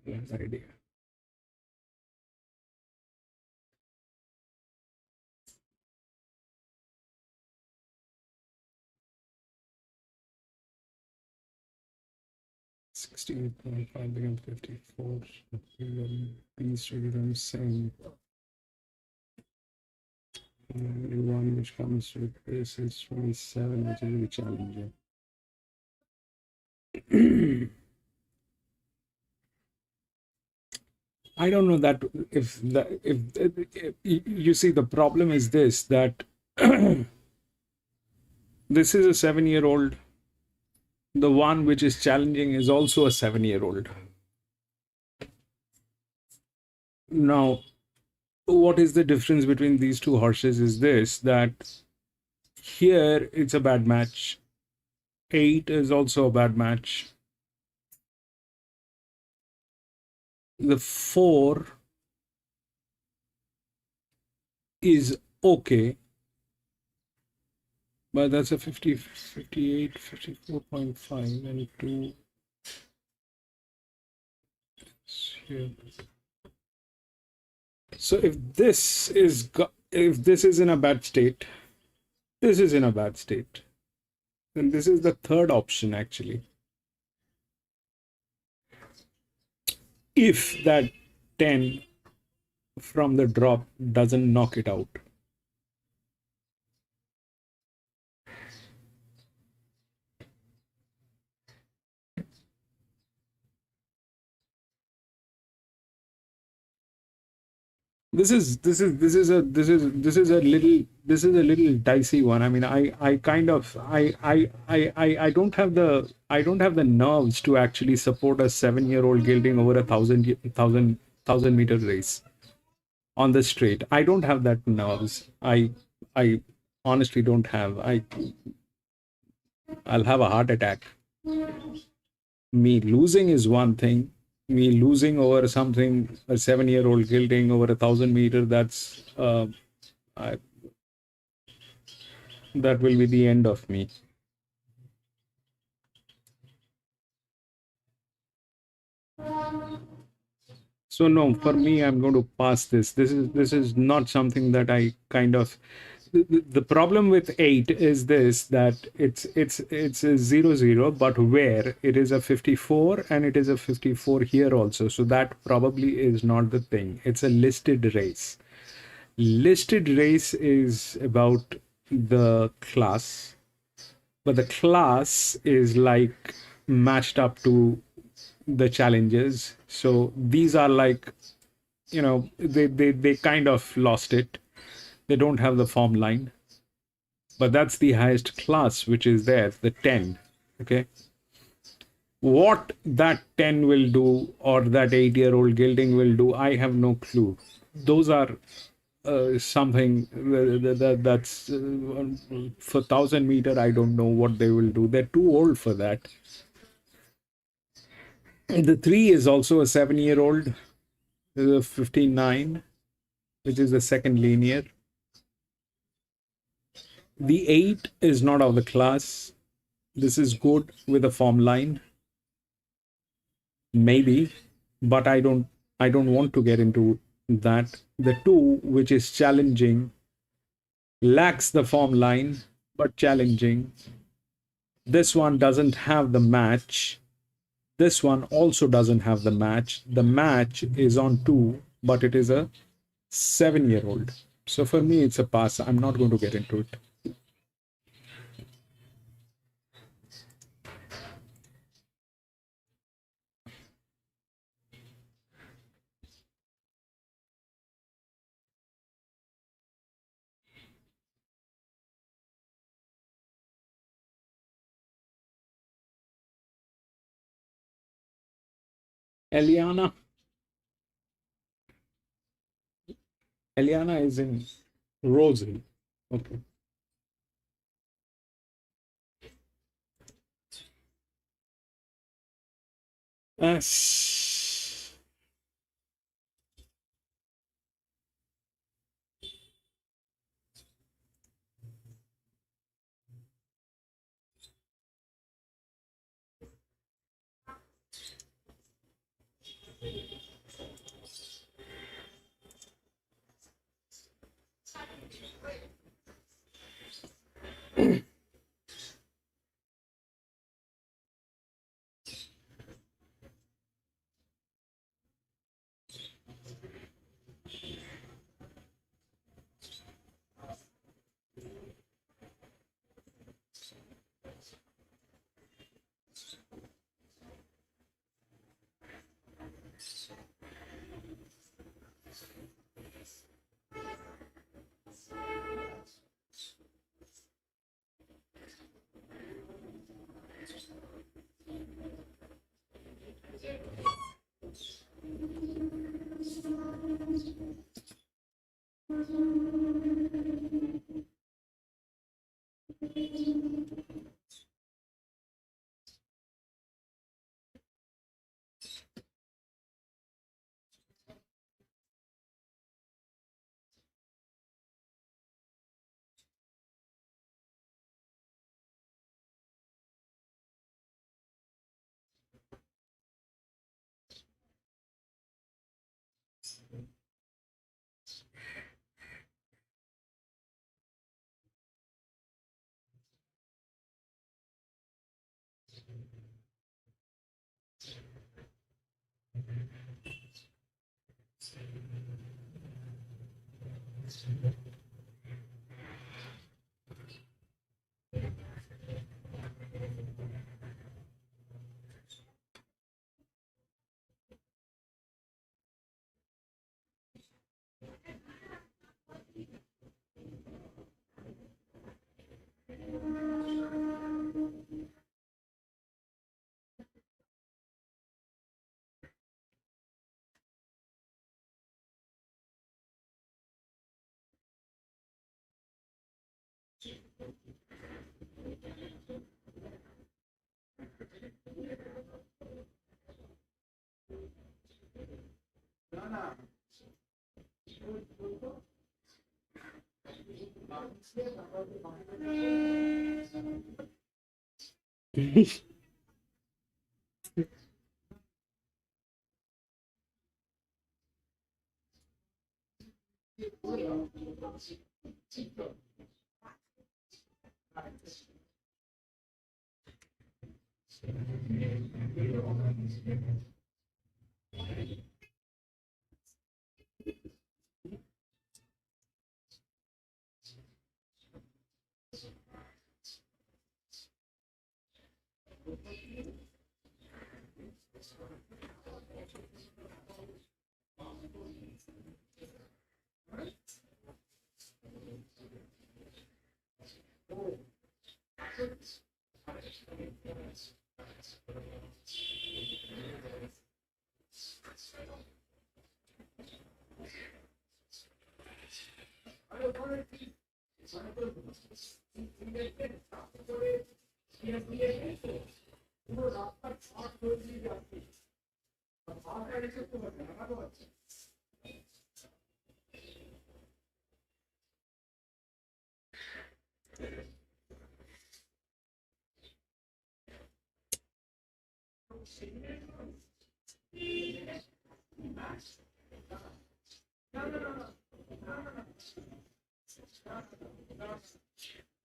Nice idea. $68.5 becomes 54. These should be the same. The one which comes with this is 27, which is really challenging. I don't know that if you see, the problem is this, that this is a 7-year-old. The one which is challenging is also a 7-year-old. Now, what is the difference between these two horses is this, that here it's a bad match. 8 is also a bad match. The 4 is okay, but that's a 50, 58, 54.5 and 2 here. So if this is in a bad state, this is in a bad state. And this is the third option actually. If that 10 from the drop doesn't knock it out. This is a little dicey one. I mean, I kind of I don't have the nerves to actually support a 7-year-old gelding over a thousand meter race on the straight. I don't have that nerves. I honestly don't have. I'll have a heart attack. Me losing is one thing. Me losing over something, a 7-year-old gelding over 1,000 meter, that's that will be the end of me. So no, for me, I'm going to pass this. This is not something that I kind of. The problem with 8 is this, that it's a 0-0, but where it is a 54 and it is a 54 here also. So that probably is not the thing. It's a listed race. Listed race is about the class, but the class is like matched up to the challenges. So these are like, they kind of lost it. They don't have the form line, but that's the highest class which is there, the 10. Okay, what that 10 will do or that 8-year-old gelding will do, I have no clue. Those are something that's for 1,000 meter. I don't know what they will do. They're too old for that. The 3 is also a 7-year-old, a 15-9, which is the second linear. The 8 is not of the class. This is good with a form line, maybe, but I don't want to get into that. The 2, which is challenging, lacks the form line, but challenging. This one doesn't have the match. This one also doesn't have the match. The match is on 2, but it is a 7-year-old. So for me, it's a pass. I'm not going to get into it. Eliana is in Rosehill. Okay.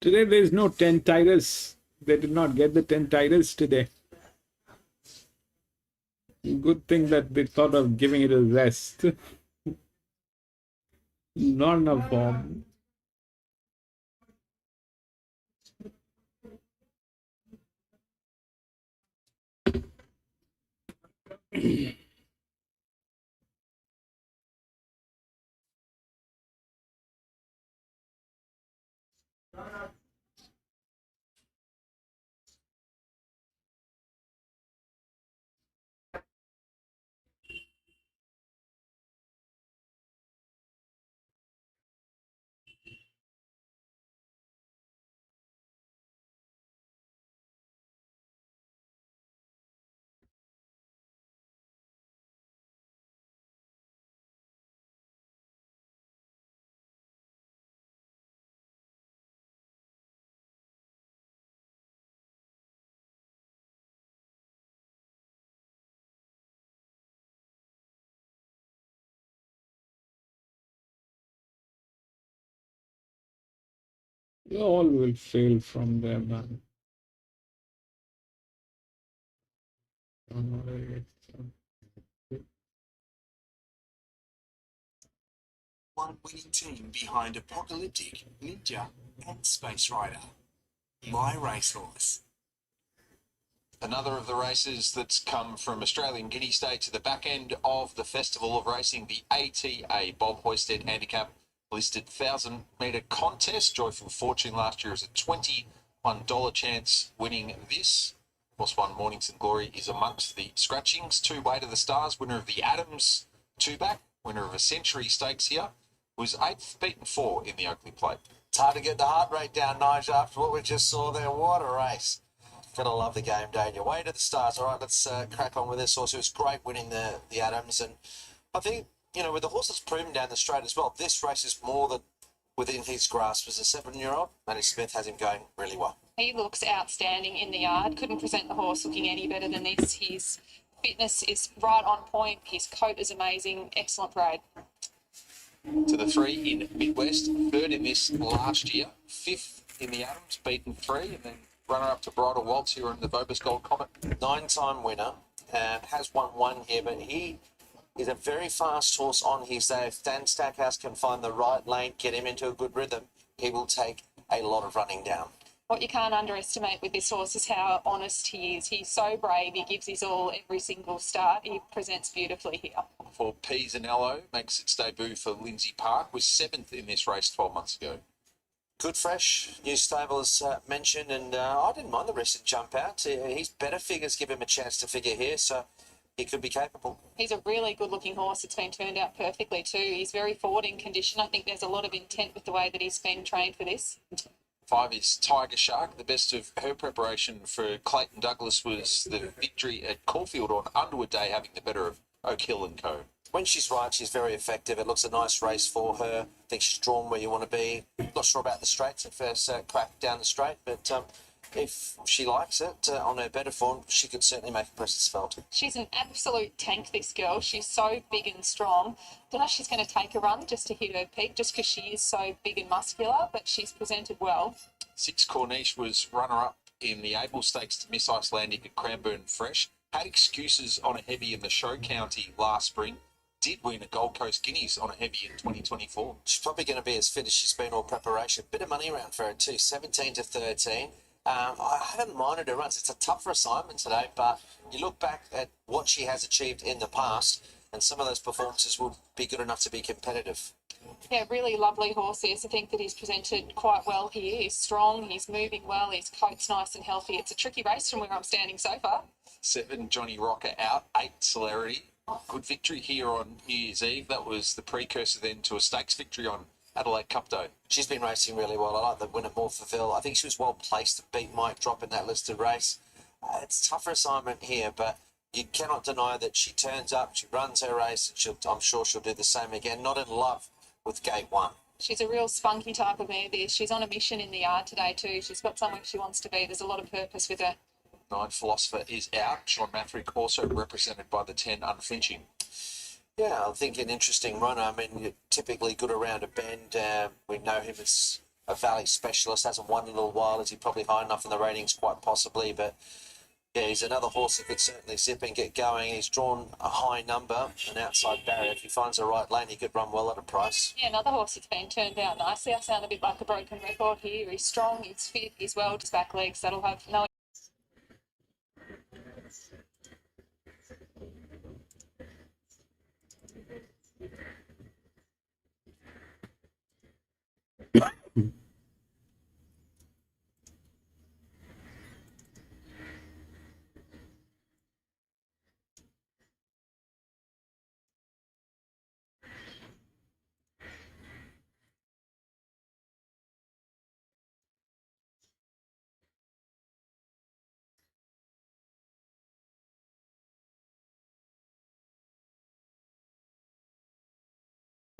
Today there's no 10 titles. They did not get the 10 titles today. Good thing that they thought of giving it a rest. Not enough form. They all will fail from there, man. One winning team behind Apocalyptic, Ninja, and Space Rider. My Racehorse. Another of the races that's come from Australian Guinea State to the back end of the Festival of Racing, the ATA Bob Hoisted Handicap listed 1,000 metre contest. Joyful Fortune last year is a $21 chance winning this. Of course, one Mornington Glory is amongst the scratchings. Two Way to the Stars, winner of the Adams two-back, winner of a Century Stakes here, was 8th, beaten 4 in the Oakley Plate. It's hard to get the heart rate down, Nigel, after what we just saw there. What a race. Gotta love the game day. Your Way to the Stars. All right, let's crack on with this horse. It was great winning the Adams. And I think, you know, with the horses proven down the straight as well, this race is more than within his grasp. As a 7-year-old, Matty Smith has him going really well. He looks outstanding in the yard. Couldn't present the horse looking any better than this. His fitness is right on point. His coat is amazing. Excellent grade. To the 3 in Midwest, 3rd in this last year, 5th in the Adams, beaten 3, and then runner-up to Bridal Waltz here in the Vobis Gold Comet. 9-time winner and has won 1 here, but he He's a very fast horse on his day. If Dan Stackhouse can find the right lane, get him into a good rhythm, he will take a lot of running down. What you can't underestimate with this horse is how honest he is. He's so brave. He gives his all every single start. He presents beautifully here. For Pisanello, makes its debut for Lindsay Park, was 7th in this race 12 months ago. Good fresh, new stable as mentioned, and I didn't mind the recent jump out. His better figures give him a chance to figure here, so he could be capable. He's a really good-looking horse. It's been turned out perfectly too. He's very forward in condition. I think there's a lot of intent with the way that he's been trained for this. 5 is Tiger Shark. The best of her preparation for Clayton Douglas was the victory at Caulfield on Underwood Day, having the better of Oak Hill and Co. When she's right, she's very effective. It looks a nice race for her. I think she's drawn where you want to be. Not sure about the straights at first crack down the straight, but if she likes it on her better form, she could certainly make a presence felt. She's an absolute tank, this girl. She's so big and strong. Don't know if she's going to take a run just to hit her peak, just because she is so big and muscular, but she's presented well. 6 Corniche was runner-up in the Able Stakes to Miss Icelandic at Cranbourne Fresh. Had excuses on a heavy in the Show County last spring. Did win a Gold Coast Guineas on a heavy in 2024. She's probably going to be as fit as she's been all preparation. Bit of money around for her too, 17 to 13. I haven't minded her runs. It's a tougher assignment today, but you look back at what she has achieved in the past, and some of those performances will be good enough to be competitive. Yeah, really lovely horse is. I think that he's presented quite well here. He's strong, he's moving well, his coat's nice and healthy. It's a tricky race from where I'm standing so far. 7 Johnny Rocker out, 8 Celerity. Good victory here on New Year's Eve. That was the precursor then to a stakes victory on Adelaide Cup Day. She's been racing really well. I like the win at Morpheville. I think she was well placed to beat Mike Drop in that listed race. It's a tougher assignment here, but you cannot deny that she turns up, she runs her race, and I'm sure she'll do the same again. Not in love with Gate 1. She's a real spunky type of mare. She's on a mission in the yard today too. She's got somewhere she wants to be. There's a lot of purpose with her. 9 Philosopher is out. Sean Mathrick also represented by the 10 Unflinching. Yeah, I think an interesting runner. I mean, you're typically good around a bend. We know him as a Valley specialist. Hasn't won in a little while. Is he probably high enough in the ratings? Quite possibly. But yeah, he's another horse that could certainly zip and get going. He's drawn a high number, an outside barrier. If he finds the right lane, he could run well at a price. Yeah, another horse that's been turned out nicely. I sound a bit like a broken record here. He's strong, he's fit, he's well, his back legs. That'll have no...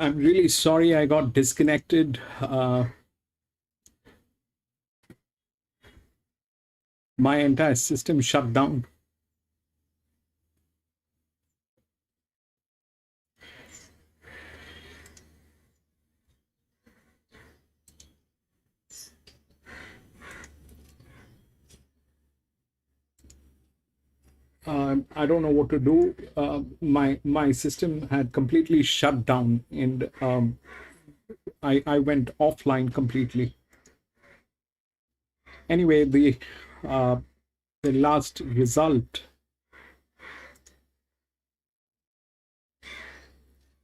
I'm really sorry I got disconnected. My entire system shut down. I don't know what to do. My system had completely shut down, and I went offline completely. Anyway, the last result.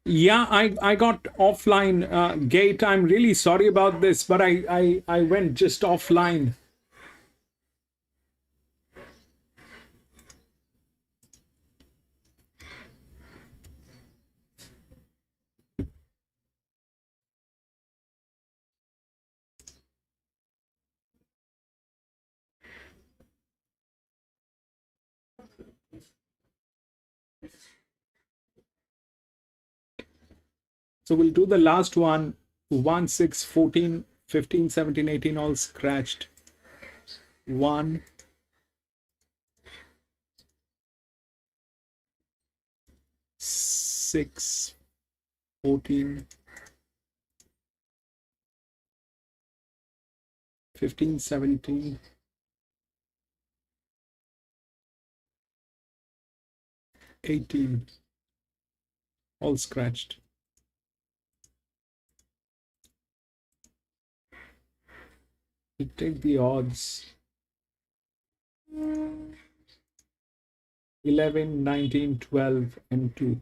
Yeah, I got offline. Gate, I'm really sorry about this, but I went just offline. So we'll do the last one. 1, 6, 14, 15, 17, 18 all scratched. 1, 6, 14, 15, 17, 18. all scratched. You take the odds. 11, 19, 12, and 2.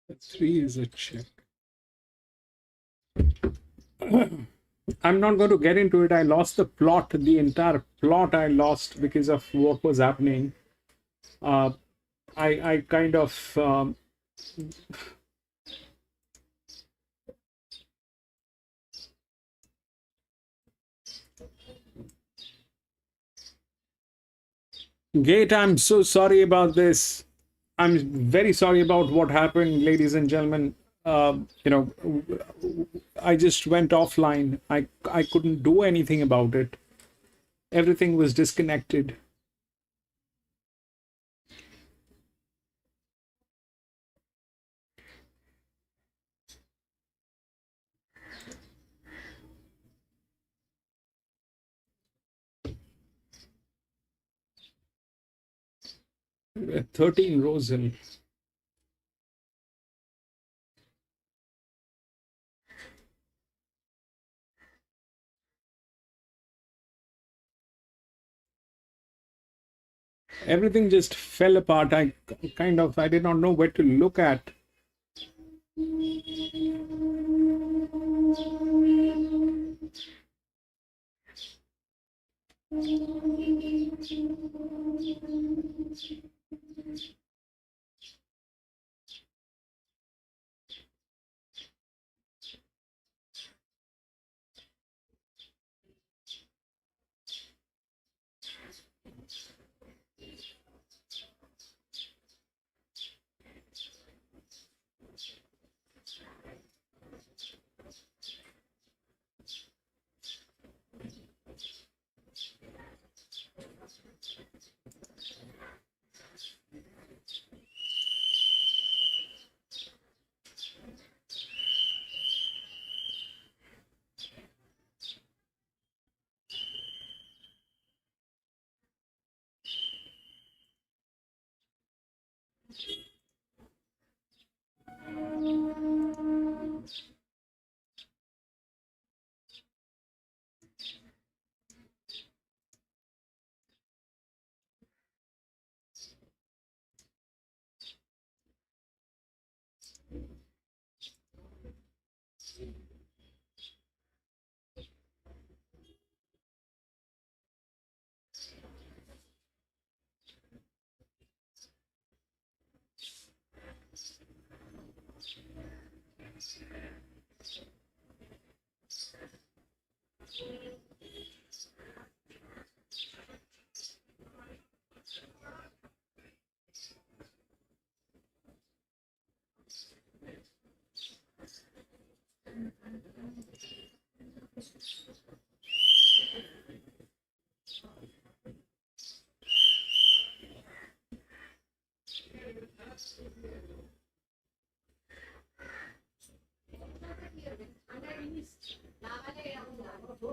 The 3 is a check. I'm not going to get into it. I lost the plot. The entire plot I lost because of what was happening. I kind of Gate, I'm so sorry about this. I'm very sorry about what happened, ladies and gentlemen. You know, I just went offline. I couldn't do anything about it. Everything was disconnected. There were 13 rows in. Everything just fell apart. I did not know where to look at. I'm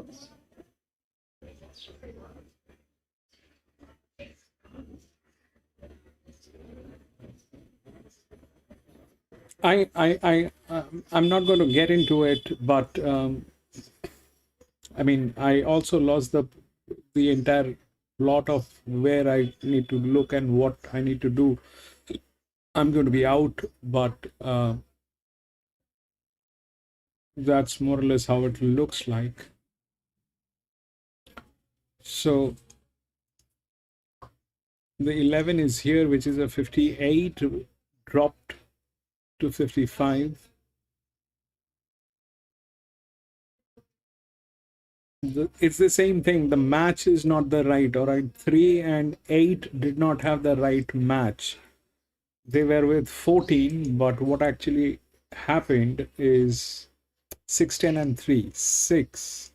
not going to get into it, but I mean, I also lost the entire plot of where I need to look and what I need to do. I'm going to be out, but that's more or less how it looks like. So the 11 is here, which is a 58, dropped to 55. It's the same thing. The match is not the right. All right, 3 and 8 did not have the right match. They were with 14, but what actually happened is 6, 10, and 3. 6.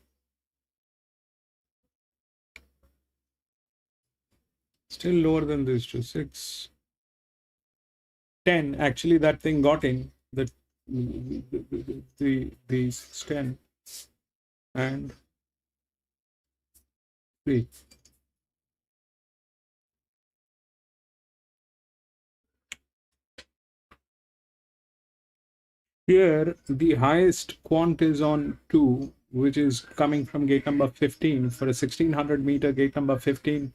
Still lower than this to 6. 10. Actually, that thing got in. The 6, 10 and 3. Here, the highest quant is on 2, which is coming from gate number 15. For a 1600 meter, gate number 15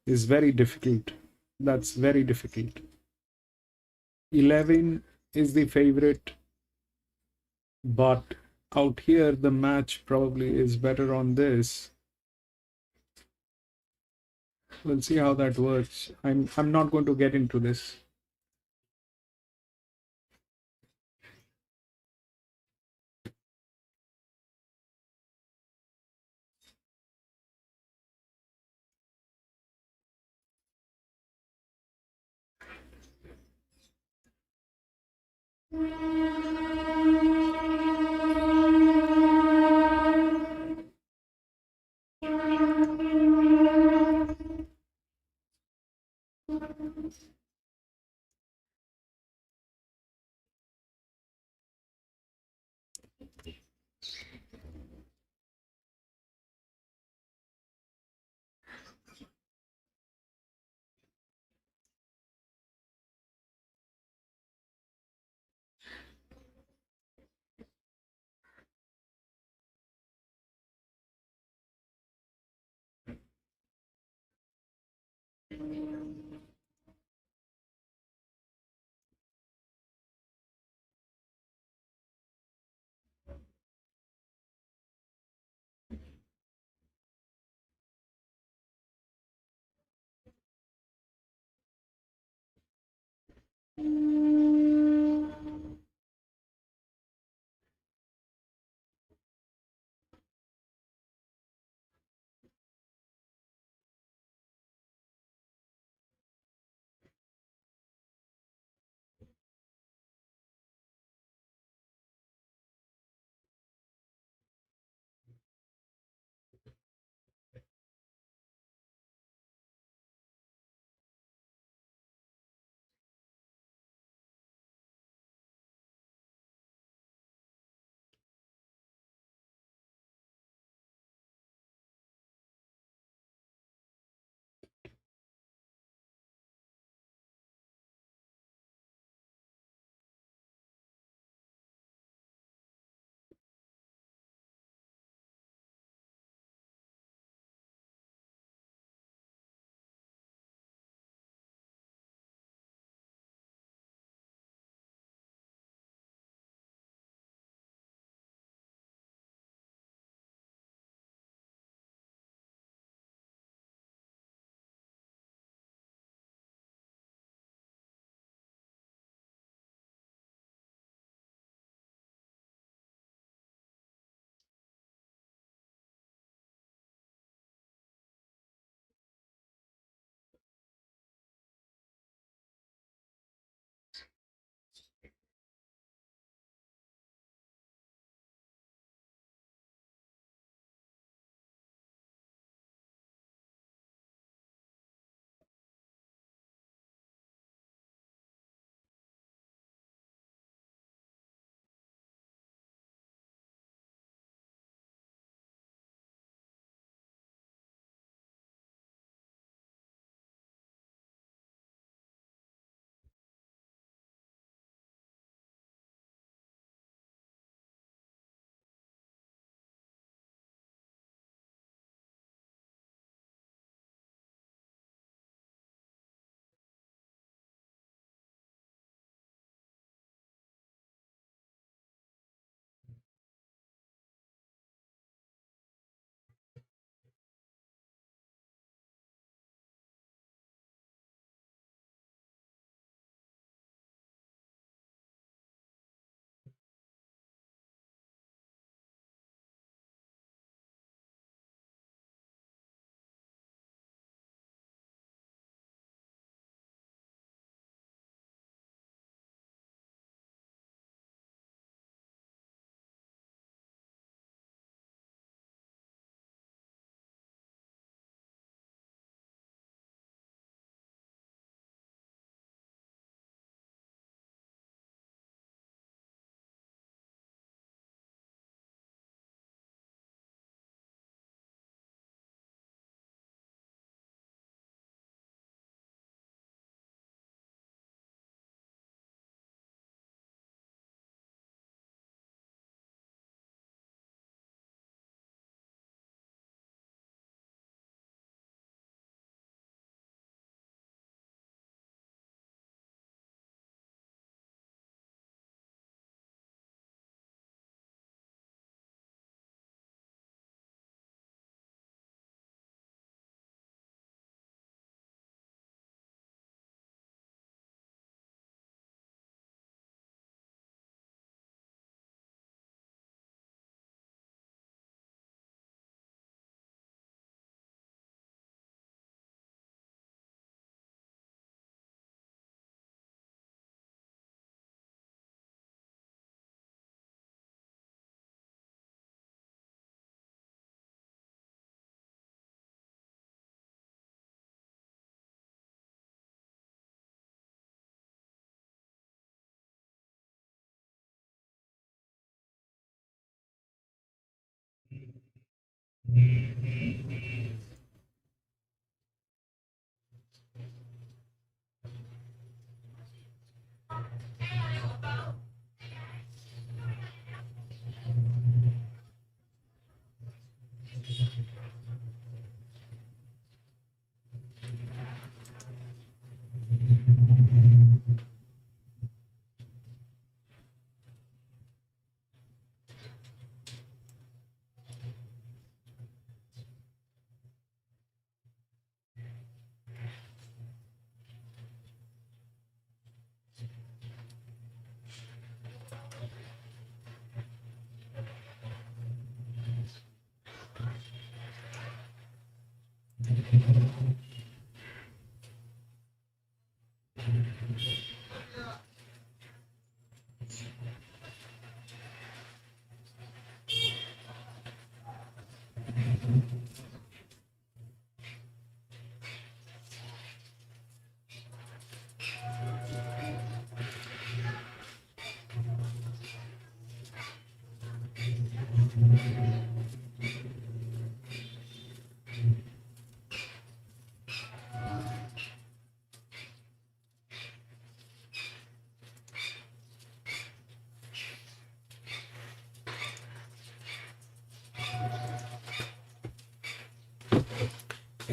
is very difficult. That's very difficult. 11 is the favorite, but out here, the match probably is better on this. We'll see how that works. I'm not going to get into this.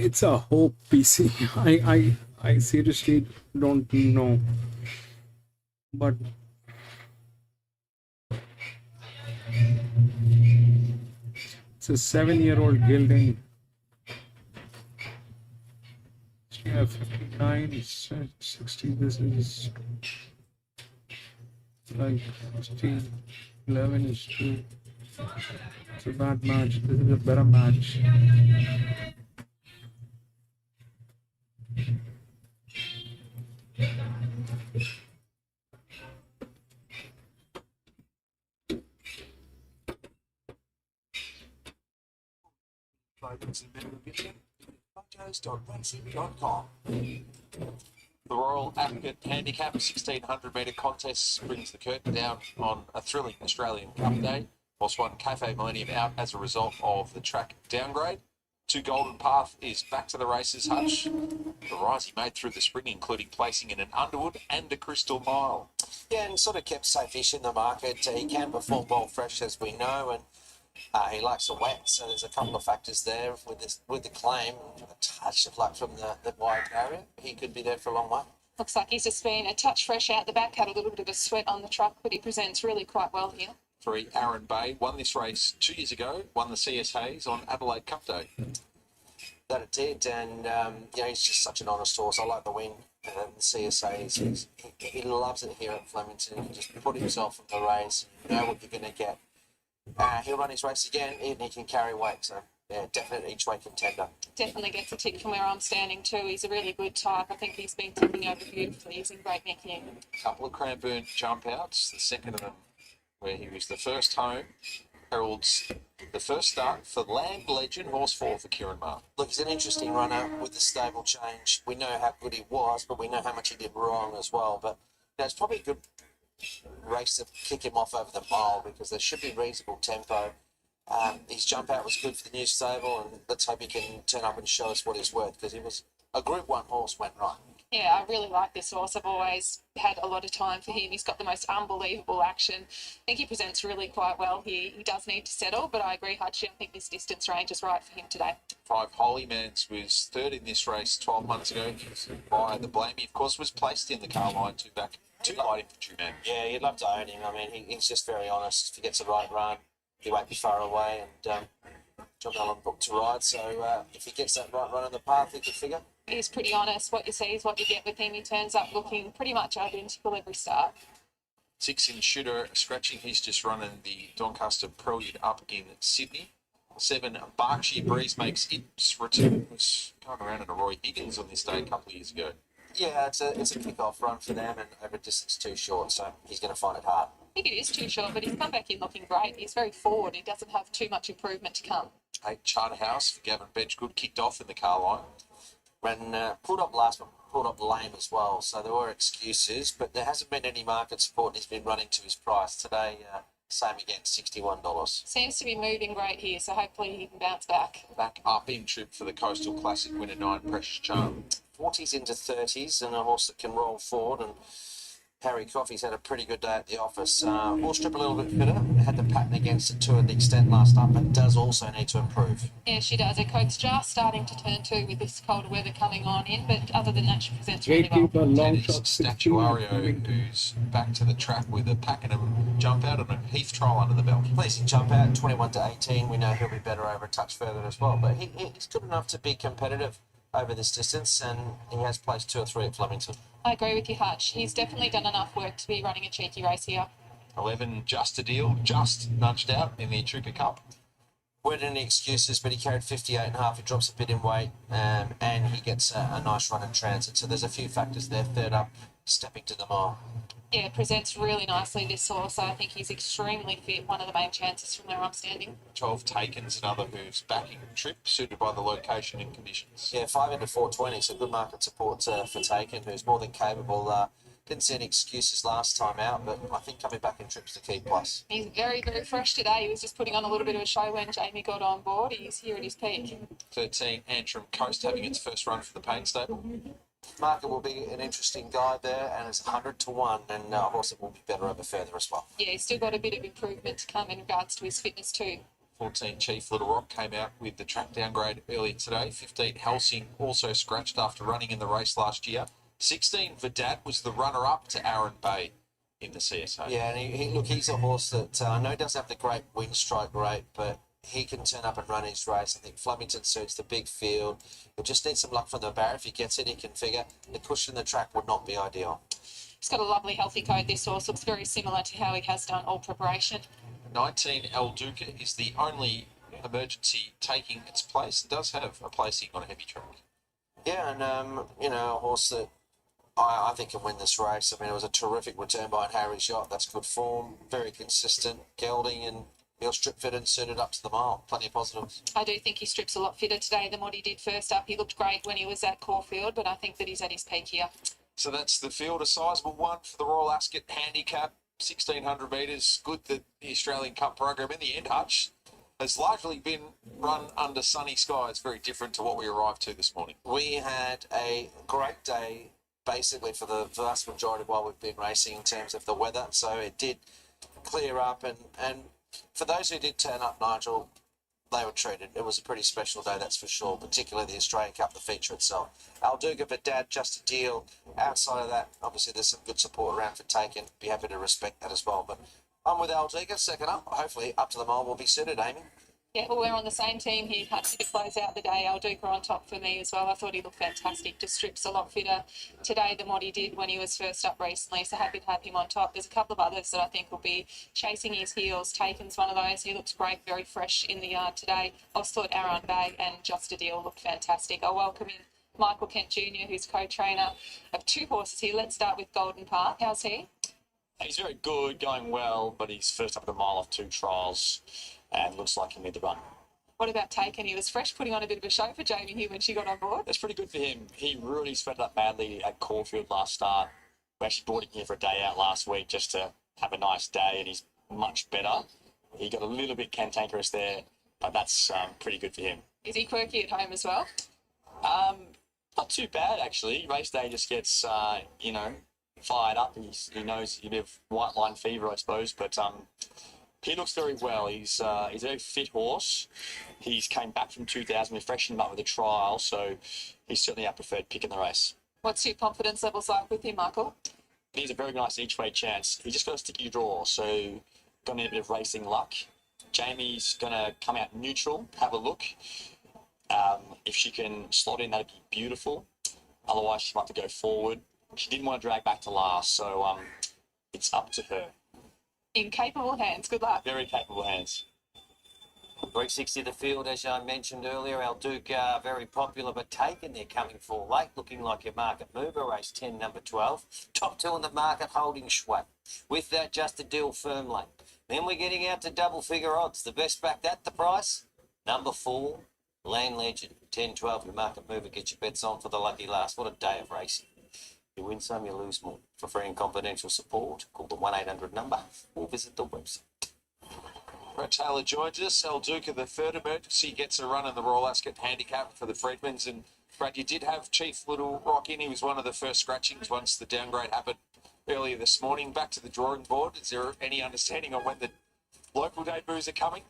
It's a hope PC. I seriously don't know, but it's a 7-year-old gilding. Yeah, 59, 60. This is like 16, 11 is 2. It's a bad match. This is a better match. diagnoses.racing.com. The Royal Advocate Handicap 1600 metre contest brings the curtain down on a thrilling Australian Cup day, whilst one Cafe Millennium out as a result of the track downgrade. 2 Golden Path is back to the races, Hutch. The rise he made through the spring, including placing in an Underwood and a Crystal Mile. Yeah, and sort of kept safe-ish in the market. He can perform well fresh, as we know, and he likes the wet, so there's a couple of factors there with the claim. A touch of luck from the wide area. He could be there for a long way. Looks like he's just been a touch fresh out the back, had a little bit of a sweat on the truck, but he presents really quite well here. 3 Aaron Bay won this race 2 years ago, won the CS Hayes on Adelaide Cup Day. That it did, and he's just such an honest horse. I like the win. The CSA, he loves it here at Flemington. He can just put himself in the race, you know what you're going to get. He'll run his race again, and he can carry weight, so yeah, definitely each way contender. Definitely gets a tick from where I'm standing too. He's a really good type. I think he's been ticking over beautifully. He's in great nick here. A couple of Cranbourne jump outs, the second of them where he was the first home, heralds the first start for Land Legend, horse 4 for Kieran Marr. Look, he's an interesting runner with the stable change. We know how good he was, but we know how much he did wrong as well. But it's probably a good race to kick him off over the mile because there should be reasonable tempo. His jump out was good for the new stable, and let's hope he can turn up and show us what he's worth because he was a Group 1 horse went right. Yeah, I really like this horse. I've always had a lot of time for him. He's got the most unbelievable action. I think he presents really quite well here. He does need to settle, but I agree, Hutchie. I think this distance range is right for him today. 5 Holy Mans was third in this race 12 months ago by the Blamey. Of course, was placed in the car line too light infantry man. Yeah, you'd love to own him. I mean, he's just very honest. If he gets the right run, he won't be far away. And John Allen booked to ride, so if he gets that right run on the path, he could figure. He's pretty honest. What you see is what you get with him. He turns up looking pretty much identical every start. 6 in Shooter Scratching. He's just running the Doncaster Prelude up in Sydney. 7 Berkshire Breeze makes its return. Was going around in a Roy Higgins on this day a couple of years ago. Yeah, it's a kick-off run for them, and over distance too short, so he's going to find it hard. I think it is too short, but he's come back in looking great. He's very forward. He doesn't have too much improvement to come. 8 Charterhouse for Gavin Bedgegood, kicked off in the car line. Ran pulled up last one, pulled up lame as well, so there were excuses, but there hasn't been any market support. He's been running to his price today. Same again, $61. Seems to be moving great here, so hopefully he can bounce back. Back up in trip for the Coastal Classic winner 9, Precious Charm. 40s into 30s, and a horse that can roll forward. And Harry Coffey's had a pretty good day at the office. Will strip a little bit fitter. Had the pattern against it to an extent last up, but does also need to improve. Yeah, she does. Her coat's just starting to turn too with this colder weather coming on in, but other than that, she presents really well. Gatekeeper, long It is shot 16. Statuario, who's back to the track with a Pakenham jump out and a Heath trial under the belt. Pleasing jump out, 21 to 18. We know he'll be better over a touch further as well, but he's good enough to be competitive over this distance, and he has placed 2 or 3 at Flemington. I agree with you, Hutch. He's definitely done enough work to be running a cheeky race here. 11, Just a Deal, just nudged out in the Etrusca Cup. Weren't any excuses, but he carried 58.5. He drops a bit in weight, and he gets a nice run in transit. So there's a few factors there. Third up, stepping to the mile. Yeah, presents really nicely, this horse. I think he's extremely fit, one of the main chances from where I'm standing. 12, Taken's another who's backing trip, suited by the location and conditions. Yeah, 5 into 420, so good market support for Taken, who's more than capable. Didn't see any excuses last time out, but I think coming back in trip's the key plus. He's very, very fresh today. He was just putting on a little bit of a show when Jamie got on board. He's here at his peak. 13, Antrim Coast, having its first run for the Payne Stable. Market will be an interesting guide there, and it's 100 to 1, and a horse that will be better over further as well. Yeah, he's still got a bit of improvement to come in regards to his fitness too. 14, Chief Little Rock came out with the track downgrade earlier today. 15, Helsing also scratched after running in the race last year. 16, Vedad was the runner-up to Aaron Bay in the CSA. Yeah, and he's a horse that I know doesn't have the great wing strike rate, but he can turn up and run his race. I think Flemington suits the big field. He'll just need some luck from the barrier. If he gets it, he can figure the cushion in the track would not be ideal. He's got a lovely, healthy coat. This horse looks very similar to how he has done all preparation. 19, El Duca is the only emergency taking its place. It does have a placing on a heavy track. Yeah, and, a horse that I think can win this race. I mean, it was a terrific return by Harry's Yacht. That's good form, very consistent, gelding, and he'll strip fit and suited up to the mile. Plenty of positives. I do think he strips a lot fitter today than what he did first up. He looked great when he was at Caulfield, but I think that he's at his peak here. So that's the field, a sizable one for the Royal Ascot Handicap, 1,600 metres. Good that the Australian Cup program, in the end, Hutch, has largely been run under sunny skies, very different to what we arrived to this morning. We had a great day, basically, for the vast majority while we've been racing in terms of the weather. So it did clear up, and for those who did turn up, Nigel, they were treated. It was a pretty special day, that's for sure, particularly the Australian Cup, the feature itself. Alduga, Vedad, Just a Deal. Outside of that, obviously there's some good support around for Taken. Be happy to respect that as well. But I'm with Alduga, second up. Hopefully up to the mile will be suited, Amy. Yeah, well, we're on the same team here, Hutch, to close out the day. Alduca on top for me as well. I thought he looked fantastic. Just strips a lot fitter today than what he did when he was first up recently. So happy to have him on top. There's a couple of others that I think will be chasing his heels. Taken's one of those. He looks great, very fresh in the yard today. I also thought Aaron Bay and Just a Deal looked fantastic. I'll welcome in Michael Kent Jr., who's co-trainer of 2 horses here. Let's start with Golden Park. How's he? He's very good, going well, but he's first up at the mile of 2 trials and looks like he'll need the run. What about Taken? He was fresh, putting on a bit of a show for Jamie here when she got on board. That's pretty good for him. He really spread up badly at Caulfield last start. We actually brought him here for a day out last week just to have a nice day, and he's much better. He got a little bit cantankerous there, but that's pretty good for him. Is he quirky at home as well? Not too bad, actually. Race day just gets, fired up. He knows a bit of white line fever, I suppose, but he looks very well. He's a very fit horse. He's came back from 2000. We freshened him up with a trial, so he's certainly our preferred pick in the race. What's your confidence levels like with him, Michael? He's a very nice each-way chance. He's just got a sticky draw, so going to need a bit of racing luck. Jamie's going to come out neutral, have a look. If she can slot in, that'd be beautiful. Otherwise, she might have to go forward. She didn't want to drag back to last, so it's up to her. In capable hands. Good luck. Very capable hands. 360 the field, as I mentioned earlier. El Duca, very popular, but Taken there coming for late, looking like your market mover. Race 10, number 12. Top 2 in the market, holding sway. With that, Just a Deal firmly. Then we're getting out to double figure odds. The best backed at the price, number 4, Land Legend. 10, 12, your market mover. Get your bets on for the lucky last. What a day of racing. You win some, you lose more. For free and confidential support, call the 1-800 number or visit the website. Brett Taylor joins us. El Duca, the third emergency, gets a run in the Royal Ascot Handicap for the Freedmans. And Brad, you did have Chief Little Rock in. He was one of the first scratchings once the downgrade happened earlier this morning. Back to the drawing board. Is there any understanding on when the local debuts are coming?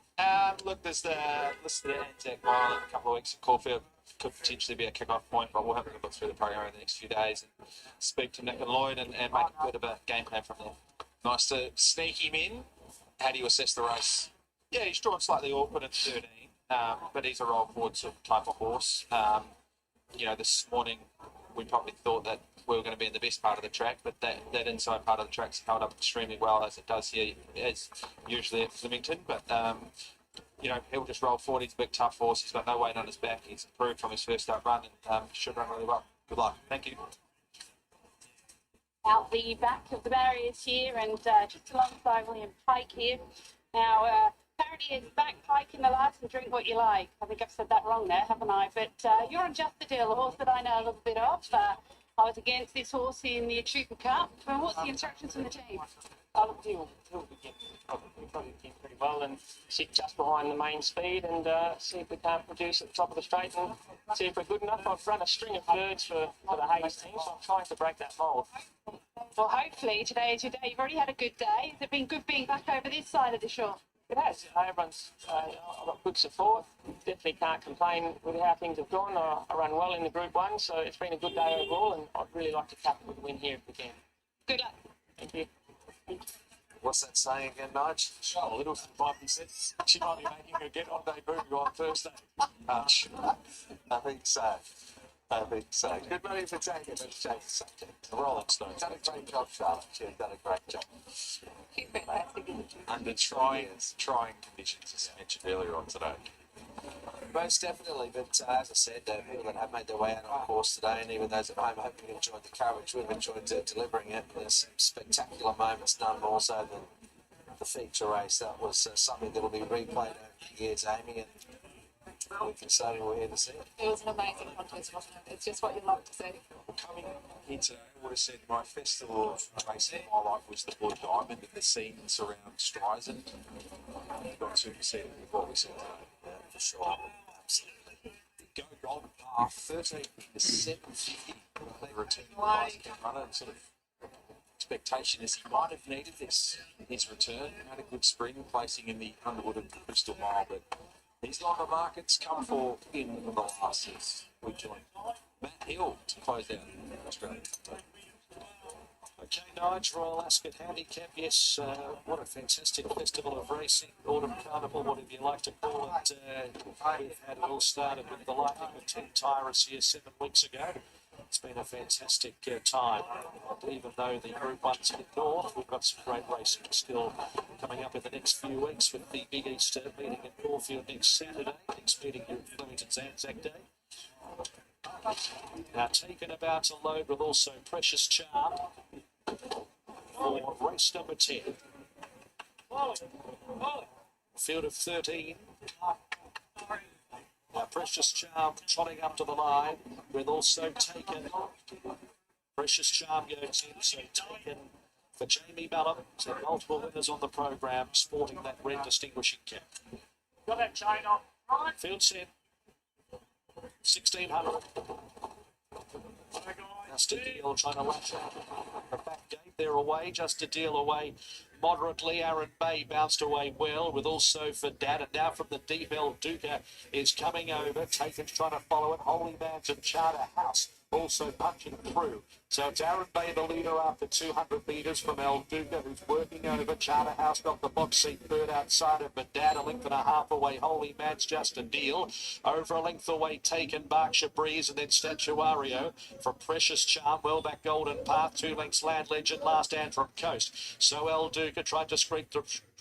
Look, there's the Anzac Mile in a couple of weeks at Caulfield. Could potentially be a kick-off point, but we'll have a look through the program over the next few days and speak to Nick and Lloyd and make a bit of a game plan from there. Nice to sneak him in. How do you assess the race? Yeah, he's drawn slightly awkward at 13, but he's a roll forward sort of type of horse. This morning we probably thought that we were going to be in the best part of the track, but that inside part of the track's held up extremely well, as it does here, as usually at Flemington. But he'll just roll forward. He's a big, tough horse. He's got no weight on his back. He's improved from his first out run and should run really well. Good luck. Thank you. Out the back of the barriers here and just alongside William Pike here. Now, Parody is back Pike in the last and drink what you like. I think I've said that wrong there, haven't I? But you're on Just the Deal, a horse that I know a little bit of. I was against this horse in the Echuca Cup. What's the instructions from the team? He'll begin probably begin pretty well and sit just behind the main speed and see if we can't produce at the top of the straight and see if we're good enough. I've run a string of birds for the Hayes team, so I'm trying to break that mould. Well, hopefully today is your day. You've already had a good day. Has it been good being back over this side of the shore? It has. Everyone's I've got good support. Definitely can't complain with how things have gone. I run well in the Group 1, so it's been a good day overall, and I'd really like to cap with a win here if we can. Good luck. Thank you. What's that saying again, Nige? Oh, Little might be said she might be making her get on debut on Thursday. I think so. Good money for taking it. Change the subject. Rolling Stone. Done a great job, Charlotte. She's done a great job. Under trying conditions, as I mentioned earlier on today. Most definitely, but as I said, people that have made their way out on course today, and even those at home, hoping you enjoyed the coverage. We've enjoyed delivering it. There's some spectacular moments, none more so than the feature race. That was something that will be replayed over the years, Amy, and we can say we're here to see it. It was an amazing contest, wasn't it? It's just what you love to see. Coming here today, I would have said my festival of racing highlight was the Blood Diamond and the scenes around Streisand. Got to see it with what we said today. For sure. Absolutely. Go Golden Path, 13 to 750. They return runner. Sort of expectation is he might have needed this his return. Had a good spring, placing in the Underwood and Bristol Mile, but these longer markets come for in the last years. We joined Matt Hill to close out Australia. Okay, Nige, Royal Ascot Handicap, yes, what a fantastic festival of racing, Autumn Carnival, whatever you like to call it. We've had it all started with the lightning of 10 tyrants here 7 weeks ago. It's been a fantastic time. Even though the Group 1's in the north, we've got some great racing still coming up in the next few weeks with the Big Easter meeting at Caulfield next Saturday, next meeting here at Flemington's Anzac Day. Now taken about to load with also Precious Charm for race number 10. Field of 13. Now Precious Charm trotting up to the line with also Taken. Precious Charm goes in, so Taken for Jamie Ballum. So multiple winners on the program sporting that red distinguishing cap. Got that chain off. Field set. 1600. Just a deal trying to lash out the back gate. They're away, just a deal away moderately. Aaron Bay bounced away well with also for Dad, and now from the deep El Duca is coming over. Taken's trying to follow it. Holy Man's and Charter House also punching through. So it's Aaron Bay the leader after 200 metres from El Duca, who's working over. Charter House got the box seat third outside of Dad, a length and a half away. Holy Man's just a deal. Over a length away, Taken, Berkshire Breeze, and then Statuario from Precious Charm. Well back Golden Path, 2 lengths Land Legend, last Antrim Coast. So El Duca tried to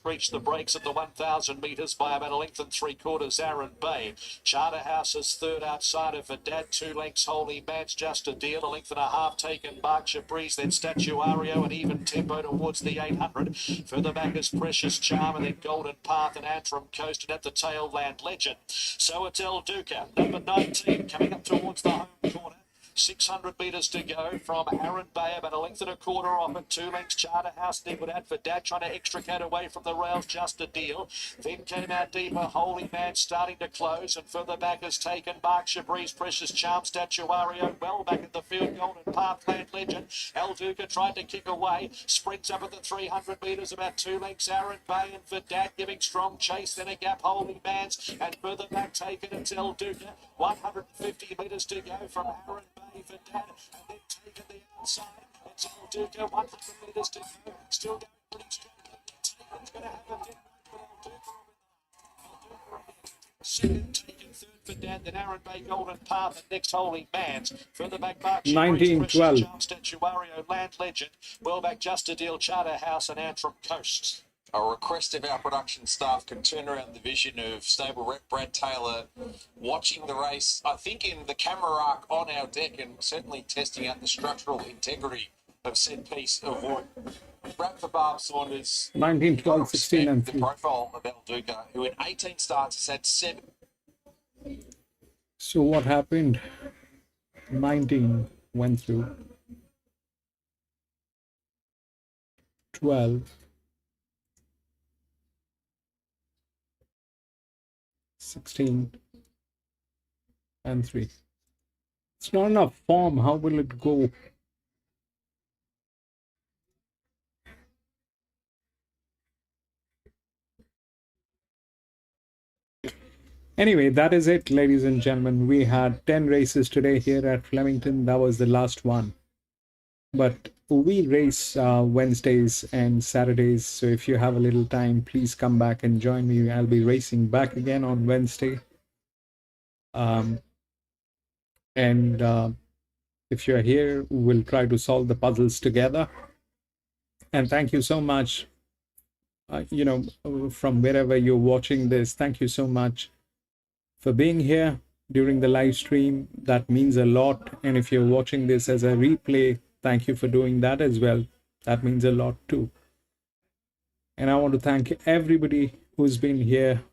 reach the brakes at the 1,000 metres by about a length and 3/4. Aaron Bay. Charter House is third outside of Dad, 2 lengths. Holy Man's just a deal, a length and a half Taken. Berkshire Breeze, then Statuario, and even tempo towards the 800. Further back is Precious Charm, and then Golden Path and Antrim Coast, and at the tail Land Legend. So it's El Duca, number 19, coming up towards the home corner. 600 metres to go from Aaron Bay, about a length and a quarter off at 2 lengths. Charterhouse, Nicodat for Dad, trying to extricate away from the rails, just a deal. Then came out deeper, Holy Man starting to close, and further back has taken Berkshire Breeze, Precious Charm, Statuario, well back in the field, Golden Pathland Legend. El Duca tried to kick away, sprints up at the 300 metres, about 2 lengths. Aaron Bay and for Dad giving strong chase, then a gap, Holy Man's, and further back taken, it's El Duca. 150 metres to go from Aaron Bay for Dad, and then taken the outside. It's El Duca, 100 metres to go, still going pretty strongly. Taken's going to have a big run, but El Duca second, taken third for Dad, then Aaron Bay, Golden Path, and next Holy Man's. Further back, Berkshire 1912. Charm, Statuario, Land Legend. Well back, Just a Deal, Charterhouse, and Antrim Coast. A request of our production staff can turn around the vision of stable rep Brad Taylor watching the race, I think in the camera arc on our deck, and certainly testing out the structural integrity of said piece of wood. Brad for Barb Saunders. 19, 12, 16 and the 3. profile of El Duca, who in 18 starts has had 7. So what happened? 19 went through. 12. 16 and 3. It's not enough form. How will it go? Anyway, that is it, ladies and gentlemen. We had 10 races today here at Flemington. That was the last one. But we race Wednesdays and Saturdays. So if you have a little time, please come back and join me. I'll be racing back again on Wednesday. If you're here, we'll try to solve the puzzles together. And thank you so much. From wherever you're watching this, thank you so much for being here during the live stream. That means a lot. And if you're watching this as a replay, thank you for doing that as well. That means a lot too. And I want to thank everybody who's been here.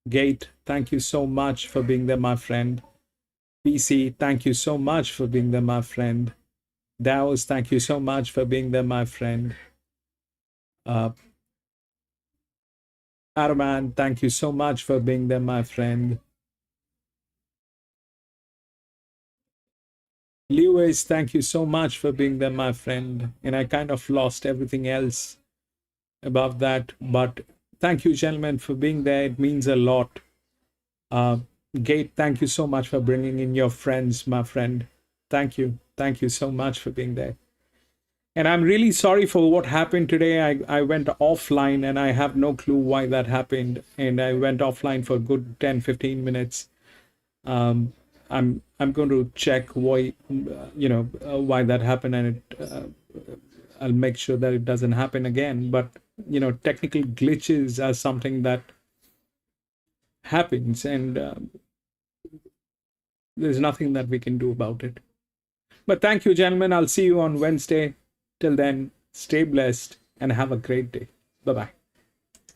Gate, thank you so much for being there, my friend. PC, thank you so much for being there, my friend. Daos, thank you so much for being there, my friend. Arman, thank you so much for being there, my friend. Lewis, thank you so much for being there, my friend. And I kind of lost everything else above that. But thank you, gentlemen, for being there. It means a lot. Gate, thank you so much for bringing in your friends, my friend. Thank you. Thank you so much for being there. And I'm really sorry for what happened today. I went offline and I have no clue why that happened. And I went offline for a good 10-15 minutes. I'm going to check why, why that happened, and I'll make sure that it doesn't happen again. But, technical glitches are something that happens, and there's nothing that we can do about it. But thank you, gentlemen. I'll see you on Wednesday. Till then, stay blessed and have a great day. Bye-bye.